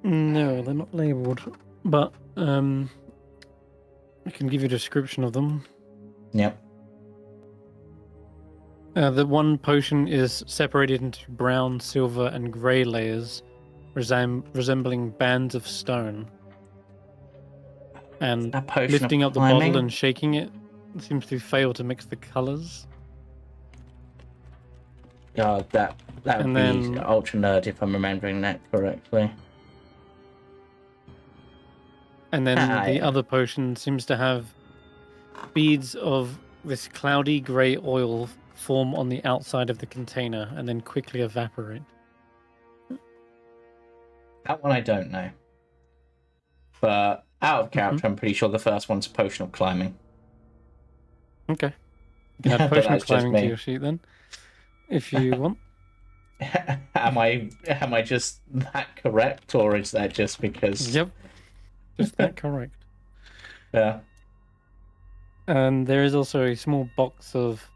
no, they're not labeled, but I can give you a description of them. Yep. The one potion is separated into brown, silver, and grey layers, resembling bands of stone. And A potion lifting of up the climbing? bottle and shaking it seems to fail to mix the colours. Oh, that would And be then- ultra nerd if I'm remembering that correctly. And then the Yeah. other potion seems to have beads of this cloudy grey oil form on the outside of the container and then quickly evaporate. That one I don't know. But out of character, Mm-hmm. I'm pretty sure the first one's a potion of climbing. Okay. You can But add potion of that's just climbing to me. your sheet then, if you want. am I just that correct, or is that just because? Yep. Just that correct. Yeah. And there is also a small box of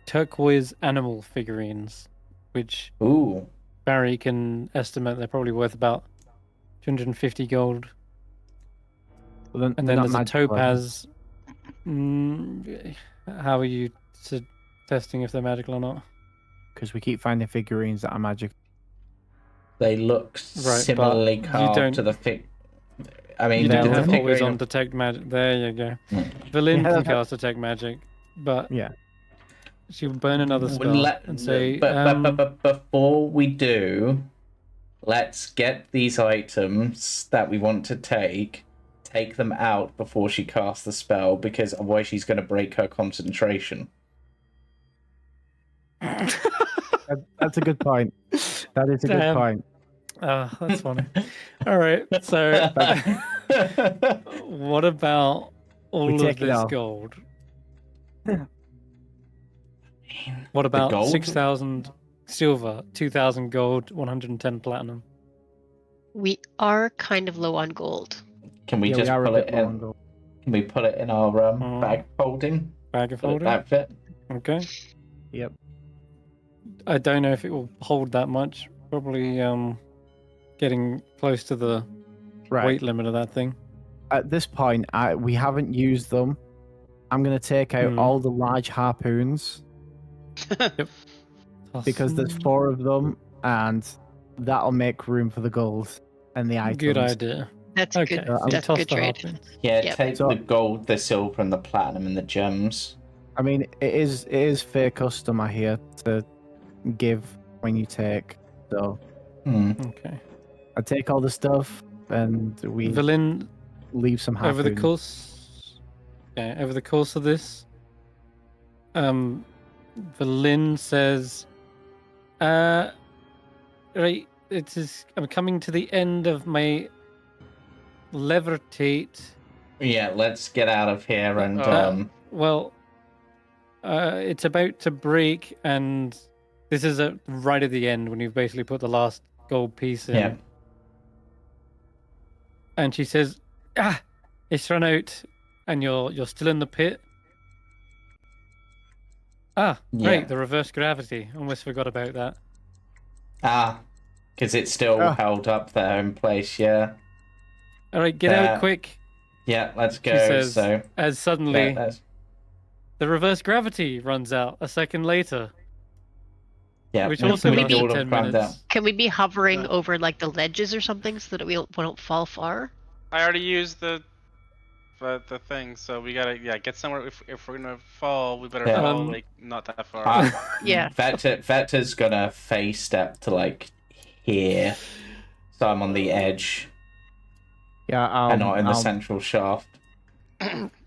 turquoise animal figurines, which Ooh. Barry can estimate they're probably worth about 250 gold. Well, then, And they're then not there's a magical, are they? topaz. How are you testing if they're magical or not? Because we keep finding figurines that are magic. They look Right, similarly but you carved don't- to the fig. I mean, You don't did the have always figurine on detect magic. There you go. Hmm. Valin Yeah, can that- cast detect magic, but Yeah. she'll burn another spell Let- and say, but before we do, let's get these items that we want to take them out before she casts the spell, because otherwise she's going to break her concentration. That's a good point. That is a good Damn. point. That's funny. All right, so what about all We of take it this all. gold? What about gold? 6,000 silver, 2,000 gold, 110 platinum? We are kind of low on gold. Can we Yeah, just we are a pull bit it low in? on gold. Can we put it in our bag folding? Bag of Will holding? that fit? Okay. Yep. I don't know if it will hold that much. Probably getting close to the Right. weight limit of that thing. At this point, we haven't used them. I'm going to take out Hmm. all the large harpoons because there's 4 of them, and that'll make room for the gold and the items. Good idea. That's Okay, good. so you That's toss good the trade. harpoon. Yeah, Yep. take So- the gold, the silver, and the platinum, and the gems. I mean, it is fair custom, I hear, to give when you take. So Okay. I take all the stuff, and we Valin, leave some over harpoons. the course of this, Valin says, right, I'm coming to the end of my levitate. Yeah, let's get out of here and Well, it's about to break, and this is right at the end when you've basically put the last gold piece in. yeah. And she says, it's run out, and you're still in the pit. Yeah. Right, the reverse gravity. Almost forgot about that. Because it's still Ah. held up there in place. Yeah, All right, get out quick. yeah. Let's go. She says, so as suddenly yeah, the reverse gravity runs out a second later, yeah. which we also can lasts all 10 climb minutes. Can we be hovering Yeah. over like the ledges or something so that we don't fall far? I already used the thing, so we gotta get somewhere. If we're gonna fall, we better Yeah. fall like not that far. Yeah. Vetter's gonna phase step to like here, so I'm on the edge Yeah, and not in the central shaft.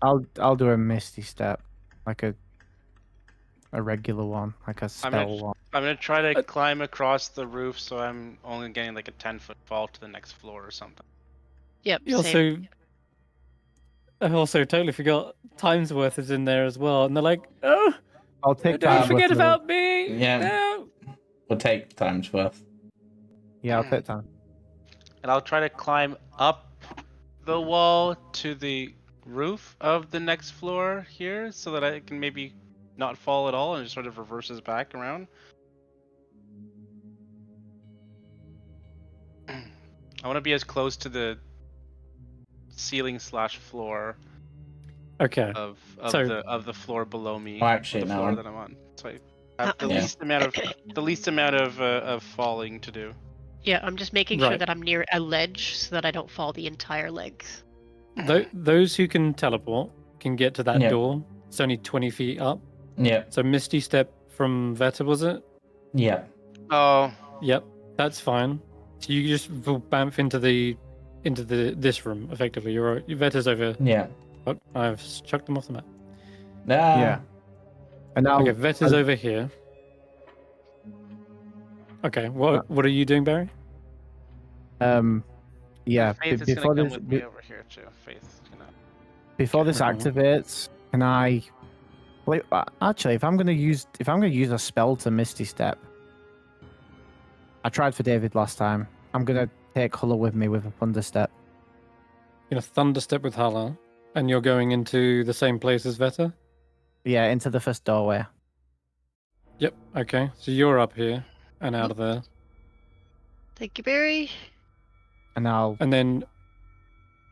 I'll do a misty step, like a regular one, like a spell one. I'm gonna try to climb across the roof, so I'm only getting like a 10-foot fall to the next floor or something. Yep. You Same. I also totally forgot Timesworth is in there as well, and they're like, "Oh, I'll take don't Timesworth. forget No. about me." Yeah. No. We'll take time's worth. Yeah, I'll take time. And I'll try to climb up the wall to the roof of the next floor here, so that I can maybe not fall at all and just sort of reverses back around. I want to be as close to the ceiling/floor Okay. of So- the floor below me. Oh, actually, the no. floor that I'm on. So I have the Yeah. least amount of falling to do. Yeah, I'm just making sure Right. that I'm near a ledge so that I don't fall the entire length. Those who can teleport can get to that Yeah. door. It's only 20 feet up. Yeah. So Misty Step from Veta, was it? Yeah. Oh, Yep, that's fine. So you just will bamf into this room effectively. Your Veta's over. Yeah. Oh, I've chucked them off the map. Yeah. And now, Okay, Veta's over here. Okay, what are you doing, Barry? yeah. Faith is Before gonna come this, with me over here too. Faith, before this Mhm. activates, can I? Wait, actually, if I'm gonna use a spell to Misty Step, I tried for David last time. I'm gonna take Hulla with me with a Thunder Step. You're gonna Thunder Step with Hulla, and you're going into the same place as Veta? Yeah, into the first doorway. Yep, okay. So you're up here and out of there. Thank you, Barry. And And then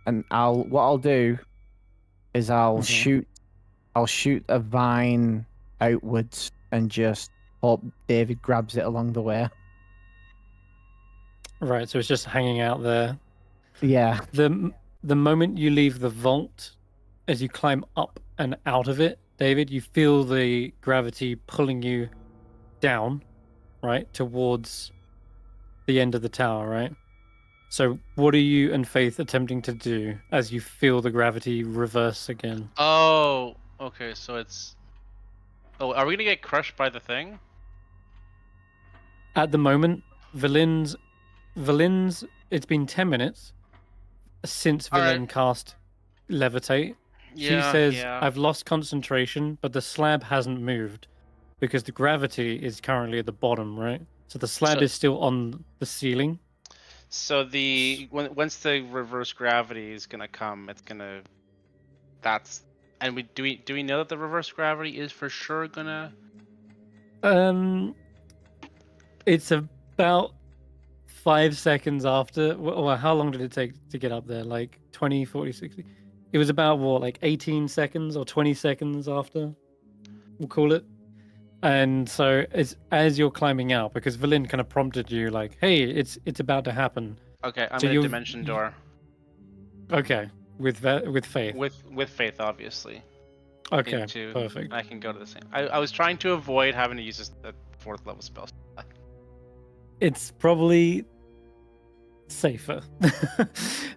what I'll do is I'll Mhm. shoot a vine outwards and just hope David grabs it along the way. right, so it's just hanging out there. Yeah. The moment you leave the vault, as you climb up and out of it, David, you feel the gravity pulling you down, right, towards the end of the tower, right? So what are you and Faith attempting to do as you feel the gravity reverse again? Oh, okay. So it's. Oh, are we gonna get crushed by the thing? At the moment, Valin's it's been 10 minutes since All right. Valin cast Levitate. Yeah. She says, Yeah. I've lost concentration, but the slab hasn't moved because the gravity is currently at the bottom, right? So the slab So- is still on the ceiling. So once the reverse gravity is gonna come, it's gonna. That's. And do we know that the reverse gravity is for sure gonna? It's about 5 seconds after. Well, how long did it take to get up there? Like 20, 40, 60? It was about what, like 18 seconds or 20 seconds after, we'll call it. And so as you're climbing out, because Valin kind of prompted you, like, hey, it's about to happen. Okay, I'm So gonna you've- dimension door Okay, with Faith. with Faith, obviously. Okay, Into, perfect. I can go to the same. I was trying to avoid having to use the 4th level spell. It's probably safer.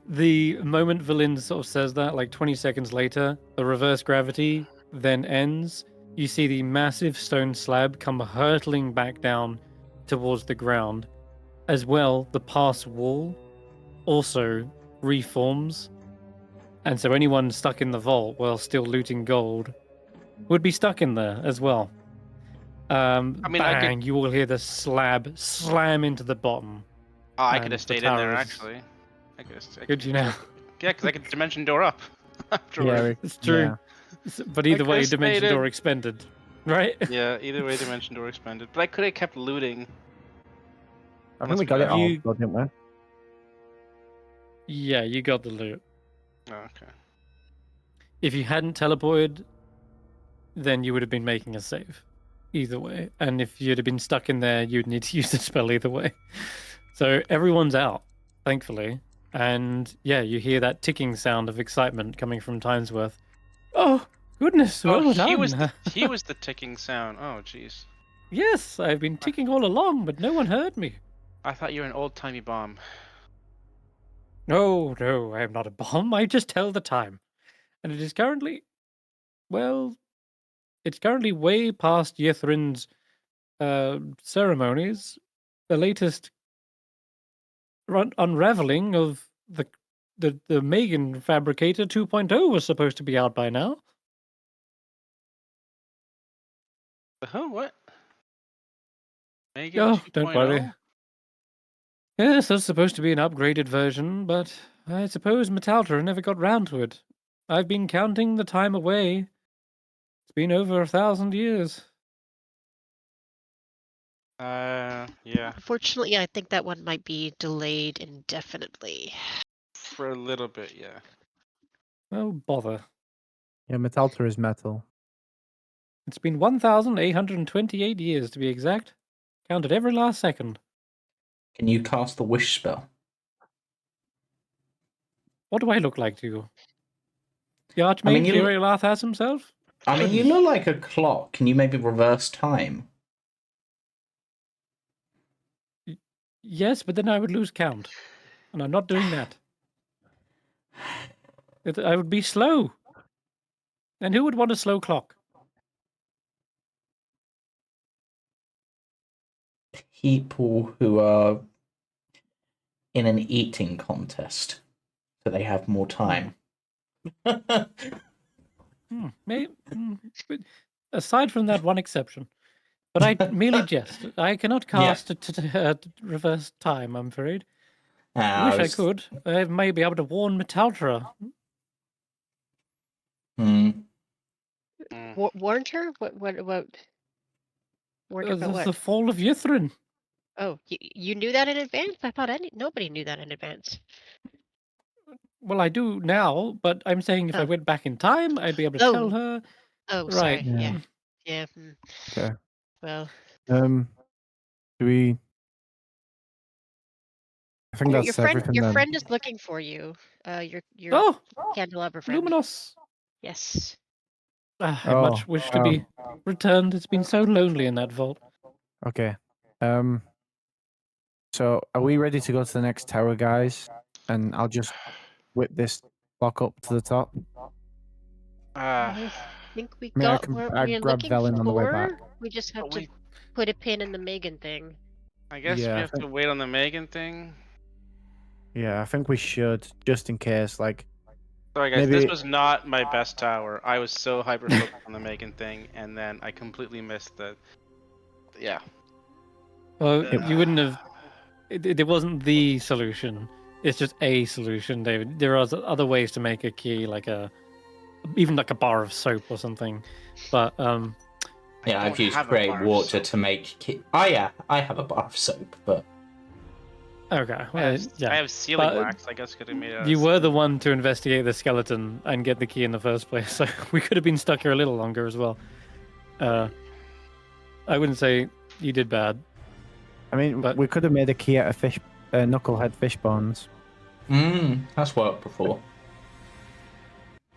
The moment Valin sort of says that, like 20 seconds later, the reverse gravity then ends. You see the massive stone slab come hurtling back down towards the ground. As well, the pass wall also reforms. And so anyone stuck in the vault while still looting gold would be stuck in there as well. I mean, bang, you will hear the slab slam into the bottom. Oh, I And could have the stayed in there tower is- actually. I could have. Good, you know. Yeah, because I could dimension door up. Afterwards. It's true. But either way, could've Dimension stayed Door in. expended. Right? Yeah, either way, dimension door expanded. But I could have kept looting. I think we got it all, though, didn't we? Yeah, you got the loot. Oh, okay. If you hadn't teleported, then you would have been making a save. Either way. And if you'd have been stuck in there, you'd need to use the spell either way. So everyone's out, thankfully. And yeah, you hear that ticking sound of excitement coming from Timesworth. Oh, goodness, well Oh, done. he was the ticking sound. Oh, jeez. Yes, I've been ticking all along, but no one heard me. I thought you were an old-timey bomb. No, no, I am not a bomb. I just tell the time. And it is currently, well, it's currently way past Yithrin's ceremonies, the latest unraveling of the Megan Fabricator 2.0 was supposed to be out by now. What? Megan Oh, don't worry. 2.0? Yes, that's supposed to be an upgraded version, but I suppose Metaltra never got round to it. I've been counting the time away. It's been over 1,000 years. Yeah. Unfortunately, I think that one might be delayed indefinitely. For a little bit, yeah. Oh, bother. Yeah, Metaltra is metal. It's been 1,828 years, to be exact. Counted every last second. Can you cast the wish spell? What do I look like to you? The Archmage I mean, you Kirilath has himself? you look like a clock. Can you maybe reverse time? Yes, but then I would lose count. And I'm not doing that. I would be slow. And who would want a slow clock? People who are in an eating contest, so they have more time. Aside from that one exception. But I merely jest. I cannot cast reverse time, I'm afraid. I wish I could. I may be able to warn Metaltra. Warned her? What? Warned her about what? The fall of Yithrin. Oh, you knew that in advance? I thought nobody knew that in advance. Well, I do now, but I'm saying if I went back in time, I'd be able to tell her. Oh, right. Sorry. Yeah. Okay. Well. Do we? I think that's everything. Your then. friend is looking for you. Your candelabra friend. Luminous. Yes. I much wish to be returned. It's been so lonely in that vault. Okay. So are we ready to go to the next tower, guys? And I'll just whip this block up to the top. I think we I got mean, what I we're grab looking Velen on the way back. for. We just have to put a pin in the Megan thing. I guess we have to wait on the Megan thing. Yeah, I think we should, just in case. Like, sorry guys, this was not my best tower. I was so hyper focused on the Megan thing, and then I completely missed the. Yeah. Well, you wouldn't have. It wasn't the solution. It's just a solution, David. There are other ways to make a key, even like a bar of soap or something. But yeah, I've used grey water to make key. Oh yeah, I have a bar of soap, but. Okay. Well, I have sealing wax. I guess could have made it. You were the one to investigate the skeleton and get the key in the first place, so we could have been stuck here a little longer as well. I wouldn't say you did bad. I mean, we could have made a key out of knucklehead fish bones. That's worked before.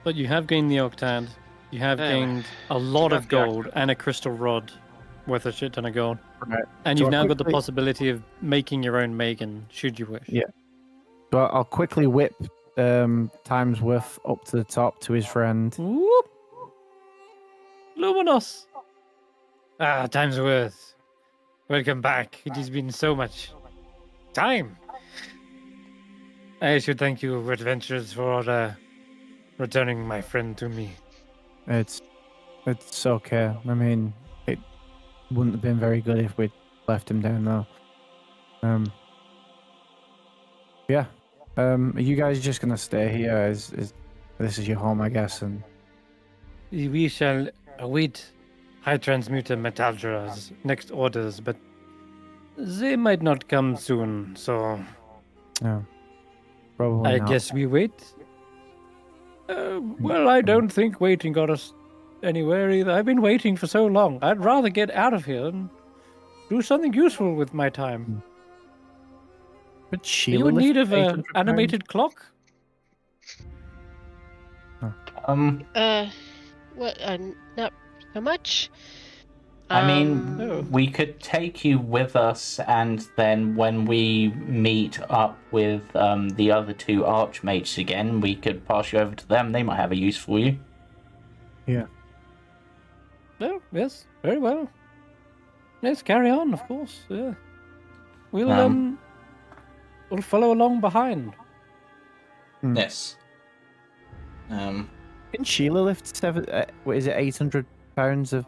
But you have gained the Octad. You have gained a lot of gold and a crystal rod worth a shit ton of gold. Right. And you've now got the possibility of making your own Megan, should you wish. Yeah. So I'll quickly whip Time's Worth up to the top to his friend. Whoop! Luminous! Time's Worth. Welcome back. It has been so much time. I should thank you, adventurers, for returning my friend to me. It's okay. I mean, it wouldn't have been very good if we'd left him down there. Yeah. Are you guys just gonna stay here? Is this is your home, I guess? And we shall await High Transmuter Metaldra's next orders, but they might not come soon. So, probably I not. guess we wait. Well, I don't think waiting got us anywhere either. I've been waiting for so long. I'd rather get out of here and do something useful with my time. But Are you in need of an animated clock? What? Not so much. I mean, we could take you with us, and then when we meet up with the other two archmages again, we could pass you over to them. They might have a use for you. Yeah. Oh, yes, very well. Let's carry on, of course. Yeah. We'll we'll follow along behind. Yes. Can Sheila lift what is it, 800 pounds of?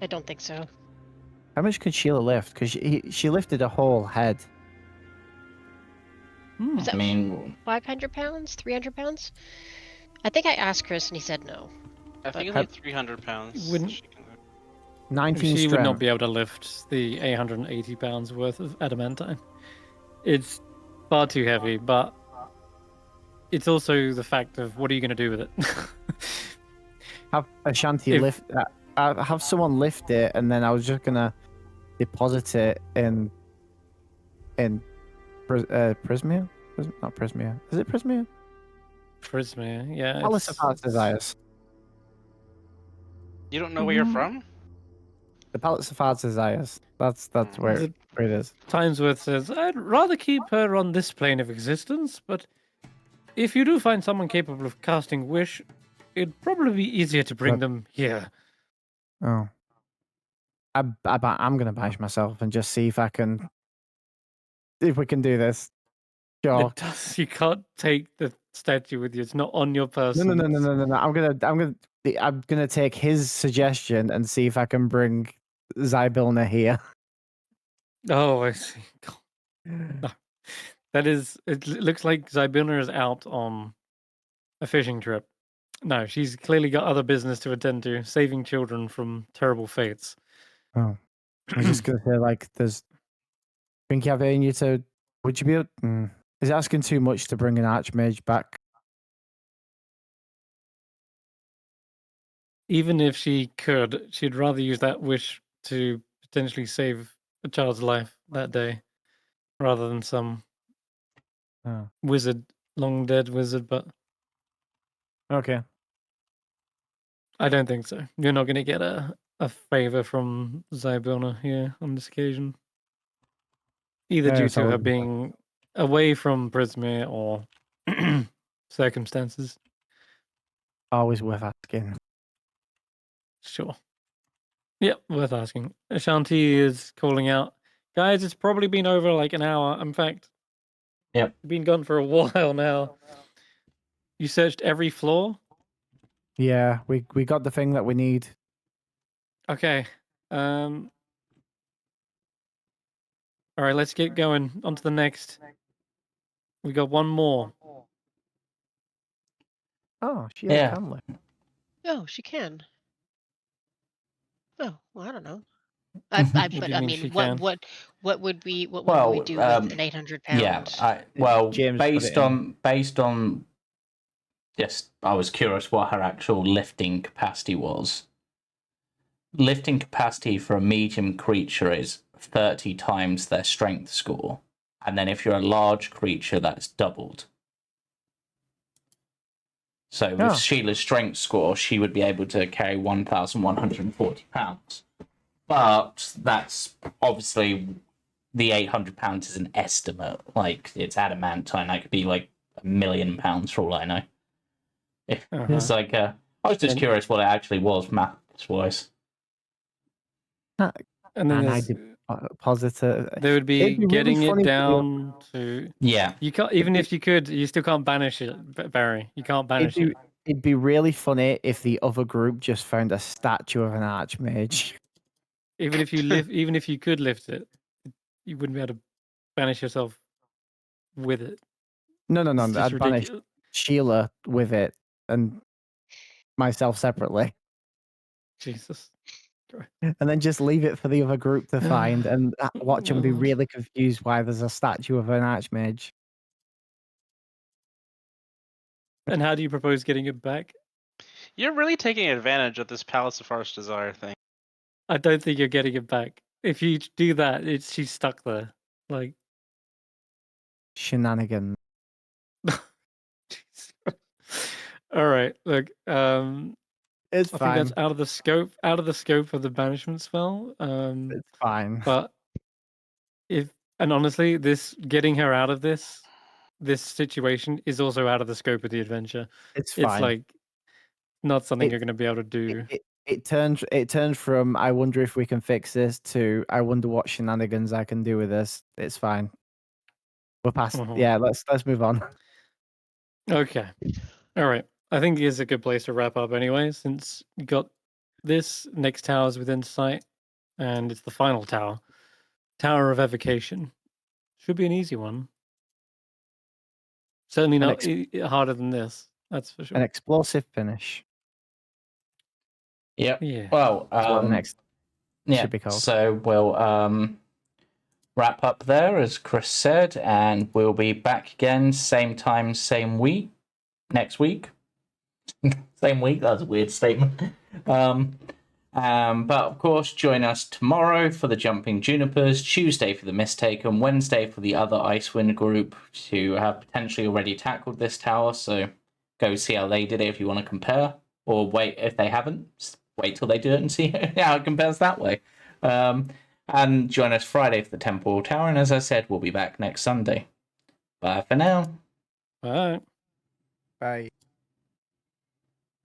I don't think so. How much could Sheila lift? Because she lifted a whole head. Was I that mean, 500 pounds? 300 pounds? I think I asked Chris and he said no. I think it's like 300 pounds. Wouldn't- she can lift. 19 She strength. would not be able to lift the 880 pounds worth of adamantine. It's far too heavy, but it's also the fact of what are you going to do with it? Have Ashanti lift. Have someone lift it, and then I was just gonna deposit it in Prismia. Not Prismia. Is it Prismia? Prismia, yeah. Palace of Heart's Desires. You don't know where you're from? The Palace of Heart's Desires. That's where it is. Timesworth says, I'd rather keep her on this plane of existence, but if you do find someone capable of casting Wish, it'd probably be easier to bring them here. Oh. I'm gonna bash myself and just see if we can do this. Sure. You can't take the statue with you. It's not on your person. No. I'm gonna take his suggestion and see if I can bring Zybilna here. Oh, I see. No. That is. It looks like Zybilna is out on a fishing trip. No, she's clearly got other business to attend to, saving children from terrible fates. Oh, I was just gonna say, like, think you have it in you to? Would you be able? Is it asking too much to bring an archmage back? Even if she could, she'd rather use that wish to potentially save a child's life that day, rather than some wizard, long dead wizard. But Okay. I don't think so. You're not going to get a favor from Zybilna here on this occasion, either due to her being away from Prismir or circumstances. Always worth asking. Sure. Yep, worth asking. Ashanti is calling out, guys, it's probably been over like an hour. In fact, yep, been gone for a while now. You searched every floor? Yeah, we got the thing that we need. Okay. All right, let's get going. On to the next. We got one more. Oh, she Yeah. can lift. Oh, she can. Oh, well, I don't know. What But do you I mean mean, she what can? would we do Well, with an 800 pound? Yeah. James put it based on, just I was curious what her actual lifting capacity was. Lifting capacity for a medium creature is 30 times their strength score, and then if you're a large creature, that's doubled. So with Sheila's strength score, she would be able to carry 1,140 pounds. But that's obviously the 800 pounds is an estimate. Like, it's adamantine. That could be like £1 million for all I know. It's like I was just curious what it actually was maths wise. And then I positive. They would be getting really it down to. Yeah. You can't, even if you could, you still can't banish it, Barry. You can't banish it. It'd be really funny if the other group just found a statue of an archmage. Even if you could lift it, you wouldn't be able to banish yourself with it. No. It's just I'd banish ridiculous. Sheila with it and myself separately. Jesus. And then just leave it for the other group to find and watch them be really confused why there's a statue of an archmage. And how do you propose getting it back? You're really taking advantage of this Palace of Heart's Desire thing. I don't think you're getting it back. If you do that, she's stuck there. Like Shenanigans. All right, look. It's I fine. think that's out of the scope of the banishment spell. It's fine. But honestly, this getting her out of this situation is also out of the scope of the adventure. It's fine. It's like not something you're going to be able to do. It turned from I wonder if we can fix this to I wonder what shenanigans I can do with this. It's fine. We're past. Mhm. Yeah, let's move on. Okay. All right. I think it's a good place to wrap up anyway, since you got this next tower is within sight, and it's the final tower. Tower of Evocation. Should be an easy one. Certainly An not harder than this. That's for sure. An explosive finish. Yep. Yeah. Well, That's what the next should be called. So we'll wrap up there, as Chris said, and we'll be back again, same time, same week, next week. Same week, that's a weird statement. But of course, join us tomorrow for the Jumping Junipers, Tuesday for the Mistake, and Wednesday for the other Icewind group who have potentially already tackled this tower. So go see how they did it if you want to compare, or wait if they haven't. Just wait till they do it and see how it compares that way. And join us Friday for the Temple Tower, and as I said, we'll be back next Sunday. Bye for now. All right. Bye.